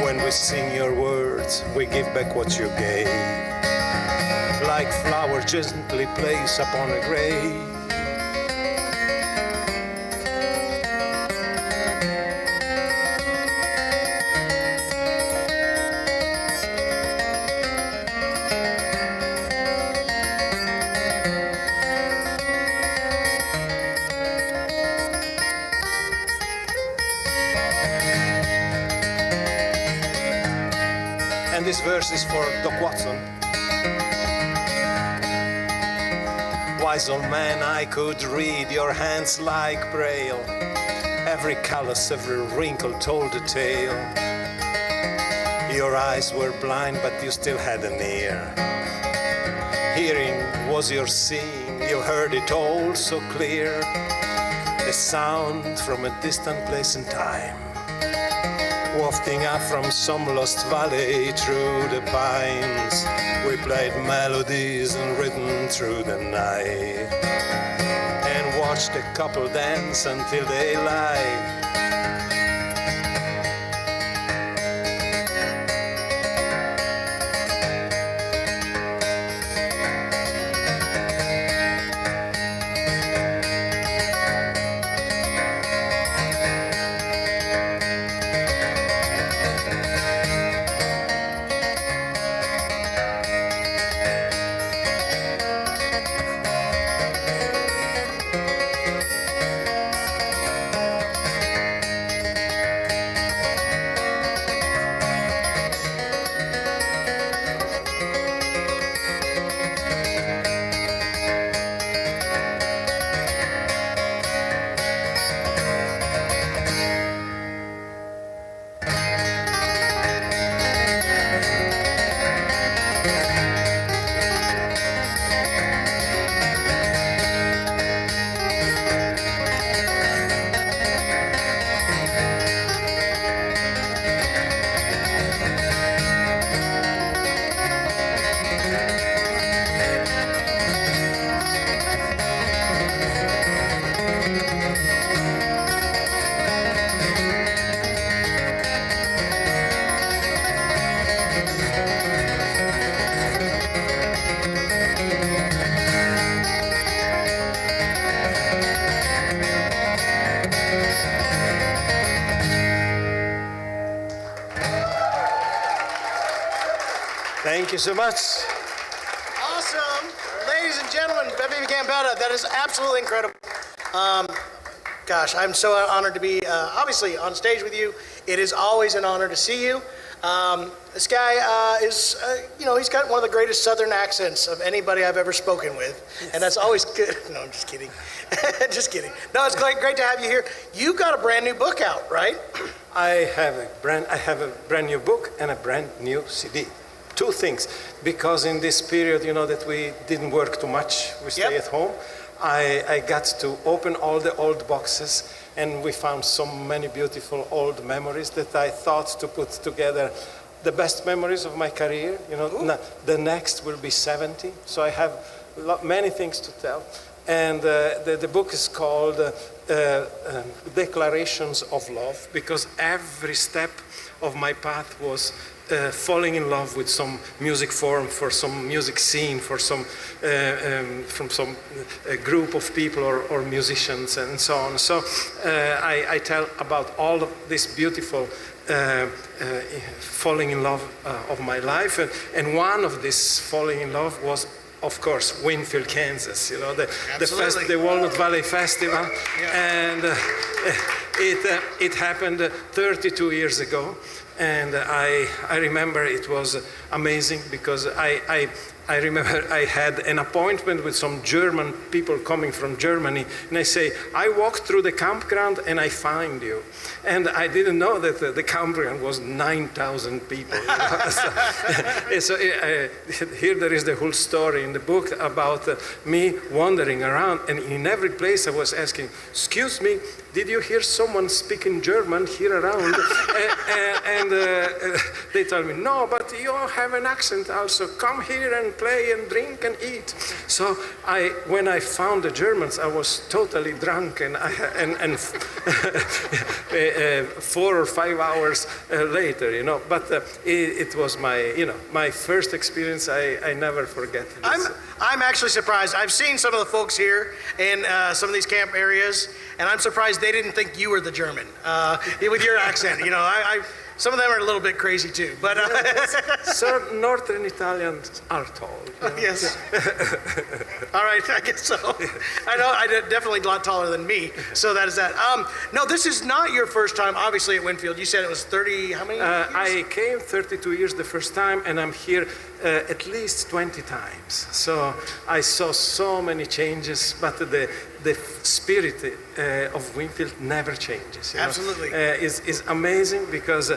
When we sing your words, we give back what you gave. Like flower gently placed upon a grave. And this verse is for Doc Watson. Wise old man, I could read your hands like braille. Every callus, every wrinkle told a tale. Your eyes were blind, but you still had an ear. Hearing was your seeing, you heard it all so clear. A sound from a distant place and time, wafting up from some lost valley through the pines. We played melodies and rhythm through the night, and watched the couple dance until daylight. Thank you so much. Awesome. Ladies and gentlemen, Beppe Gambetta, that is absolutely incredible. Gosh, I'm so honored to be obviously on stage with you. It is always an honor to see you. This guy is, he's got one of the greatest Southern accents of anybody I've ever spoken with. Yes. And that's always good. No, I'm just kidding. Just kidding. No, it's great to have you here. You got a brand new book out, right? I have a brand new book and a brand new CD. Two things, because in this period, that we didn't work too much, we stay at home. I got to open all the old boxes, and we found so many beautiful old memories that I thought to put together the best memories of my career. You know, the next will be 70, so I have many things to tell. And the book is called Declarations of Love, because every step of my path was falling in love with some music form, for some music scene, for some from some group of people or musicians and so on. So I tell about all of this beautiful falling in love of my life, and one of this falling in love was, of course, Winfield, Kansas. You know, the Walnut Valley Festival, and it happened 32 years ago. And I remember it was amazing, because I remember I had an appointment with some German people coming from Germany, and I say, I walked through the campground and I found you. And I didn't know that the campground was 9,000 people. So here there is the whole story in the book about me wandering around, and in every place I was asking, excuse me, did you hear someone speaking German here around? And they told me, no, but you have an accent also. Come here and play and drink and eat. So when I found the Germans, I was totally drunk, and 4 or 5 hours later, you know. But it was my first experience. I never forget this. I'm actually surprised. I've seen some of the folks here in some of these camp areas, and I'm surprised they didn't think you were the German with your accent. You know, some of them are a little bit crazy too. But so Northern Italians are tall. You know? Yes. All right, I guess so. I know I'm definitely a lot taller than me, so that is that. No, this is not your first time, obviously, at Winfield. You said it was 30. How many years? I came 32 years the first time, and I'm here at least 20 times. So I saw so many changes, but the spirit of Winfield never changes. Absolutely. Is amazing, because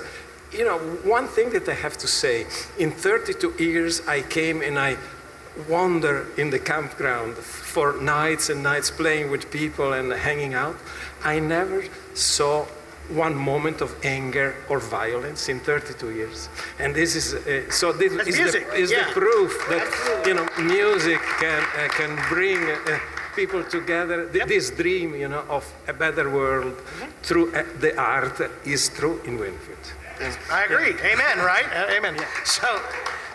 you know, one thing that I have to say, in 32 years I came and I wander in the campground for nights and nights playing with people and hanging out. I never saw one moment of anger or violence in 32 years. And this is the proof that Absolutely. You know, music can bring people together. This dream, you know, of a better world through the art is true in Winfield. I agree. Amen, right? Amen.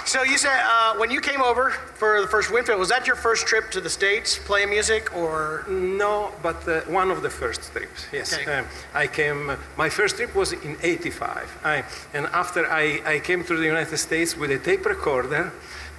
So you said when you came over for the first Winfield, was that your first trip to the States playing music, or? No, but one of the first trips, yes. Okay. I came, my first trip was in '85. And after I came to the United States with a tape recorder,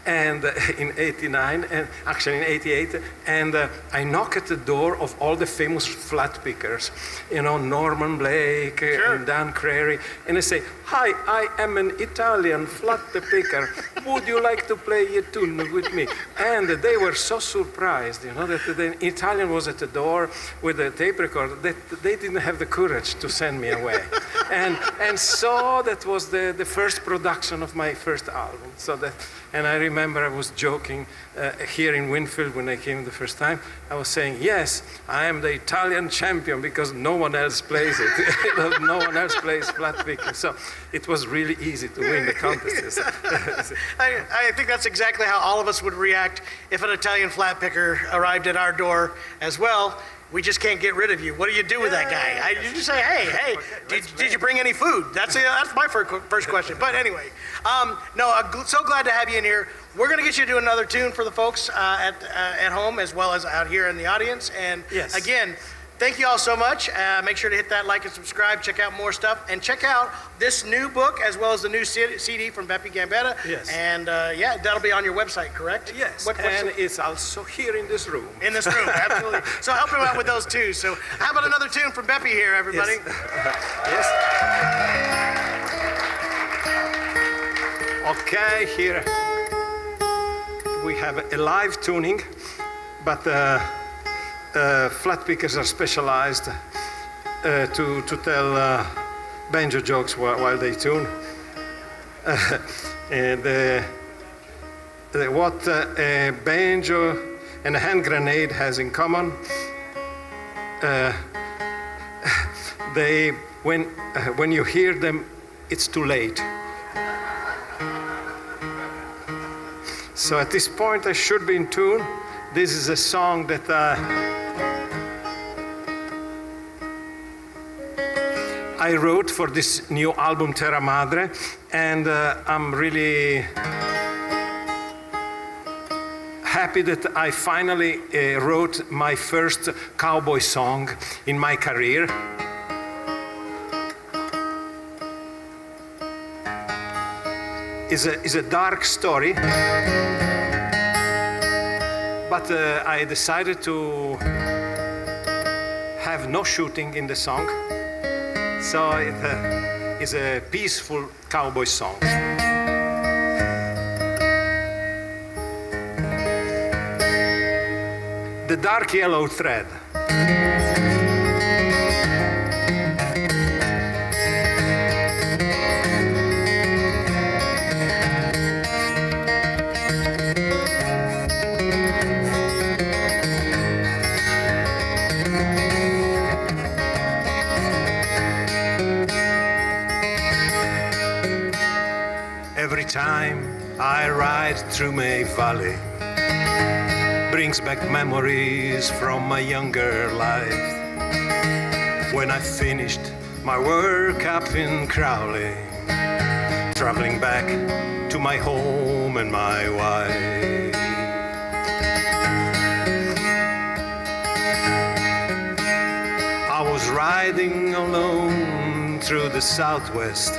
and in '89, and actually in '88, and I knocked at the door of all the famous flat pickers, you know, Norman Blake and Dan Crary, and I say, hi, I am an Italian flat picker. Would you like to play a tune with me? And they were so surprised, you know, that the Italian was at the door with a tape recorder, that they didn't have the courage to send me away. and so that was the first production of my first album. And I remember I was joking here in Winfield when I came the first time. I was saying, yes, I am the Italian champion, because no one else plays it. No one else plays flat picking. So it was really easy to win the contest. I think that's exactly how all of us would react if an Italian flat picker arrived at our door as well. We just can't get rid of you. What do you do with that guy? You just say, hey, did you bring any food? That's my first question. But anyway, no, I'm so glad to have you in here. We're going to get you to do another tune for the folks at home, as well as out here in the audience. And again, thank you all so much. Make sure to hit that like and subscribe. Check out more stuff. And check out this new book, as well as the new CD from Beppe Gambetta. Yes. And yeah, that'll be on your website, correct? Yes, and it's also here in this room. In this room, absolutely. So help him out with those too. So how about another tune from Beppe here, everybody? Yes. Okay, here we have a live tuning, but flat pickers are specialized to tell banjo jokes while they tune. And what a banjo and a hand grenade has in common. When you hear them, it's too late. So at this point, I should be in tune. This is a song that I wrote for this new album, Terra Madre, and I'm really happy that I finally wrote my first cowboy song in my career. It's a dark story, but I decided to have no shooting in the song, so it is a peaceful cowboy song. The dark yellow thread. Every time I ride through May Valley, brings back memories from my younger life. When I finished my work up in Crowley, traveling back to my home and my wife. I was riding alone through the Southwest,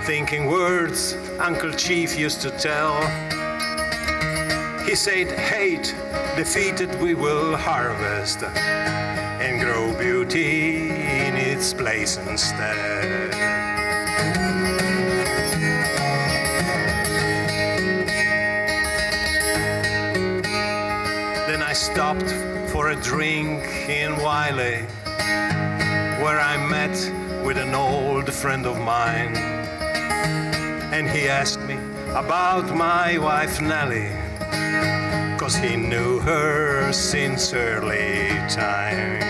thinking words Uncle Chief used to tell. He said, hate defeated we will harvest and grow beauty in its place instead. Then I stopped for a drink in Wiley, where I met with an old friend of mine. And he asked me about my wife Nellie, 'cause he knew her since early time.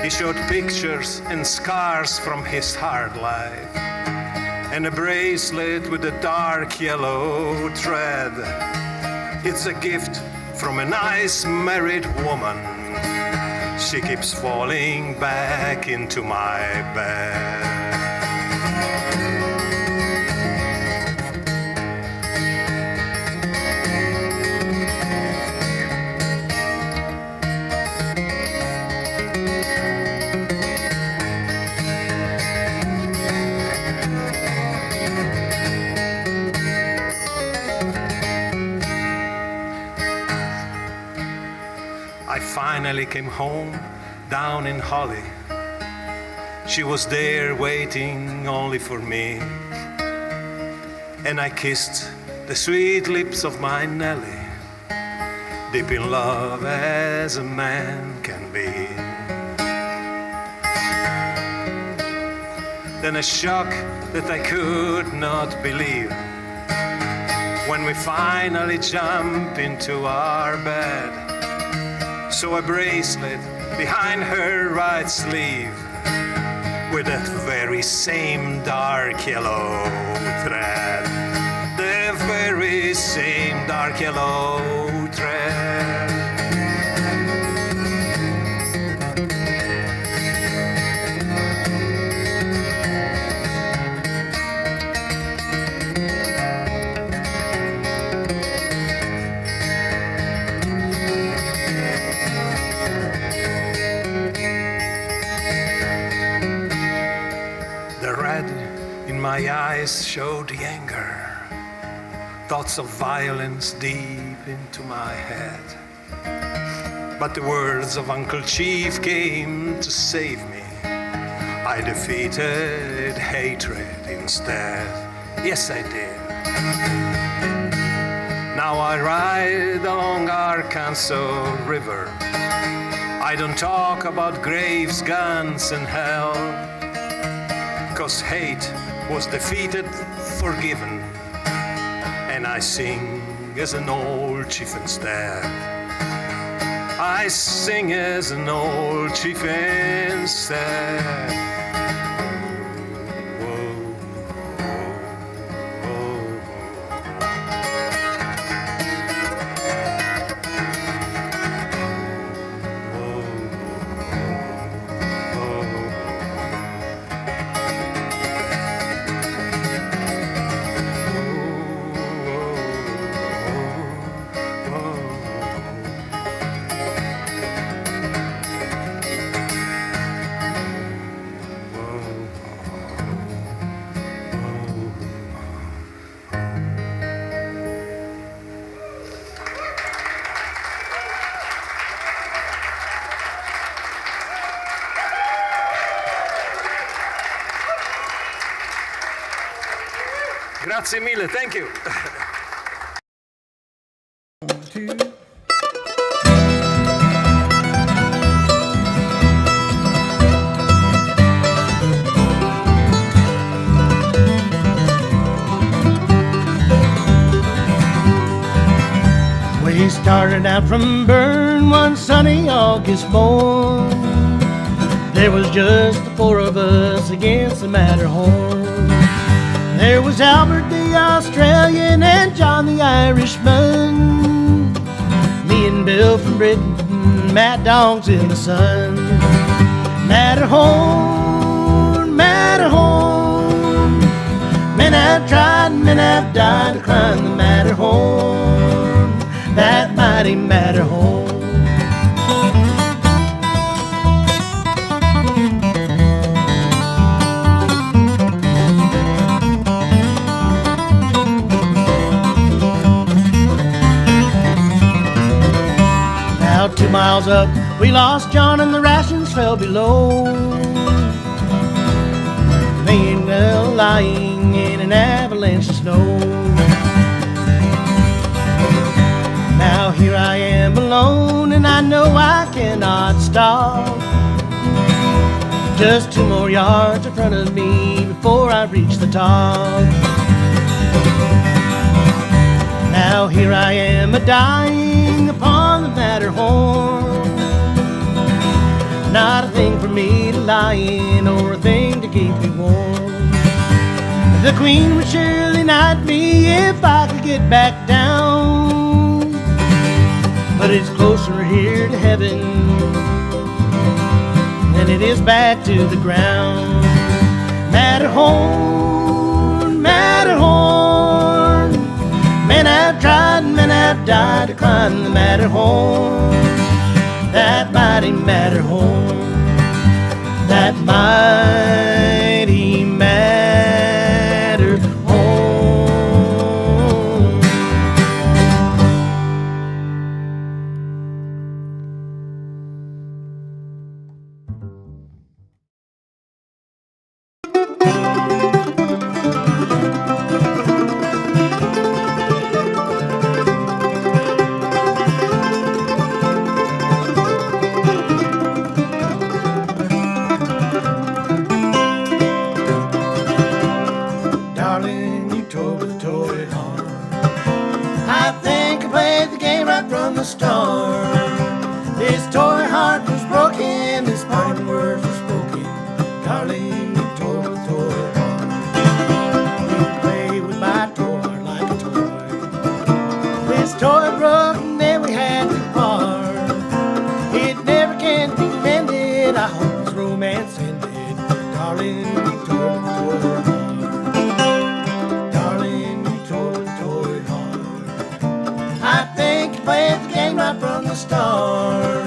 He showed pictures and scars from his hard life, and a bracelet with a dark yellow thread. It's a gift from a nice married woman. She keeps falling back into my bed. I finally came home down in Holly. She was there waiting only for me. And I kissed the sweet lips of my Nellie, deep in love as a man can be. Then a shock that I could not believe, when we finally jump into our bed. So a bracelet behind her right sleeve, with that very same dark yellow thread. The very same dark yellow thread. My eyes showed the anger, thoughts of violence deep into my head. But the words of Uncle Chief came to save me. I defeated hatred instead. Yes, I did. Now I ride along Arkansas River. I don't talk about graves, guns, and hell, 'cause hate was defeated, forgiven, and I sing as an old chief instead. I sing as an old chief instead. Grazie mille, thank you. We started out from Bern one sunny August morn. There was just the four of us against the Matterhorn. There was Albert the Australian and John the Irishman, me and Bill from Britain, mad dogs in the sun. Matterhorn, Matterhorn, men have tried and men have died to climb the Matterhorn, that mighty Matterhorn. About 2 miles up, we lost John and the rations fell below, laying well lying in an avalanche of snow. Now here I am alone and I know I cannot stop. Just 2 more yards in front of me before I reach the top. Now here I am a-dying upon the Matterhorn. Not a thing for me to lie in or a thing to keep me warm. The Queen would surely knight me if I could get back down, but it's closer here to heaven than it is back to the ground. Matterhorn, Matterhorn, men have tried and men have died to climb the Matterhorn, that mighty Matterhorn, that mighty Matterhorn. From the start, this toy heart was broken, this parting words were spoken. Darling, you told the toy heart, you play with my toy heart like a toy. This toy broke and then we had to part. It never can be mended, I hope this romance ended. Darling, you told the toy heart, darling, you told the toy heart. I think you played the game right from the start.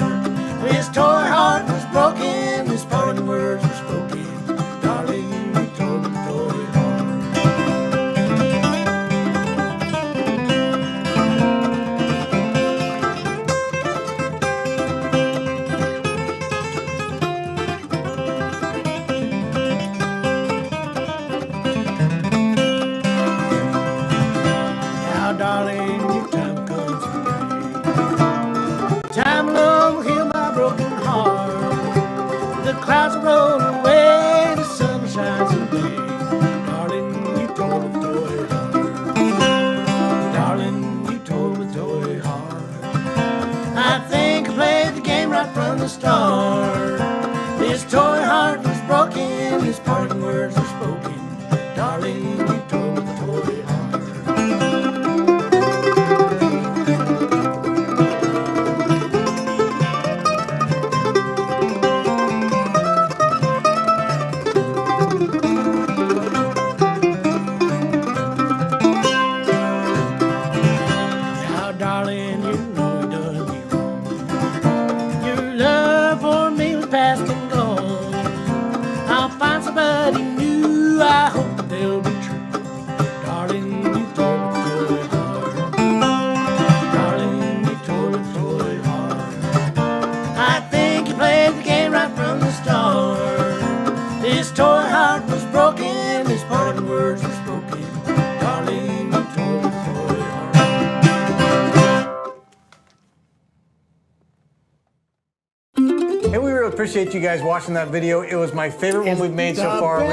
from the start. His toy heart was broken, his parting words were spoken. Darling, you tore the toy heart. Now, darling, you know you done me wrong. Your love for me was past and gone. I'll find somebody new, I hope that they'll be true. Darling, you tore the toy heart. Darling, you tore the toy heart. I think you played the game right from the start. This toy heart was broken, his parting words were spoken. Darling, you tore the toy heart. Hey, we really appreciate you guys watching that video. It was my favorite one we've made so far.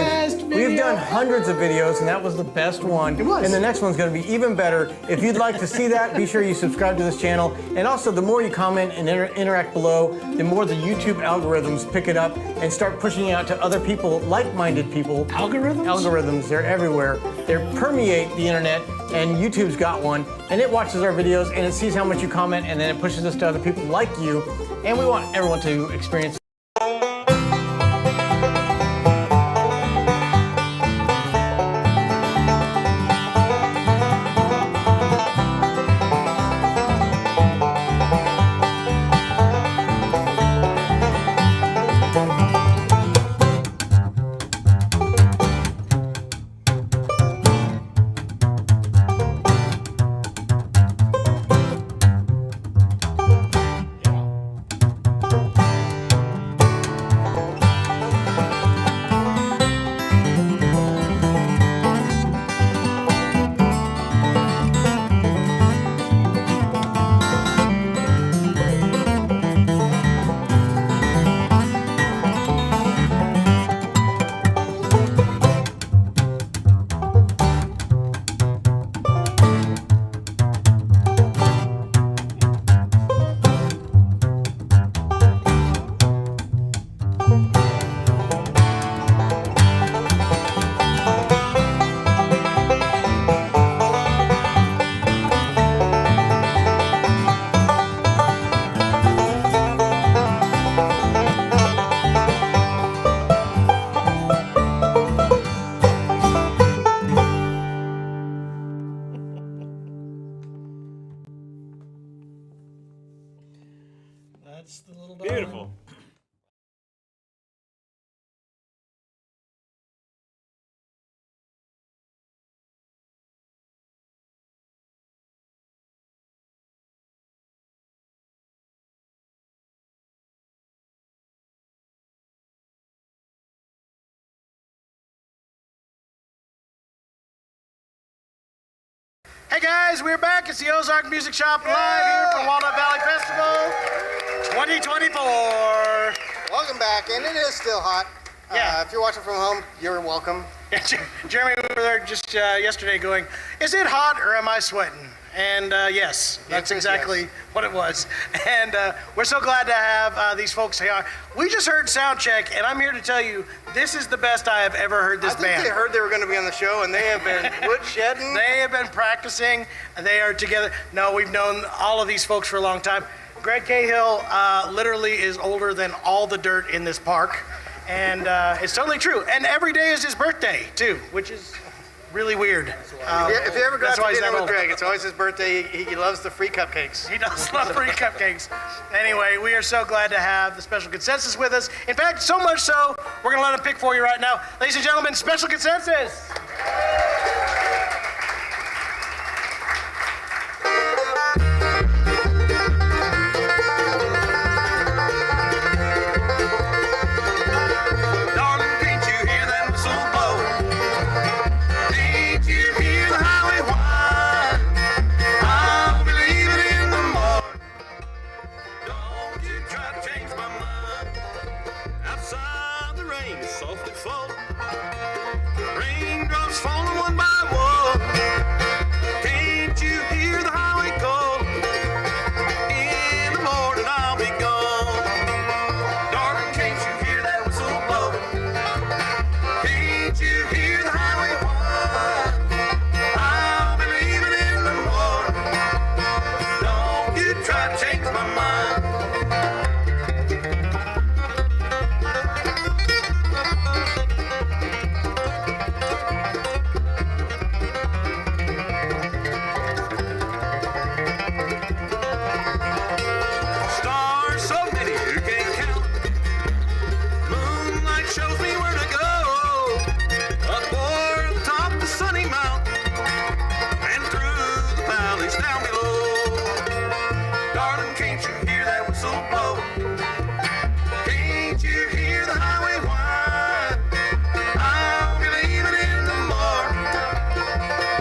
We've done hundreds of videos, and that was the best one. It was. And the next one's going to be even better. If you'd like to see that, be sure you subscribe to this channel. And also, the more you comment and interact below, the more the YouTube algorithms pick it up and start pushing it out to other people, like-minded people. Algorithms? Algorithms. They're everywhere. They permeate the internet, and YouTube's got one. And it watches our videos, and it sees how much you comment, and then it pushes us to other people like you. And we want everyone to experience. That's the little Beautiful. Hey guys, we're back. It's the Ozark Music Shop live here for Walnut Valley Festival 2024. Welcome back, and it is still hot. Yeah. If you're watching from home, you're welcome. Yeah, Jeremy, we were there just yesterday going, is it hot or am I sweating? And yes, that's exactly what it was. And we're so glad to have these folks here. We just heard sound check, and I'm here to tell you, this is the best I have ever heard this band. I think they heard they were going to be on the show, and they have been woodshedding. They have been practicing. They are together. No, we've known all of these folks for a long time. Greg Cahill literally is older than all the dirt in this park. And it's totally true. And every day is his birthday, too, which is really weird. If you ever go out to dinner with Greg, it's always his birthday. He loves the free cupcakes. He does love free cupcakes. Anyway, we are so glad to have the Special Consensus with us. In fact, so much so, we're going to let him pick for you right now. Ladies and gentlemen, Special Consensus. Raindrops whistle blow. Can't you hear the highway whine? I'll be leaving in the morning.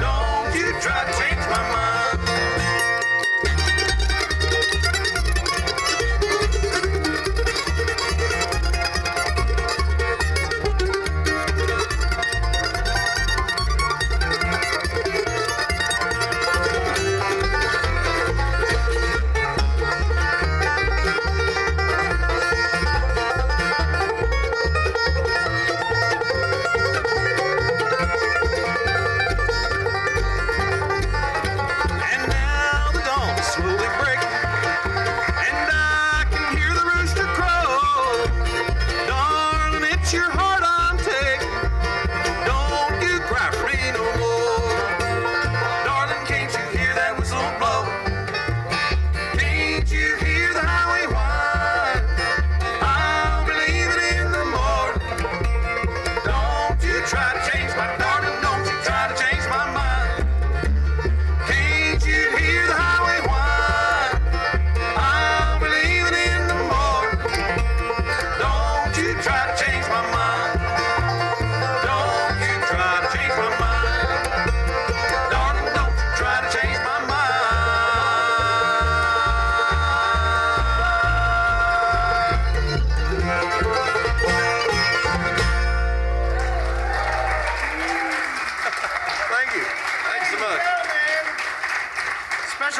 Don't you try to change my mind.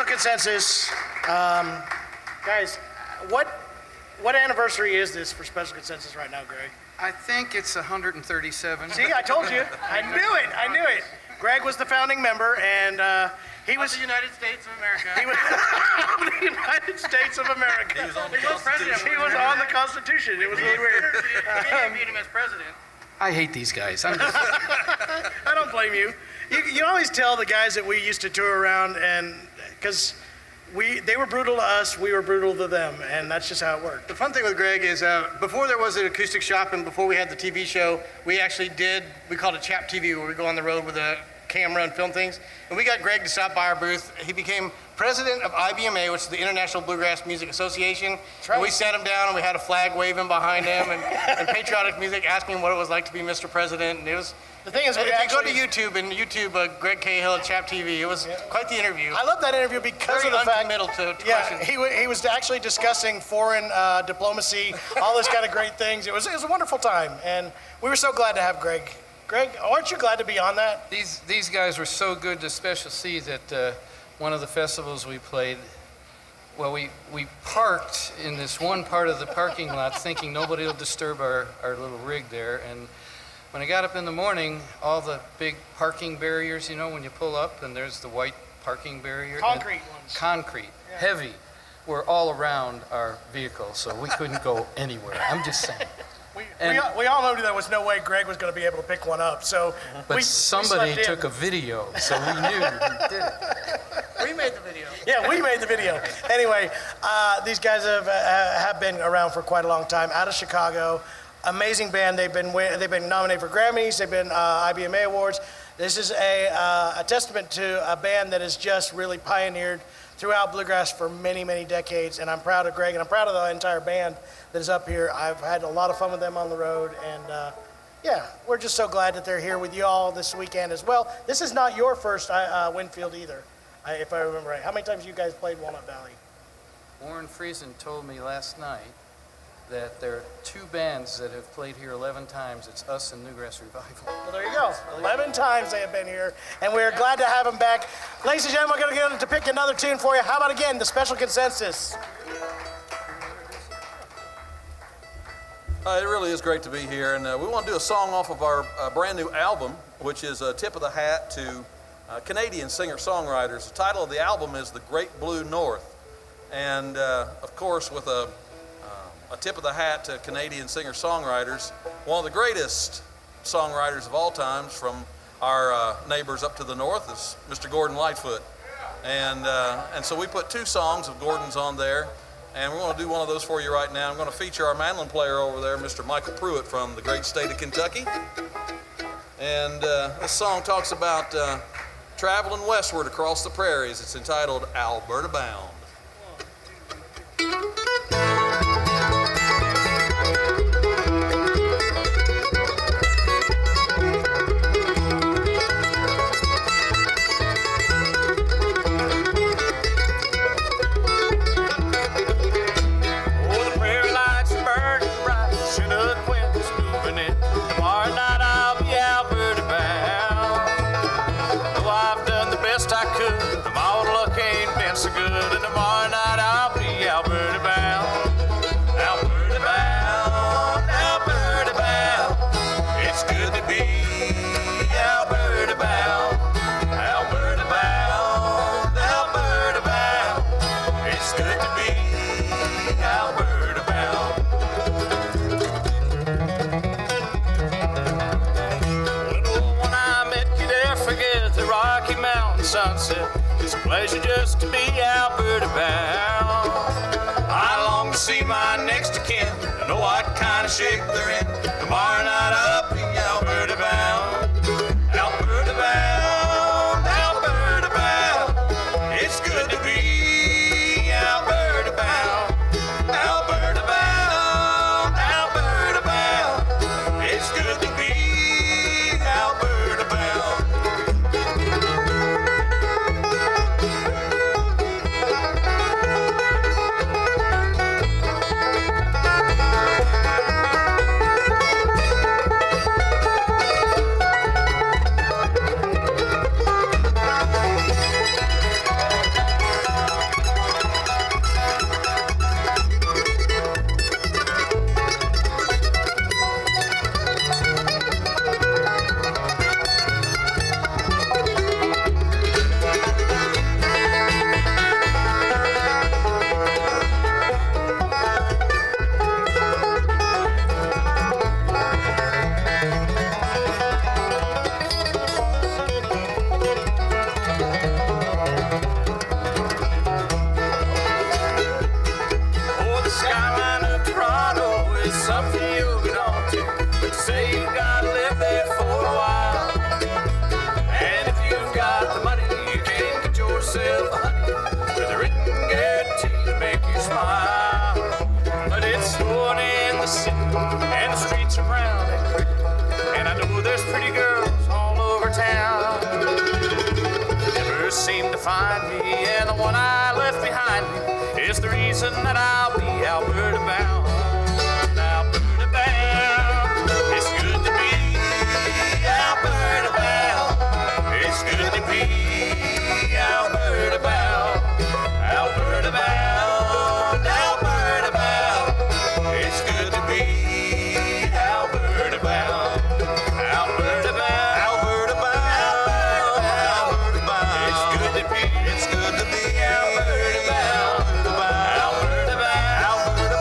Consensus. Guys, what anniversary is this for Special Consensus right now, Greg? I think it's 137. See, I told you. I knew it. Greg was the founding member, and he was the United States of America. He was the United States of America. He was on the Constitution. He was on the Constitution. It was really weird. We interviewed him as president. I hate these guys. I don't blame you. You always tell the guys that we used to tour around, and because they were brutal to us, we were brutal to them, and that's just how it worked. The fun thing with Greg is before there was an Acoustic Shoppe and before we had the TV show, we actually we called it Chap TV, where we go on the road with a camera and film things. And we got Greg to stop by our booth. He became president of IBMA, which is the International Bluegrass Music Association. Right. And we sat him down and we had a flag waving behind him and patriotic music, asking him what it was like to be Mr. President. And it was, the thing is, if you go to YouTube and Greg Cahill at Chap TV, it was quite the interview. I love that interview because Very of the fact to yeah, he was actually discussing foreign diplomacy, all those kind of great things. It was a wonderful time, and we were so glad to have Greg. Greg, aren't you glad to be on that? These guys were so good to Special C that one of the festivals we played, well, we parked in this one part of the parking lot thinking nobody will disturb our little rig there. And when I got up in the morning, all the big parking barriers, you know, when you pull up and there's the white parking barrier. Concrete ones. Concrete, heavy, were all around our vehicle, so we couldn't go anywhere. I'm just saying. We all knew there was no way Greg was going to be able to pick one up, so but somebody took a video, so we knew he did it. We made the video. Yeah, we made the video. Anyway, these guys have been around for quite a long time, out of Chicago. Amazing band. They've been nominated for Grammys. They've been IBMA awards. This is a testament to a band that has just really pioneered throughout bluegrass for many, many decades, and I'm proud of Greg, and I'm proud of the entire band that is up here. I've had a lot of fun with them on the road, and yeah, we're just so glad that they're here with you all this weekend as well. This is not your first Winfield either, if I remember right. How many times you guys played Walnut Valley? Warren Friesen told me last night that there are two bands that have played here 11 times. It's us and Newgrass Revival. Well, there you go. 11 times they have been here, and we're glad to have them back. Ladies and gentlemen, we're going to get them to pick another tune for you. How about, again, the Special Consensus? It really is great to be here, and we want to do a song off of our brand new album, which is a tip of the hat to Canadian singer-songwriters. The title of the album is The Great Blue North, and of course, with a tip of the hat to Canadian singer-songwriters, one of the greatest songwriters of all times from our neighbors up to the north is Mr. Gordon Lightfoot. And so we put two songs of Gordon's on there, and we're going to do one of those for you right now. I'm going to feature our mandolin player over there, Mr. Michael Pruitt from the great state of Kentucky. And this song talks about traveling westward across the prairies. It's entitled Alberta Bound. pleasure just to be Alberta bound. I long to see my next of kin, to know what kind of shape they're in. Tomorrow night I'll be Alberta bound. Alberta bound, Alberta bound. It's good to be Alberta bound. Alberta bound, Alberta bound. It's good to be Alberta bound. Oh, the skyline of Toronto is something you'll get on to, but to say you gotta live there for a while. And if you've got the money, you can get yourself a honey with a written guarantee to make you smile. But it's snowing in the city, and the streets around it pretty, and I know there's pretty girls all over town. Never seem to find me, and the one I left behind me is the reason that I'll be Alberta bound. Alberta bound. It's good to be Alberta bound. It's good to be Alberta bound. Alberta bound. Alberta bound. It's good to be Alberta bound. Alberta bound. Alberta bound. Alberta bound. It's good to be. It's good to be Alberta bound. Alberta bound. Alberta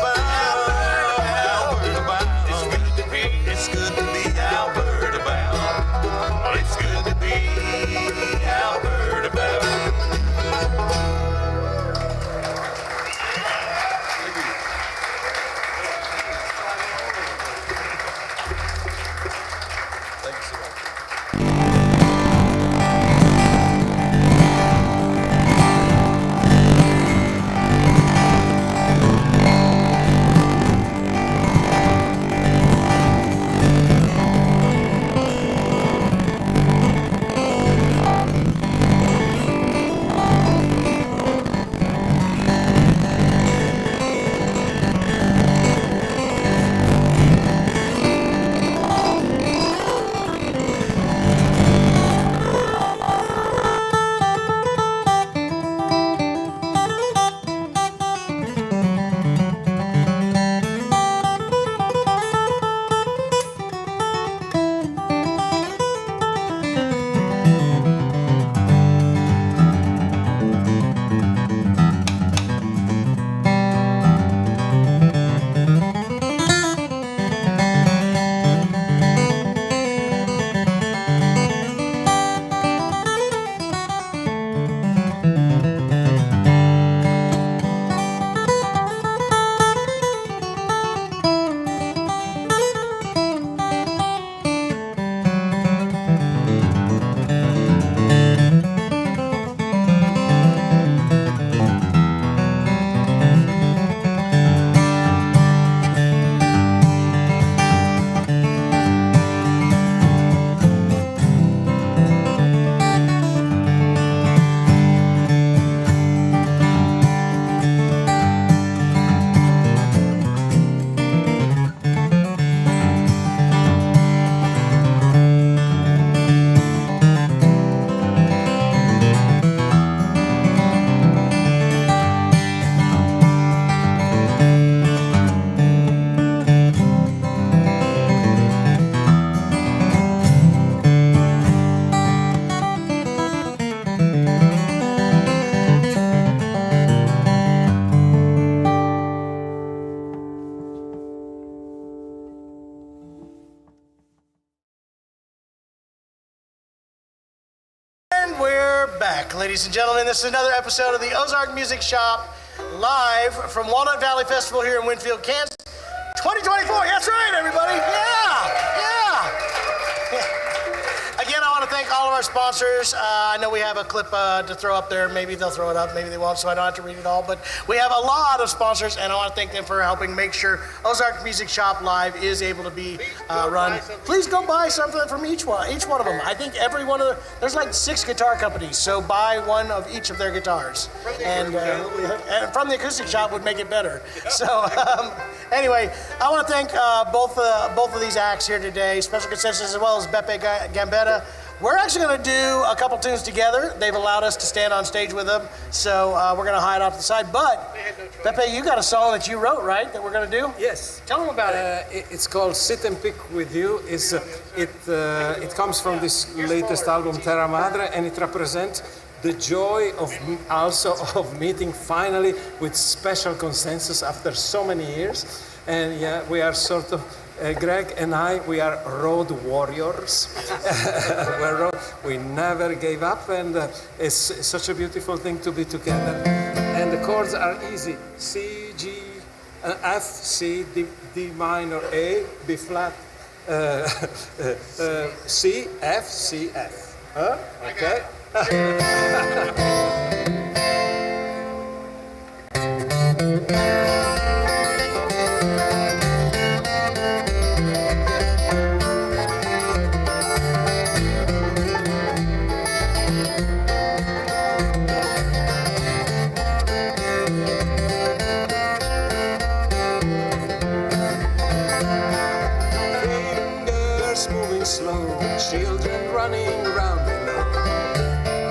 Ladies and gentlemen, this is another episode of the Ozark Music Shop, live from Walnut Valley Festival here in Winfield, Kansas. 2024, that's right, everybody. Yeah. Again, I want to thank all of our sponsors. I know we have a clip to throw up there. Maybe they'll throw it up, maybe they won't, so I don't have to read it all. But we have a lot of sponsors, and I want to thank them for helping make sure Ozark Music Shop Live is able to be run. Please go buy something from each one of them. I think every one of there's like 6 guitar companies, so buy one of each of their guitars. And from the Acoustic Shop would make it better. So anyway, I want to thank both of these acts here today, Special Concessions as well as Beppe Gambetta. We're actually going to do a couple tunes together. They've allowed us to stand on stage with them, so we're going to hide off to the side. But, Beppe, you got a song that you wrote, right, that we're going to do? Yes. Tell them about it. It's called Sit and Pick With You. It comes from this latest album, Terra Madre, and it represents the joy of meeting finally with Special Consensus after so many years. And yeah, we are sort of, Greg and I, we are road warriors. We never gave up, and it's such a beautiful thing to be together. And the chords are easy. C, G, F, C, D minor, A, B flat, C, F, C, F. Huh? Okay? Children running round below.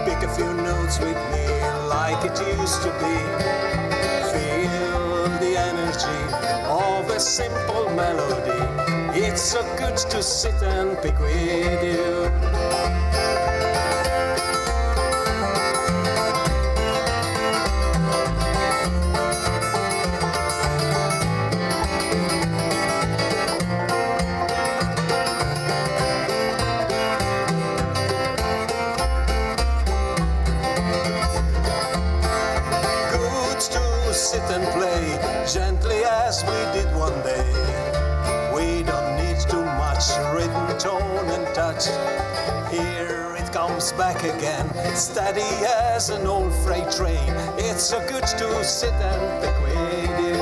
Pick a few notes with me like it used to be. Feel the energy of a simple melody. It's so good to sit and pick with you. Sit and play gently as we did one day. We don't need too much rhythm, tone and touch. Here it comes back again, steady as an old freight train. It's so good to sit and pick with you.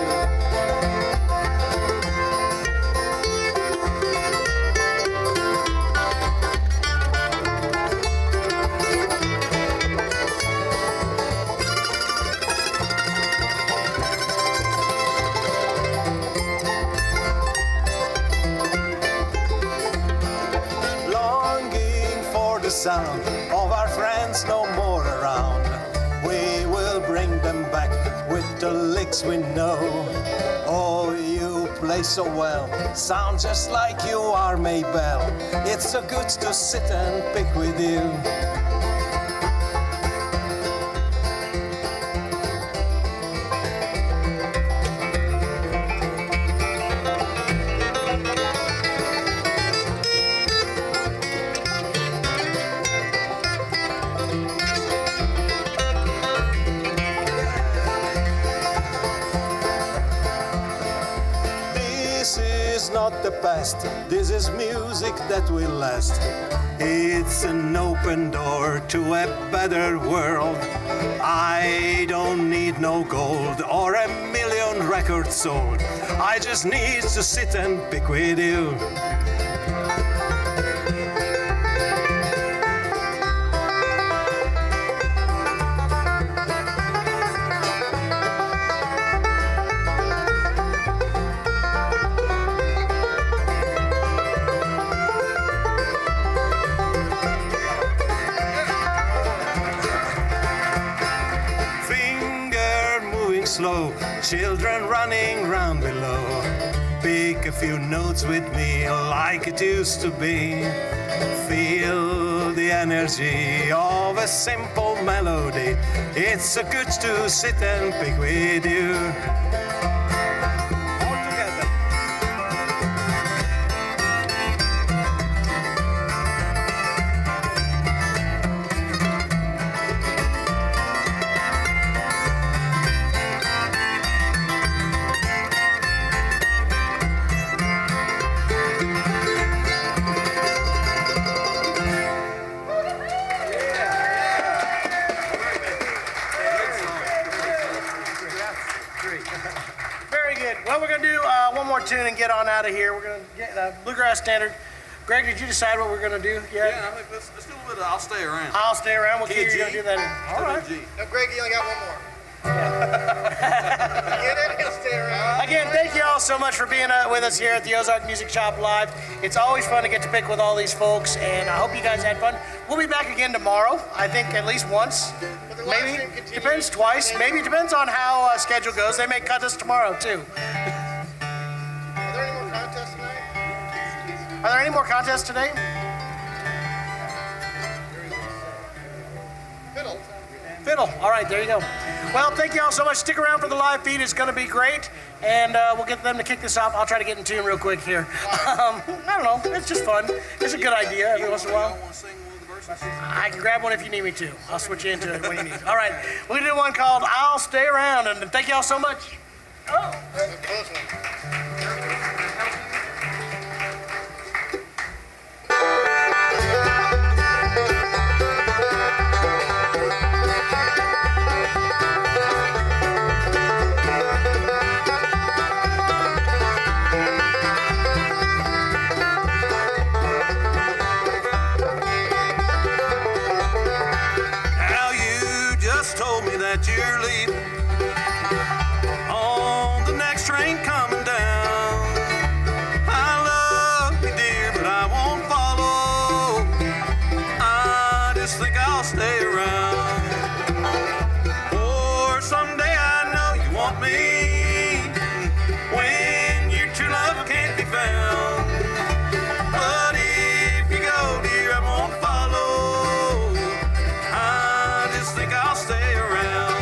Sound of our friends no more around. We will bring them back with the licks we know. Oh, you play so well, sound just like you are Maybell. It's so good to sit and pick with you. The past, this is music that will last. It's an open door to a better world. I don't need no gold or a million records sold. I just need to sit and pick with you. Slow, children running round below. Pick a few notes with me like it used to be. Feel the energy of a simple melody. It's so good to sit and pick with you. good. Well, we're going to do one more tune and get on out of here. We're going to get Bluegrass Standard. Greg, did you decide what we're going to do yet? Yeah, I think let's do a little bit of I'll Stay Around. I'll Stay Around. What key are you going to do that in? All right. No, Greg, you only got one more. Again, thank you all so much for being with us here at the Ozark Music Shop Live. It's always fun to get to pick with all these folks, and I hope you guys had fun. We'll be back again tomorrow, I think at least once. Maybe. Depends, twice. Maybe it depends on how schedule goes. They may cut us tomorrow, too. Are there any more contests tonight? Are there any more contests today? Fiddle. All right, there you go. Well, thank you all so much. Stick around for the live feed. It's going to be great. And we'll get them to kick this off. I'll try to get in tune real quick here. I don't know. It's just fun. It's a good idea every once in a while. I can grab one if you need me to. I'll switch you into it when you need. All right. We're going to do one called I'll Stay Around. And thank you all so much. Oh. That's a close one. You're leaving on the next train coming down. I love you, dear, but I won't follow. I just think I'll stay around. Or someday I know you want me when your true love can't be found. But if you go, dear, I won't follow. I just think I'll stay around.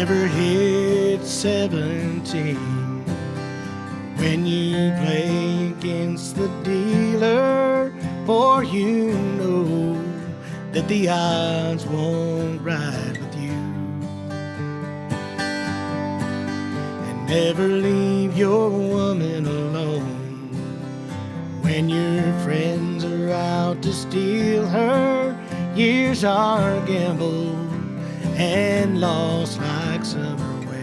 never hit 17 when you play against the dealer, for you know that the odds won't ride with you. And never leave your woman alone when your friends are out to steal her. Years are gambled and lost like summer waves.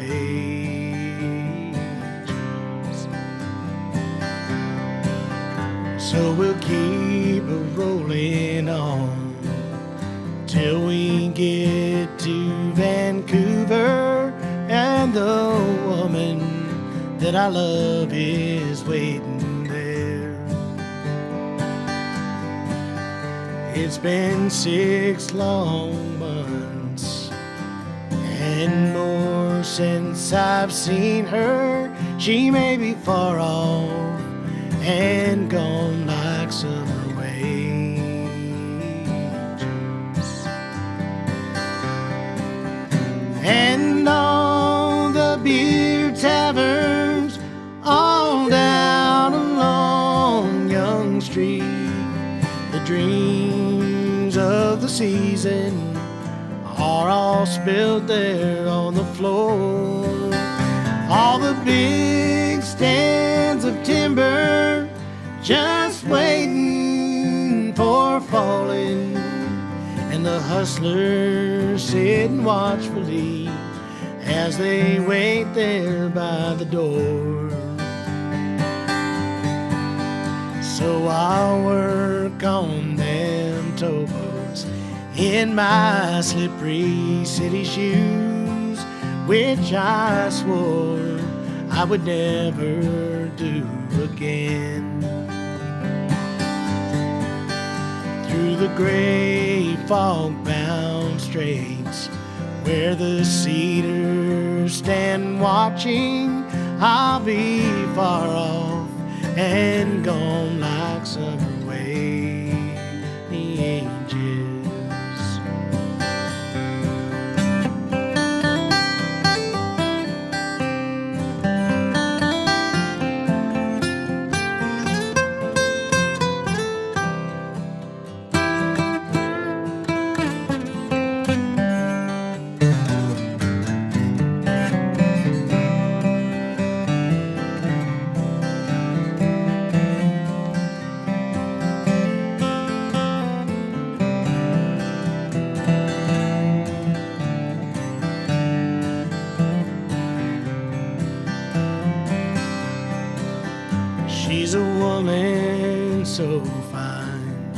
So we'll keep rolling on till we get to Vancouver, and the woman that I love is waiting there. It's been 6 long months and more since I've seen her. She may be far off and gone like summer waves. And all the beer taverns all down along Young Street, the dreams of the season are all spilled there on the floor. All the big stands of timber just waiting for falling, and the hustlers sitting watchfully as they wait there by the door. So I'll work on them towboats in my slippery city shoes, which I swore I would never do again. Through the gray fog-bound straits where the cedars stand watching, I'll be far off and gone like summer wages. She's a woman so fine,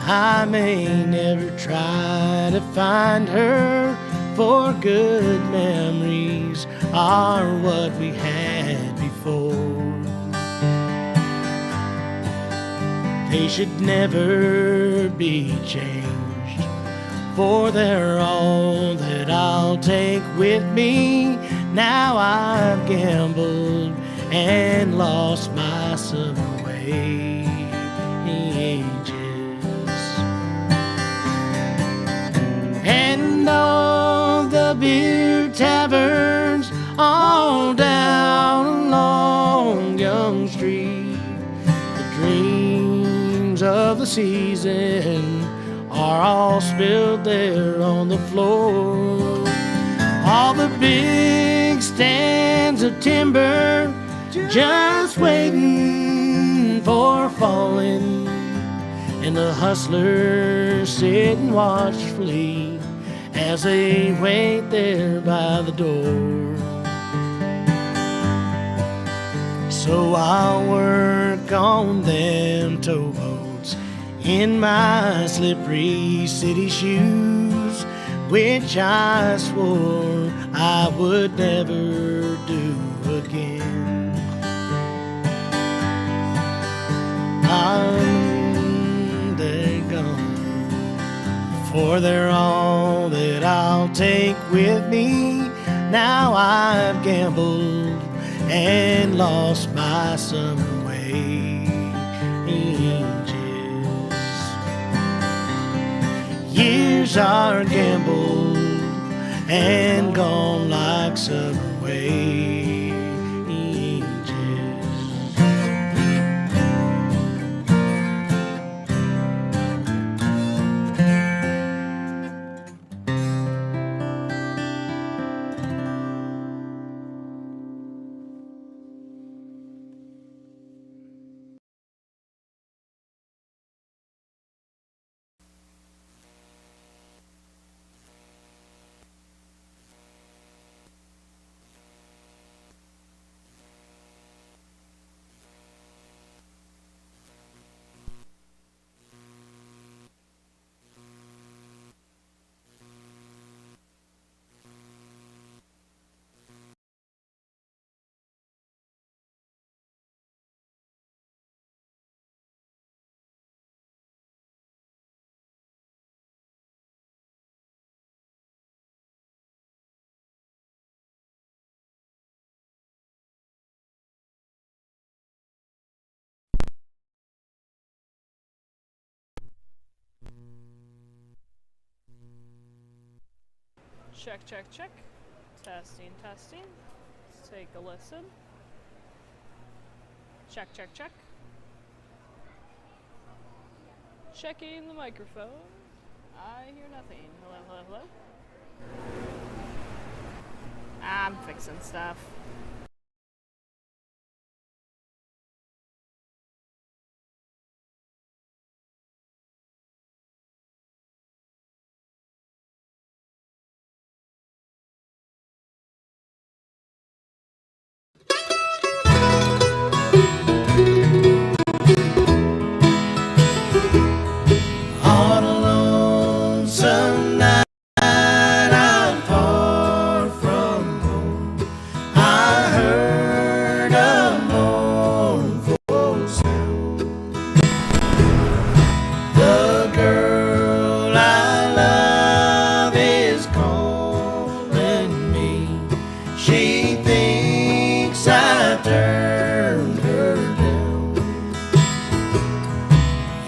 I may never try to find her, for good memories are what we had before. They should never be changed, for they're all that I'll take with me. Now I've gambled and lost my summer wages. And all the beer taverns all down along Young Street, the dreams of the season are all spilled there on the floor. All the big stands of timber just waiting for falling, and the hustlers sitting watchfully as they wait there by the door. So I'll work on them towboats in my slippery city shoes, which I swore I would never do again. They're gone, for they're all that I'll take with me. Now I've gambled and lost my summer wages. Years are gambled and gone like summer wages. Check, check, check. Testing, testing. Let's take a listen. Check, check, check. Checking the microphone. I hear nothing. Hello, hello, hello. I'm fixing stuff. On a lonesome night, I'm far from home. I heard a mournful sound. The girl I love is calling me. She thinks I turned her down.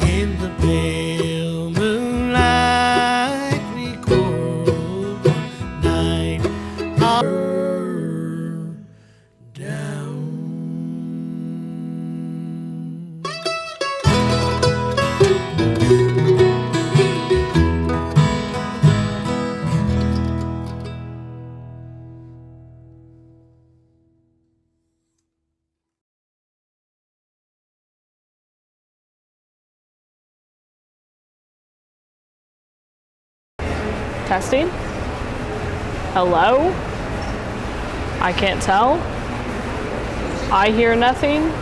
In the pale moonlight, we quarreled one night. Her down. Testing? Hello? I can't tell. I hear nothing.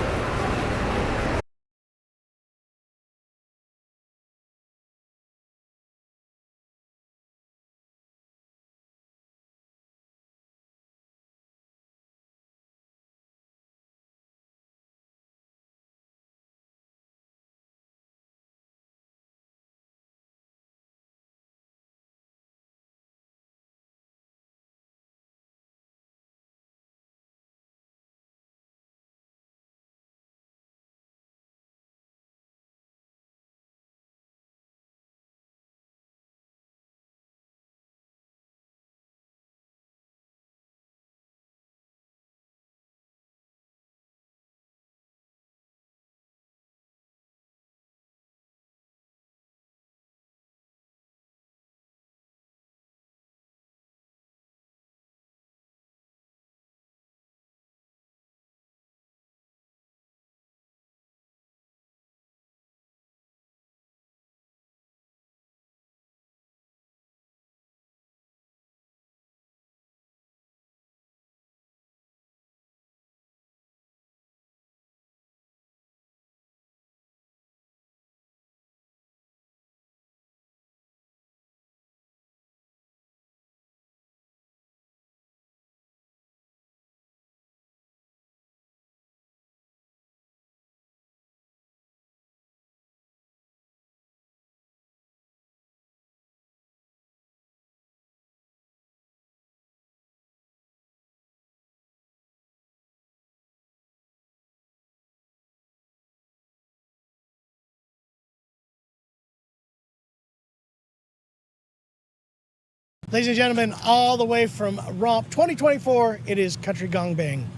Ladies and gentlemen, all the way from Romp 2024, it is Country Gong Bang.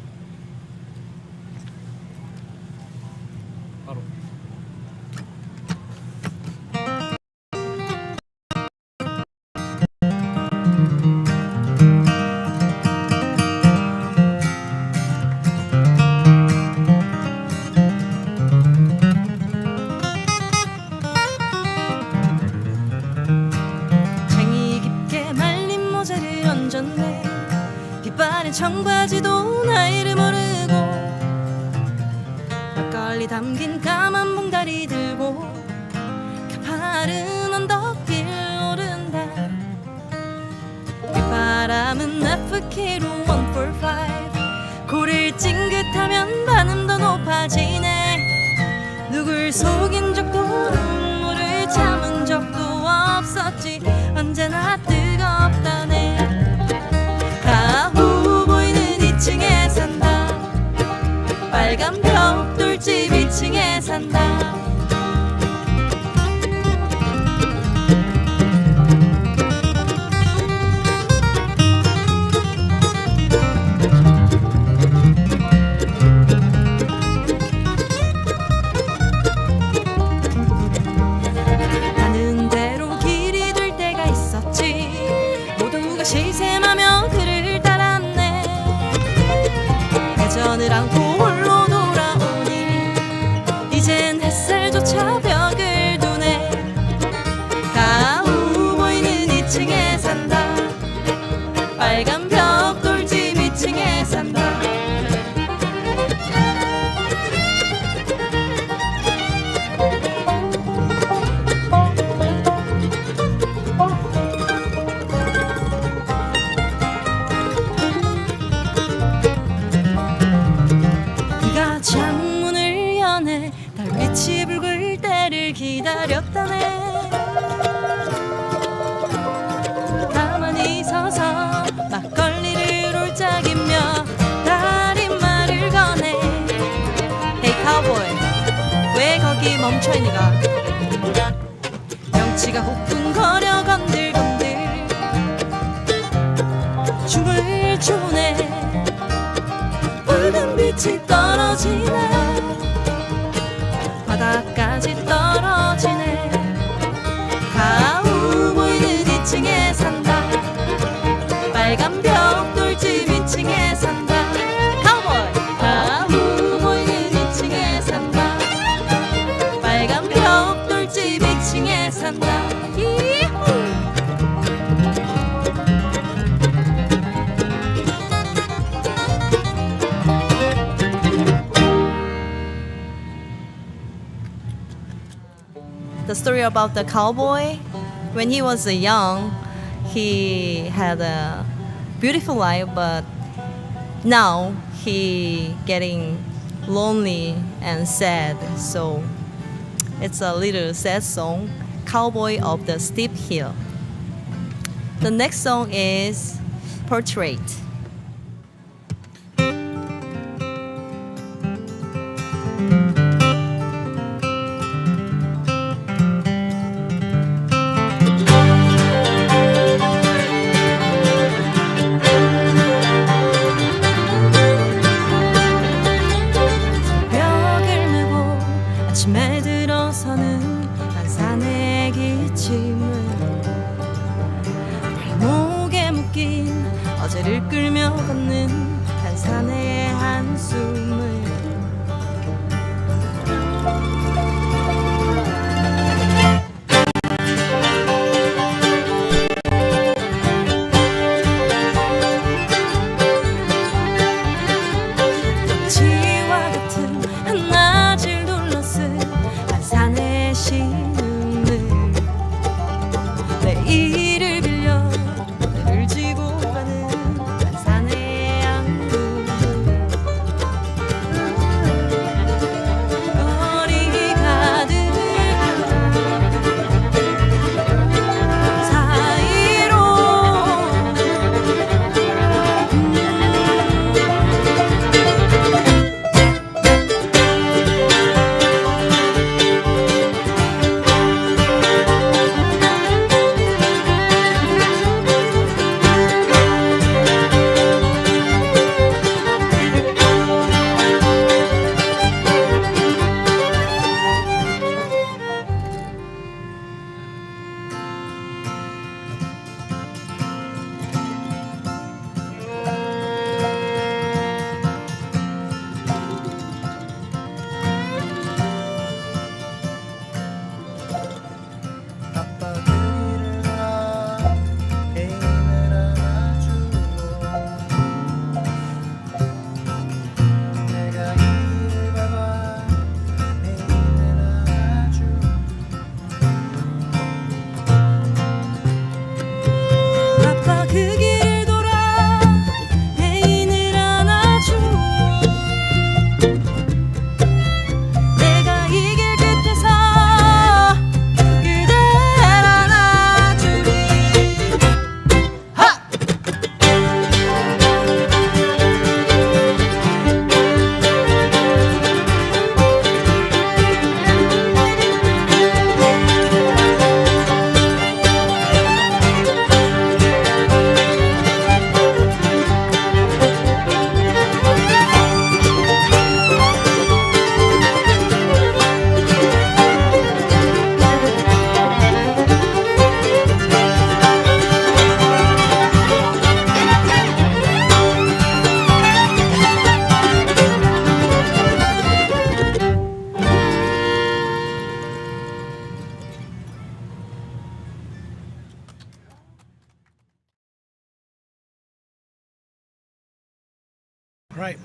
청바지도 나이를 모르고 막걸리 담긴 까만 봉다리 들고 가파른 언덕길 오른다. 빗바람은 F키로 145 고를 찡긋하면 반음도 높아지네. 누굴 속인 적도 눈물을 참은 적도 없었지. 언제나 뜨겁다네. 가후 보이는 2층에 산다. 빨간 벽돌집 2층에 산다. 가는 대로 길이 들 때가 있었지. 모두가 실샘하며 그를 따랐네. 회전을 안고 홀로 돌아오니 이젠 햇살조차 벽을 두네. 가후 보이는 2층에 산다. 빨간 벽돌집 2층에 산다. 비가 창문을 여네. 달빛이 붉을 때를 기다렸다네. 가만히 서서 막걸리를 롤짝이며 다리말을 거네. Hey cowboy, 왜 거기 멈춰있니가? 명치가 후끈거려 건들건들 춤을 추네. 붉은 빛이 떨어지네. 바닥까지 떨어지네. 가후 보이는 2층에 산다. 빨간 벽돌집 2층에 산다. 카우보이. 가후 보이는 2층에 산다. 빨간 벽돌집 2층에 산다. 이후. The story about the cowboy. When he was young, he had a beautiful life, but now he getting lonely and sad. So it's a little sad song, Cowboy of the Steep Hill. The next song is Portrait. 벽을 메고 아침에 들어서는 한 산의 기침을 발목에 묶인 어제를 끌며 걷는 한 산의 한숨을 지와 같은 한낮을 둘러쓴 한 산의 신음을 내일을 빌려 오늘을 지고 가는 한 산의 앙금을 Right.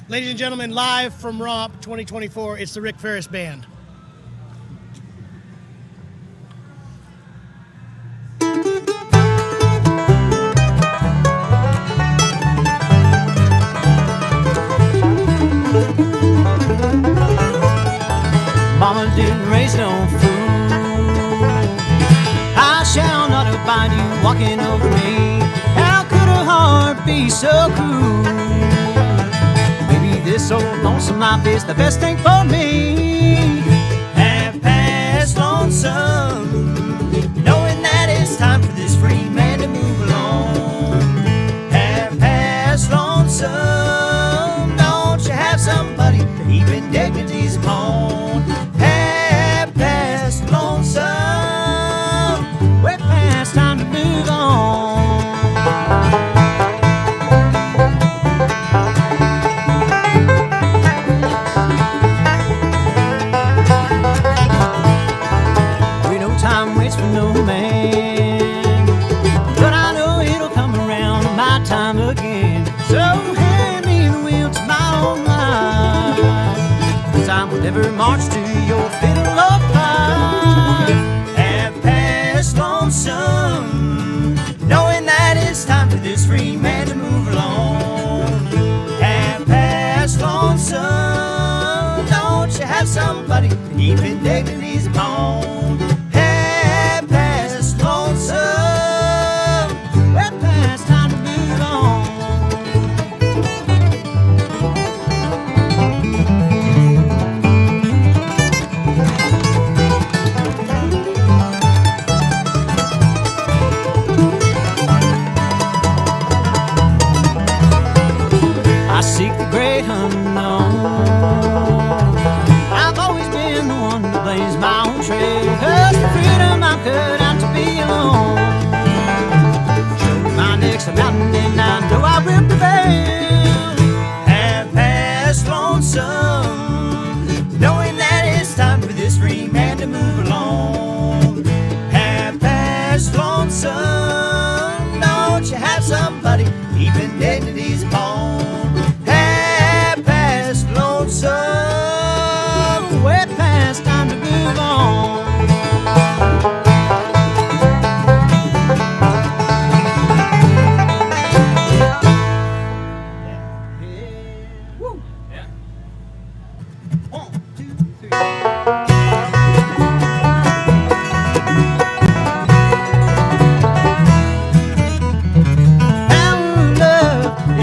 Ladies and gentlemen, live from Romp 2024, it's the Rick Ferris Band. Mama didn't raise no fool. I shall not abide you walking over me. How could a heart be so cruel? Maybe this old lonesome life is the best thing for me. Half past lonesome, knowing that it's time for this free man to move along. Half past lonesome, don't you have somebody to heap indignities upon? Half past lonesome, we're past time to move on. We know time waits for no man, but I know it'll come around my time again. So hand me the wheel to my own life, 'cause I will never march to your fiddle of life. Half past lonesome, knowing that it's time for this free man to move along. Half past lonesome, don't you have somebody to keep indignities upon? Half past lonesome, we're past time to move on. I seek the great unknown. I've always been the one to blaze my own trail, 'cause for freedom I'm cut out to be alone. Show my next mountain and I know I will prevail. Half past lonesome, knowing that it's time for this free man to move along. Half past lonesome, don't you have somebody keeping dignities upon? Half past lonesome, we're past time to move on.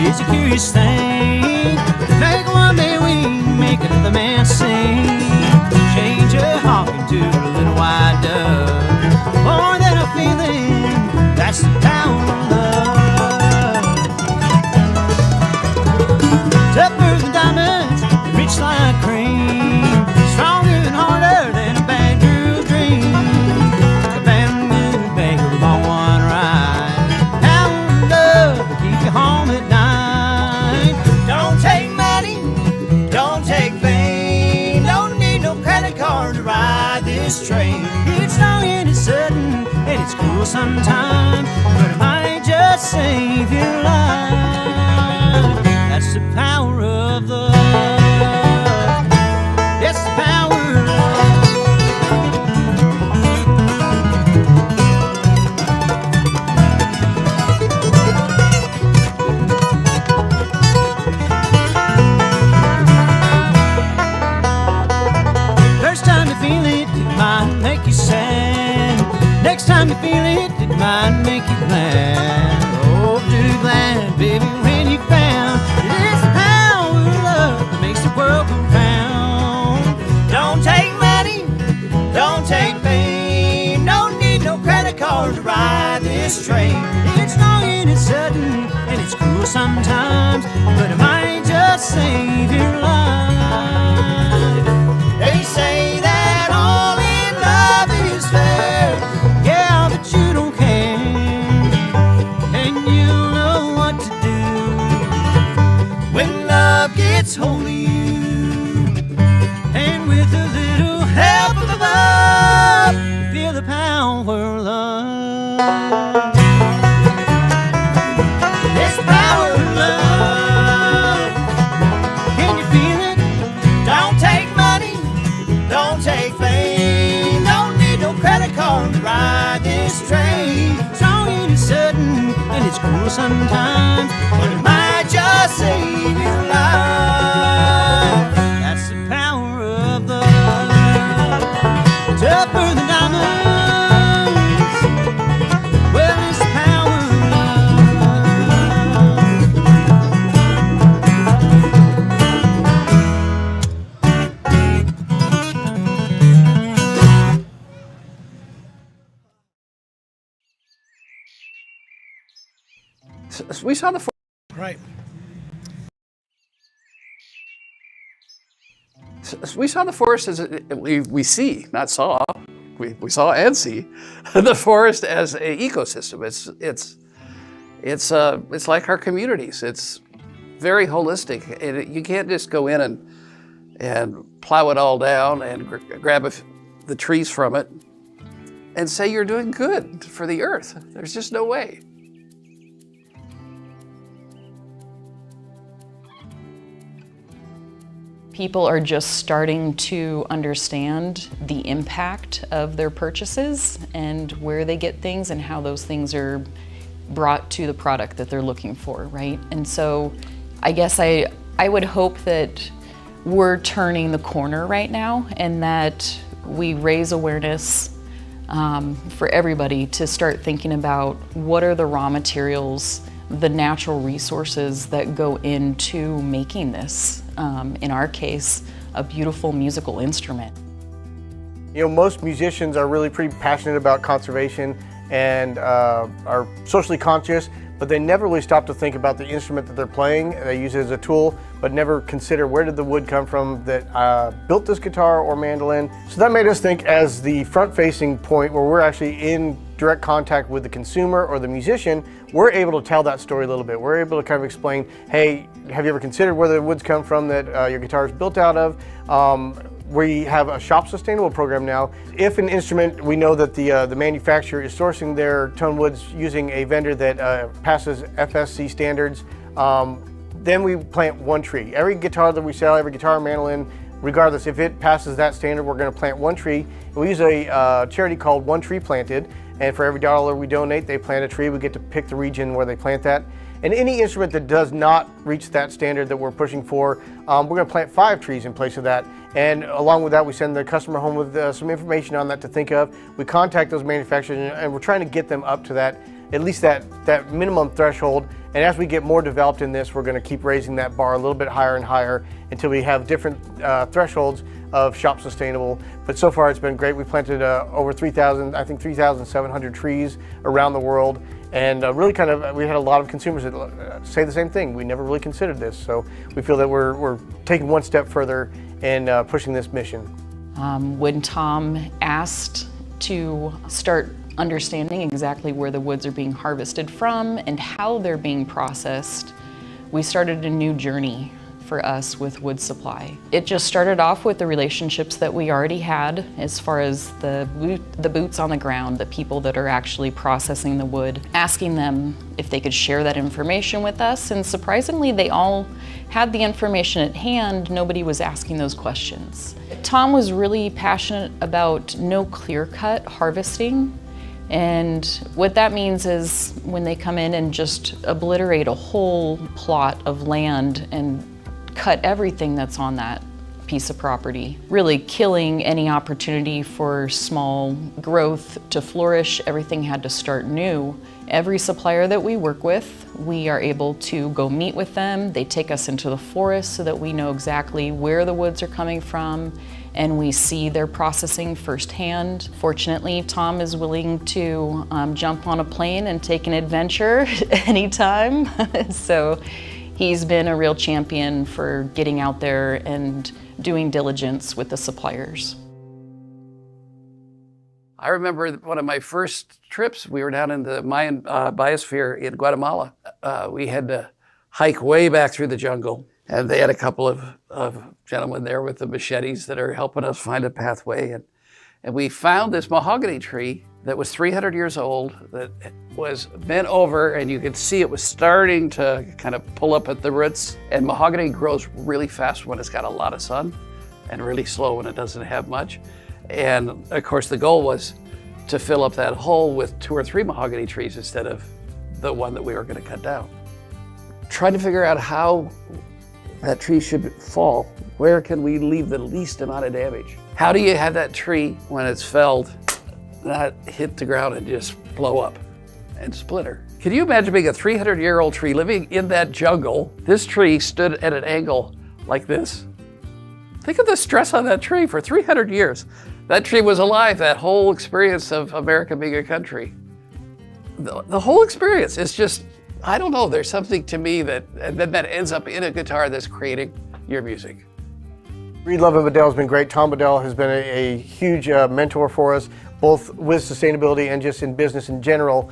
It's a curious thing. Make one man weep, make another man sing. Change a hawk into a little white dove. More than a feeling, that's the power of love. Tougher than diamonds, rich like cream. Stronger and harder than a bad girl dream. A bamboo bagel on one ride. Power of love will keep you home at night. Don't take money, don't take fame. Don't need no credit card to ride this train. It's long and it's sudden and it's cruel sometimes, but it might just save your life. That's the power of love. It's the power of love. First time you feel it, it might make you sad. Next time you feel it, it might make you glad. Oh, do glad, baby, when you found it's the power of love that makes the world go round. Don't take money, don't take fame. Don't need no credit card to ride this train. It's long and it's sudden and it's cruel sometimes, but it might just save your life. They say that all in love is fair. Yeah, but you don't care, and you'll know what to do when love gets hold of you. And with a little help of above, you feel the power of love. It's the power of love. trouble sometimes, but it might just save your life. That's the power of the love, tougher than diamonds. Well, it's the power of We saw the Right. We saw the forest as we see, not saw. We saw and see the forest as an ecosystem. It's like our communities. It's very holistic. You can't just go in and plow it all down and grab the trees from it and say you're doing good for the earth. There's just no way. People are just starting to understand the impact of their purchases and where they get things and how those things are brought to the product that they're looking for, right? And so I guess I would hope that we're turning the corner right now and that we raise awareness for everybody to start thinking about what are the raw materials, the natural resources that go into making this, in our case, a beautiful musical instrument. You know, most musicians are really pretty passionate about conservation and are socially conscious, but they never really stop to think about the instrument that they're playing. They use it as a tool, but never consider where did the wood come from that built this guitar or mandolin. So that made us think as the front-facing point where we're actually in direct contact with the consumer or the musician, we're able to tell that story a little bit. We're able to kind of explain, hey, have you ever considered where the woods come from that your guitar is built out of? We have a Shoppe Sustainable program now. If an instrument, we know that the manufacturer is sourcing their tone woods using a vendor that passes FSC standards, then we plant one tree. Every guitar that we sell, every guitar or mandolin, regardless if it passes that standard, we're going to plant one tree. We use a charity called One Tree Planted, and for every $1 we donate, they plant a tree. We get to pick the region where they plant that. And any instrument that does not reach that standard that we're pushing for, we're going to plant 5 trees in place of that. And along with that, we send the customer home with some information on that to think of. We contact those manufacturers, and we're trying to get them up to that, at least that minimum threshold. And as we get more developed in this, we're going to keep raising that bar a little bit higher and higher until we have different thresholds of Shoppe Sustainable. But so far it's been great. We planted over 3,000, I think 3,700 trees around the world. And really kind of, we had a lot of consumers that say the same thing. We never really considered this. So we feel that we're taking one step further in pushing this mission. When Tom asked to start understanding exactly where the woods are being harvested from and how they're being processed, we started a new journey for us with wood supply. It just started off with the relationships that we already had as far as the boots on the ground, the people that are actually processing the wood, asking them if they could share that information with us, and surprisingly they all had the information at hand. Nobody was asking those questions. Tom was really passionate about no clear-cut harvesting, and what that means is when they come in and just obliterate a whole plot of land and cut everything that's on that piece of property, really killing any opportunity for small growth to flourish. Everything had to start new. Every supplier that we work with, we are able to go meet with them. They take us into the forest so that we know exactly where the woods are coming from, and we see their processing firsthand. Fortunately, Tom is willing to jump on a plane and take an adventure anytime. So he's been a real champion for getting out there and doing diligence with the suppliers. I remember one of my first trips, we were down in the Mayan biosphere in Guatemala. We had to hike way back through the jungle, and they had a couple of gentlemen there with the machetes that are helping us find a pathway. And we found this mahogany tree that was 300 years old, that was bent over, and you could see it was starting to kind of pull up at the roots. And mahogany grows really fast when it's got a lot of sun, and really slow when it doesn't have much. And of course the goal was to fill up that hole with 2 or 3 mahogany trees instead of the one that we were going to cut down. Trying to figure out how that tree should fall. Where can we leave the least amount of damage? How do you have that tree, when it's felled, not hit the ground and just blow up and splinter? Can you imagine being a 300-year-old tree living in that jungle? This tree stood at an angle like this. Think of the stress on that tree for 300 years. That tree was alive, that whole experience of America being a country. The whole experience is just, I don't know, there's something to me that ends up in a guitar that's creating your music. Breedlove and Bedell has been great. Tom Bedell has been a huge mentor for us, both with sustainability and just in business in general.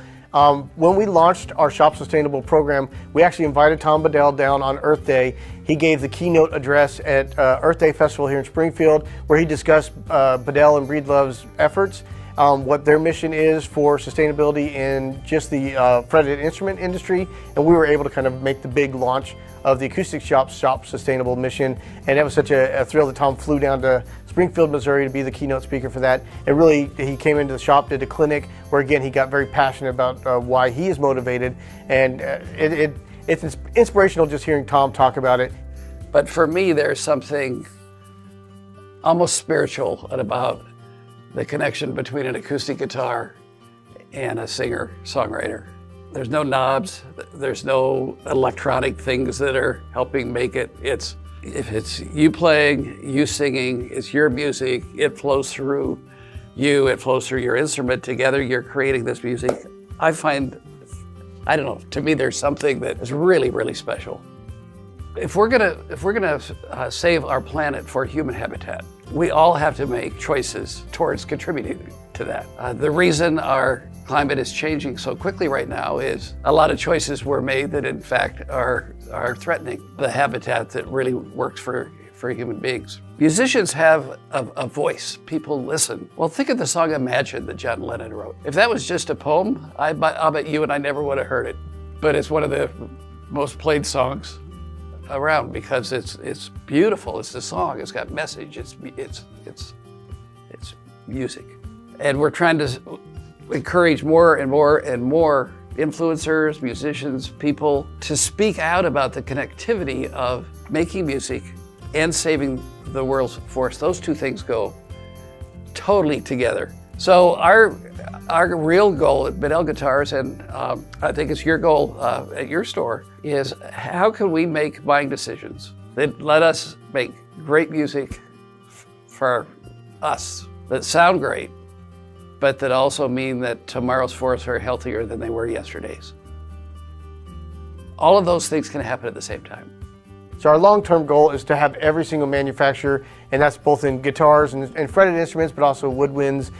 When we launched our Shop Sustainable program, we actually invited Tom Bedell down on Earth Day. He gave the keynote address at Earth Day Festival here in Springfield, where he discussed Bedell and Breedlove's efforts, what their mission is for sustainability in just the fretted instrument industry, and we were able to kind of make the big launch of the Acoustic Shop Sustainable mission, and it was such a thrill that Tom flew down to Springfield, Missouri to be the keynote speaker for that. And really, he came into the shop, did a clinic where again he got very passionate about why he is motivated, and it's inspirational just hearing Tom talk about it. But for me, there's something almost spiritual about the connection between an acoustic guitar and a singer-songwriter. There's no knobs, there's no electronic things that are helping make it. If it's you playing, you singing, it's your music, it flows through you, it flows through your instrument, together you're creating this music. I find, I don't know, to me there's something that is really, really special. If we're gonna save our planet for human habitat, we all have to make choices towards contributing to that. The reason our climate is changing so quickly right now is a lot of choices were made that in fact are threatening the habitat that really works for human beings. Musicians have a voice, people listen. Well, think of the song Imagine that John Lennon wrote. If that was just a poem, I'll bet you and I never would have heard it. But it's one of the most played songs around because it's beautiful, it's a song, it's got message, it's music. And we're trying to encourage more and more and more influencers, musicians, people to speak out about the connectivity of making music and saving the world's forests. Those two things go totally together. So our real goal at Bedell Guitars, and I think it's your goal at your store, is how can we make buying decisions that let us make great music for us, that sound great, but that also mean that tomorrow's forests are healthier than they were yesterday's. All of those things can happen at the same time. So our long-term goal is to have every single manufacturer, and that's both in guitars and fretted instruments, but also woodwinds,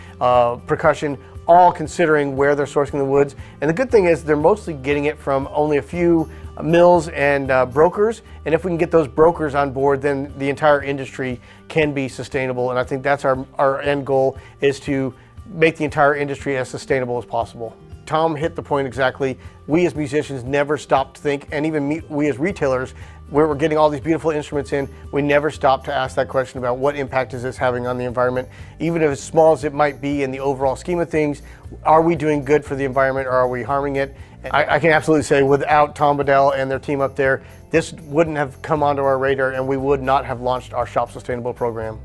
percussion, all considering where they're sourcing the woods. And the good thing is they're mostly getting it from only a few mills and brokers. And if we can get those brokers on board, then the entire industry can be sustainable. And I think that's our end goal, is to make the entire industry as sustainable as possible. Tom hit the point exactly. We as musicians never stop to think, and even we as retailers, where we're getting all these beautiful instruments in, we never stop to ask that question about what impact is this having on the environment. Even if as small as it might be in the overall scheme of things, are we doing good for the environment or are we harming it? I can absolutely say without Tom Bedell and their team up there, this wouldn't have come onto our radar and we would not have launched our Shop Sustainable program.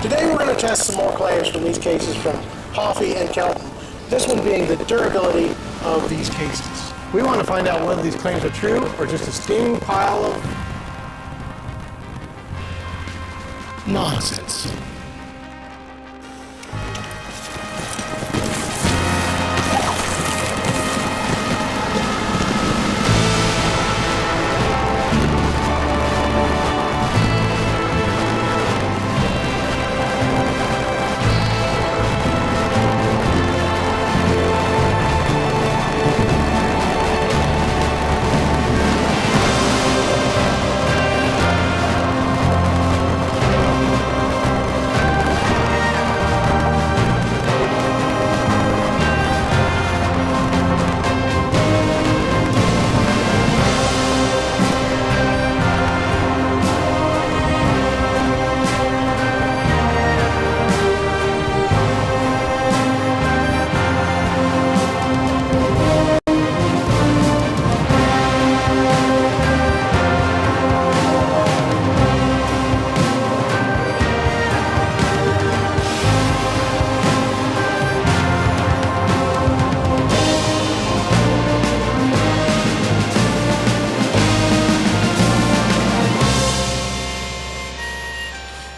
Today we're going to test some more claims from these cases from Hoffe and Kelton. This one being the durability of these cases. We want to find out whether these claims are true or just a steaming pile of nonsense.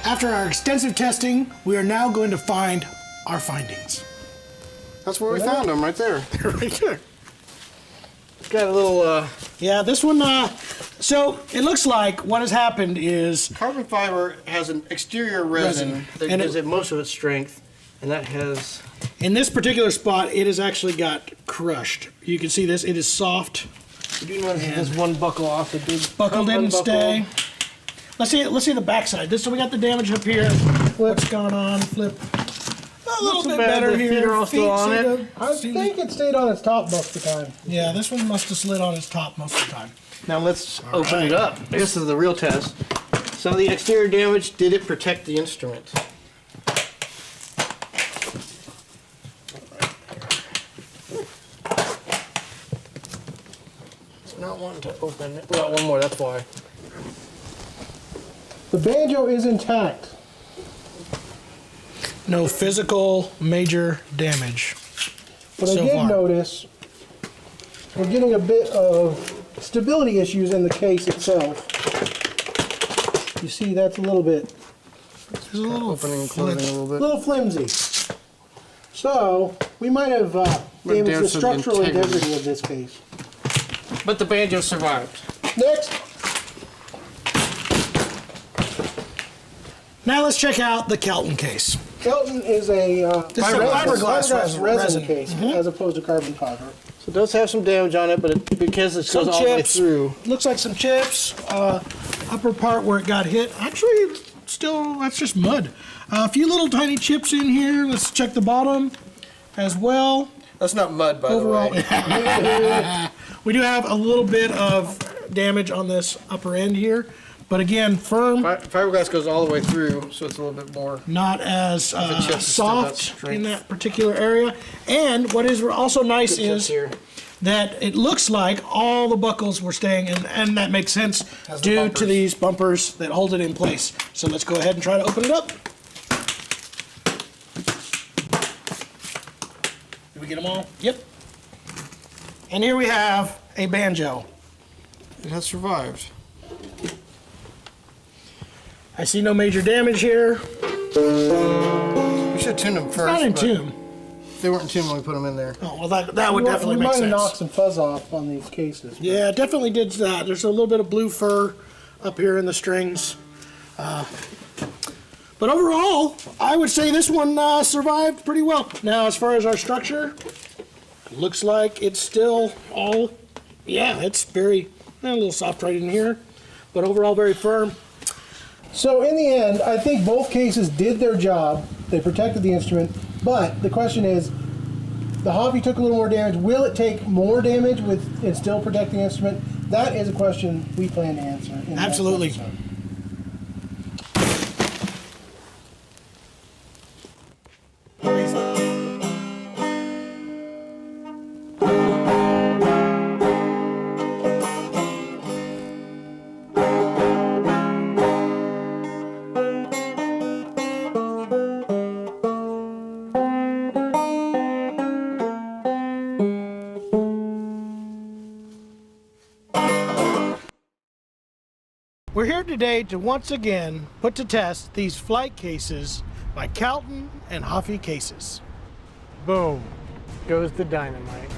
After our extensive testing, we are now going to find our findings. That's where we found them, right there. Right there. It's got a little... Yeah, this one, so it looks like what has happened is... Carbon fiber has an exterior resin that and gives it most of its strength, and that has... In this particular spot, it has actually got crushed. You can see this, it is soft. There's one buckle off. It did Buckle didn't stay. Let's see the backside. So we got the damage up here. What's going on? Flip. A little bit better the here. feet are all still on it. I think it stayed on its top most of the time. Yeah, this one must have slid on its top most of the time. Now let's open it up. This is the real test. Some of the exterior damage, did it protect the instrument? It's not wanting to open it. We got one more, that's why. The banjo is intact. No physical major damage. But I did notice we're getting a bit of stability issues in the case itself. You see, that's a little bit. There's a little opening and closing a little bit. A little flimsy. So we might have damaged the structural integrity of this case. But the banjo survived. Next. Now let's check out the Kelton case. Kelton is a fiberglass resin case as opposed to carbon fiber. So it does have some damage on it, but because it goes all the way through. Looks like some chips. Upper part where it got hit. Actually, still, that's just mud. A few little tiny chips in here. Let's check the bottom as well. That's not mud, by the way. We do have a little bit of damage on this upper end here. But again, firm. Fiberglass goes all the way through, so it's a little bit more. Not as soft in that particular area. And what is also nice is that it looks like all the buckles were staying, and that makes sense due to these bumpers that hold it in place. So let's go ahead and try to open it up. Did we get them all? Yep. And here we have a banjo. It has survived. I see no major damage here. We should tune them first. It's not in tune. They weren't in tune when we put them in there. Oh, well, that would definitely make sense. We might have knocked some fuzz off on these cases. Yeah, it definitely did that. There's a little bit of blue fur up here in the strings. But overall, I would say this one survived pretty well. Now, as far as our structure, looks like it's still all, yeah, it's very, a little soft right in here, but overall very firm. So in the end, I think both cases did their job. They protected the instrument, but the question is, the Hoppy took a little more damage. Will it take more damage and still protect the instrument? That is a question we plan to answer. Absolutely. We're here today to once again put to test these flight cases by Kelton and Huffy Cases. Boom goes the dynamite.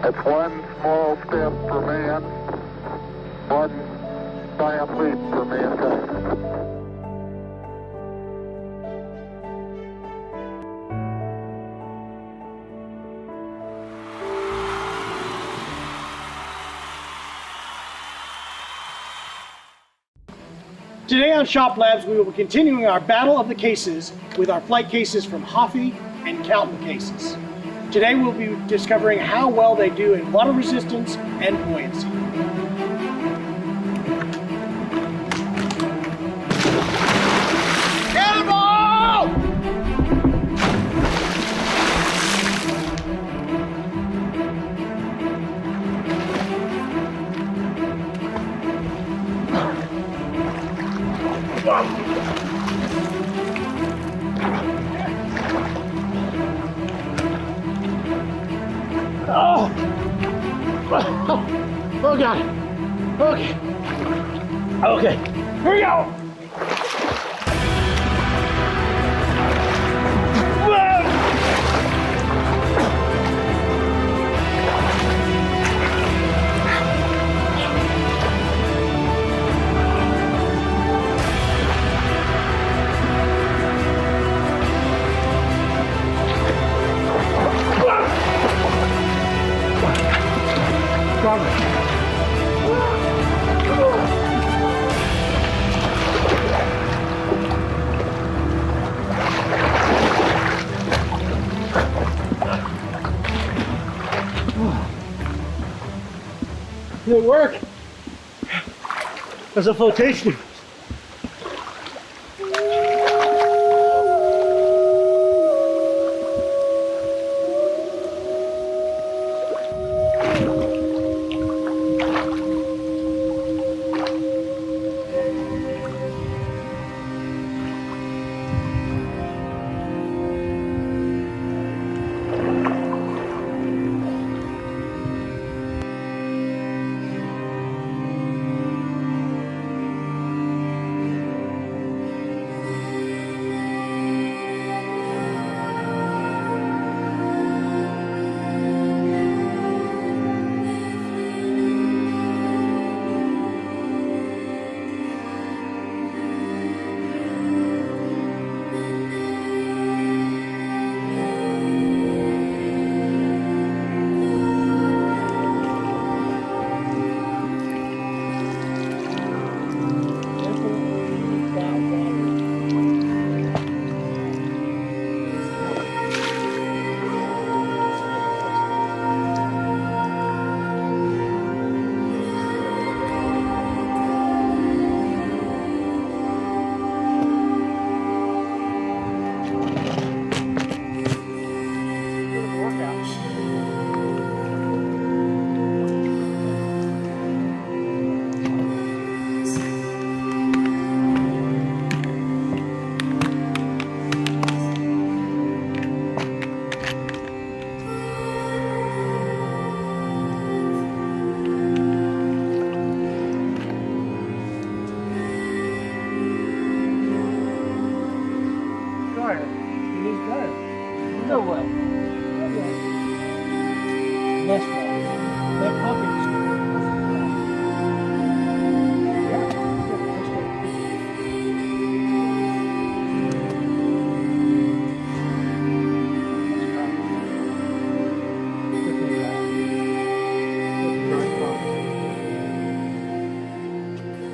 It's one small step for man, one giant leap for mankind. Today on Shop Labs, we will be continuing our battle of the cases with our flight cases from Hoffy and Calton cases. Today we'll be discovering how well they do in water resistance and buoyancy. Cannonball! Oh! Oh God! Okay. Okay. Here we go! Did it work? There's a flotation.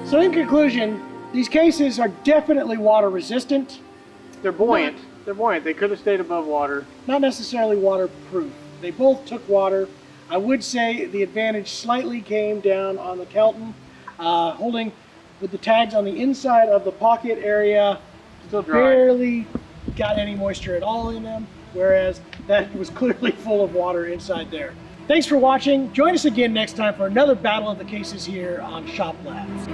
So in conclusion, these cases are definitely water resistant. They're buoyant. They're buoyant. They could have stayed above water. Not necessarily waterproof. They both took water. I would say the advantage slightly came down on the Kelton, holding with the tags on the inside of the pocket area. Still dry. Barely got any moisture at all in them, whereas that was clearly full of water inside there. Thanks for watching. Join us again next time for another battle of the cases here on Shop Labs.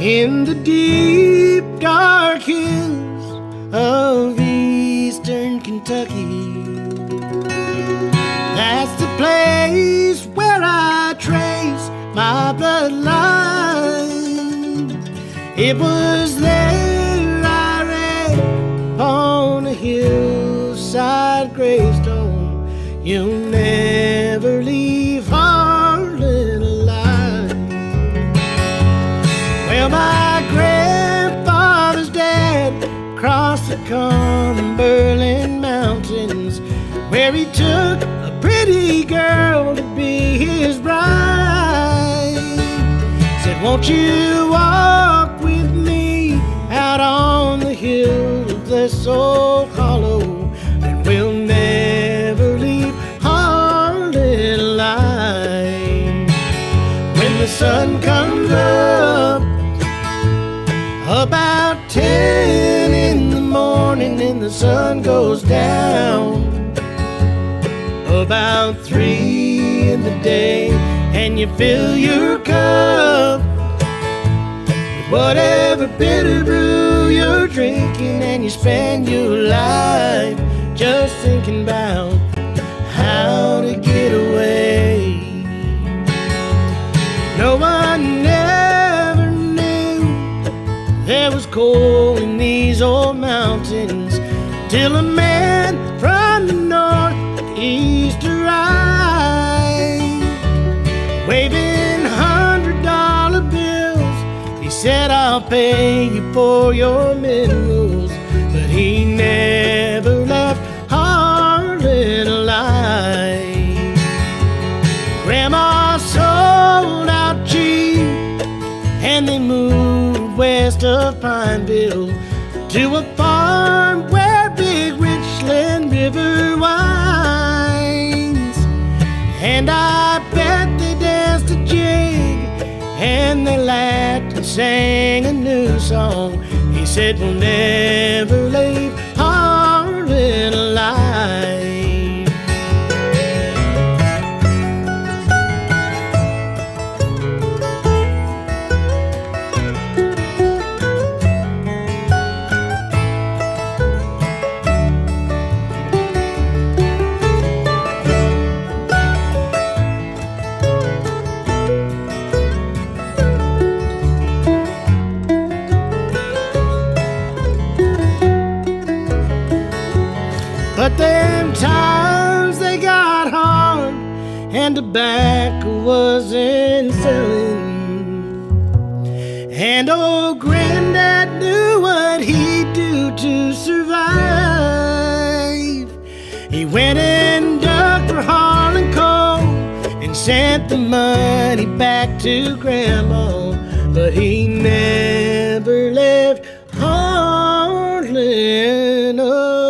in the deep dark hills of eastern Kentucky. That's the place where I trace my bloodline. It was there I read on a hillside gravestone, you'll never leave Harlan alive. Well, my grandfather's dad crossed the Cumberland Mountains, where he took a pretty girl to be his bride. Said, won't you walk with me out on the hill of this old hollow, and we'll never leave Harlan alive. When the sun comes up about 10 in the morning and the sun goes down about 3 in the day, and you fill your cup with whatever bitter brew you're drinking, and you spend your life just thinking about how to get away. No one ever knew there was coal in these old mountains till a man from the northeast arrived, waving $100 bills. He said, I'll pay you for your minerals, but he never left Harlan alive. Grandma sold out cheap and they moved west of Pineville to a farm where Big Richland River winds. And I bet they danced a jig and they laughed and sang a new song. He said, we'll never leave Harlan alive. But them times they got hard and tobacco wasn't selling, and old Granddad knew what he'd do to survive. He went and dug for Harlan coal and sent the money back to Grandma, but he never left Harlan alive.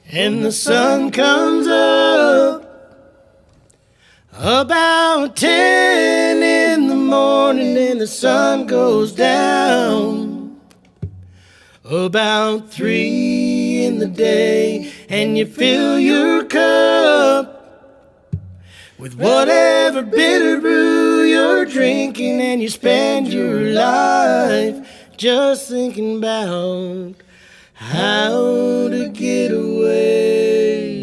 And the sun comes up about 10 in the morning, and the sun goes down about 3 in the day, and you fill your cup with whatever bitter brew you're drinking, and you spend your life just thinking about how to get away.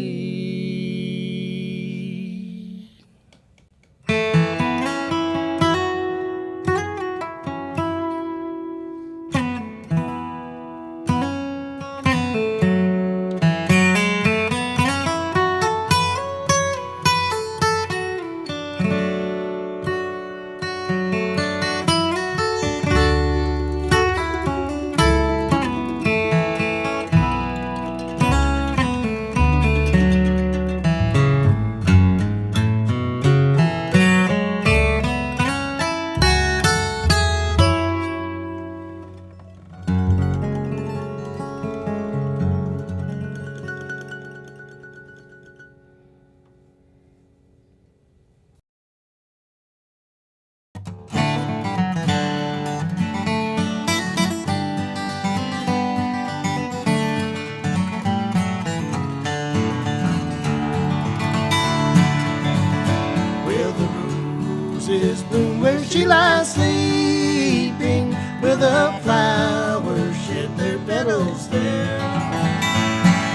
where the flowers shed their petals there.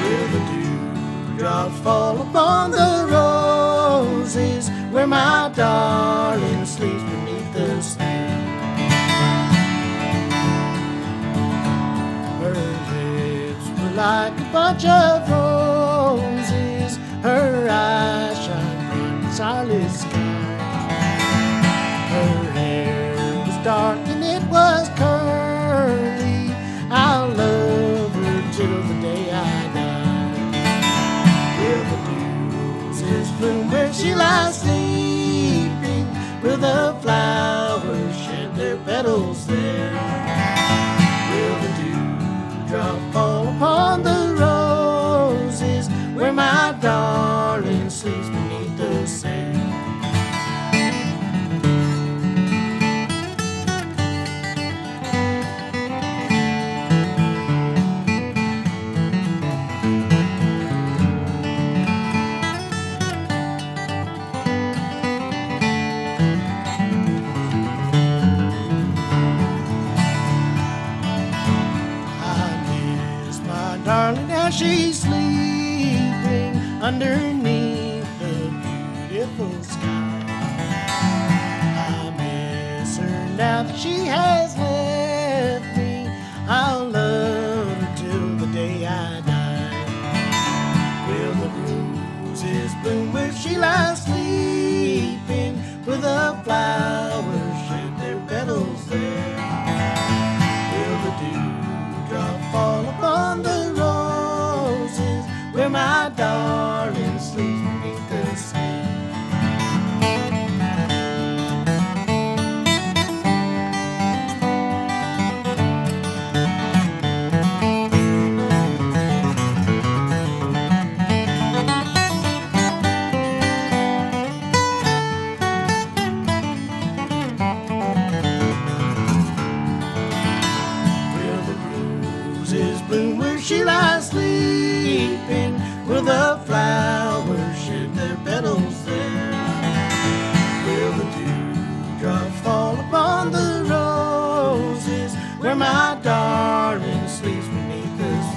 Will the dewdrops fall upon the roses where my darling sleeps beneath the snow? Her lips were like a bunch of roses, her eyes shine bright in starless sky. Her hair was dark and it was curly. I'll love her till the day I die. Will the roses bloom where she lies sleeping? Will the flowers shed their petals there? Will the dewdrop fall upon the roses where my darling sleeps beneath the sail? Darling, as she's sleeping underneath the beautiful sky. I miss her now that she has left me. I'll love her till the day I die. Will the roses bloom where she lies sleeping? Will the flowers shed their petals there? Will the dewdrop fall upon the where my darling sleeps beneath the sea? Will the roses bloom where she lies sleeping? Will the flowers shed their petals there? Will the dewdrops fall upon the roses where my darling sleeps beneath the snow?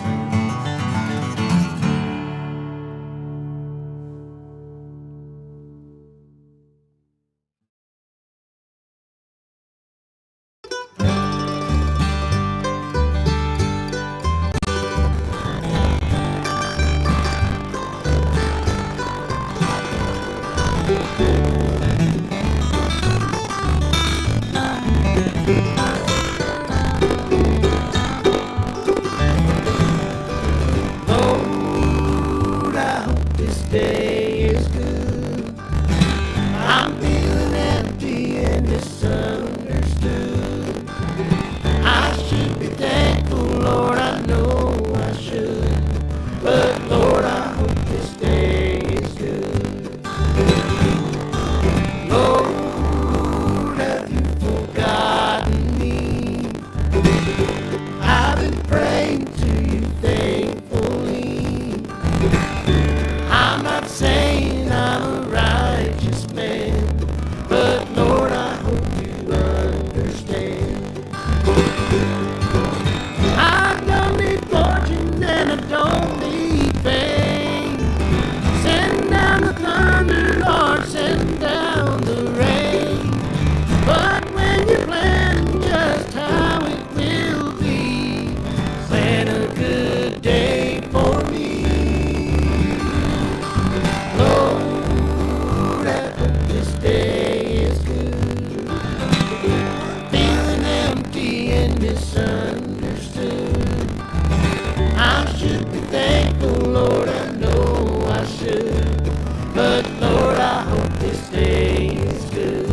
Lord, I hope this day is good. I'm feeling empty and misunderstood. I should be thankful, Lord, I know I should. But Lord, I hope this day is good. Lord, have you forgotten me? I've been praying to you thankfully. I'm not saying I'm a righteous man, but Lord, I hope you understand. I don't need fortune and I don't need fame. Send down the thunder, Lord, send down the rain. But when you plan just how it will be, plan a good day for me. Lord, I hope this day is good. Feeling empty and misunderstood. I should be thankful, Lord, I know I should. But Lord, I hope this day is good.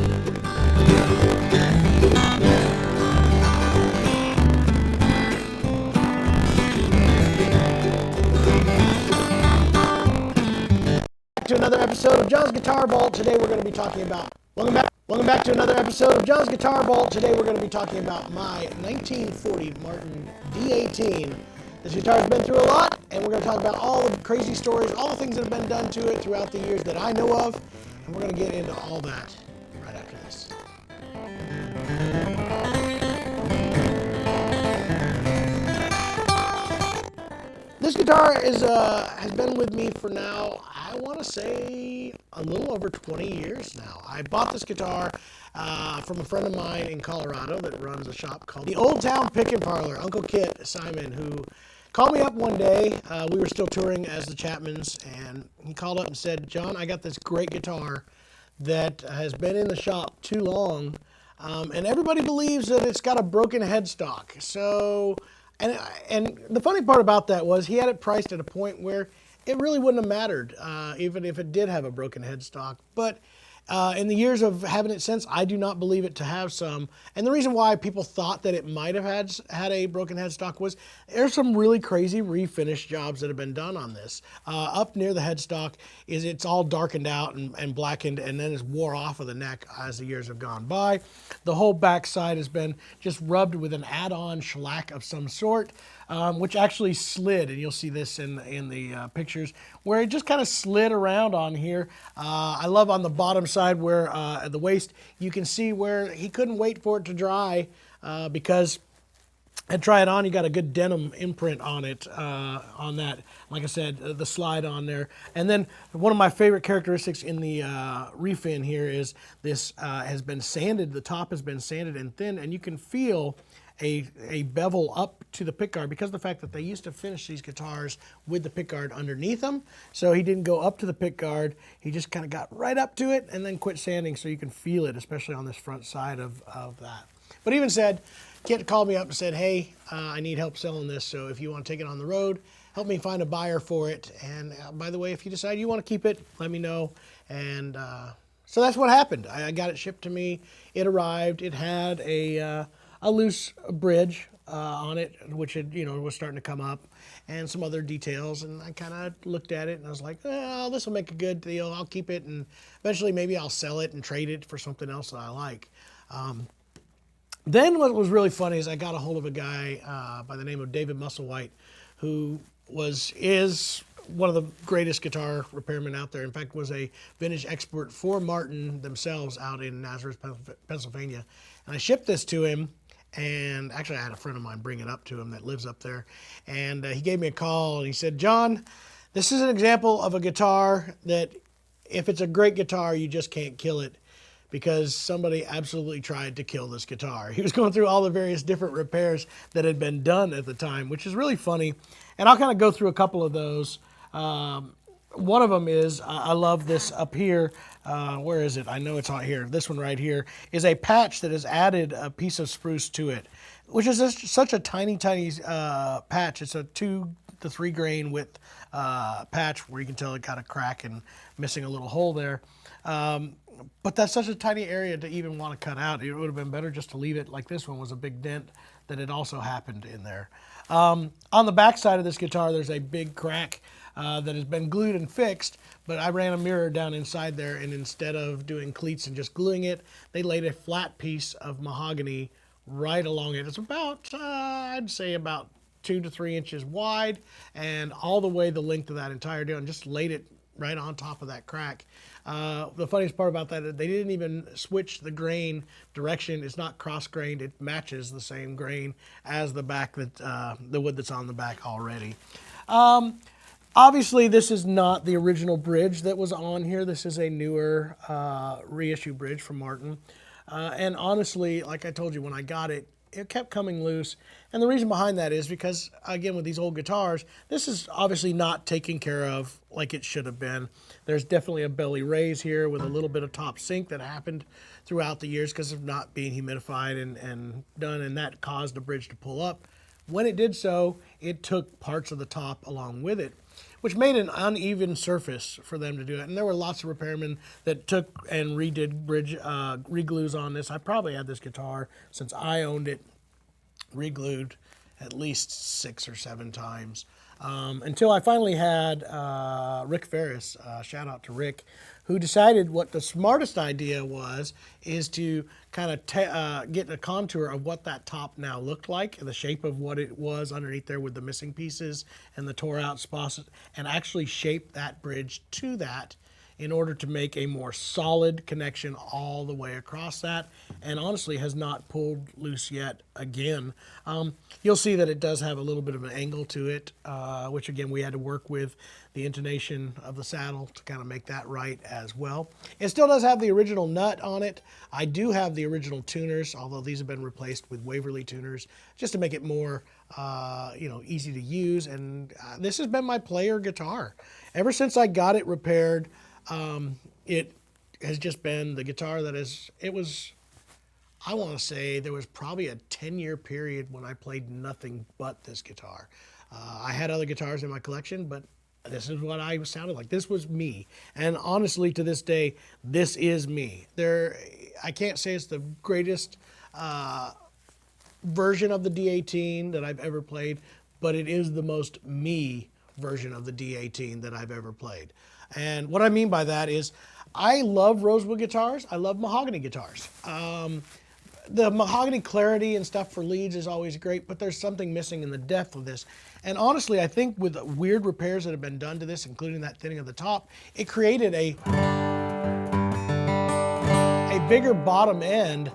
To another episode of John's Guitar Vault. Today we're going to be talking about welcome back to another episode of John's Guitar Vault. Today we're going to be talking about my 1940 Martin D18. This guitar's been through a lot, and we're going to talk about all the crazy stories, all the things that have been done to it throughout the years that I know of, and we're going to get into all that right after this. This guitar has been with me for now, I want to say, a little over 20 years now. I bought this guitar from a friend of mine in Colorado that runs a shop called the Old Town Pick and Parlor, Uncle Kit Simon, who called me up one day. We were still touring as the Chapmans, and he called up and said, John, I got this great guitar that has been in the shop too long, and everybody believes that it's got a broken headstock. So... And the funny part about that was he had it priced at a point where it really wouldn't have mattered, even if it did have a broken headstock. But in the years of having it since, I do not believe it to have some. And the reason why people thought that it might have had a broken headstock was there's some really crazy refinish jobs that have been done on this. Up near the headstock it's all darkened out and blackened, and then it's wore off of the neck as the years have gone by. The whole back side has been just rubbed with an add-on shellac of some sort, which actually slid, and you'll see this in the pictures, where it just kind of slid around on here. I love on the bottom side where at the waist, you can see where he couldn't wait for it to dry because and try it on, you got a good denim imprint on it, on that, like I said, the slide on there. And then one of my favorite characteristics in the refin here is this has been sanded, the top has been sanded and thinned, and you can feel a bevel up to the pickguard because of the fact that they used to finish these guitars with the pickguard underneath them. So he didn't go up to the pickguard, he just kind of got right up to it and then quit sanding so you can feel it, especially on this front side of that. But even said, Kit called me up and said, hey, I need help selling this, so if you want to take it on the road, help me find a buyer for it. And by the way, if you decide you want to keep it, let me know. And so that's what happened. I got it shipped to me. It arrived. It had a loose bridge on it, which had, was starting to come up, and some other details. And I kind of looked at it and I was like, oh, this will make a good deal. I'll keep it, and eventually maybe I'll sell it and trade it for something else that I like. Then what was really funny is I got a hold of a guy by the name of David Musselwhite, who is one of the greatest guitar repairmen out there. In fact, was a vintage expert for Martin themselves out in Nazareth, Pennsylvania. And I shipped this to him, and actually I had a friend of mine bring it up to him that lives up there. And he gave me a call, and he said, John, this is an example of a guitar that if it's a great guitar, you just can't kill it, because somebody absolutely tried to kill this guitar. He was going through all the various different repairs that had been done at the time, which is really funny. And I'll kind of go through a couple of those. One of them is, I love this up here. Where is it? I know it's out here. This one right here is a patch that has added a piece of spruce to it, which is just such a tiny, tiny patch. It's a 2 to 3 grain width patch where you can tell it got a crack and missing a little hole there. But that's such a tiny area to even want to cut out. It would have been better just to leave it like this one was a big dent that had also happened in there. On the back side of this guitar, there's a big crack that has been glued and fixed, but I ran a mirror down inside there, and instead of doing cleats and just gluing it, they laid a flat piece of mahogany right along it. It's about, I'd say about 2 to 3 inches wide, and all the way the length of that entire deal, and just laid it right on top of that crack. The funniest part about that is they didn't even switch the grain direction. It's not cross-grained. It matches the same grain as the back, that the wood that's on the back already. Obviously, this is not the original bridge that was on here. This is a newer reissue bridge from Martin. And honestly, like I told you, when I got it, it kept coming loose. And the reason behind that is because, again, with these old guitars, this is obviously not taken care of like it should have been. There's definitely a belly raise here with a little bit of top sink that happened throughout the years because of not being humidified and done, and that caused the bridge to pull up. When it did so, it took parts of the top along with it, which made an uneven surface for them to do it. And there were lots of repairmen that took and redid bridge re-glues on this. I probably had this guitar since I owned it re-glued at least 6 or 7 times. Until I finally had Rick Ferris, shout out to Rick, who decided what the smartest idea is to kind of get a contour of what that top now looked like, and the shape of what it was underneath there with the missing pieces and the tore out spots, and actually shape that bridge to that in order to make a more solid connection all the way across that, and honestly has not pulled loose yet again. You'll see that it does have a little bit of an angle to it, which again we had to work with the intonation of the saddle to kind of make that right as well. It still does have the original nut on it. I do have the original tuners, although these have been replaced with Waverly tuners just to make it more easy to use. And this has been my player guitar. Ever since I got it repaired, it has just been the guitar that I want to say there was probably a 10-year period when I played nothing but this guitar. I had other guitars in my collection, but this is what I sounded like. This was me. And honestly, to this day, this is me. I can't say it's the greatest version of the D18 that I've ever played, but it is the most me version of the D18 that I've ever played. And what I mean by that is I love rosewood guitars. I love mahogany guitars. The mahogany clarity and stuff for leads is always great, but there's something missing in the depth of this. And honestly, I think with weird repairs that have been done to this, including that thinning of the top, it created a bigger bottom end.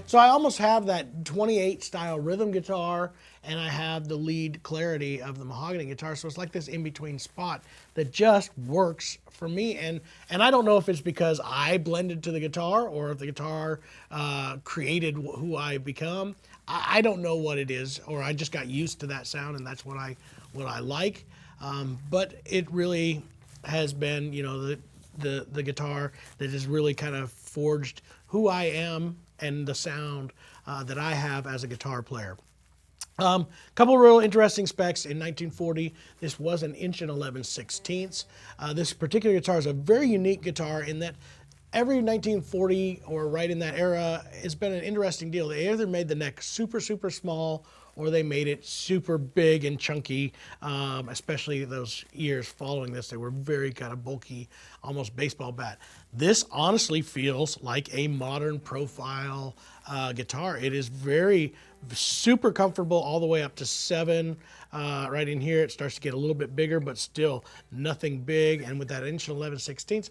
So I almost have that 28 style rhythm guitar, and I have the lead clarity of the mahogany guitar. So it's like this in-between spot that just works for me. And I don't know if it's because I blended to the guitar or if the guitar created who I become. I don't know what it is, or I just got used to that sound and that's what I like. But it really has been, the guitar that has really kind of forged who I am and the sound that I have as a guitar player. Couple of real interesting specs. In 1940, this was an 1 11/16. This particular guitar is a very unique guitar in that every 1940 or right in that era has been an interesting deal. They either made the neck super, super small or they made it super big and chunky, especially those years following this. They were very kind of bulky, almost baseball bat. This honestly feels like a modern profile guitar. It is very super comfortable all the way up to 7. Right in here, it starts to get a little bit bigger, but still nothing big. And with that 1 11/16,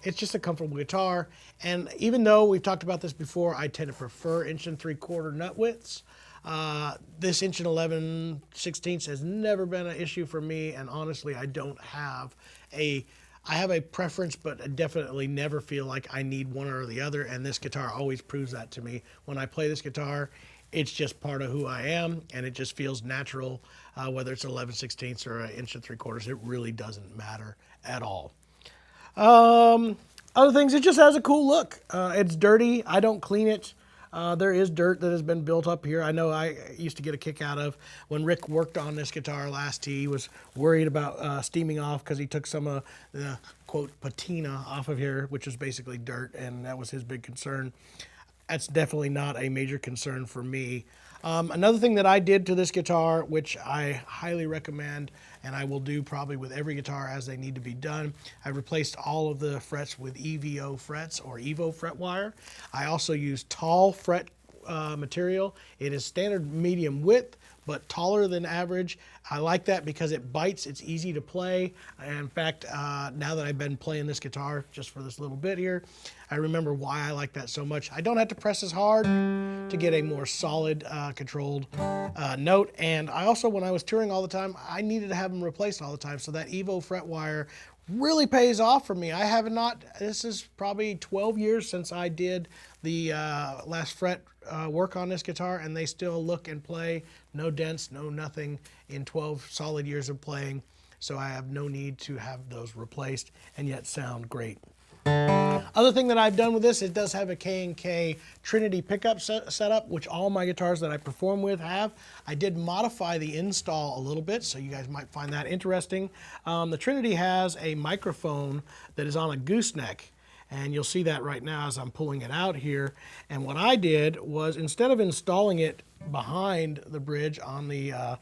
it's just a comfortable guitar. And even though we've talked about this before, I tend to prefer 1 3/4 nut widths. This 1 11/16 has never been an issue for me, and honestly, I have a preference, but I definitely never feel like I need one or the other, and this guitar always proves that to me. When I play this guitar, it's just part of who I am, and it just feels natural, whether it's 11/16 or 1 3/4. It really doesn't matter at all. Other things, it just has a cool look. It's dirty. I don't clean it. There is dirt that has been built up here. I know I used to get a kick out of when Rick worked on this guitar last. He was worried about steaming off because he took some of the, quote, patina off of here, which is basically dirt, and that was his big concern. That's definitely not a major concern for me. Another thing that I did to this guitar, which I highly recommend, and I will do probably with every guitar as they need to be done, I replaced all of the frets with EVO frets or Evo fret wire. I also use tall fret material. It is standard medium width, but taller than average. I like that because it bites, it's easy to play. And in fact, now that I've been playing this guitar just for this little bit here, I remember why I like that so much. I don't have to press as hard to get a more solid, controlled note. And I also, when I was touring all the time, I needed to have them replaced all the time. So that Evo fret wire really pays off for me. I have not, this is probably 12 years since I did the last fret work on this guitar, and they still look and play. No dents, no nothing in 12 solid years of playing. So I have no need to have those replaced and yet sound great. Other thing that I've done with this, it does have a K&K Trinity pickup setup, which all my guitars that I perform with have. I did modify the install a little bit, so you guys might find that interesting. The Trinity has a microphone that is on a gooseneck, and you'll see that right now as I'm pulling it out here. And what I did was, instead of installing it behind the bridge on the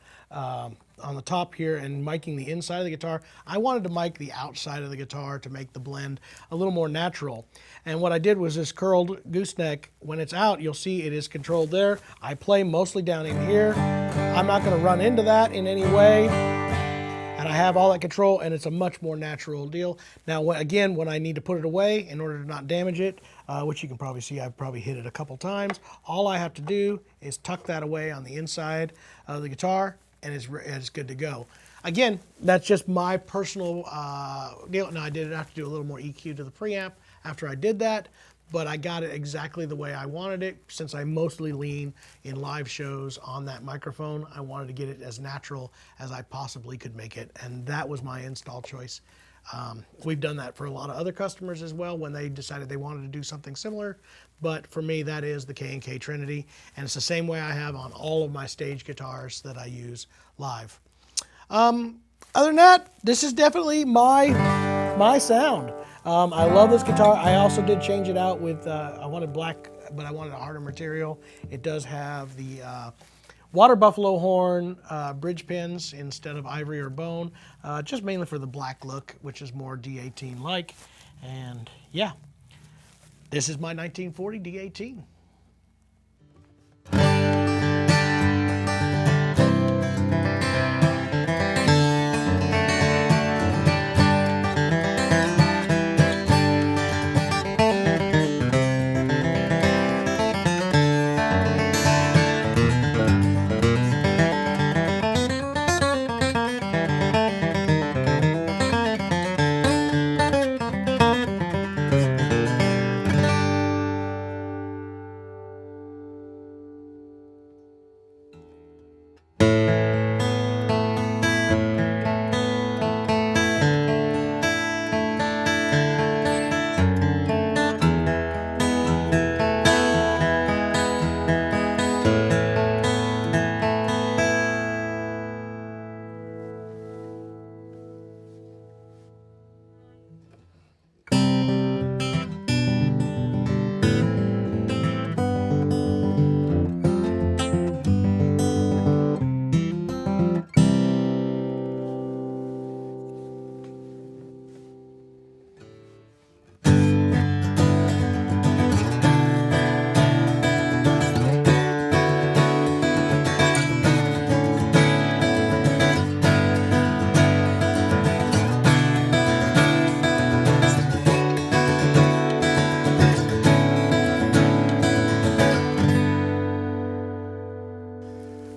the top here and miking the inside of the guitar. I wanted to mic the outside of the guitar to make the blend a little more natural. And what I did was this curled gooseneck. When it's out, you'll see it is controlled there. I play mostly down in here. I'm not going to run into that in any way. And I have all that control, and it's a much more natural deal. Now, again, when I need to put it away in order to not damage it, which you can probably see I've probably hit it a couple times, all I have to do is tuck that away on the inside of the guitar, and it's good to go. Again, that's just my personal deal. Now, I did have to do a little more EQ to the preamp after I did that, but I got it exactly the way I wanted it. Since I mostly lean in live shows on that microphone, I wanted to get it as natural as I possibly could make it, and that was my install choice. We've done that for a lot of other customers as well when they decided they wanted to do something similar, but for me, that is the K&K Trinity, and it's the same way I have on all of my stage guitars that I use live. Other than that, this is definitely my sound. I love this guitar. I also did change it out with, I wanted black, but I wanted a harder material. It does have the water buffalo horn bridge pins instead of ivory or bone, just mainly for the black look, which is more D18-like. And yeah, this is my 1940 D18.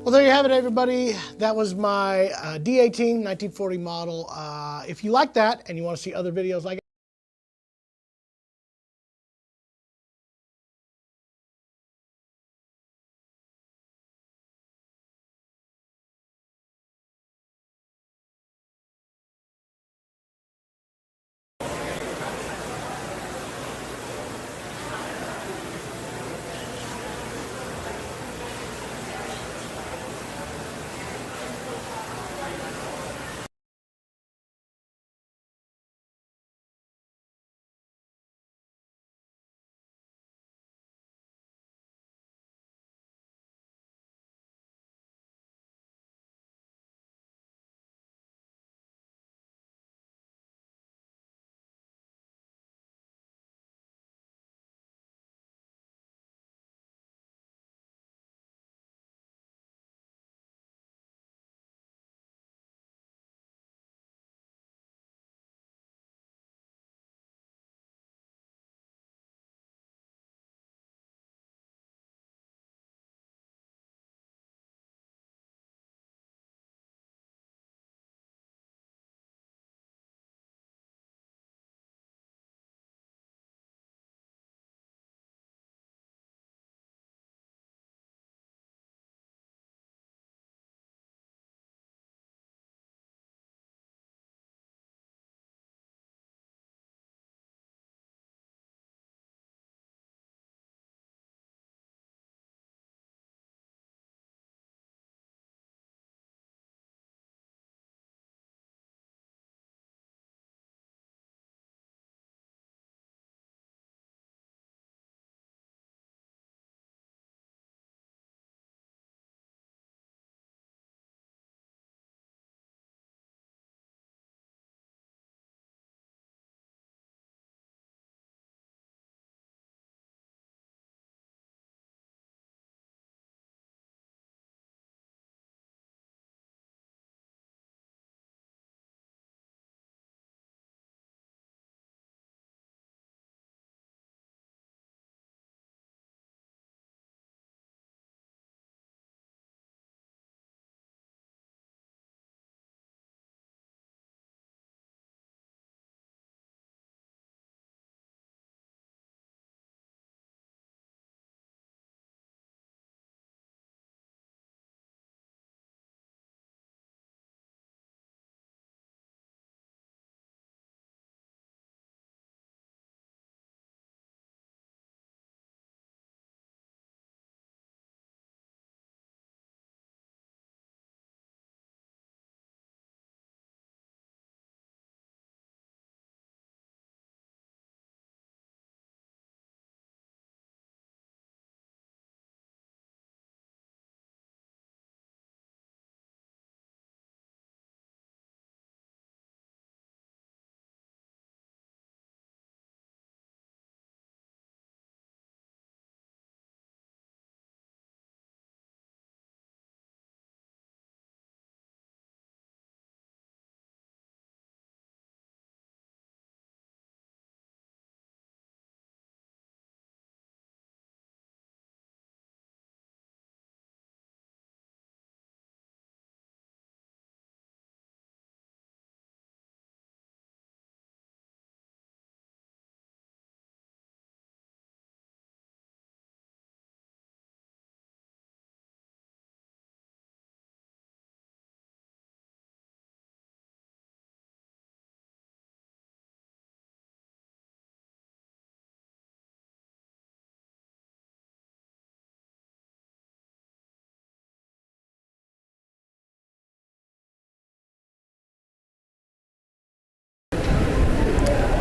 Well, there you have it, everybody. That was my D18 1940 model. If you like that and you want to see other videos like it,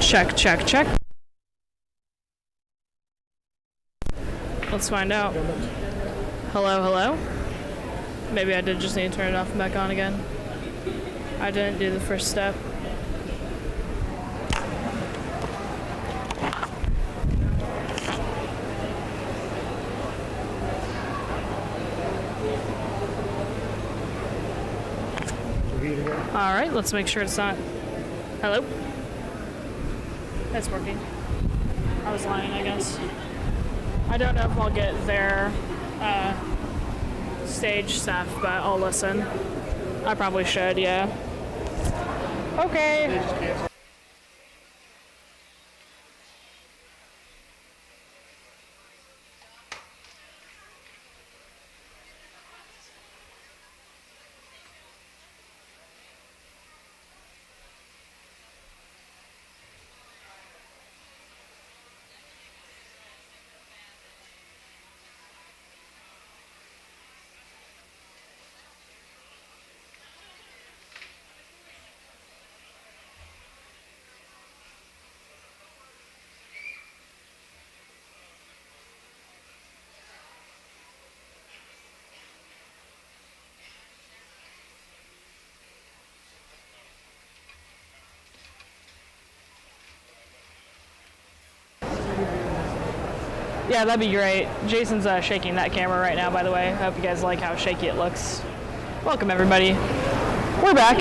Check, check, check. Let's find out. Hello, hello? Maybe I did just need to turn it off and back on again. I didn't do the first step. All right, let's make sure it's not. Hello? It's working. I was lying, I guess. I don't know if I'll get their stage stuff, but I'll listen. I probably should, yeah. Okay. Yeah, that'd be great. Jason's shaking that camera right now, by the way. I hope you guys like how shaky it looks. Welcome, everybody. We're back.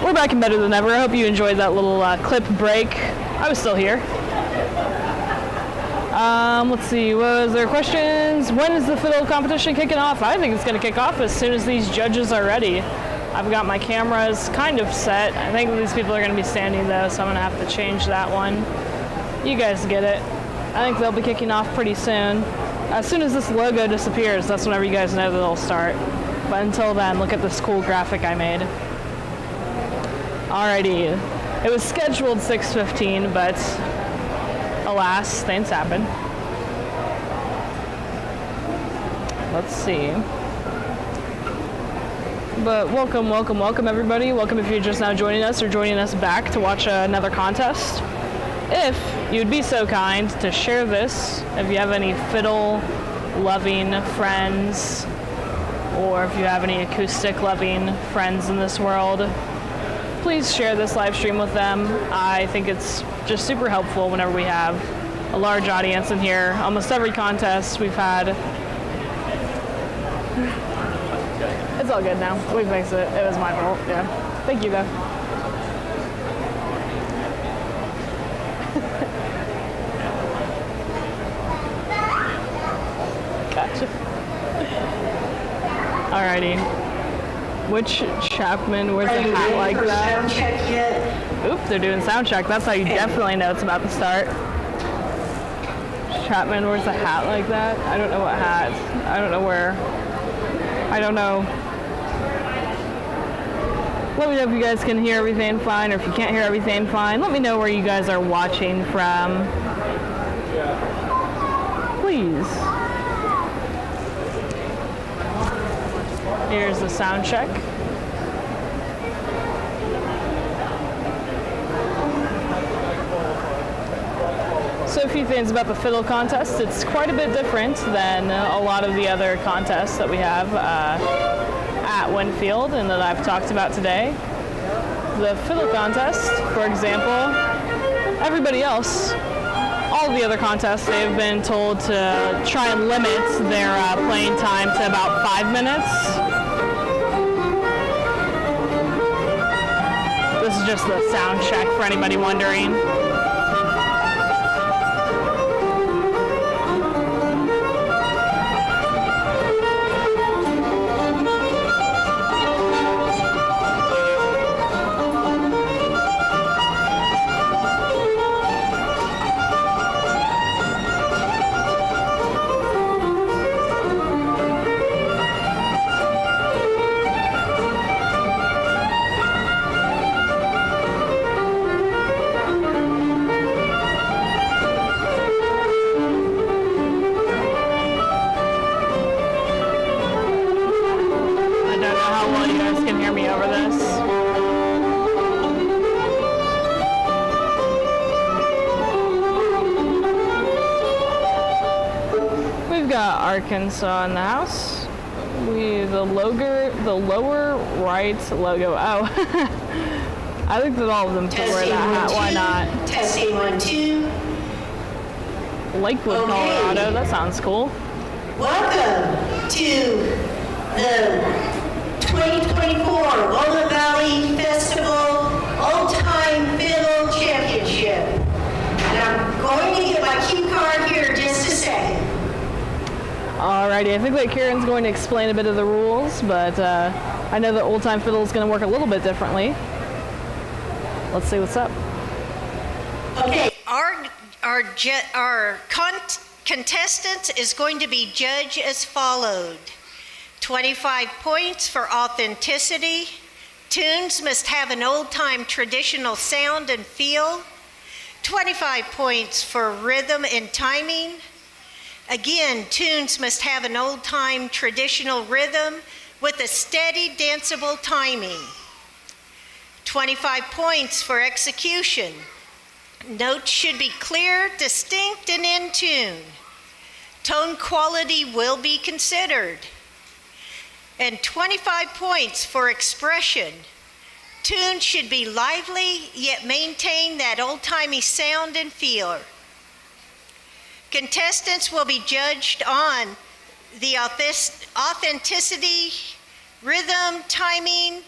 We're back and better than ever. I hope you enjoyed that little clip break. I was still here. Let's see, was there questions? When is the fiddle competition kicking off? I think it's going to kick off as soon as these judges are ready. I've got my cameras kind of set. I think these people are going to be standing, though, so I'm going to have to change that one. You guys get it. I think they'll be kicking off pretty soon. As soon as this logo disappears, that's whenever you guys know that they'll start. But until then, look at this cool graphic I made. Alrighty. It was scheduled 6:15, but alas, things happen. Let's see. But welcome, welcome, welcome, everybody. Welcome if you're just now joining us or joining us back to watch another contest. If you'd be so kind to share this, if you have any fiddle-loving friends, or if you have any acoustic-loving friends in this world, please share this live stream with them. I think it's just super helpful whenever we have a large audience in here. Almost every contest we've had. It's all good now. We fixed it. It was my fault. Yeah. Thank you, though. Gotcha. Alrighty. Which Chapman wears a hat like that? Oop, they're doing sound check. That's how you definitely know it's about to start. Chapman wears a hat like that? I don't know what hat. I don't know where. I don't know. Let me know if you guys can hear everything fine, or if you can't hear everything fine. Let me know where you guys are watching from. Please. Here's the sound check. So a few things about the fiddle contest. It's quite a bit different than a lot of the other contests that we have at Winfield and that I've talked about today. The fiddle contest, for example, everybody else, all of the other contests, they've been told to try and limit their playing time to about 5 minutes. This is just the sound check for anybody wondering. got Arkansas in the house. The lower right logo. Oh, I looked at all of them to wear that hat. Why not? Testing 1, 2. Lakewood, Colorado. That sounds cool. Welcome to the 2024 Walnut Valley Festival Old-Time Fiddle Championship. And I'm going to get my cue card here in just a second. Alrighty, I think that Karen's going to explain a bit of the rules, but I know that Old Time Fiddle is going to work a little bit differently. Let's see what's up. Okay, our contestants is going to be judged as followed. 25 points for authenticity. Tunes must have an old-time traditional sound and feel. 25 points for rhythm and timing. Again, tunes must have an old-time traditional rhythm with a steady, danceable timing. 25 points for execution. Notes should be clear, distinct, and in tune. Tone quality will be considered. And 25 points for expression. Tunes should be lively, yet maintain that old-timey sound and feel. Contestants will be judged on the authenticity, rhythm, timing,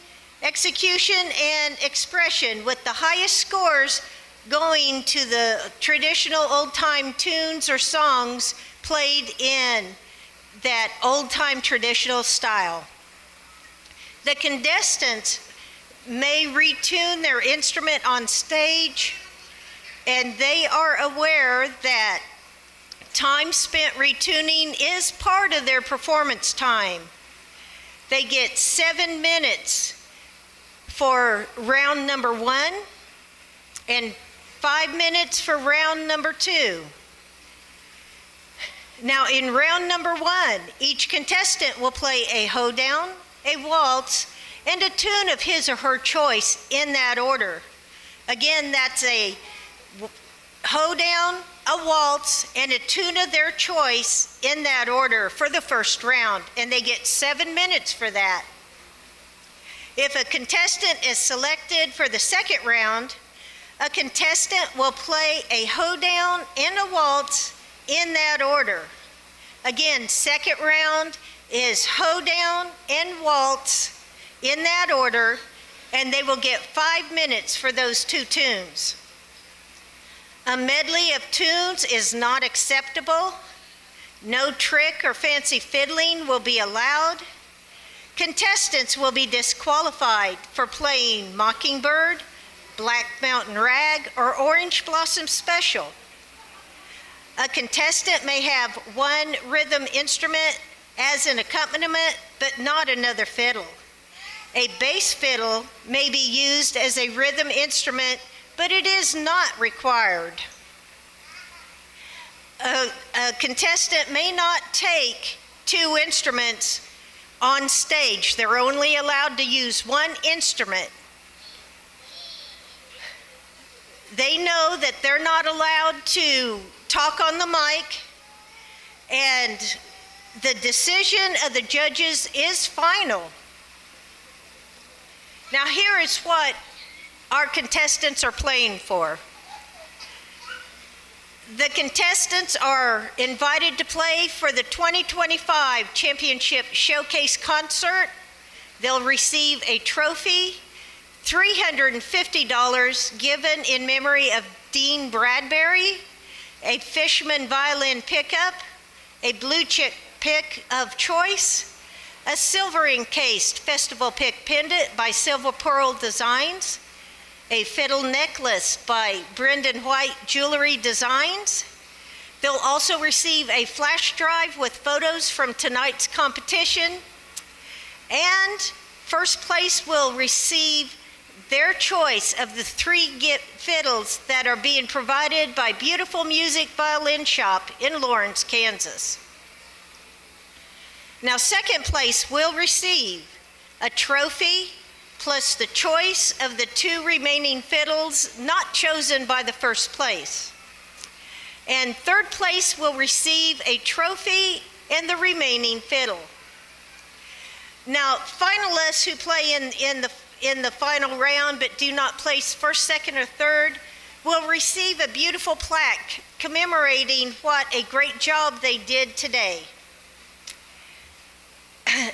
execution, and expression, with the highest scores going to the traditional old-time tunes or songs played in that old-time traditional style. The contestants may retune their instrument on stage, and they are aware that time spent retuning is part of their performance time. They get 7 minutes for round number 1 and 5 minutes for round number 2. Now in round number 1, each contestant will play a hoedown, a waltz, and a tune of his or her choice in that order. Again, that's a hoedown, a waltz, and a tune of their choice in that order for the first round, and they get 7 minutes for that. If a contestant is selected for the second round, a contestant will play a hoedown and a waltz in that order. Again, second round is hoedown and waltz in that order, and they will get 5 minutes for those 2 tunes. A medley of tunes is not acceptable. No trick or fancy fiddling will be allowed. Contestants will be disqualified for playing Mockingbird, Black Mountain Rag, or Orange Blossom Special. A contestant may have one rhythm instrument as an accompaniment, but not another fiddle. A bass fiddle may be used as a rhythm instrument, but it is not required. A contestant may not take 2 instruments on stage. They're only allowed to use 1 instrument. They know that they're not allowed to talk on the mic, and the decision of the judges is final. Now here is what our contestants are playing for. The contestants are invited to play for the 2025 Championship Showcase Concert. They'll receive a trophy, $350 given in memory of Dean Bradbury, a Fishman violin pickup, a blue chip pick of choice, a silver encased festival pick pendant by Silver Pearl Designs, a fiddle necklace by Brendan White Jewelry Designs. They'll also receive a flash drive with photos from tonight's competition, and first place will receive their choice of the 3 fiddles that are being provided by Beautiful Music Violin Shop in Lawrence, Kansas. Now, second place will receive a trophy plus the choice of the 2 remaining fiddles not chosen by the first place. And third place will receive a trophy and the remaining fiddle. Now, finalists who play in the final round but do not place first, second, or third will receive a beautiful plaque commemorating what a great job they did today.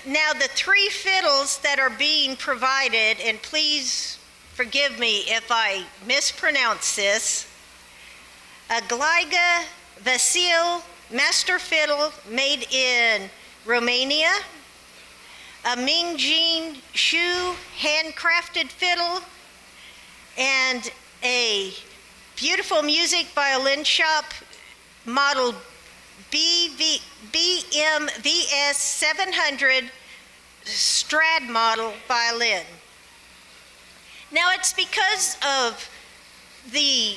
Now, the 3 fiddles that are being provided, and please forgive me if I mispronounce this, a Gliga Vasil master fiddle made in Romania, a Mingjin Shu handcrafted fiddle, and a beautiful music violin shop model BMVS 700 Strad model violin. Now, it's because of the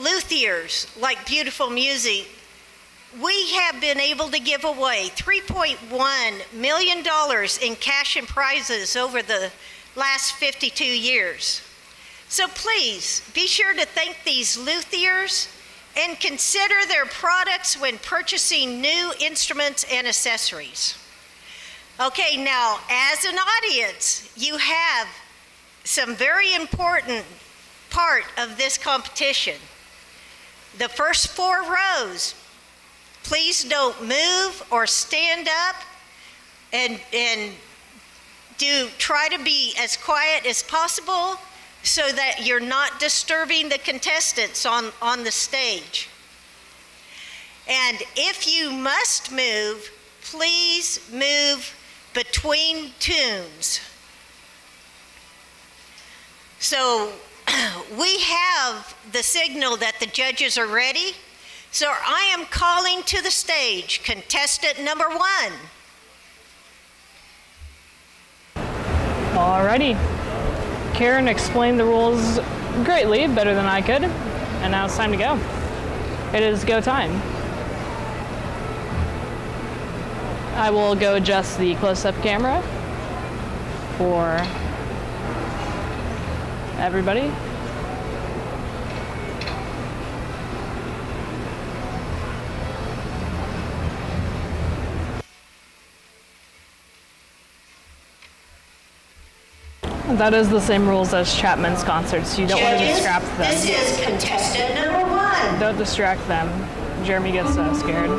luthiers like beautiful music, we have been able to give away $3.1 million in cash and prizes over the last 52 years. So please be sure to thank these luthiers and consider their products when purchasing new instruments and accessories. Okay, now as an audience, you have some very important part of this competition. The first 4 rows, please don't move or stand up, and try to be as quiet as possible so that you're not disturbing the contestants on the stage. And if you must move, please move between tunes. So we have the signal that the judges are ready. So I am calling to the stage contestant number 1. Alrighty. Karen explained the rules greatly, better than I could, and now it's time to go. It is go time. I will go adjust the close-up camera for everybody. That is the same rules as Chapman's concerts. You don't want to distract them. This is contestant number 1. Don't distract them. Jeremy gets scared.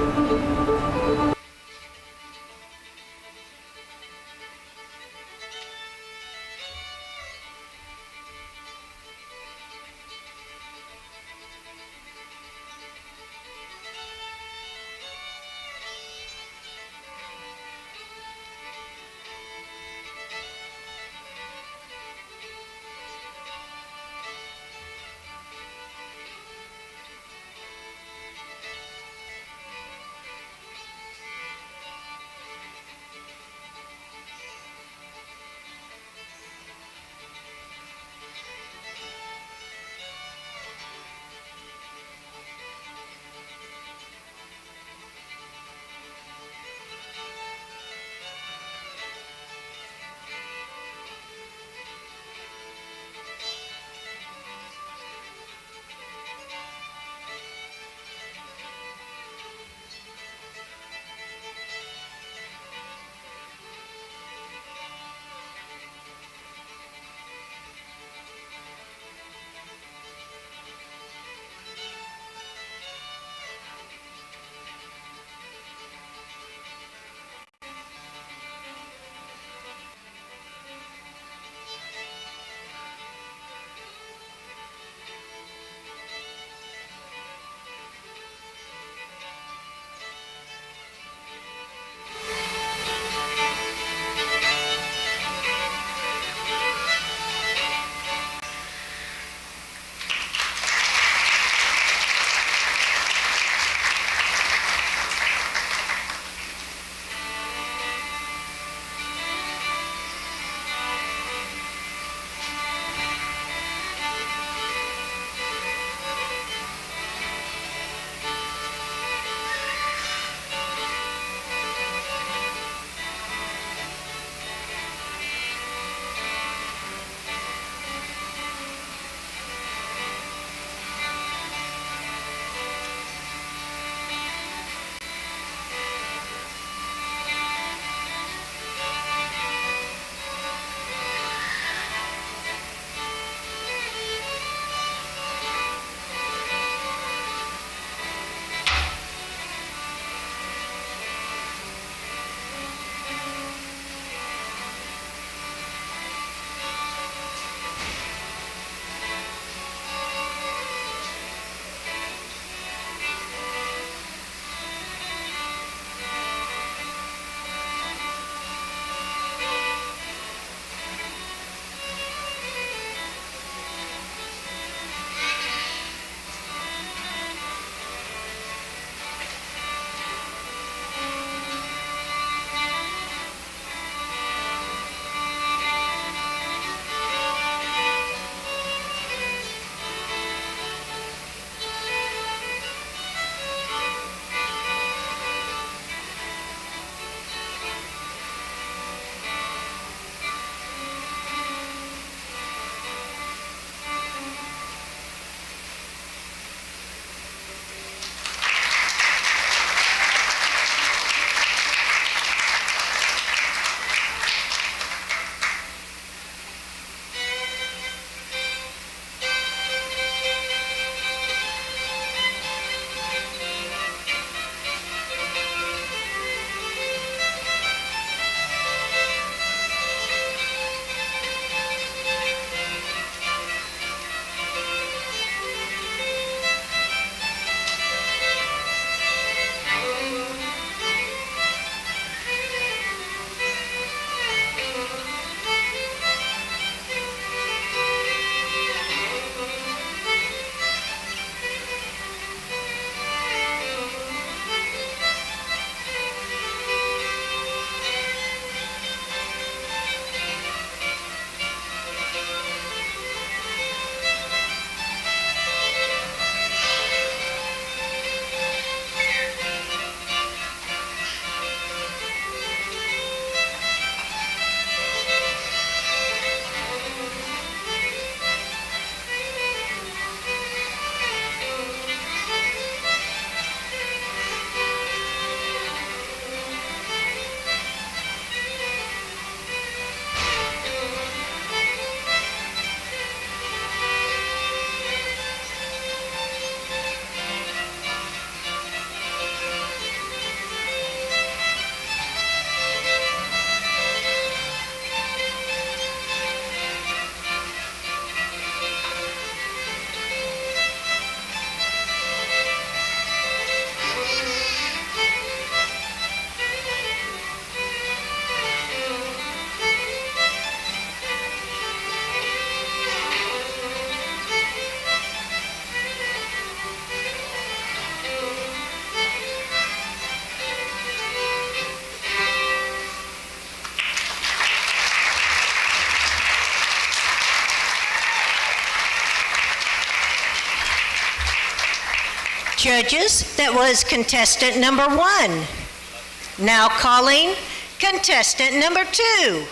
Judges, that was contestant number 1. Now calling contestant number 2.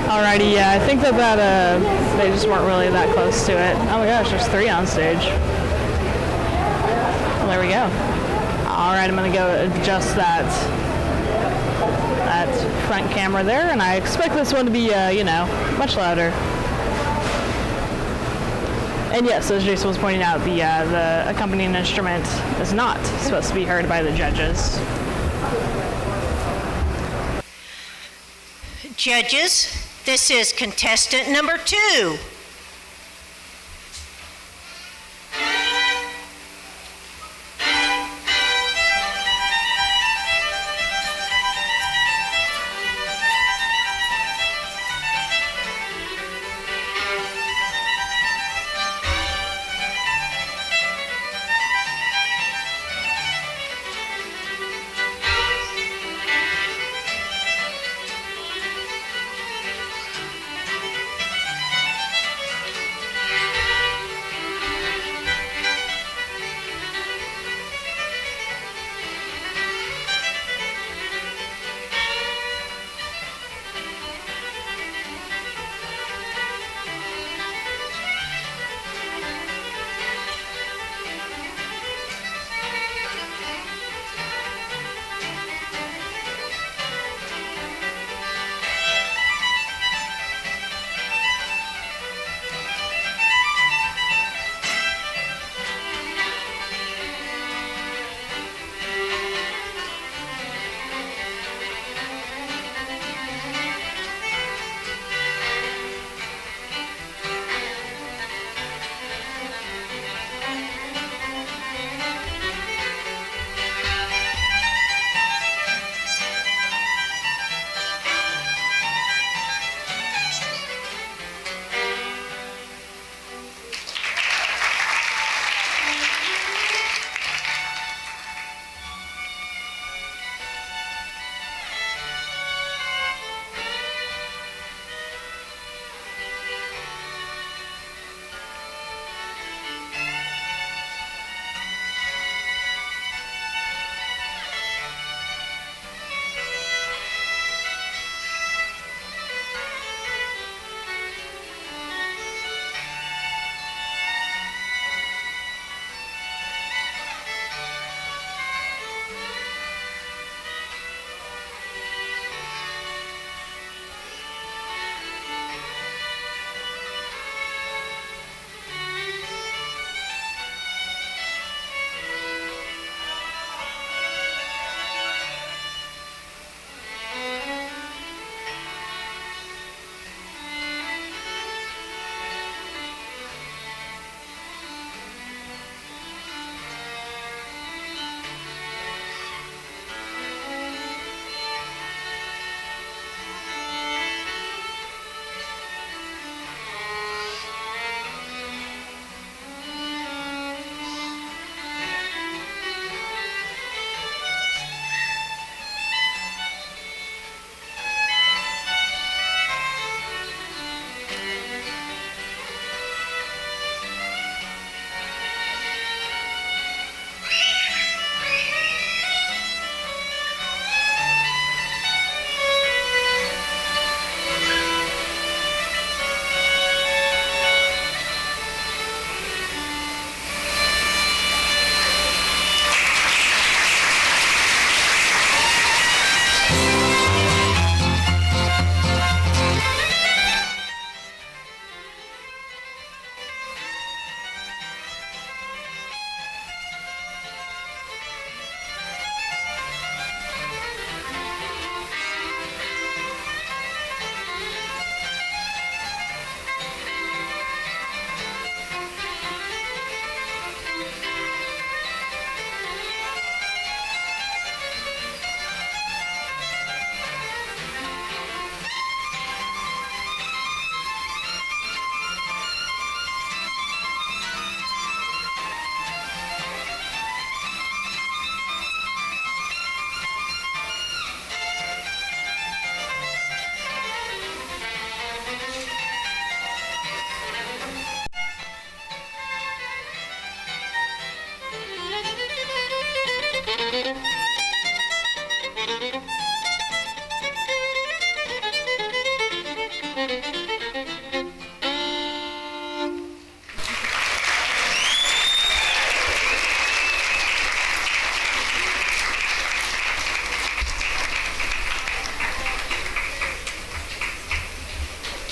Alrighty, yeah, I think that they just weren't really that close to it. Oh my gosh, there's 3 on stage. Well, there we go. Alright, I'm gonna go adjust that front camera there, and I expect this one to be, much louder. And yes, as Jason was pointing out, the accompanying instrument is not supposed to be heard by the judges. Judges, this is contestant number 2.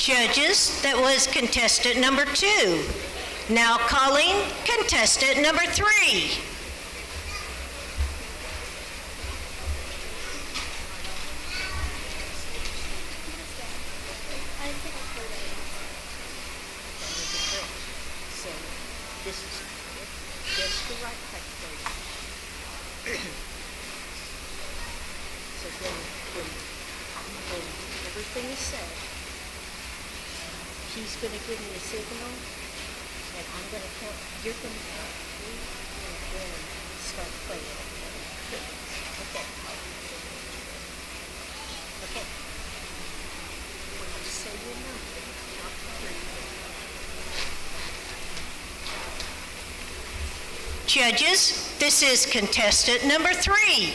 Judges, that was contestant number 2. Now calling contestant number 3. So this is just the right height for you. So when everything is said, he's going to give me a signal, and I'm going to count. You're going to count 3, and then start playing. Okay. Okay. When I say your number, count 3. Judges, this is contestant number 3.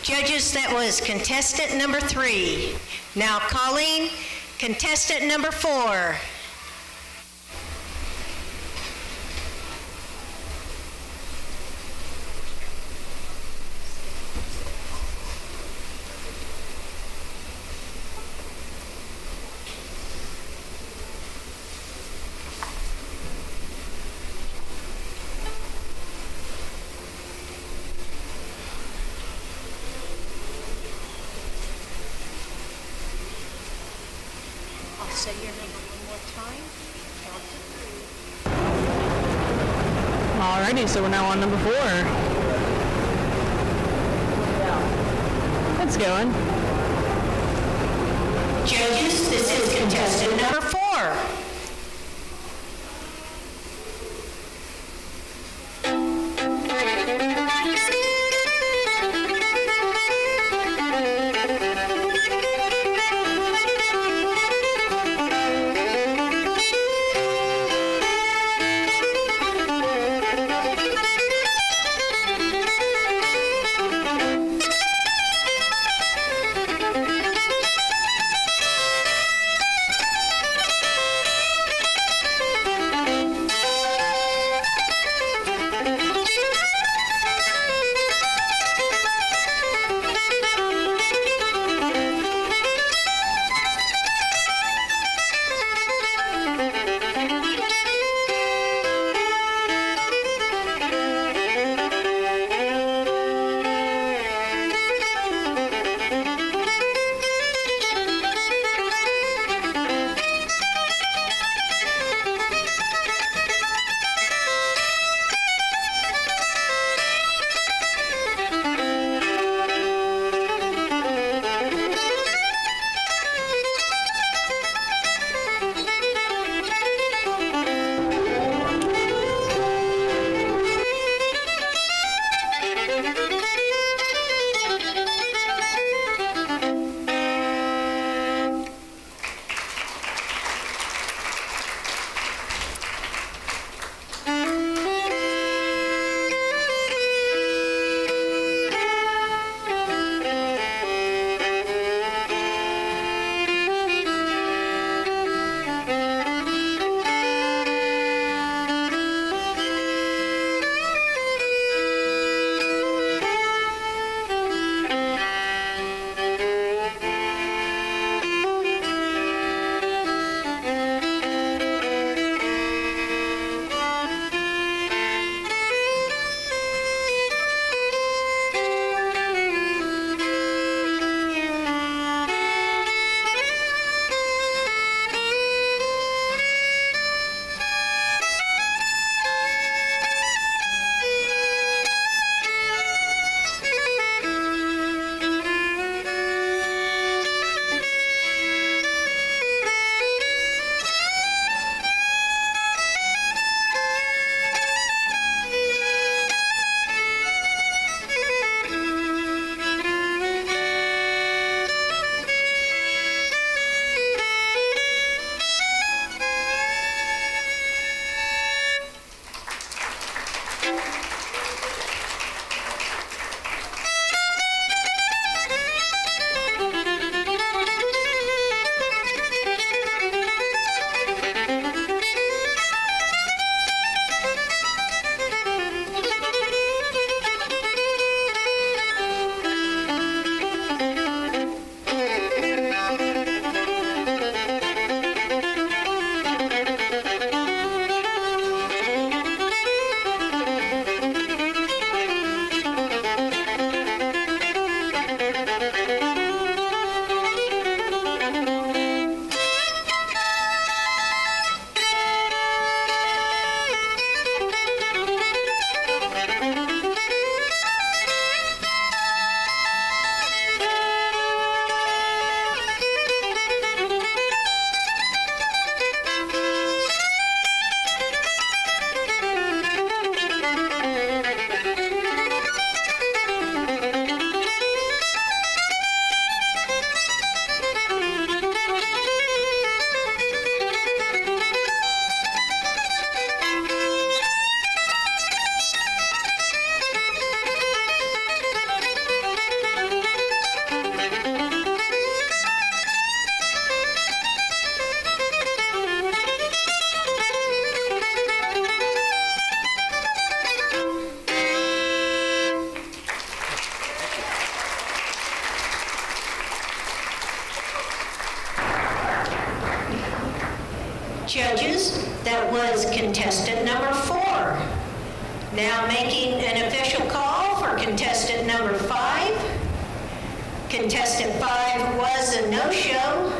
Judges, that was contestant number 3. Now calling contestant number 4. I'll say your number one more time. Count to 3. Alrighty, so we're now on number 4. It's going. Judges, this is contestant number 4. Judges, that was contestant number 4. Now making an official call for contestant number 5. Contestant 5 was a no-show.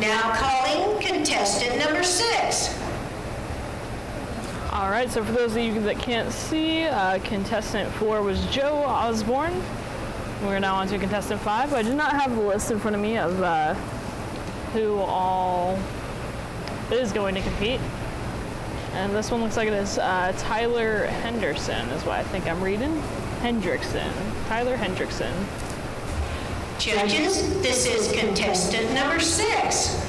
Now calling contestant number 6. All right, so for those of you that can't see, contestant 4 was Joe Osborne. We're now on to contestant 5. I do not have the list in front of me of who all is going to compete. And this one looks like it is Tyler Henderson is what I think I'm reading. Hendrickson. Tyler Hendrickson. Judges, this is contestant number 6.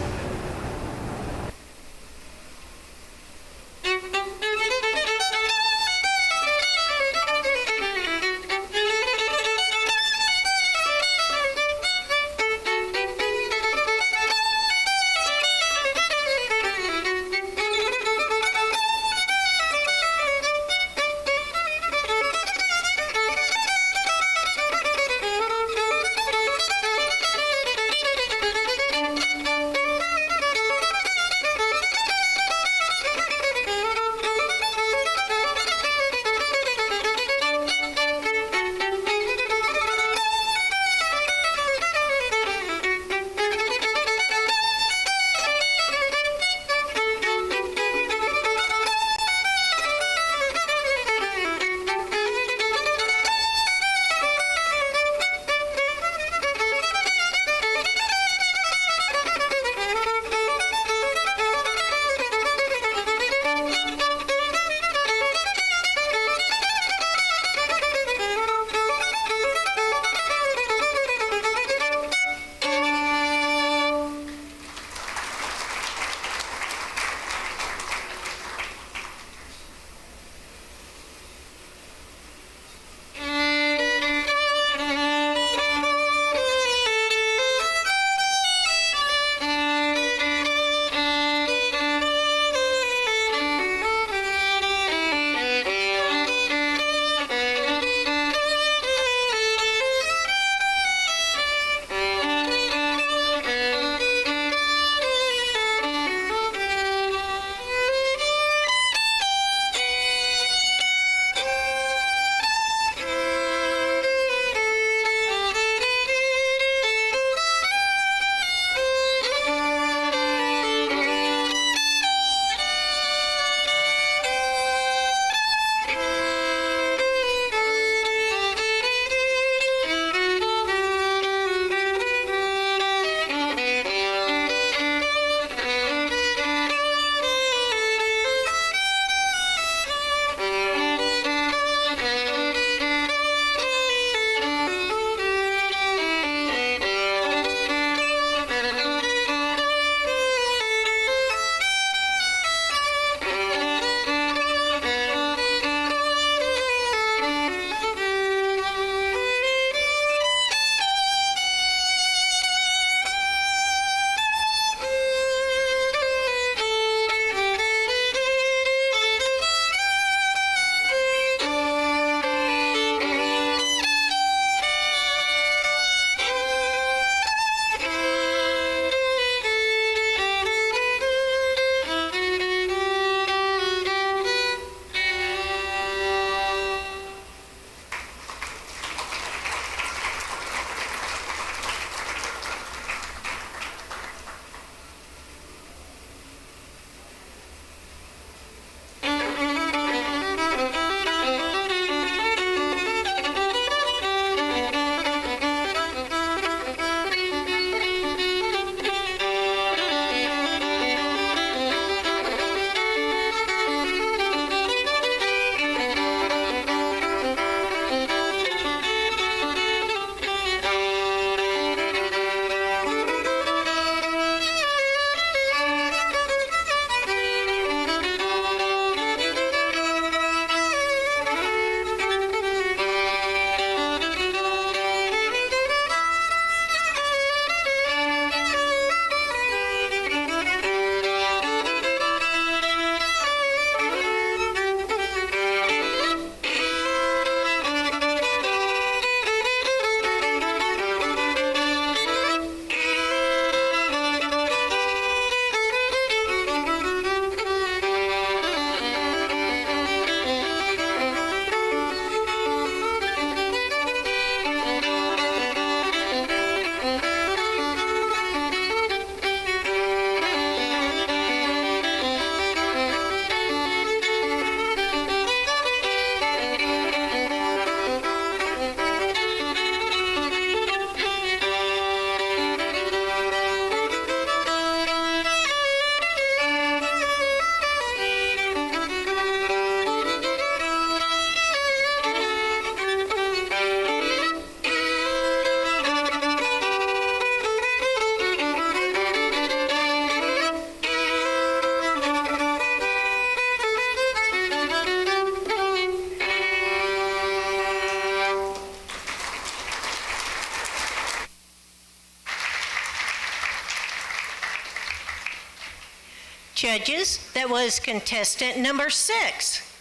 Judges, that was contestant number 6.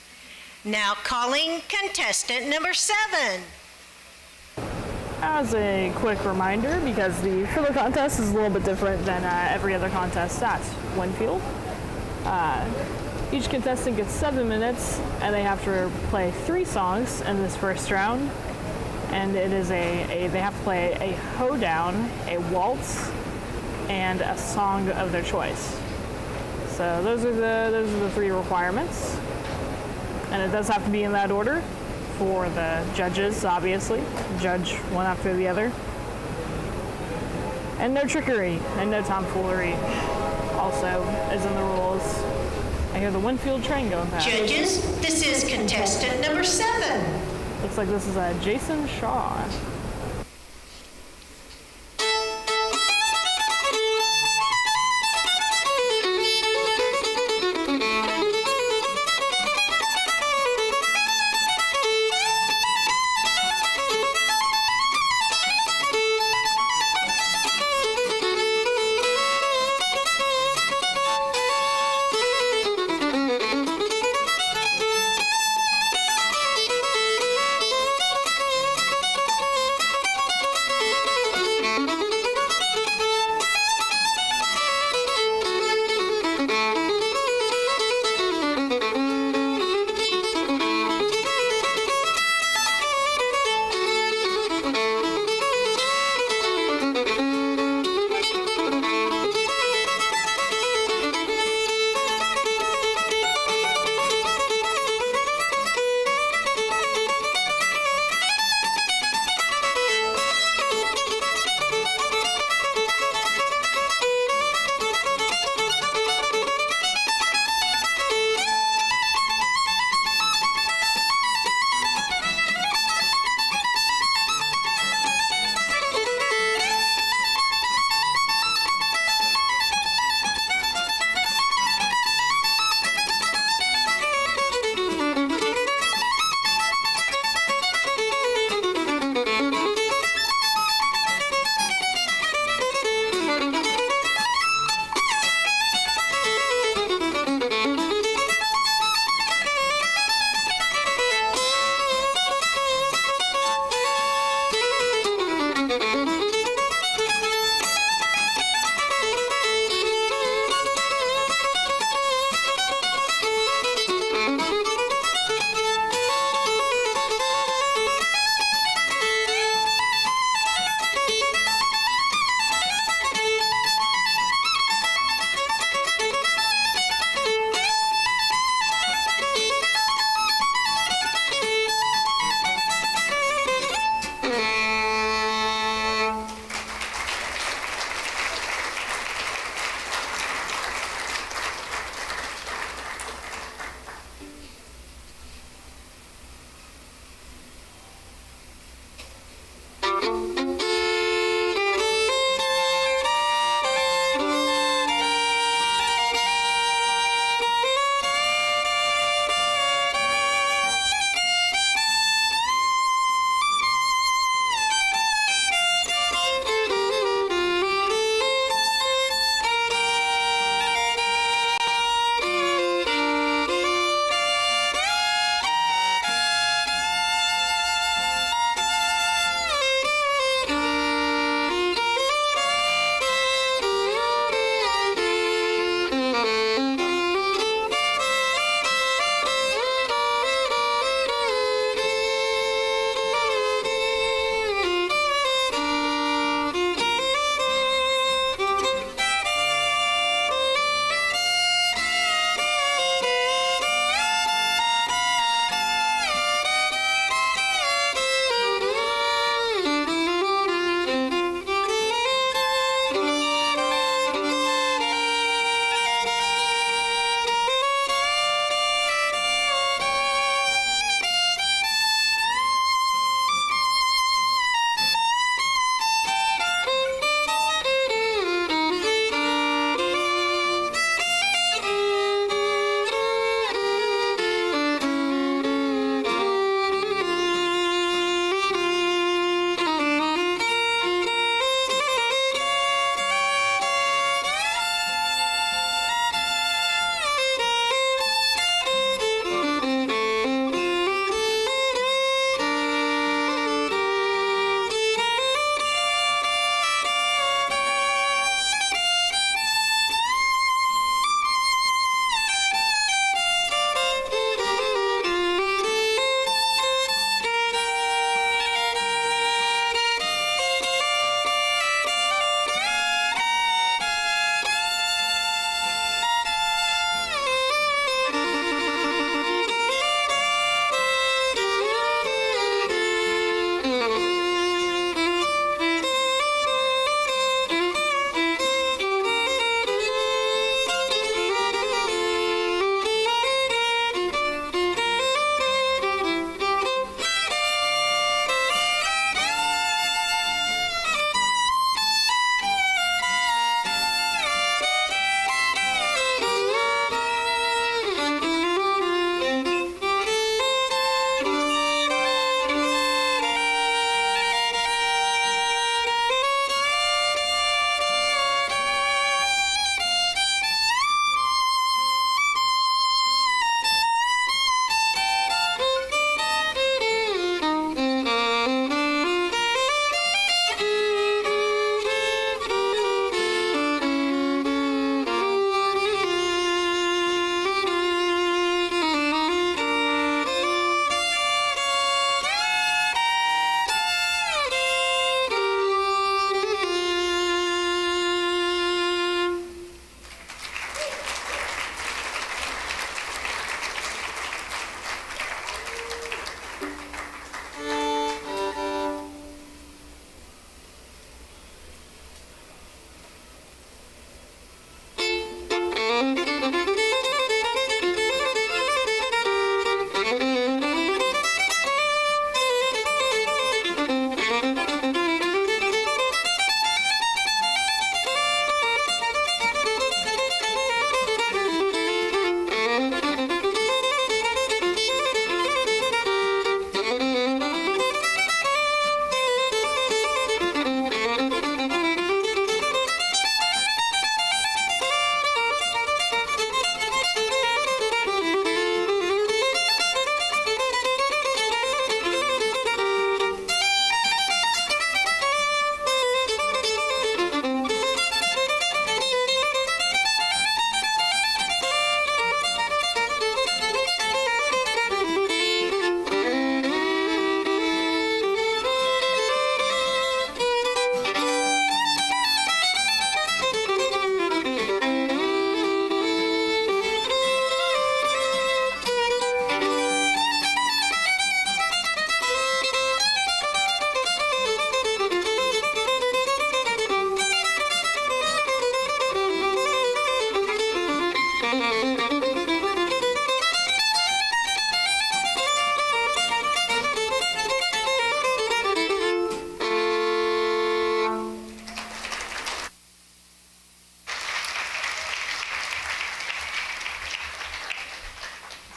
Now calling contestant number 7. As a quick reminder, because the Fiddle contest is a little bit different than every other contest at Winfield, each contestant gets 7 minutes, and they have to play 3 songs in this first round. And it is they have to play a hoedown, a waltz, and a song of their choice. So those are the 3 requirements, and it does have to be in that order for the judges, obviously. Judge one after the other. And no trickery and no tomfoolery also is in the rules. I hear the Winfield train going past. Judges, this is contestant number 7. Looks like this is Jason Shaw.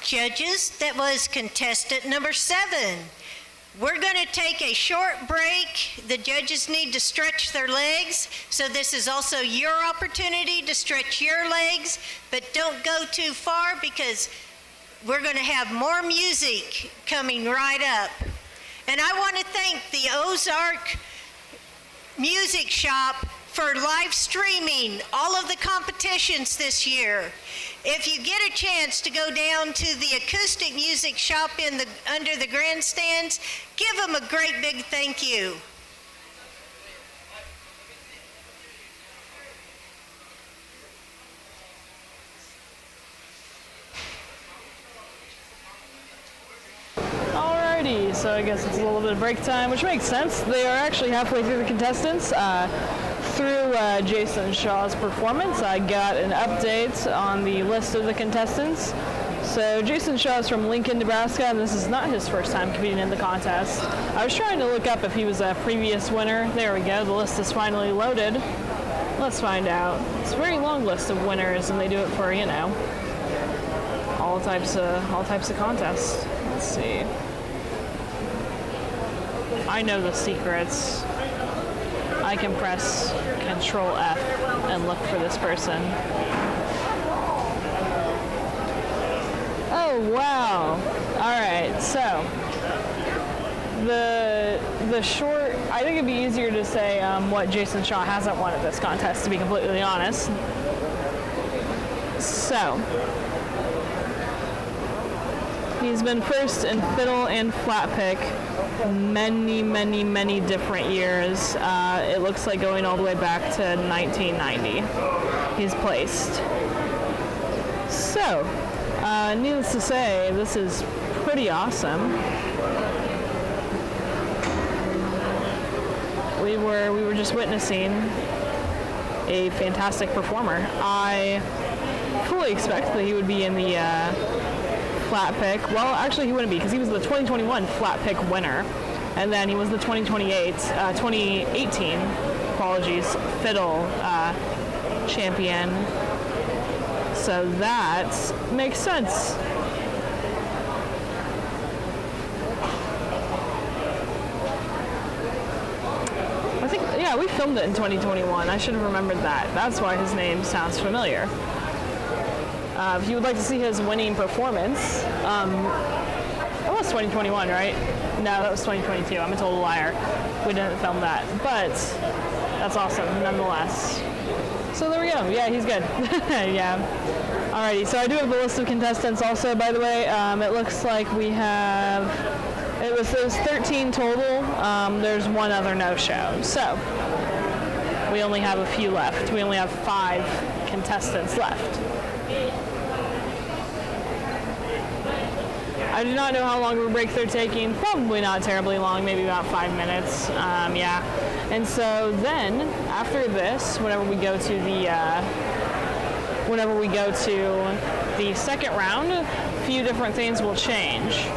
Judges, that was contestant number 7. We're going to take a short break. The judges need to stretch their legs, so this is also your opportunity to stretch your legs, but don't go too far because we're going to have more music coming right up. And I want to thank the Ozark Music Shop for live streaming all of the competitions this year. If you get a chance to go down to the Acoustic Music Shop under the grandstands, give them a great big thank you. Alrighty, so I guess it's a little bit of break time, which makes sense. They are actually halfway through the contestants. Through Jason Shaw's performance, I got an update on the list of the contestants. So Jason Shaw is from Lincoln, Nebraska, and this is not his first time competing in the contest. I was trying to look up if he was a previous winner. There we go, the list is finally loaded. Let's find out. It's a very long list of winners, and they do it for, you know, all types of contests. Let's see. I know the secrets. I can press Control F and look for this person. Oh wow! All right, so the short. I think it'd be easier to say what Jason Shaw hasn't won at this contest, to be completely honest. So he's been first in fiddle and flat pick many different years. It looks like going all the way back to 1990. He's placed. So, needless to say, this is pretty awesome. We were just witnessing a fantastic performer. I fully expect that he would be in the flat pick. Well, actually he wouldn't be, because he was the 2021 flat pick winner, and then he was the 2018 fiddle champion. So that makes sense. I think, yeah, we filmed it in 2021. I should have remembered that. That's why his name sounds familiar. If you would like to see his winning performance, that was 2021, right? No, that was 2022. I'm a total liar. We didn't film that, but that's awesome nonetheless. So there we go. Yeah, he's good. Yeah. Alrighty, so I do have the list of contestants also, by the way. It looks like we have, it was 13 total. There's one other no-show. So we only have a few left. We only have 5 contestants left. I do not know how long of a break they're taking. Probably not terribly long, maybe about 5 minutes. Yeah. And so then, after this, whenever we go to the second round, a few different things will change.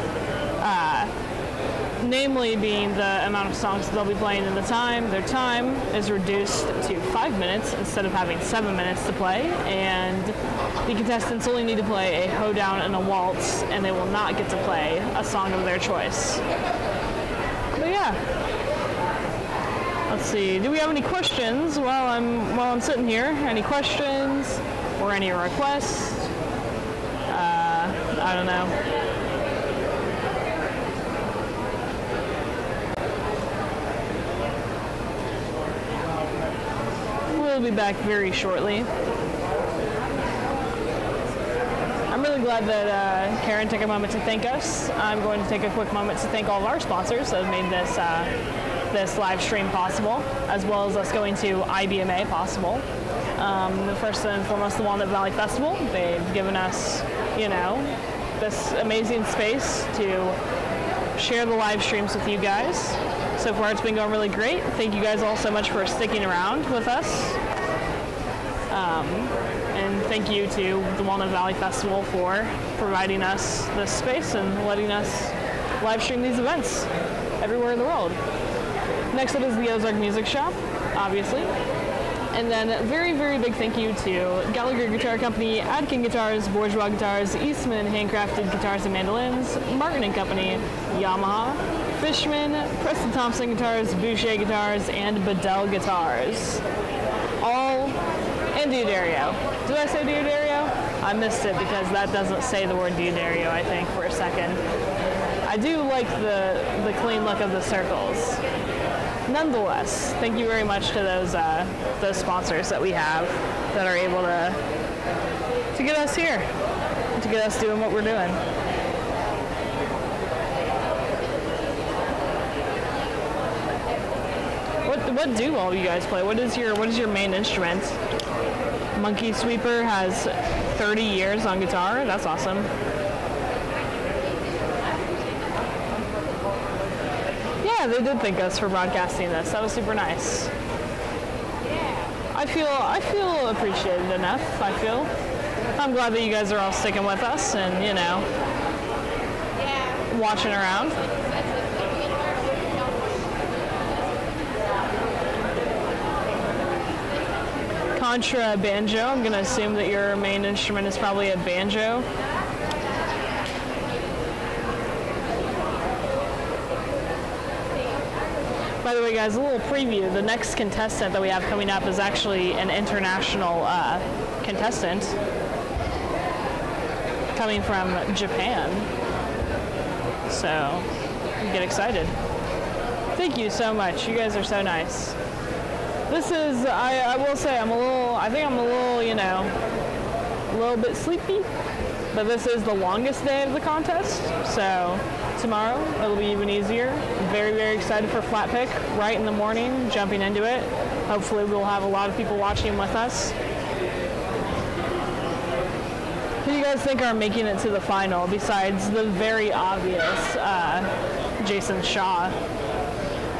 Namely being the amount of songs that they'll be playing in the time. Their time is reduced to 5 minutes instead of having 7 minutes to play, and the contestants only need to play a hoedown and a waltz, and they will not get to play a song of their choice. But yeah. Let's see, do we have any questions while I'm sitting here? Any questions or any requests? I don't know. We'll be back very shortly. I'm really glad that Karen took a moment to thank us. I'm going to take a quick moment to thank all of our sponsors that have made this live stream possible, as well as us going to IBMA possible. First and foremost, the Walnut Valley Festival. They've given us, you know, this amazing space to share the live streams with you guys. So far, it's been going really great. Thank you guys all so much for sticking around with us. And thank you to the Walnut Valley Festival for providing us this space and letting us live stream these events everywhere in the world. Next up is the Ozark Music Shop, obviously. And then a very, very big thank you to Gallagher Guitar Company, Adkin Guitars, Bourgeois Guitars, Eastman Handcrafted Guitars and Mandolins, Martin & Company, Yamaha, Fishman, Preston Thompson Guitars, Boucher Guitars, and Bedell Guitars. And Diodario. Did I say Diodario? I missed it because that doesn't say the word Diodario, I think, for a second. I do like the clean look of the circles. Nonetheless, thank you very much to those sponsors that we have that are able to get us here, to get us doing what we're doing. What do all of you guys play? What is your main instrument? Monkey Sweeper has 30 years on guitar. That's awesome. Yeah, they did thank us for broadcasting this. That was super nice. I feel appreciated enough. I'm glad that you guys are all sticking with us and, watching around. Contra banjo. I'm going to assume that your main instrument is probably a banjo. By the way, guys, a little preview. The next contestant that we have coming up is actually an international contestant coming from Japan. So, get excited. Thank you so much. You guys are so nice. This is, I will say, I'm a little bit sleepy, but this is the longest day of the contest, so tomorrow it'll be even easier. Very, very excited for Flat Pick, right in the morning, jumping into it. Hopefully we'll have a lot of people watching with us. Who do you guys think are making it to the final, besides the very obvious Jason Shaw?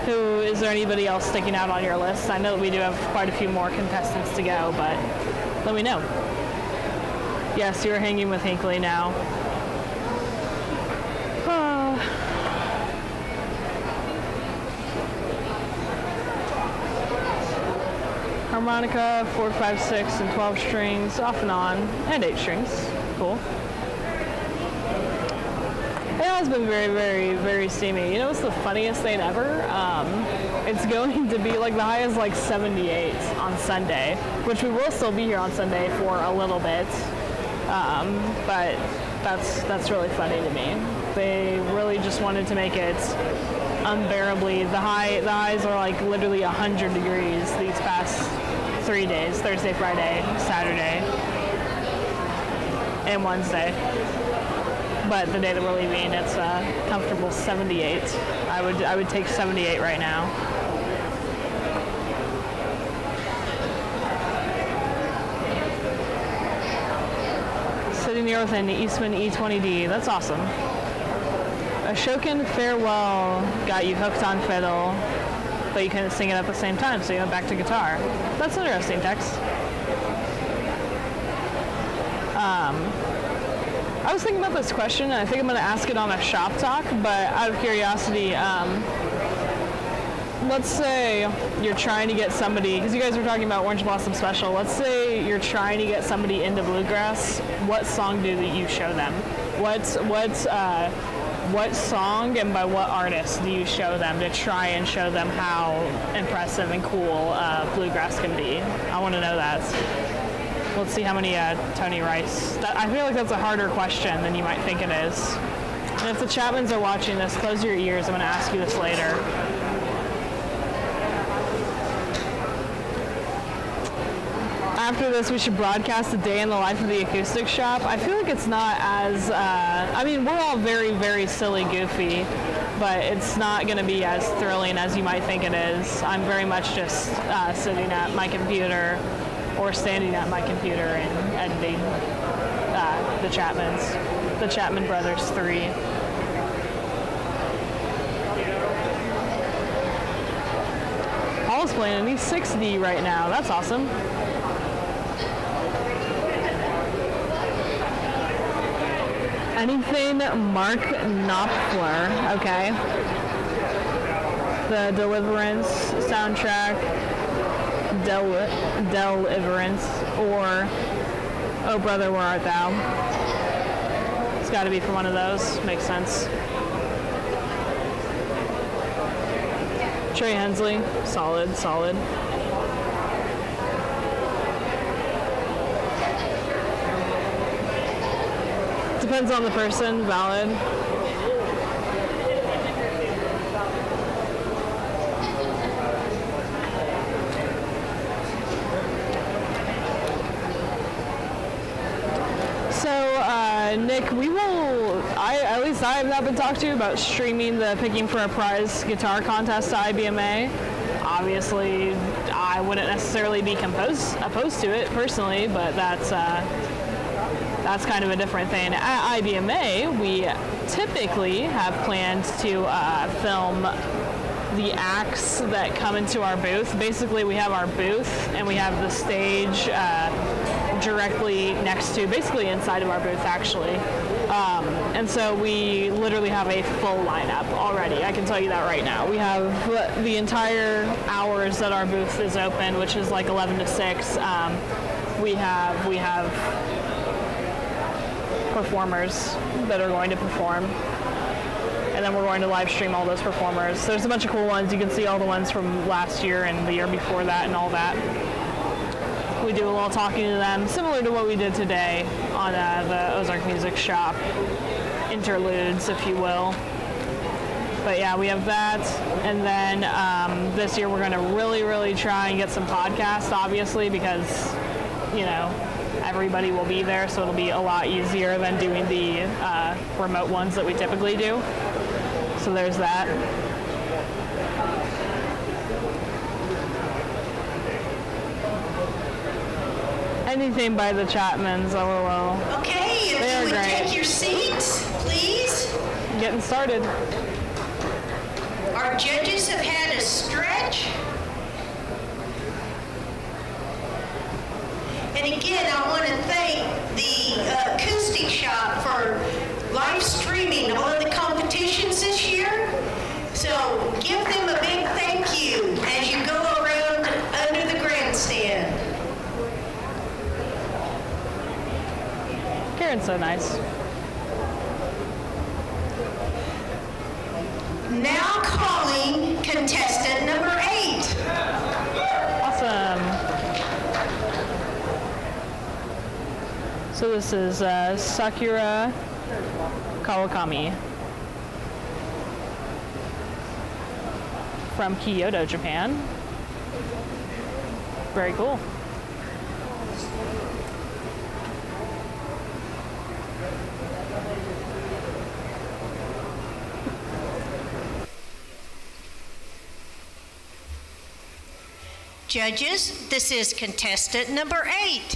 Is there anybody else sticking out on your list? I know that we do have quite a few more contestants to go, but let me know. Yes, you're hanging with Hinckley now. Harmonica, 4, 5, 6, and 12 strings, off and on, and 8 strings. Cool. It has been very, very, very steamy. You know what's the funniest thing ever? It's going to be, the high is 78 on Sunday, which we will still be here on Sunday for a little bit. But that's really funny to me. They really just wanted to make it unbearably. The highs are literally 100 degrees these past 3 days, Thursday, Friday, Saturday, and Wednesday. But the day that we're leaving, it's a comfortable 78. I would take 78 right now. Sitting here with an Eastman E20D. That's awesome. Ashokan Farewell got you hooked on fiddle, but you couldn't sing it at the same time, so you went back to guitar. That's interesting, Tex. I was thinking about this question, and I think I'm going to ask it on a shop talk, but out of curiosity, let's say you're trying to get somebody, because you guys were talking about Orange Blossom Special, let's say you're trying to get somebody into bluegrass. What song do you show them? What song and by what artist do you show them to try and show them how impressive and cool bluegrass can be? I want to know that. Let's see how many Tony Rice. I feel like that's a harder question than you might think it is. And if the Chapmans are watching this, close your ears. I'm going to ask you this later. After this, we should broadcast a day in the life of the acoustic shop. I feel like it's not as, we're all very, very silly, goofy, but it's not going to be as thrilling as you might think it is. I'm very much just sitting at my computer or standing at my computer and editing the Chapmans, the Chapman Brothers 3. Paul's playing an E60 right now. That's awesome. Anything Mark Knopfler, okay. The Deliverance soundtrack. Deliverance, or Oh Brother, Where Art Thou? It's got to be from one of those. Makes sense. Trey Hensley, solid, solid. Depends on the person, valid. Nick, we will, at least I have not been talked to about streaming the Picking for a Prize guitar contest to IBMA. Obviously, I wouldn't necessarily be opposed to it personally, but that's kind of a different thing. At IBMA, we typically have planned to film the acts that come into our booth. Basically, we have our booth and we have the stage directly next to, basically inside of our booth actually. And so we literally have a full lineup already. I can tell you that right now. We have the entire hours that our booth is open, which is like 11 to 6. We have performers that are going to perform. And then we're going to live stream all those performers. There's a bunch of cool ones. You can see all the ones from last year and the year before that and all that. We do a little talking to them, similar to what we did today on the Ozark Music Shop interludes, if you will. But yeah, we have that. And then this year we're going to really, really try and get some podcasts, obviously, because, you know, everybody will be there, so it'll be a lot easier than doing the remote ones that we typically do. So there's that. Anything by the Chapmans, LOL. Okay, if you would take your seats, please. Getting started. Our judges have had a stretch. And again, I want to thank the Acoustic Shop for live streaming all of the competitions this year. So give them a big thank you as you go around under the grandstand. Karen's so nice. Now calling contestant number 8. Awesome. So this is Sakura Kawakami from Kyoto, Japan. Very cool. Judges, this is contestant number 8.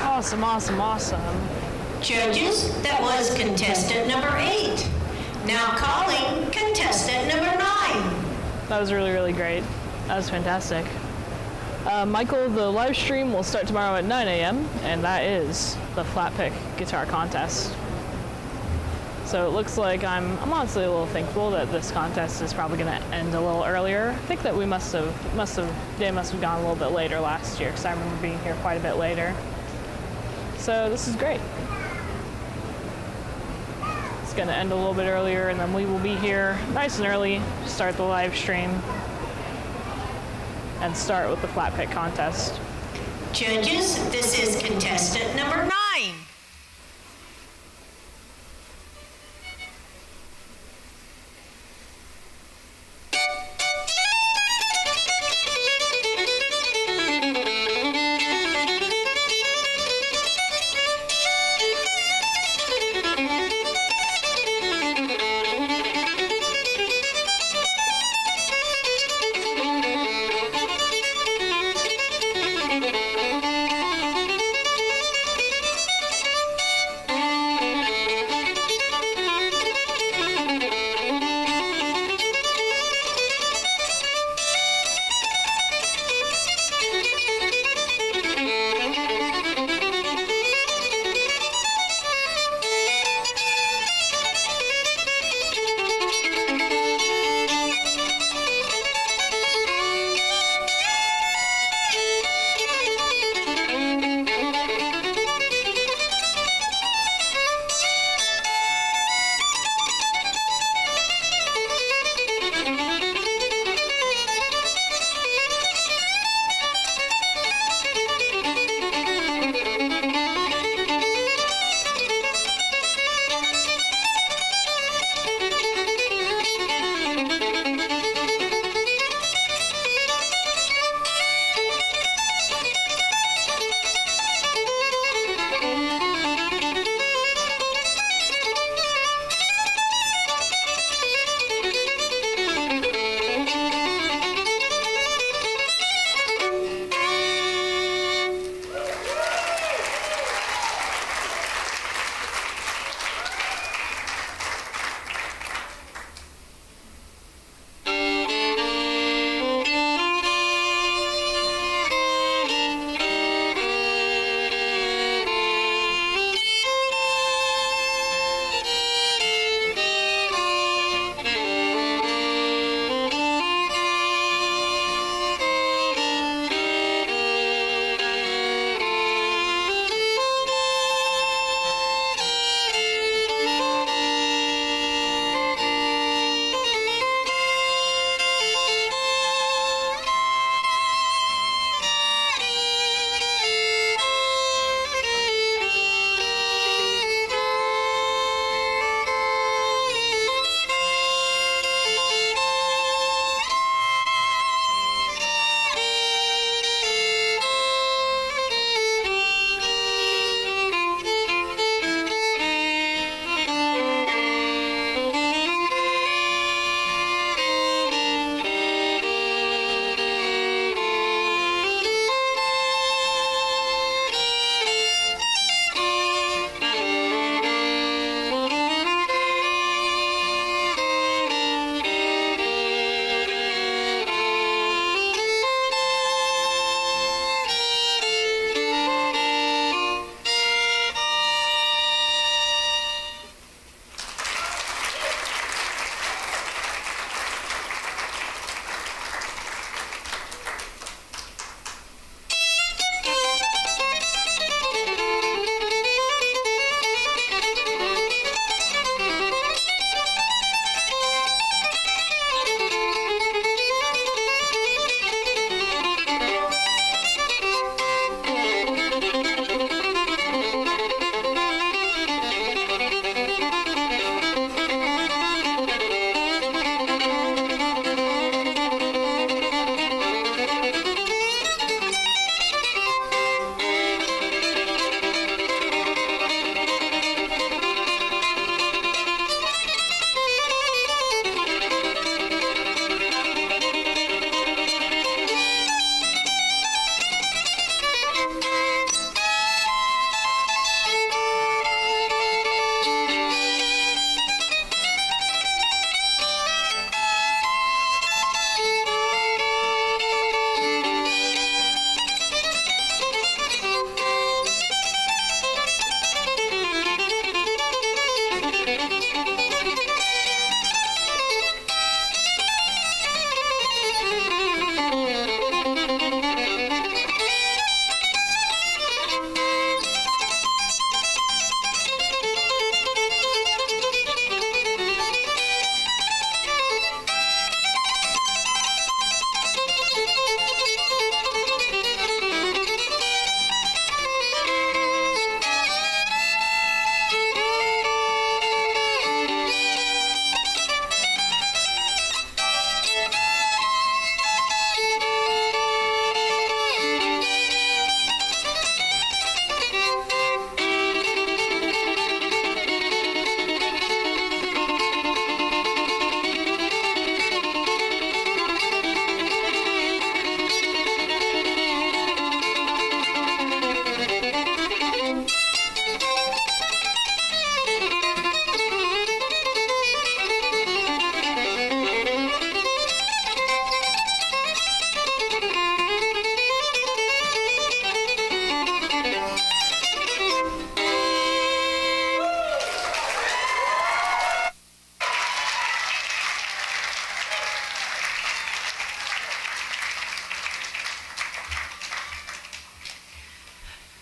Awesome, awesome, awesome. Judges, that was contestant number 8. Now calling contestant number 9. That was really, really great. That was fantastic. Michael, the live stream will start tomorrow at 9 a.m., and that is the flat pick guitar contest. So it looks like I'm honestly a little thankful that this contest is probably going to end a little earlier. I think that we must have gone a little bit later last year, because I remember being here quite a bit later. So this is great. It's going to end a little bit earlier, and then we will be here nice and early to start the live stream and start with the flat pick contest. Judges, this is contestant number 9.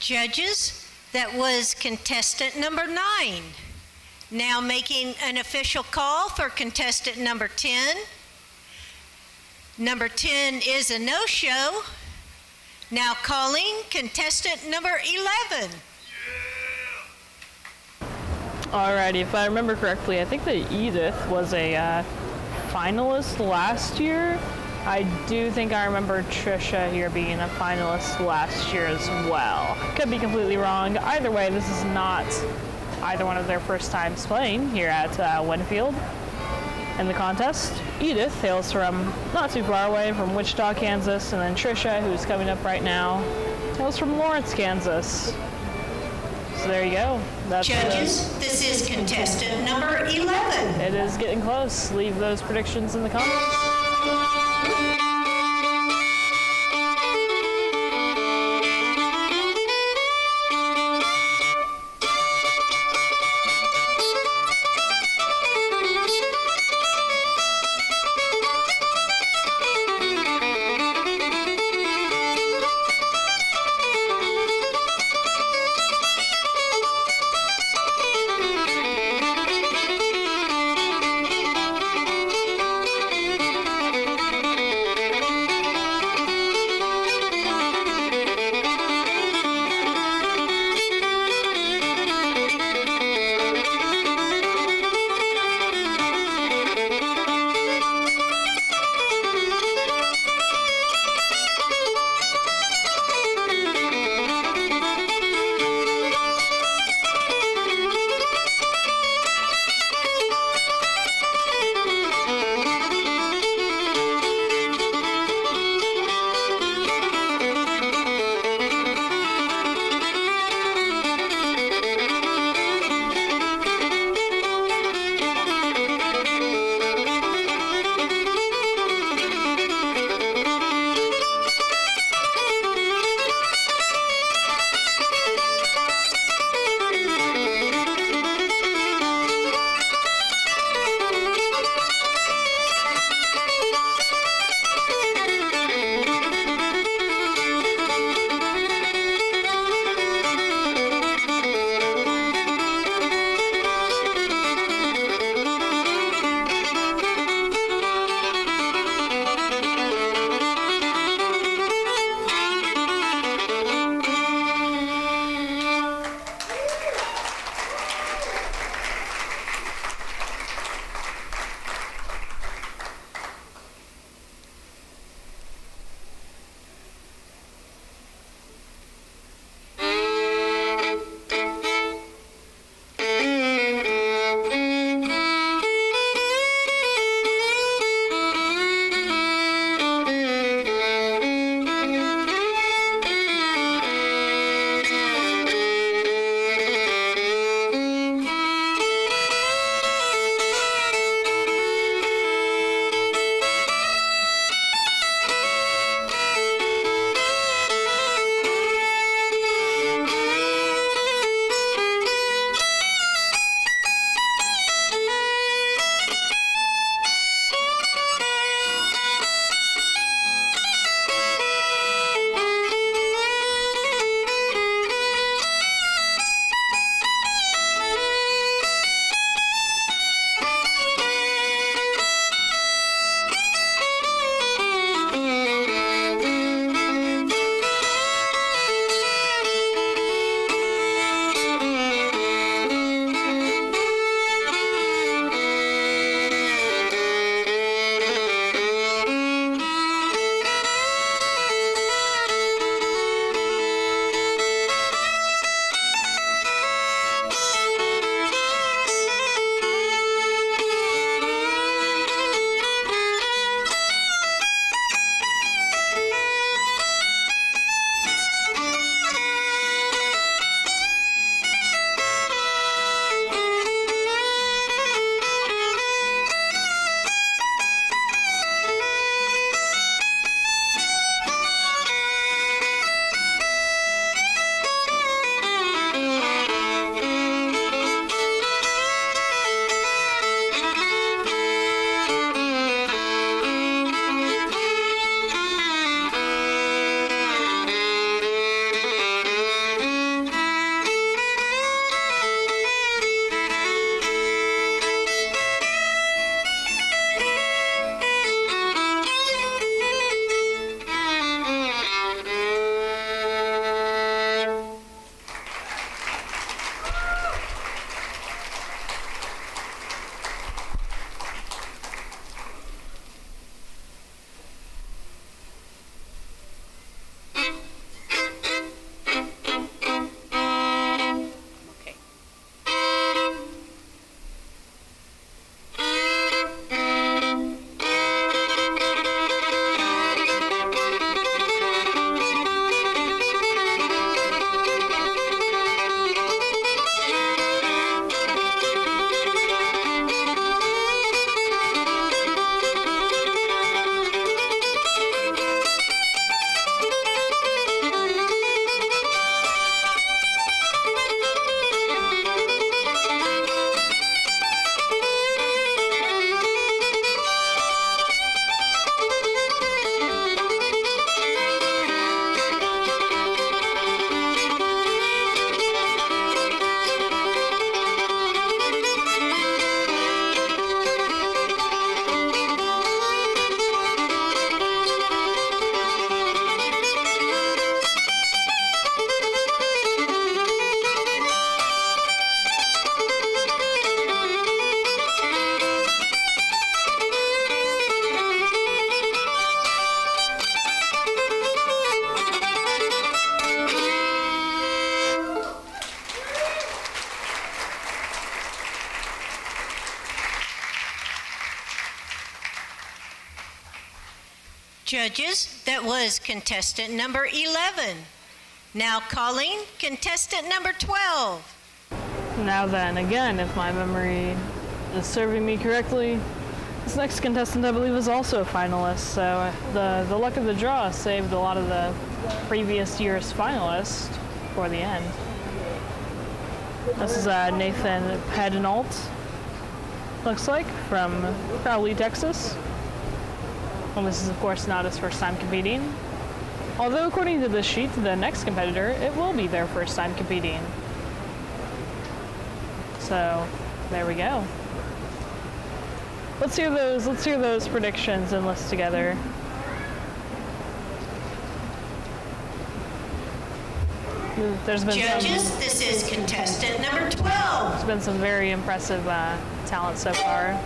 Judges, that was contestant number 9. Now making an official call for contestant number 10. Number 10 is a no-show. Now calling contestant number 11. Alrighty, if I remember correctly, I think that Edith was a finalist last year. I do think I remember Trisha here being a finalist last year as well. Could be completely wrong. Either way, this is not either one of their first times playing here at Winfield in the contest. Edith hails from not too far away, from Wichita, Kansas, and then Trisha, who's coming up right now, hails from Lawrence, Kansas. So there you go. That's Judges, this is contestant number 11. It is getting close. Leave those predictions in the comments. Judges, that was contestant number 11. Now calling contestant number 12. Now then, again, if my memory is serving me correctly, this next contestant, I believe, is also a finalist. So the luck of the draw saved a lot of the previous year's finalists for the end. This is Nathan Pedinault, looks like, from Crowley, Texas. And this is, of course, not his first time competing. Although, according to this sheet, the next competitor, it will be their first time competing. So, there we go. Let's hear those predictions and lists together. There's been Judges, this is contestant number 12. There's been some very impressive talent so far.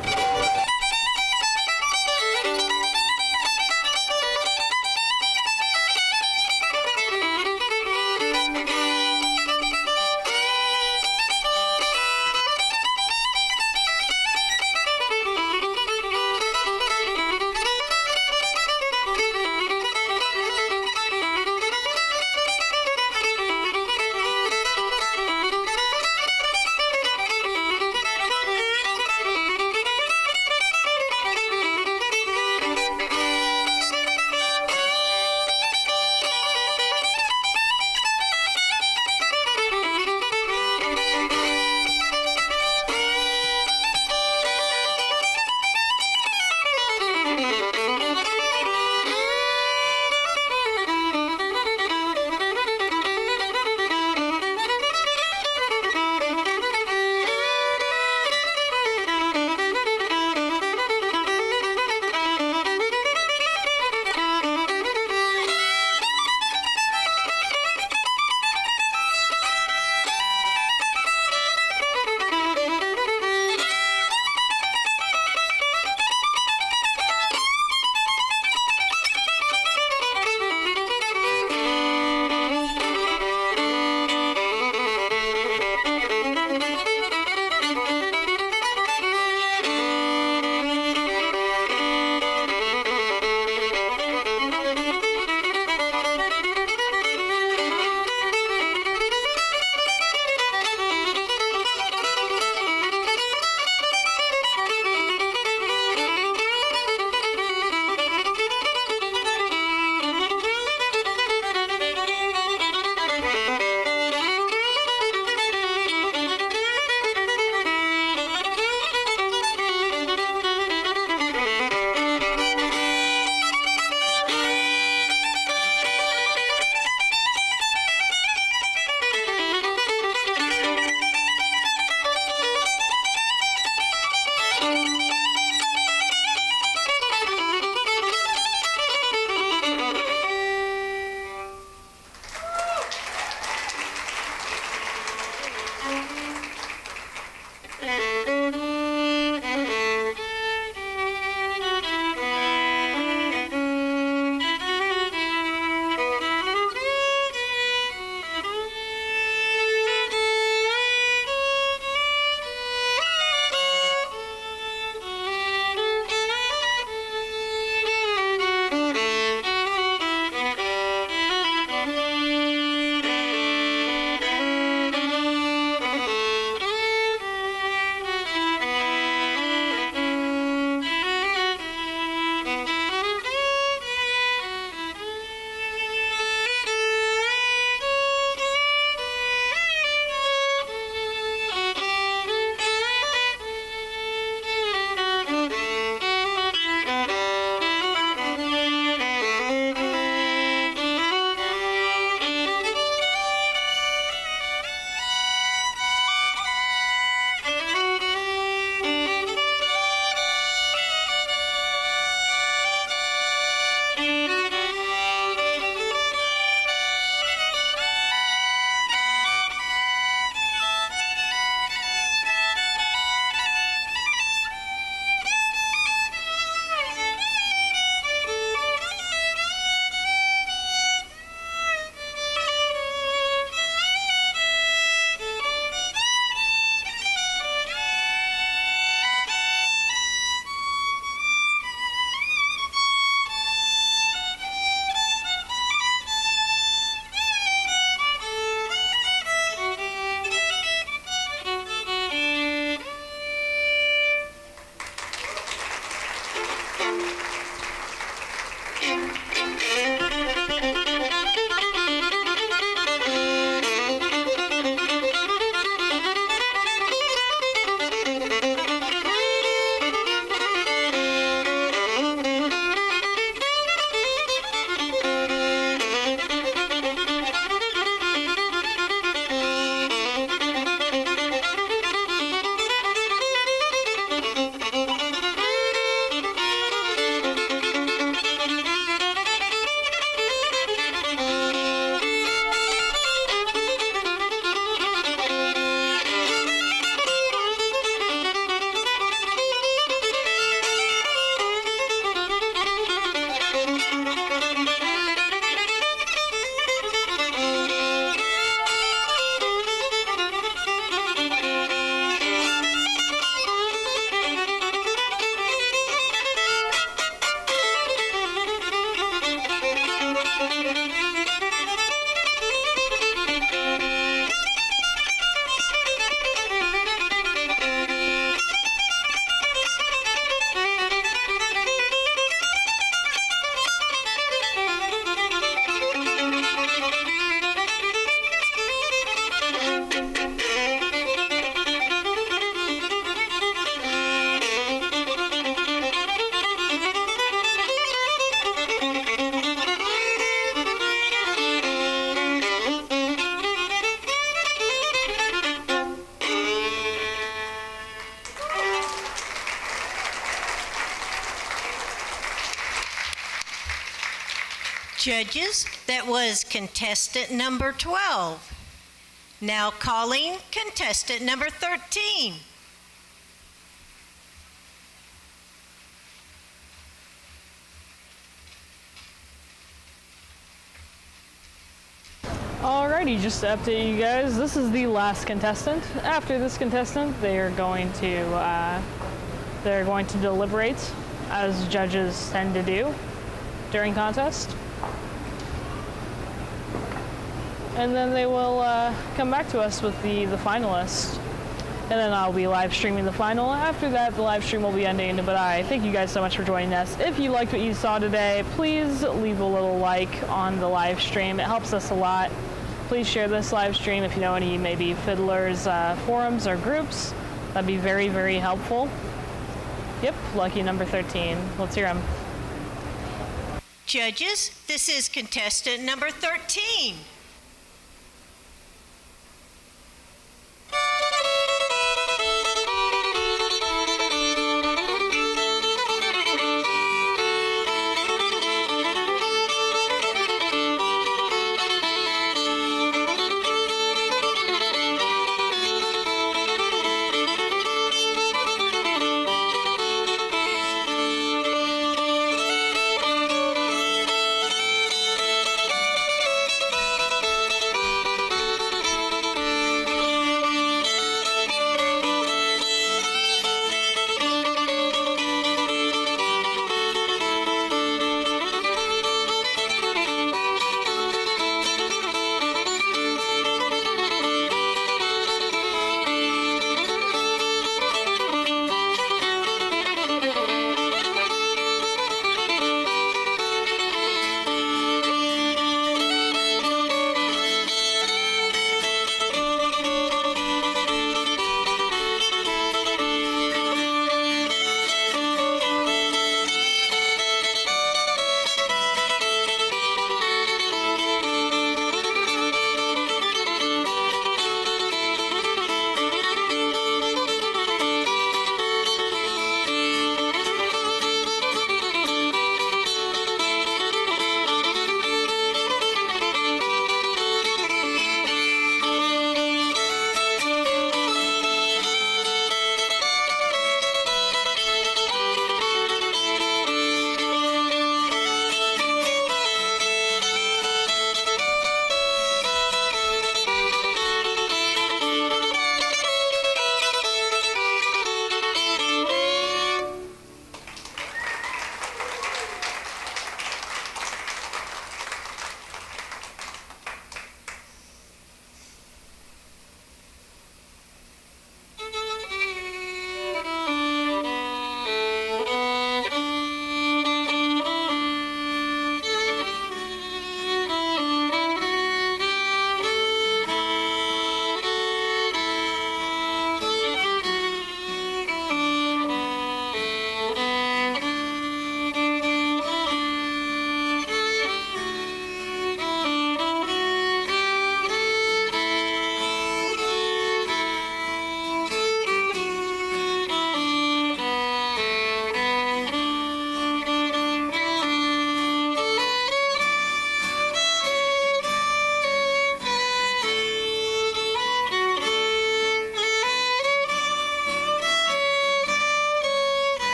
Judges, that was contestant number 12. Now calling contestant number 13. Alrighty, just to update you guys, this is the last contestant. After this contestant, they're going to deliberate, as judges tend to do during contest. And then they will come back to us with the finalists. And then I'll be live streaming the final. After that, the live stream will be ending. But I thank you guys so much for joining us. If you liked what you saw today, please leave a little like on the live stream. It helps us a lot. Please share this live stream if you know any maybe fiddlers forums or groups. That'd be very, very helpful. Yep, lucky number 13. Let's hear them. Judges, this is contestant number 13.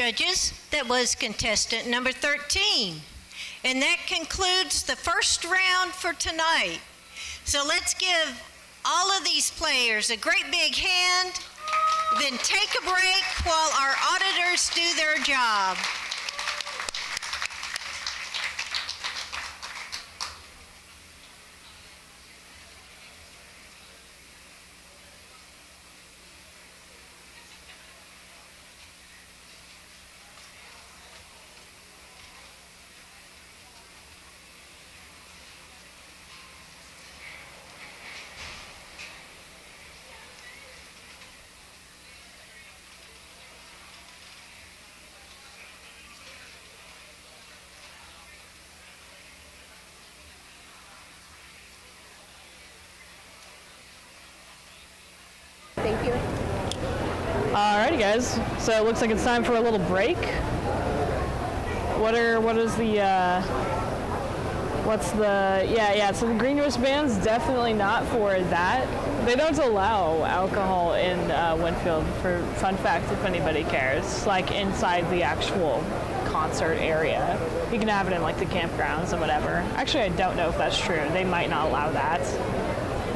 judges, that was contestant number 13. And that concludes the first round for tonight. So let's give all of these players a great big hand, then take a break while our auditors do their job. Thank you. Alrighty, guys. So it looks like it's time for a little break. So the Greenwich band's definitely not for that. They don't allow alcohol in Winfield, for fun fact, if anybody cares, like inside the actual concert area. You can have it in like the campgrounds and whatever. Actually, I don't know if that's true. They might not allow that.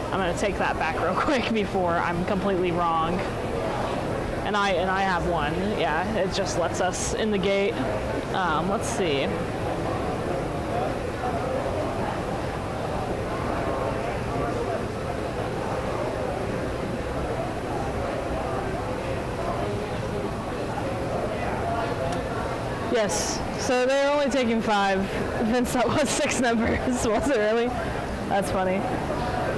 I'm gonna take that back real quick before I'm completely wrong. And I have one. Yeah, it just lets us in the gate. Let's see. Yes, so they're only taking 5. Vince, that was 6 numbers, was it really? That's funny.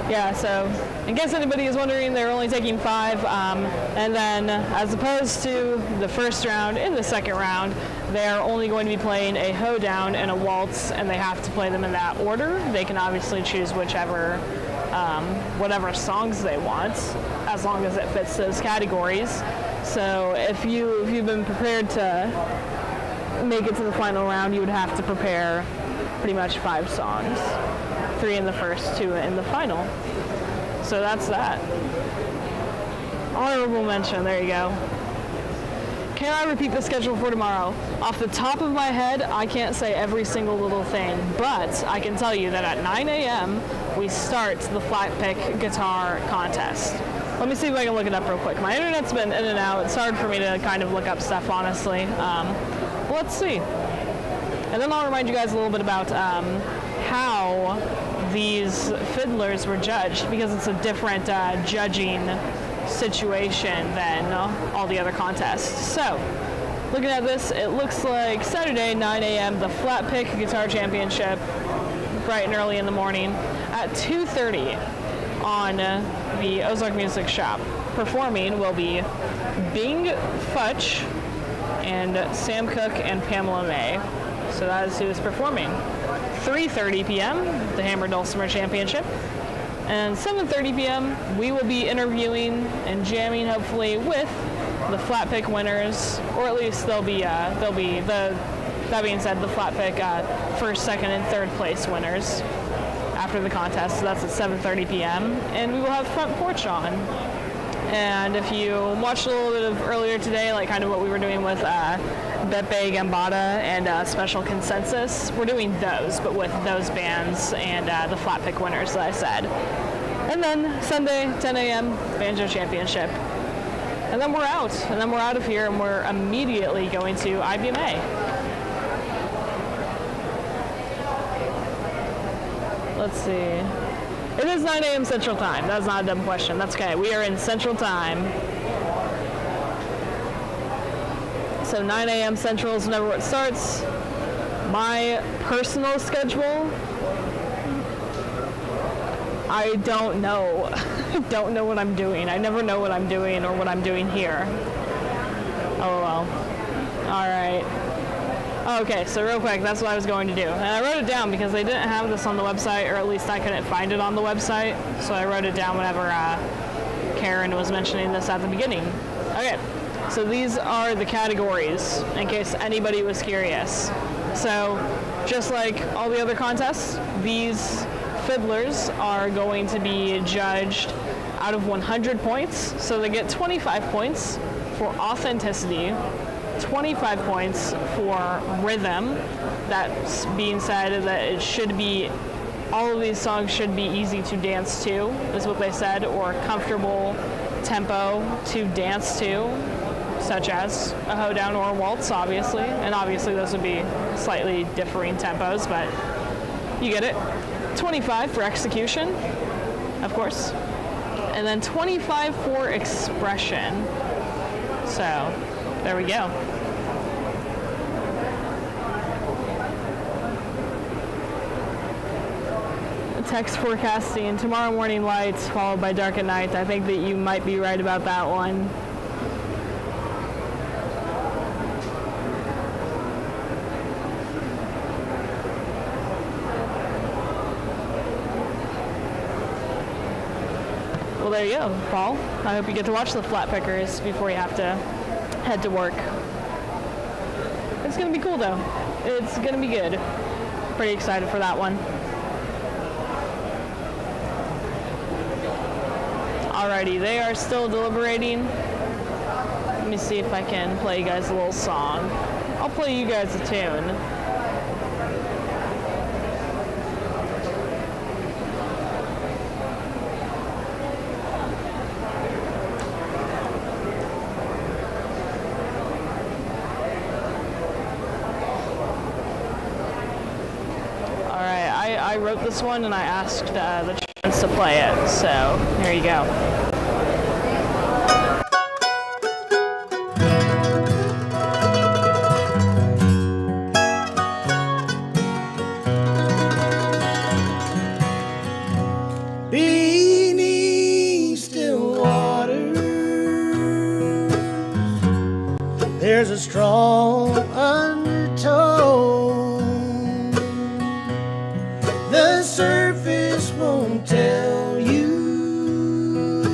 Yeah, so in case anybody is wondering, they're only taking 5, and then as opposed to the first round, in the second round, they're only going to be playing a hoedown and a waltz, and they have to play them in that order. They can obviously choose whichever, whatever songs they want, as long as it fits those categories. So if you've been prepared to make it to the final round, you would have to prepare pretty much 5 songs. 3 in the first, 2 in the final. So that's that. Honorable mention, there you go. Can I repeat the schedule for tomorrow? Off the top of my head, I can't say every single little thing, but I can tell you that at 9 a.m. we start the flat pick guitar contest. Let me see if I can look it up real quick. My internet's been in and out. It's hard for me to kind of look up stuff, honestly. Let's see. And then I'll remind you guys a little bit about how these fiddlers were judged, because it's a different judging situation than all the other contests. So, looking at this, it looks like Saturday, 9 a.m., the Flat Pick Guitar Championship, bright and early in the morning, at 2:30 on the Ozark Music Shop. Performing will be Bing Futch and Sam Cooke and Pamela May. So that is who is performing. 3:30 p.m., the Hammer Dulcimer Championship. And 7:30 p.m., we will be interviewing and jamming, hopefully, with the flat pick winners, or at least that being said, the flat pick first, second, and third place winners after the contest. So that's at 7:30 p.m. And we will have Front Porch on. And if you watched a little bit of earlier today, like kind of what we were doing with Beppe, Gambetta, and Special Consensus, we're doing those, but with those bands and the flat pick winners that I said. And then Sunday, 10 a.m., Banjo Championship. And then we're out. And then we're out of here, and we're immediately going to IBMA. Let's see. It is 9 a.m. Central Time. That's not a dumb question. That's okay. We are in Central Time. So 9 a.m. Central is whenever it starts. My personal schedule, I don't know. I don't know what I'm doing. I never know what I'm doing or what I'm doing here. Oh well. All right. Okay, so real quick, that's what I was going to do. And I wrote it down because they didn't have this on the website, or at least I couldn't find it on the website. So I wrote it down whenever Karen was mentioning this at the beginning. Okay, so these are the categories, in case anybody was curious. So just like all the other contests, these fiddlers are going to be judged out of 100 points. So they get 25 points for authenticity, 25 points for rhythm. That's being said that it should be, all of these songs should be easy to dance to, is what they said, or comfortable tempo to dance to, such as a hoedown or a waltz, obviously. And obviously those would be slightly differing tempos, but you get it. 25 for execution, of course. And then 25 for expression. So, there we go. Text forecasting, tomorrow morning lights followed by dark at night. I think that you might be right about that one. Well, there you go, Paul. I hope you get to watch the flat pickers before you have to head to work. It's gonna be cool though. It's gonna be good. Pretty excited for that one. Alrighty, they are still deliberating. Let me see if I can play you guys a little song. I'll play you guys a tune. I wrote this one and I asked the chance to play it, so there you go. Beneath still waters, there's a strong undertow. The surface won't tell you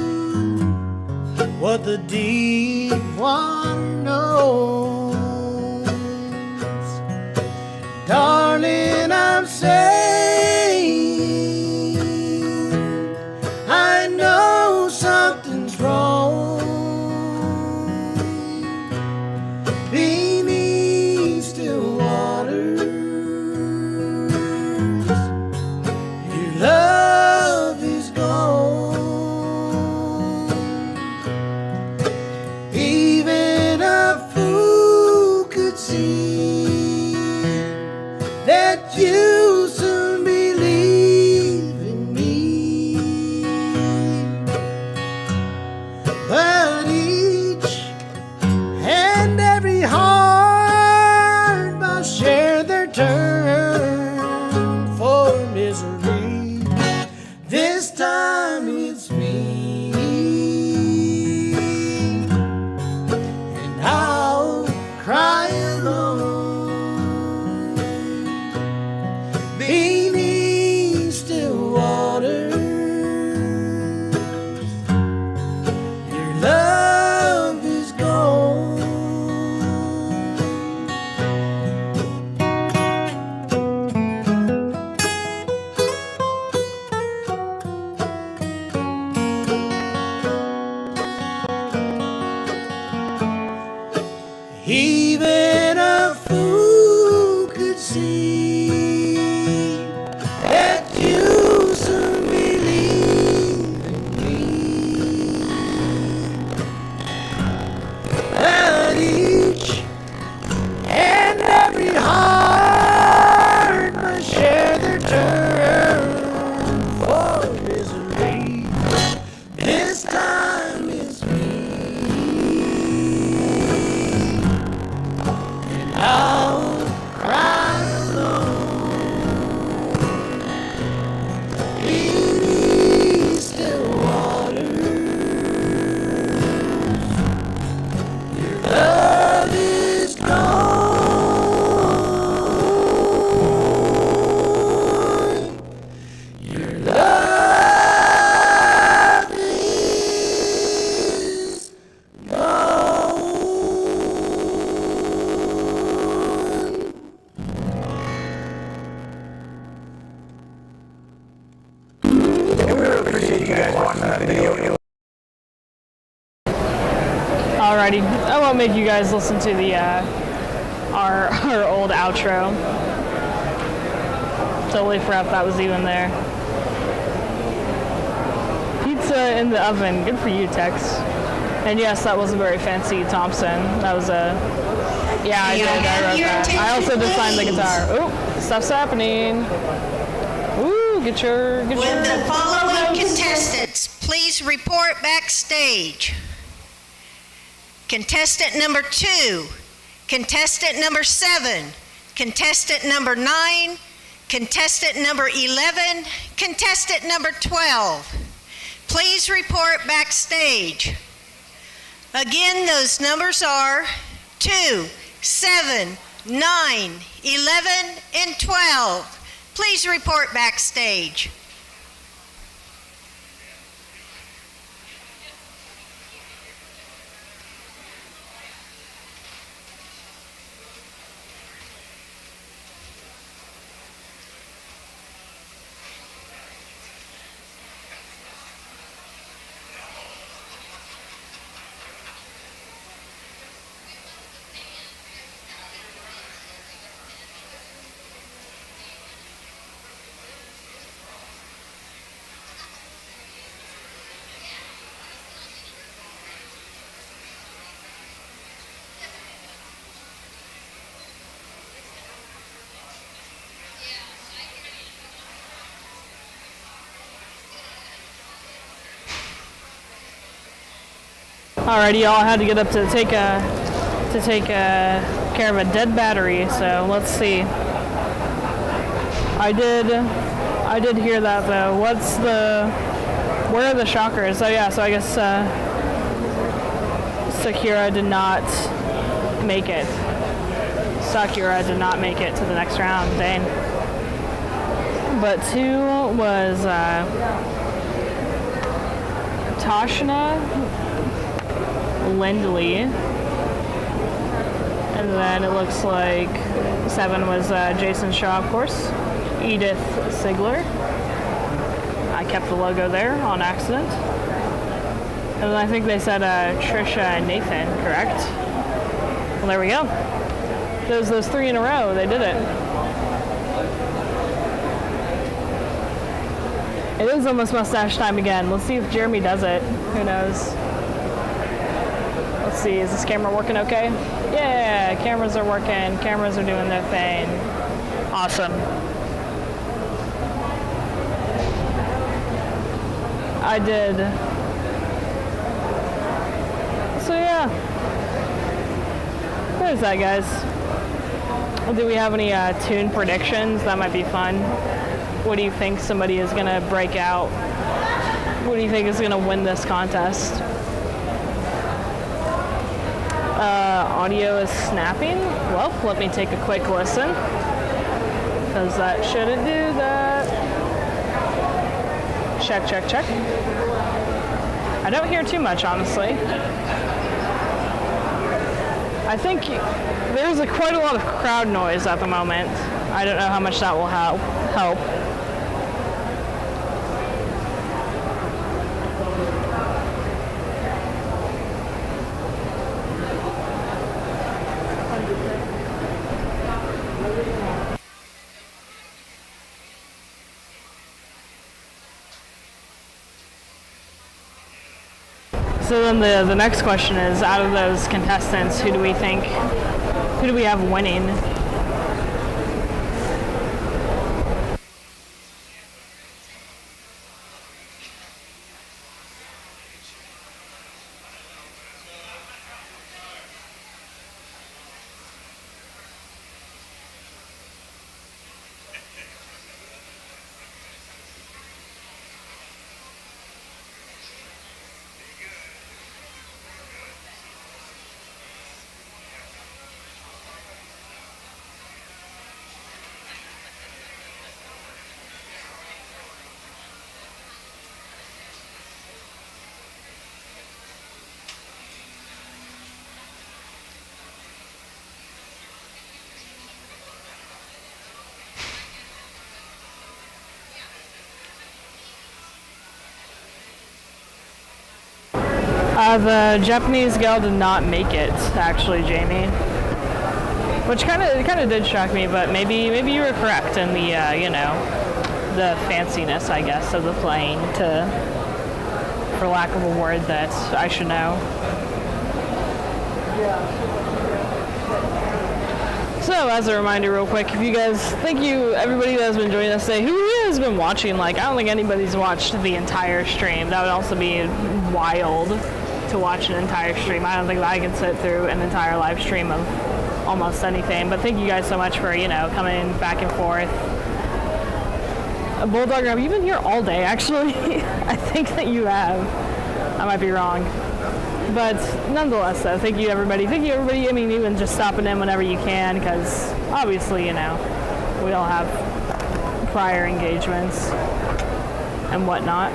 what the deep water knows. Darling, I'm saying I know something's wrong beneath still waters. Love is gone. Even a fool could see that you soon believe in me. But each and every heart must share their turn for misery. This time it's me, and I'll cry alone beneath still waters. Your love is gone. Even a fool could see that you soon believe in me. But each and every heart must share their turn for misery. This time it's me. I'll cry alone beneath still waters. Your love is gone. won't make you guys listen to the our old outro. Totally forgot that was even there. Pizza in the oven. Good for you, Tex. And yes, that was a very fancy Thompson. That was a... Yeah, I did. I wrote that. I also designed the guitar. Oh, stuff's happening. Ooh, get your... Would the following contestants please report backstage? Contestant number 2, contestant number 7, contestant number 9, contestant number 11, contestant number 12. Please report backstage. Again, those numbers are 2, 7, 9, 11, and 12. Please report backstage. Alrighty, y'all had to get up to take care of a dead battery. So let's see. I did hear that though. Where are the shockers? Oh yeah, so I guess Sakura did not make it. Sakura did not make it to the next round. Dang. But 2 was Tashna Lindley, and then it looks like 7 was Jason Shaw, of course, Edith Sigler. I kept the logo there on accident. And then I think they said Trisha and Nathan, correct? Well, there we go. Those 3 in a row, they did it. It is almost mustache time again. Let's see if Jeremy does it. Who knows? Let's see, is this camera working okay? Yeah, cameras are working. Cameras are doing their thing. Awesome. I did. So yeah. There's that, guys. Do we have any tune predictions? That might be fun. What do you think somebody is going to break out? What do you think is going to win this contest? Audio is snapping. Well, let me take a quick listen, because that shouldn't do that. Check, check, check. I don't hear too much, honestly. I think there's quite a lot of crowd noise at the moment. I don't know how much that will help. So then the next question is, out of those contestants, who do we have winning? The Japanese gal did not make it, actually, Jamie. Which kind of did shock me, but maybe you were correct in the the fanciness, I guess, of the playing, for lack of a word that I should know. So, as a reminder, real quick, if you guys, thank you, everybody that has been joining us today. Who has been watching? Like, I don't think anybody's watched the entire stream. That would also be wild to watch an entire stream. I don't think that I can sit through an entire live stream of almost anything. But thank you guys so much for, coming back and forth. Bulldog, have you been here all day, actually? I think that you have. I might be wrong. But nonetheless, though, thank you, everybody. Thank you, everybody. I mean, even just stopping in whenever you can, because obviously, we all have prior engagements and whatnot.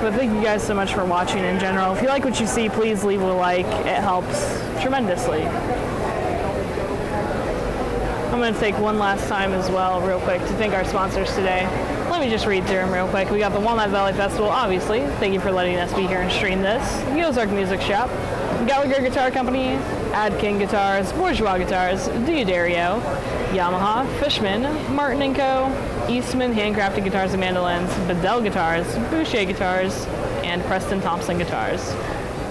But thank you guys so much for watching in general. If you like what you see, please leave a like. It helps tremendously. I'm going to take one last time as well, real quick, to thank our sponsors today. Let me just read through them real quick. We got the Walnut Valley Festival, obviously. Thank you for letting us be here and stream this. The Ozark Music Shop, Gallagher Guitar Company, Ad King Guitars, Bourgeois Guitars, Diodario, Yamaha, Fishman, Martin & Co., Eastman Handcrafted Guitars and Mandolins, Bedell Guitars, Boucher Guitars, and Preston Thompson Guitars.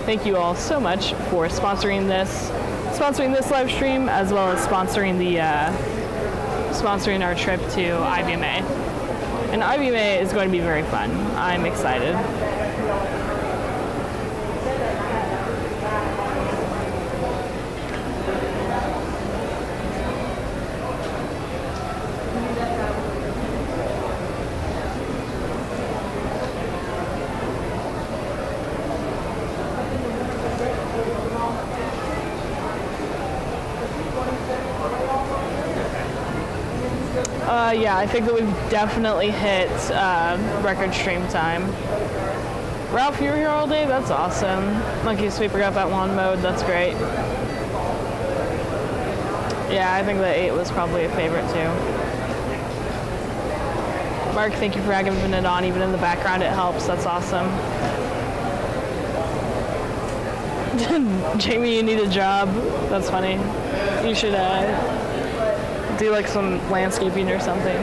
Thank you all so much for sponsoring this live stream, as well as sponsoring our trip to IBMA. And IBMA is going to be very fun. I'm excited. Yeah, I think that we've definitely hit record stream time. Ralph, you were here all day? That's awesome. Monkey Sweeper got that one mode. That's great. Yeah, I think that 8 was probably a favorite too. Mark, thank you for having it on. Even in the background, it helps. That's awesome. Jamie, you need a job. That's funny. You should do like some landscaping or something.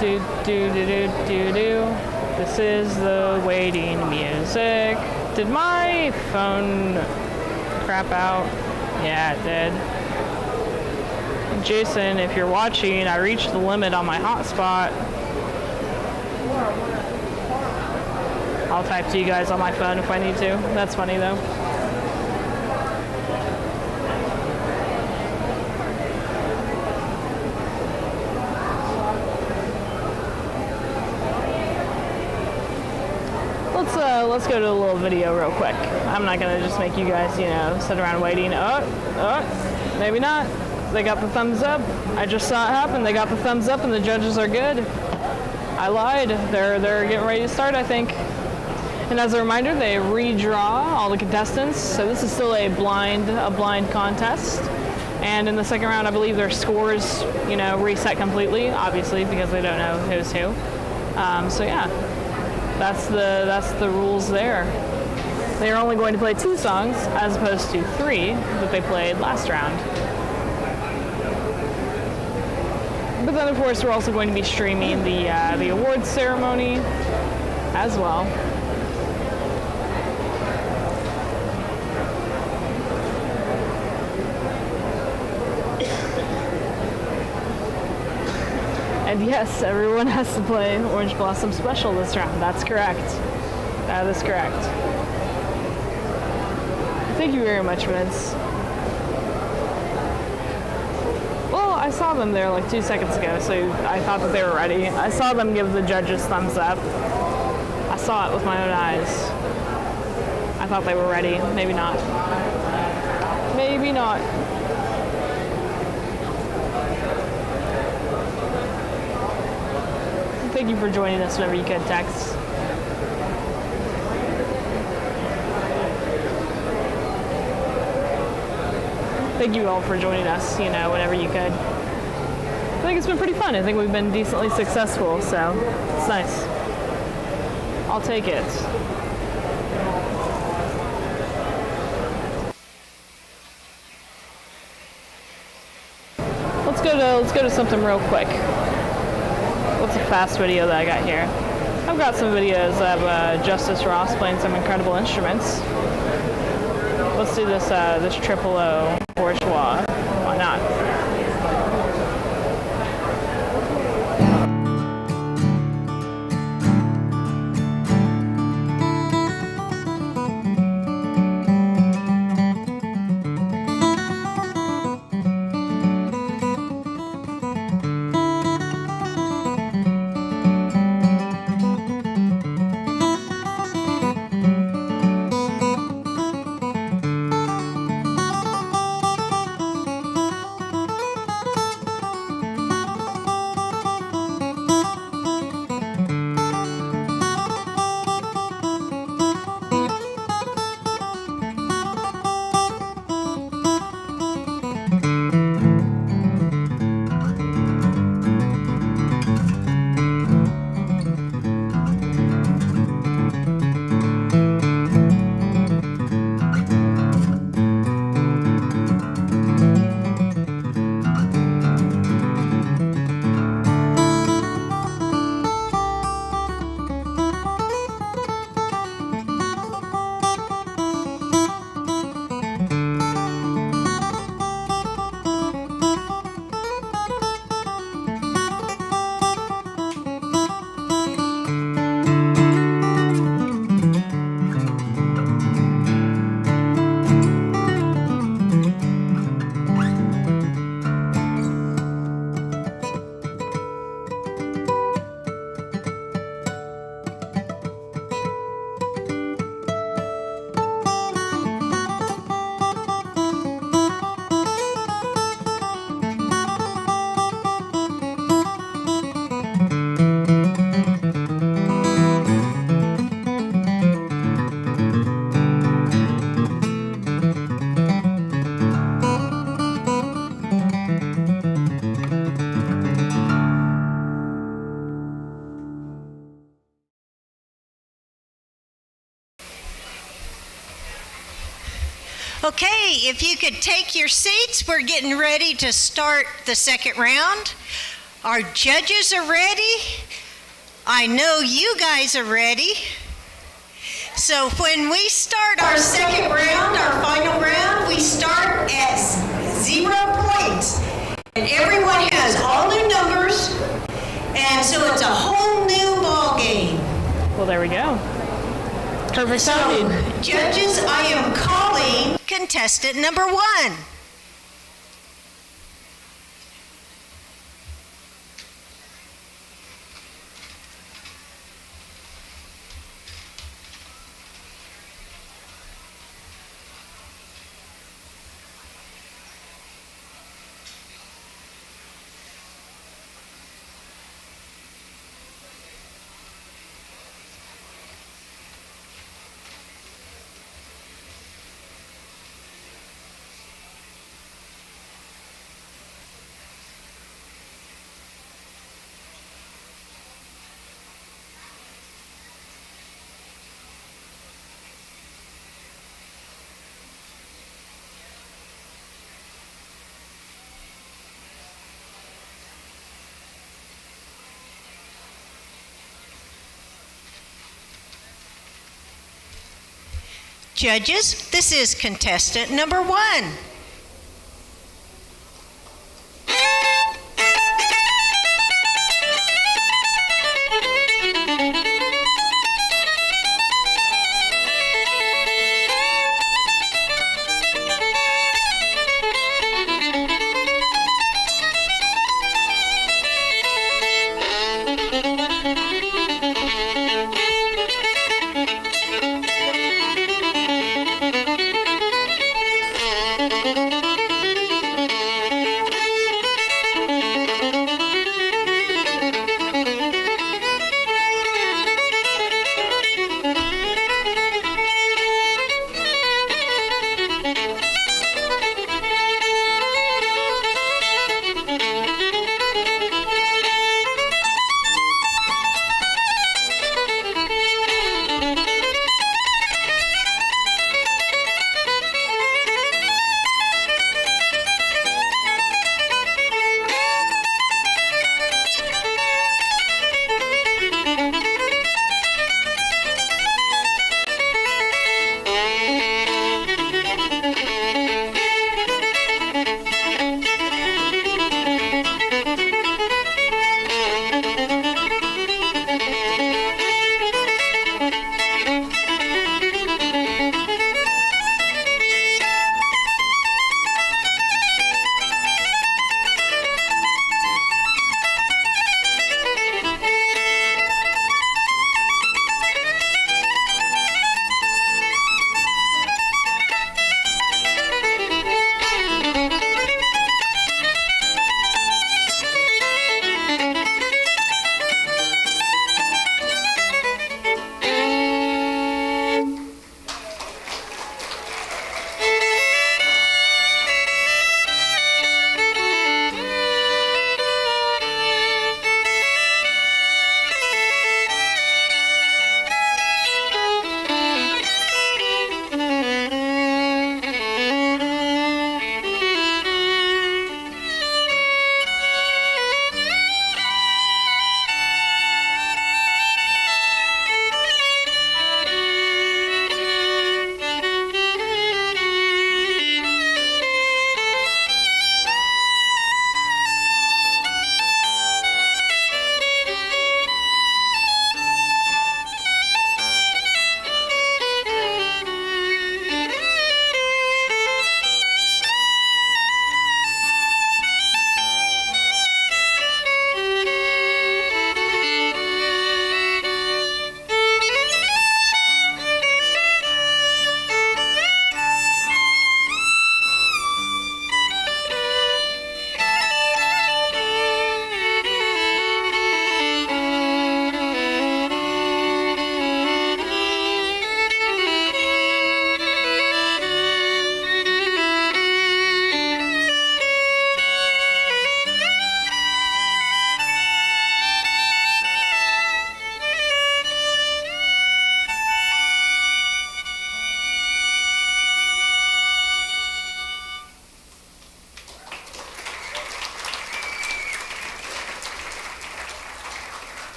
Do do do do do do. This is the waiting music. Did my phone crap out? Yeah, it did. Jason, if you're watching, I reached the limit on my hotspot. I'll type to you guys on my phone if I need to. That's funny though. Let's go to a little video real quick. I'm not gonna just make you guys, sit around waiting. Oh, maybe not. They got the thumbs up. I just saw it happen. They got the thumbs up, and the judges are good. I lied. They're getting ready to start, I think. And as a reminder, they redraw all the contestants. So this is still a blind contest. And in the second round, I believe their scores, reset completely, obviously, because they don't know who's who. So yeah. That's the rules there. They are only going to play 2 songs as opposed to 3 that they played last round. But then, of course, we're also going to be streaming the awards ceremony as well. And yes, everyone has to play Orange Blossom Special this round. That's correct. That is correct. Thank you very much, Vince. Well, I saw them there like 2 seconds ago, so I thought that they were ready. I saw them give the judges thumbs up. I saw it with my own eyes. I thought they were ready. Maybe not. Maybe not. Thank you for joining us whenever you could, Tex. Thank you all for joining us, whenever you could. But think it's been pretty fun. I think we've been decently successful, so it's nice. I'll take it. Let's go to something real quick. What's a fast video that I got here? I've got some videos of Justice Ross playing some incredible instruments. Let's do this this triple O bourgeois. Why not? Okay, if you could take your seats, we're getting ready to start the second round. Our judges are ready. I know you guys are ready. So when we start our second round, our final round, we start at 0 points. And everyone has all new numbers, and so it's a whole new ball game. Well, there we go. Perfect So, timing. judges, I am calling contestant number 1. Judges, this is contestant number 1.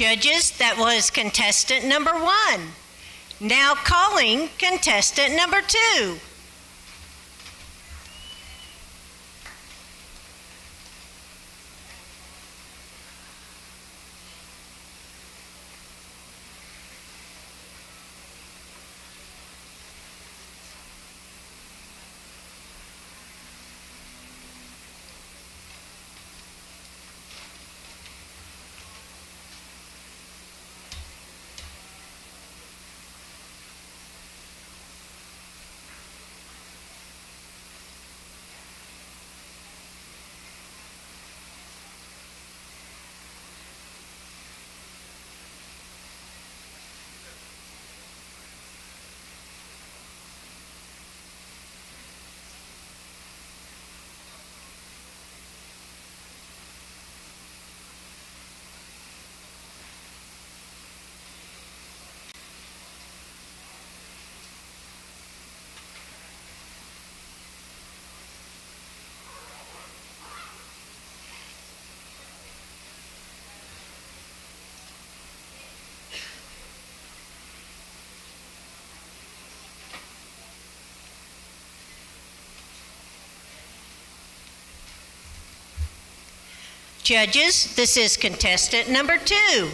Judges, that was contestant number 1. Now calling contestant number 2. Judges, this is contestant number 2.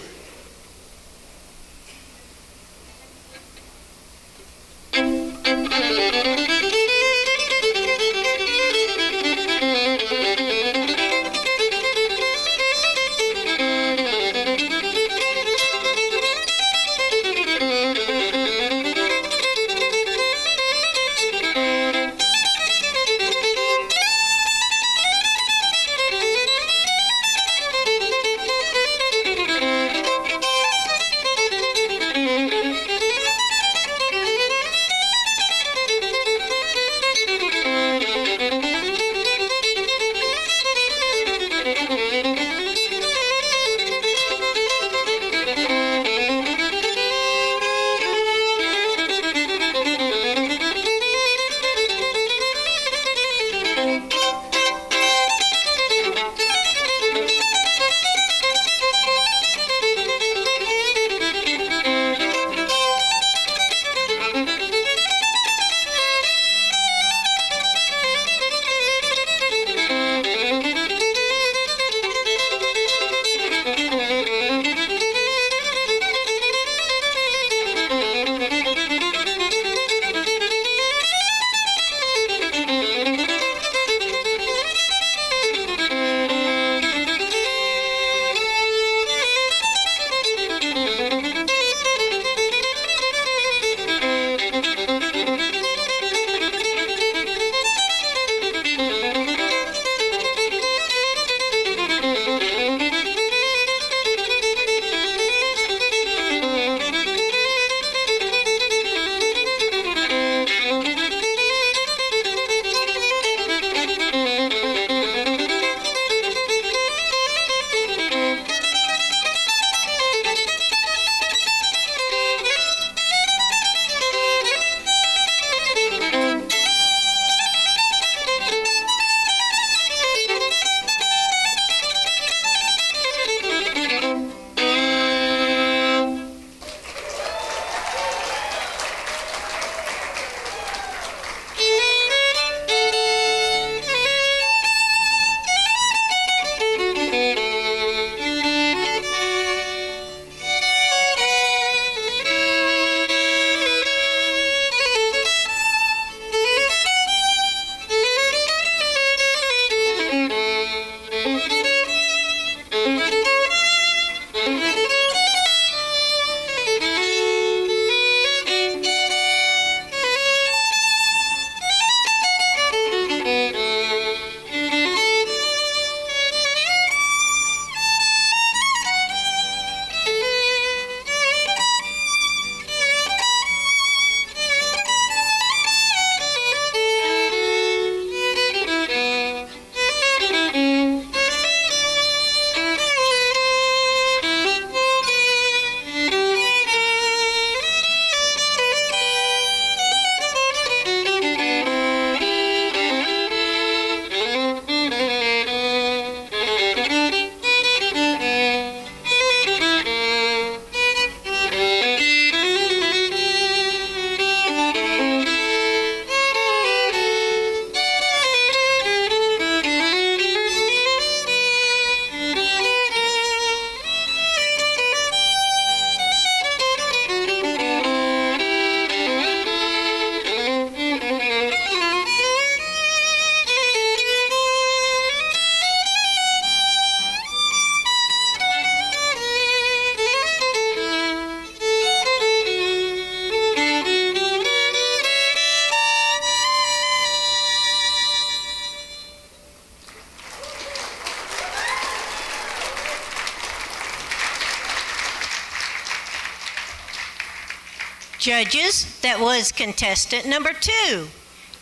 Judges, that was contestant number 2.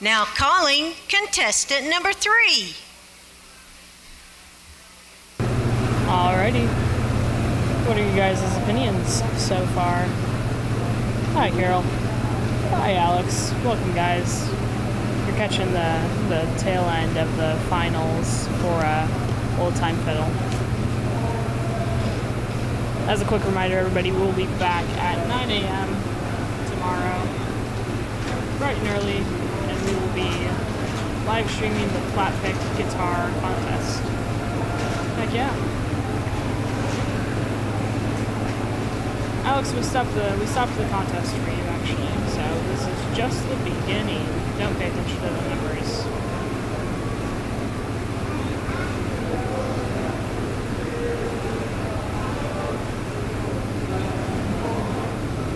Now calling contestant number 3. Alrighty. What are you guys' opinions so far? Hi, Carol. Hi, Alex. Welcome, guys. You're catching the tail end of the finals for Old Time Fiddle. As a quick reminder, everybody, we'll be back at 9 a.m. tomorrow, bright and early, and we will be live streaming the flat-pick guitar contest. Heck yeah. Alex, we stopped the contest for you, actually, so this is just the beginning. Don't pay attention to the numbers.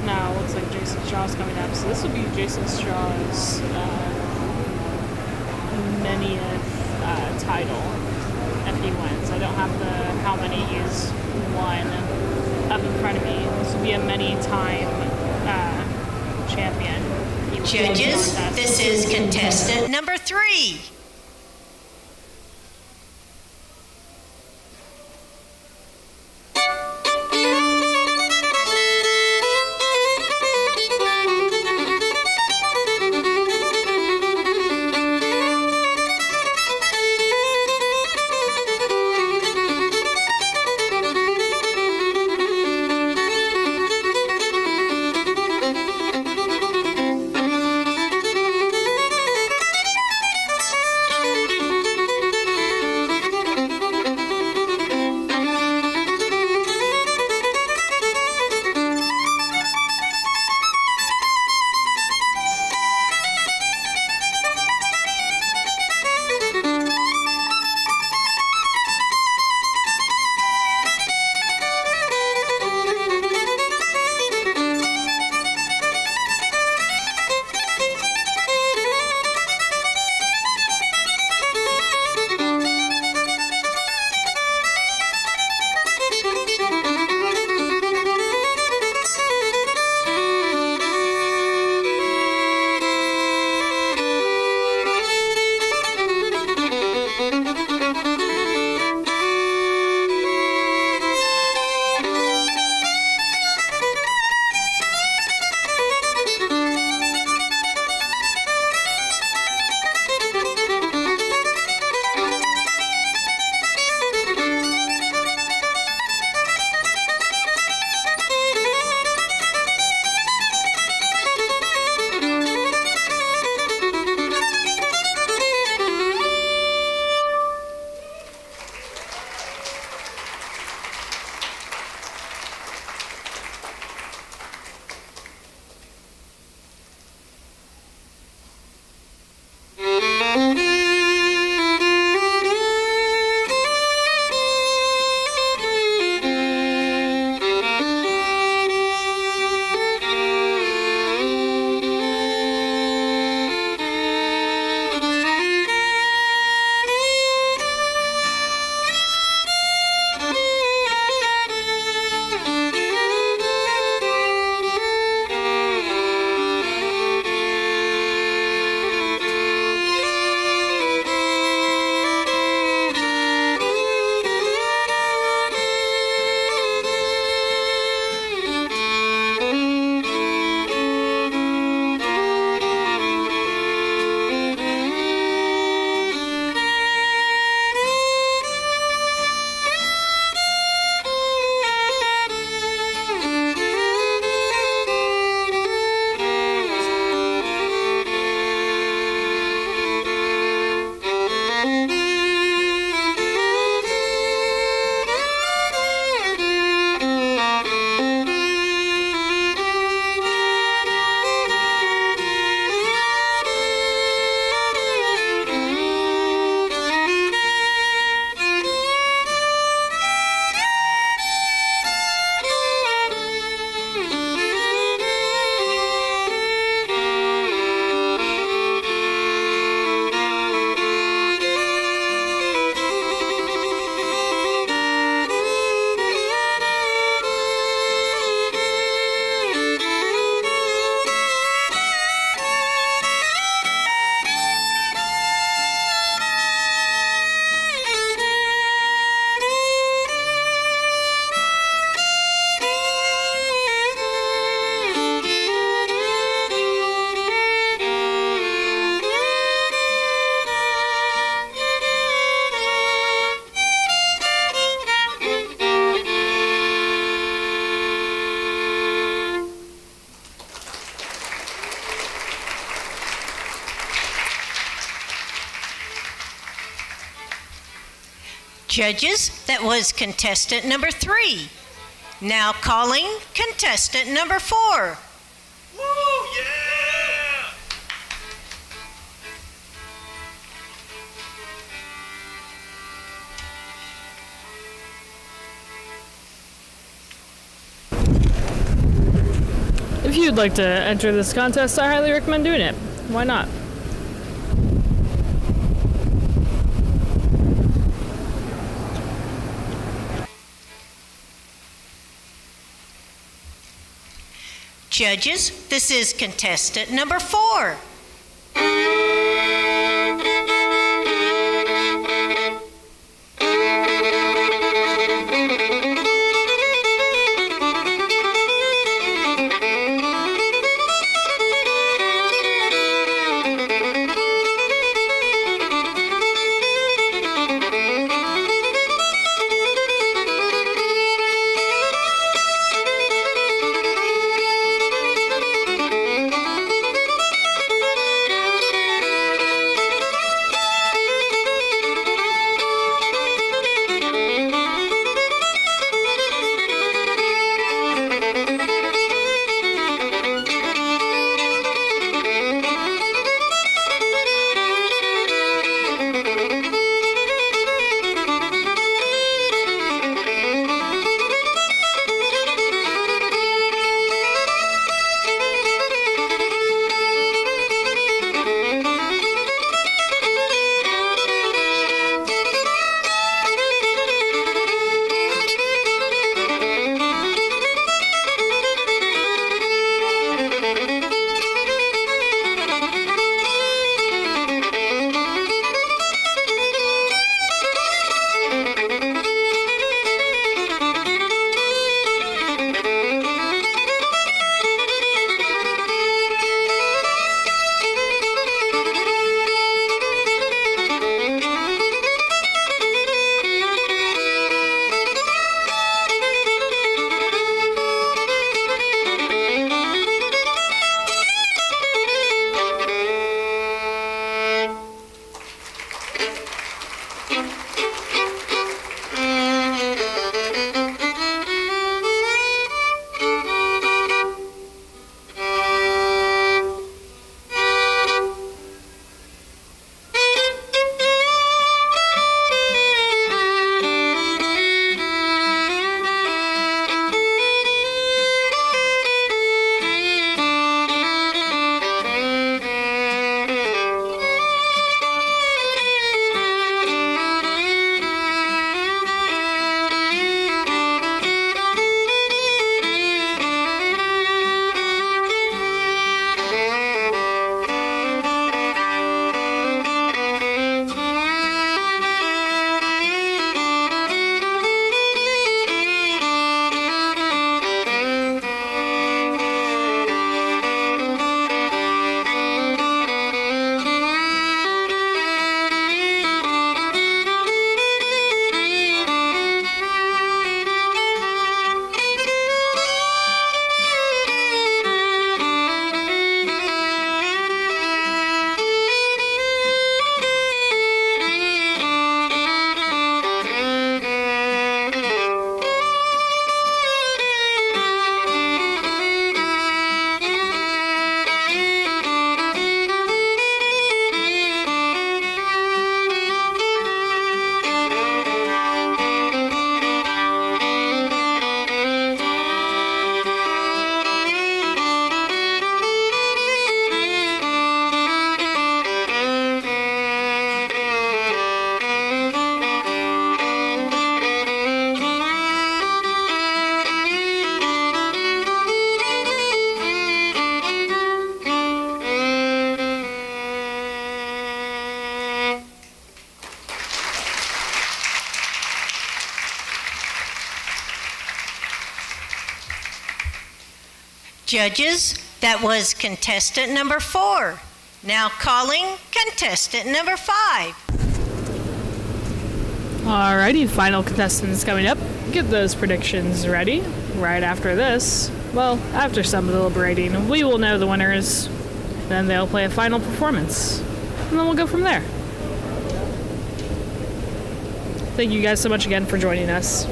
Now, it looks like Jason Shaw's coming up, so this will be Jason Shaw's 90th title if he wins. I don't have how many he's won up in front of me. This will be a many-time champion. Judges, this is contestant number 3. Judges, that was contestant number 3. Now calling contestant number 4. Woo, yeah! If you'd like to enter this contest, I highly recommend doing it. Why not? Judges, this is contestant number 4. Judges, that was contestant number 4. Now calling contestant number 5. Alrighty, final contestants coming up. Get those predictions ready. Right after this, well, after some deliberating, we will know the winners. Then they'll play a final performance. And then we'll go from there. Thank you guys so much again for joining us.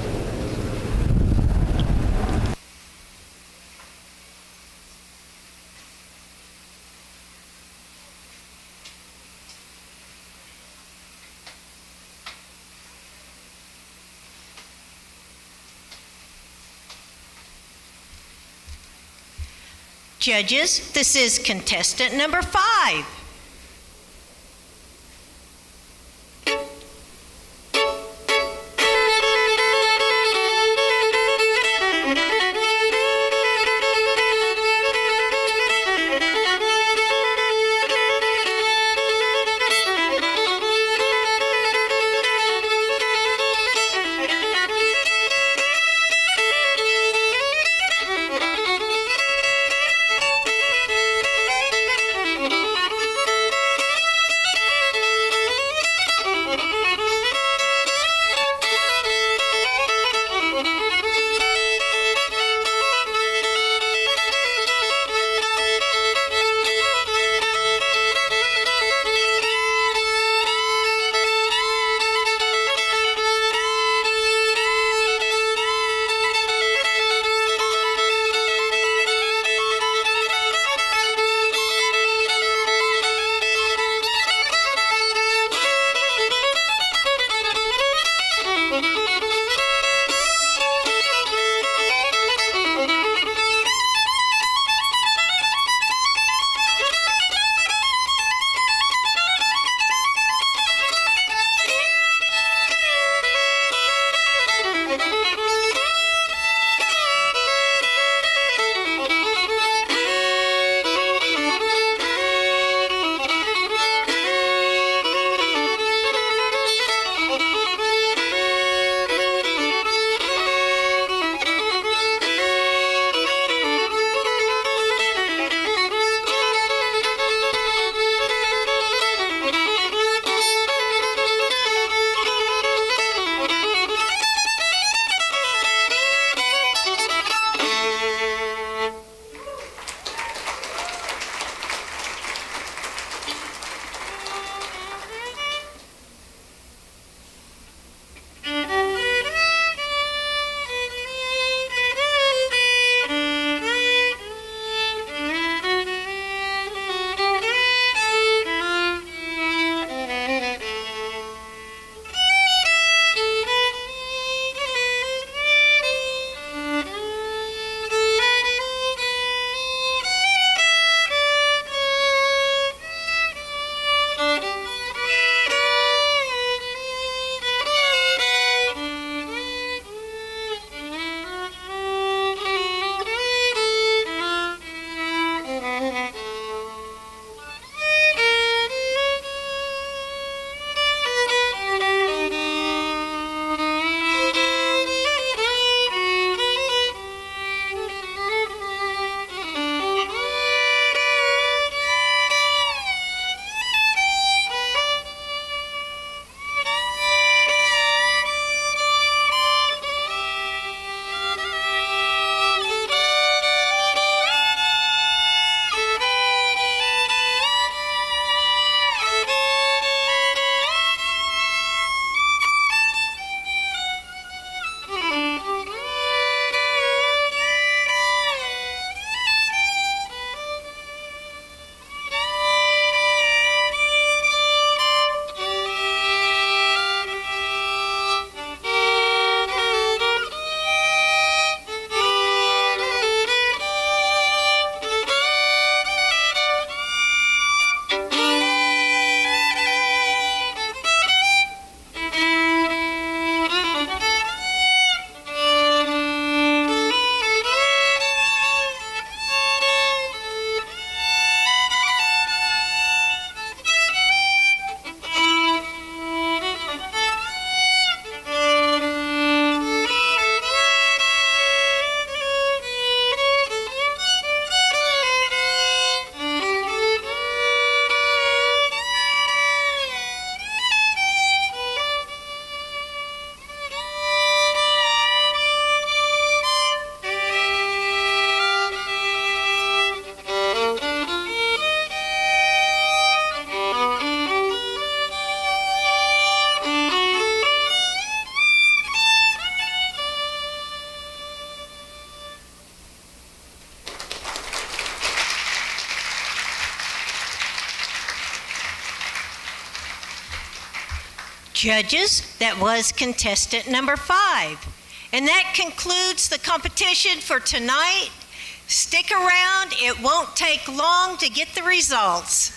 Judges, this is contestant number 5. Judges, that was contestant number 5. And that concludes the competition for tonight. Stick around, it won't take long to get the results.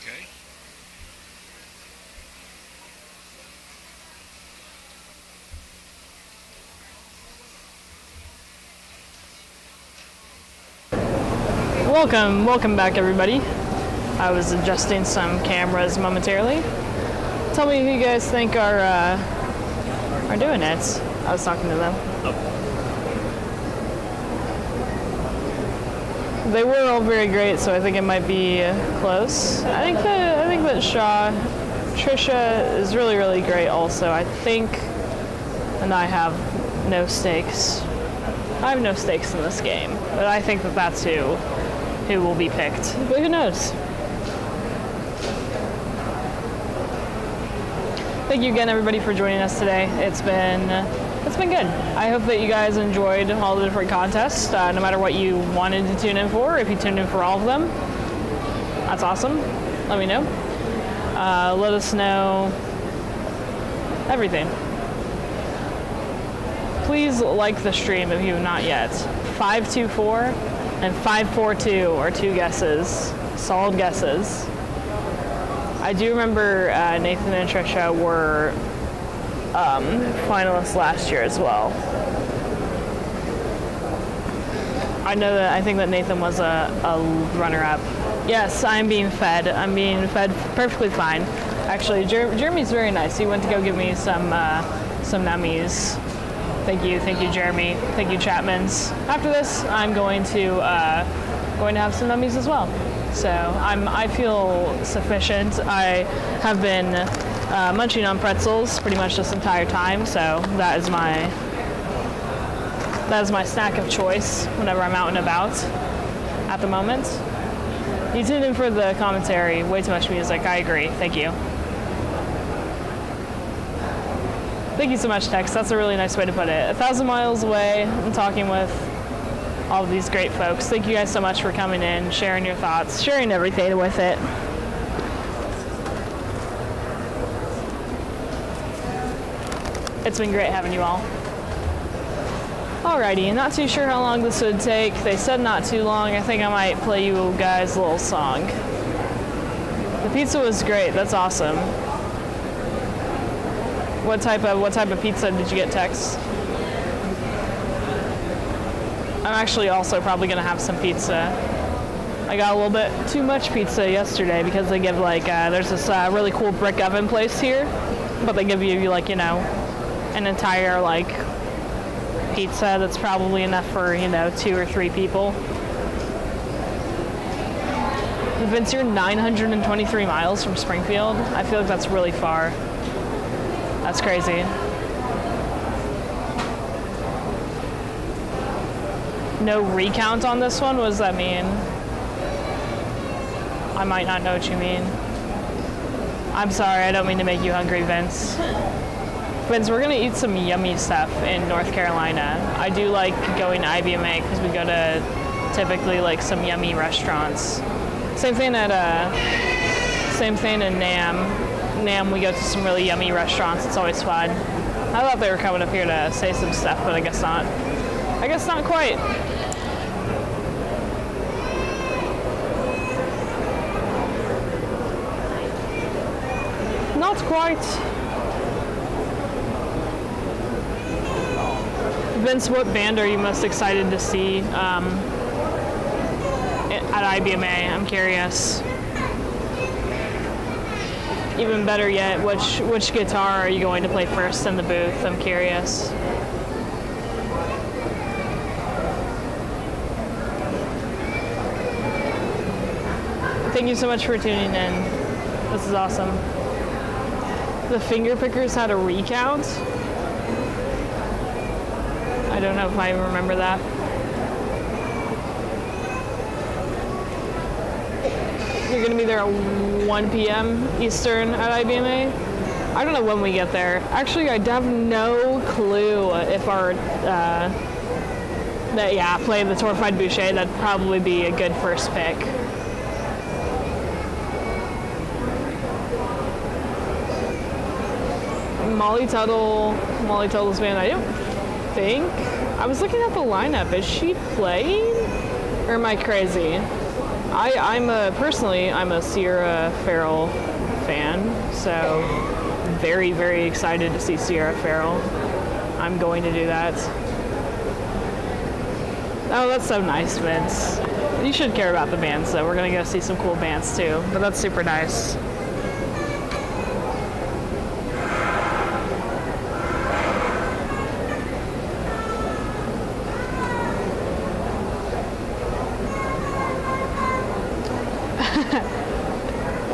Okay. Welcome back, everybody. I was adjusting some cameras momentarily. Tell me who you guys think are doing it. I was talking to them. They were all very great, so I think it might be close. I think that Trisha is really, really great also. I think, and I have no stakes. I have no stakes in this game, but I think that that's who will be picked. But who knows? Thank you again, everybody, for joining us today. It's been good. I hope that you guys enjoyed all the different contests, no matter what you wanted to tune in for. If you tuned in for all of them, that's awesome. Let me know. Let us know everything. Please like the stream if you have not yet. 524 and 542 are 2 guesses, solid guesses. I do remember Nathan and Trisha were finalists last year as well. I think that Nathan was a runner-up. Yes, I'm being fed. I'm being fed perfectly fine. Actually, Jeremy's very nice. He went to go give me some nummies. Thank you, Jeremy. Thank you, Chapmans. After this, I'm going to have some nummies as well. So I feel sufficient. I have been munching on pretzels pretty much this entire time, so that is my snack of choice whenever I'm out and about at the moment. You tuned in for the commentary. Way too much music. I agree. Thank you. Thank you so much, Tex. That's a really nice way to put it. 1,000 miles away, I'm talking with all of these great folks. Thank you guys so much for coming in, sharing your thoughts, sharing everything with it. It's been great having you all. Alrighty, not too sure how long this would take. They said not too long. I think I might play you guys a little song. The pizza was great. That's awesome. What type of pizza did you get, Tex? I'm actually also probably gonna have some pizza. I got a little bit too much pizza yesterday because they give there's this really cool brick oven place here, but they give you an entire pizza that's probably enough for 2 or 3 people. Vince, you're 923 miles from Springfield. I feel like that's really far. That's crazy. No recount on this one? What does that mean? I might not know what you mean. I'm sorry, I don't mean to make you hungry, Vince. Vince, we're gonna eat some yummy stuff in North Carolina. I do like going to IBMA because we go to typically like some yummy restaurants. Same thing in NAM. NAM, we go to some really yummy restaurants. It's always fun. I thought they were coming up here to say some stuff, but I guess not. I guess not quite. Not quite. Vince, what band are you most excited to see at IBMA? I'm curious. Even better yet, which guitar are you going to play first in the booth? I'm curious. Thank you so much for tuning in. This is awesome. The Fingerpickers had a recount? I don't know if I remember that. You're gonna be there at 1 p.m. Eastern at IBMA? I don't know when we get there. Actually, I have no clue if our, play the Torrified Boucher, that'd probably be a good first pick. Molly Tuttle's band, I don't think. I was looking at the lineup. Is she playing? Or am I crazy? I'm a Sierra Farrell fan, so very, very excited to see Sierra Farrell. I'm going to do that. Oh, that's so nice, Vince. You should care about the bands, though. We're gonna go see some cool bands too, but that's super nice.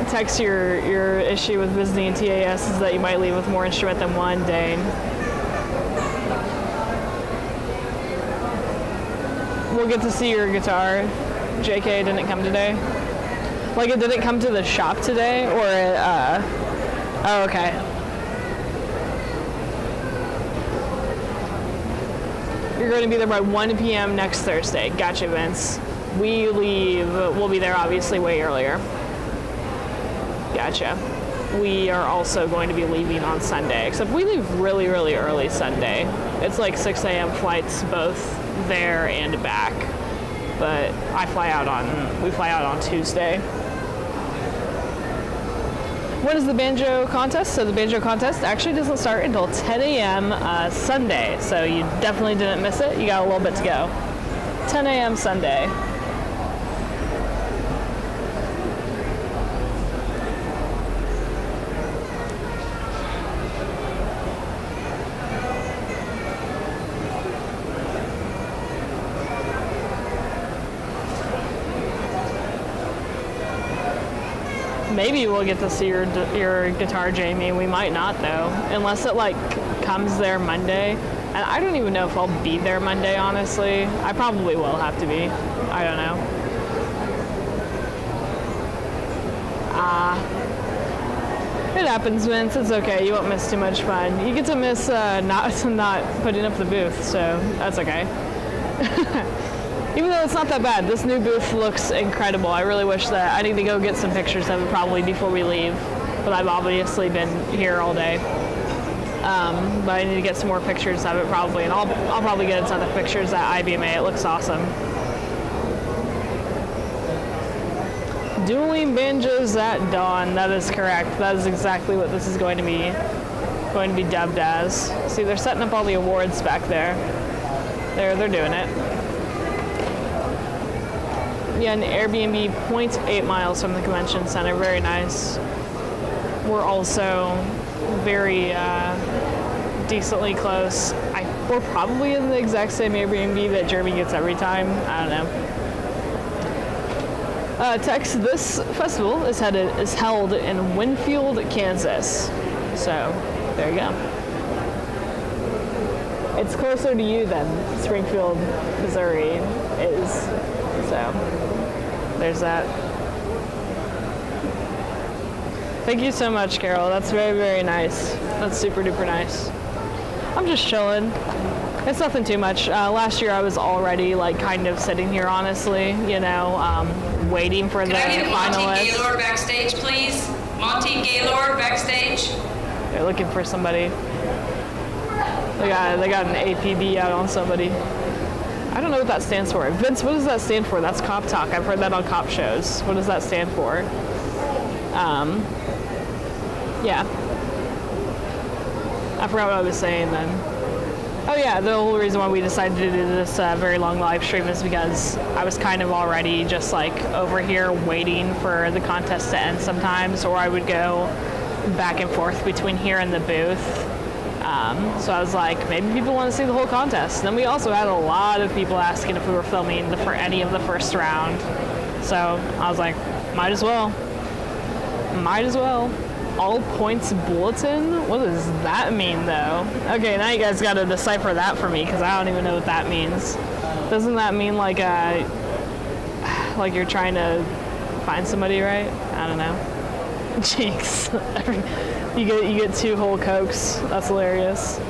Text your issue with visiting TAS is that you might leave with more instrument than one, Dane. We'll get to see your guitar. JK didn't come today. Like it didn't come to the shop today, or oh, okay. You're going to be there by 1 p.m. next Thursday. Gotcha, Vince. We'll be there obviously way earlier. Gotcha. We are also going to be leaving on Sunday, except we leave really, really early Sunday. It's like 6 a.m. flights both there and back. But we fly out on Tuesday. When is the banjo contest? So the banjo contest actually doesn't start until 10 a.m. Sunday, so you definitely didn't miss it. You got a little bit to go. 10 a.m. Sunday. Maybe we'll get to see your guitar, Jamie. We might not, though, unless it like comes there Monday. And I don't even know if I'll be there Monday, honestly. I probably will have to be. I don't know. It happens, Vince. It's okay. You won't miss too much fun. You get to miss not putting up the booth, so that's okay. Even though it's not that bad, this new booth looks incredible. I really wish that I need to go get some pictures of it probably before we leave, but I've obviously been here all day. But I need to get some more pictures of it probably, and I'll probably get a ton of pictures at IBMA. It looks awesome. Dueling banjos at dawn. That is correct. That is exactly what this is going to be dubbed as. See, they're setting up all the awards back there. They're doing it. Yeah, an Airbnb 0.8 miles from the convention center. Very nice. We're also very decently close. We're probably in the exact same Airbnb that Jeremy gets every time. I don't know. Tex, this festival is held in Winfield, Kansas. So there you go. It's closer to you than Springfield, Missouri is. So there's that. Thank you so much, Carol. That's very, very nice. That's super duper nice. I'm just chilling. It's nothing too much. Last year I was already like kind of sitting here, honestly, you know, waiting for the finalists. Can I get Monty Gaylord backstage, please? Monty Gaylord backstage. They're looking for somebody. They got an APB out on somebody. I don't know what that stands for. Vince, what does that stand for? That's cop talk. I've heard that on cop shows. What does that stand for? Yeah. I forgot what I was saying then. Oh yeah, the whole reason why we decided to do this very long live stream is because I was kind of already just like over here waiting for the contest to end sometimes, or I would go back and forth between here and the booth. So I was like, maybe people want to see the whole contest. And then we also had a lot of people asking if we were filming for any of the first round. So I was like, might as well. Might as well. All points bulletin? What does that mean though? Okay, now you guys gotta decipher that for me because I don't even know what that means. Doesn't that mean like you're trying to find somebody, right? I don't know. Jinx. You get 2 whole Cokes. That's hilarious.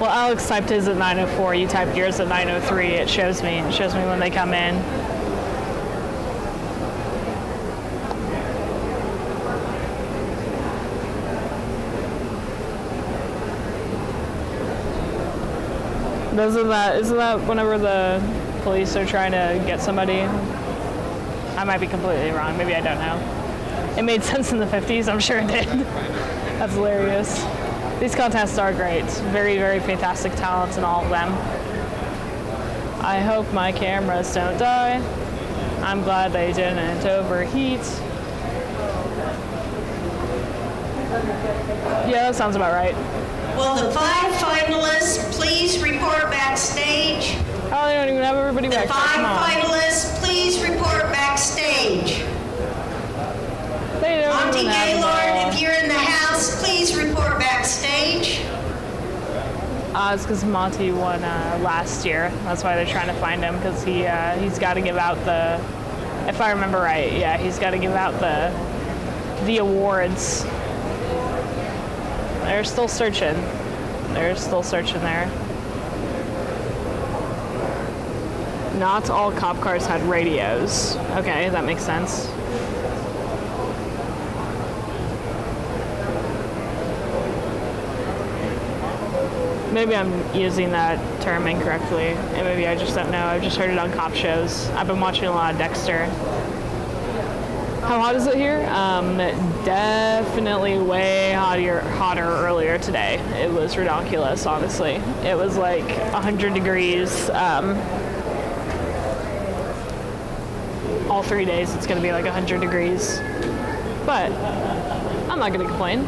Well, Alex typed his at 9:04. You typed yours at 9:03. It shows me when they come in. Isn't that whenever the police are trying to get somebody? I might be completely wrong. Maybe I don't know. It made sense in the 50s. I'm sure it did. That's hilarious. These contests are great. Very, very fantastic talents in all of them. I hope my cameras don't die. I'm glad they didn't overheat. Yeah, that sounds about right. Will the 5 finalists please report backstage? Oh, they don't even have everybody back. The 5 finalists, please report backstage. They don't Monty even have Gaylord, if you're in the house, please report backstage. It's because Monty won last year. That's why they're trying to find him, because he's got to give out the, if I remember right, yeah, he's got to give out the awards. They're still searching. They're still searching there. Not all cop cars had radios. Okay, that makes sense. Maybe I'm using that term incorrectly, and maybe I just don't know. I've just heard it on cop shows. I've been watching a lot of Dexter. How hot is it here? Definitely way hotter earlier today. It was ridiculous, honestly. It was like 100 degrees. All 3 days it's gonna be like 100 degrees. But I'm not gonna complain.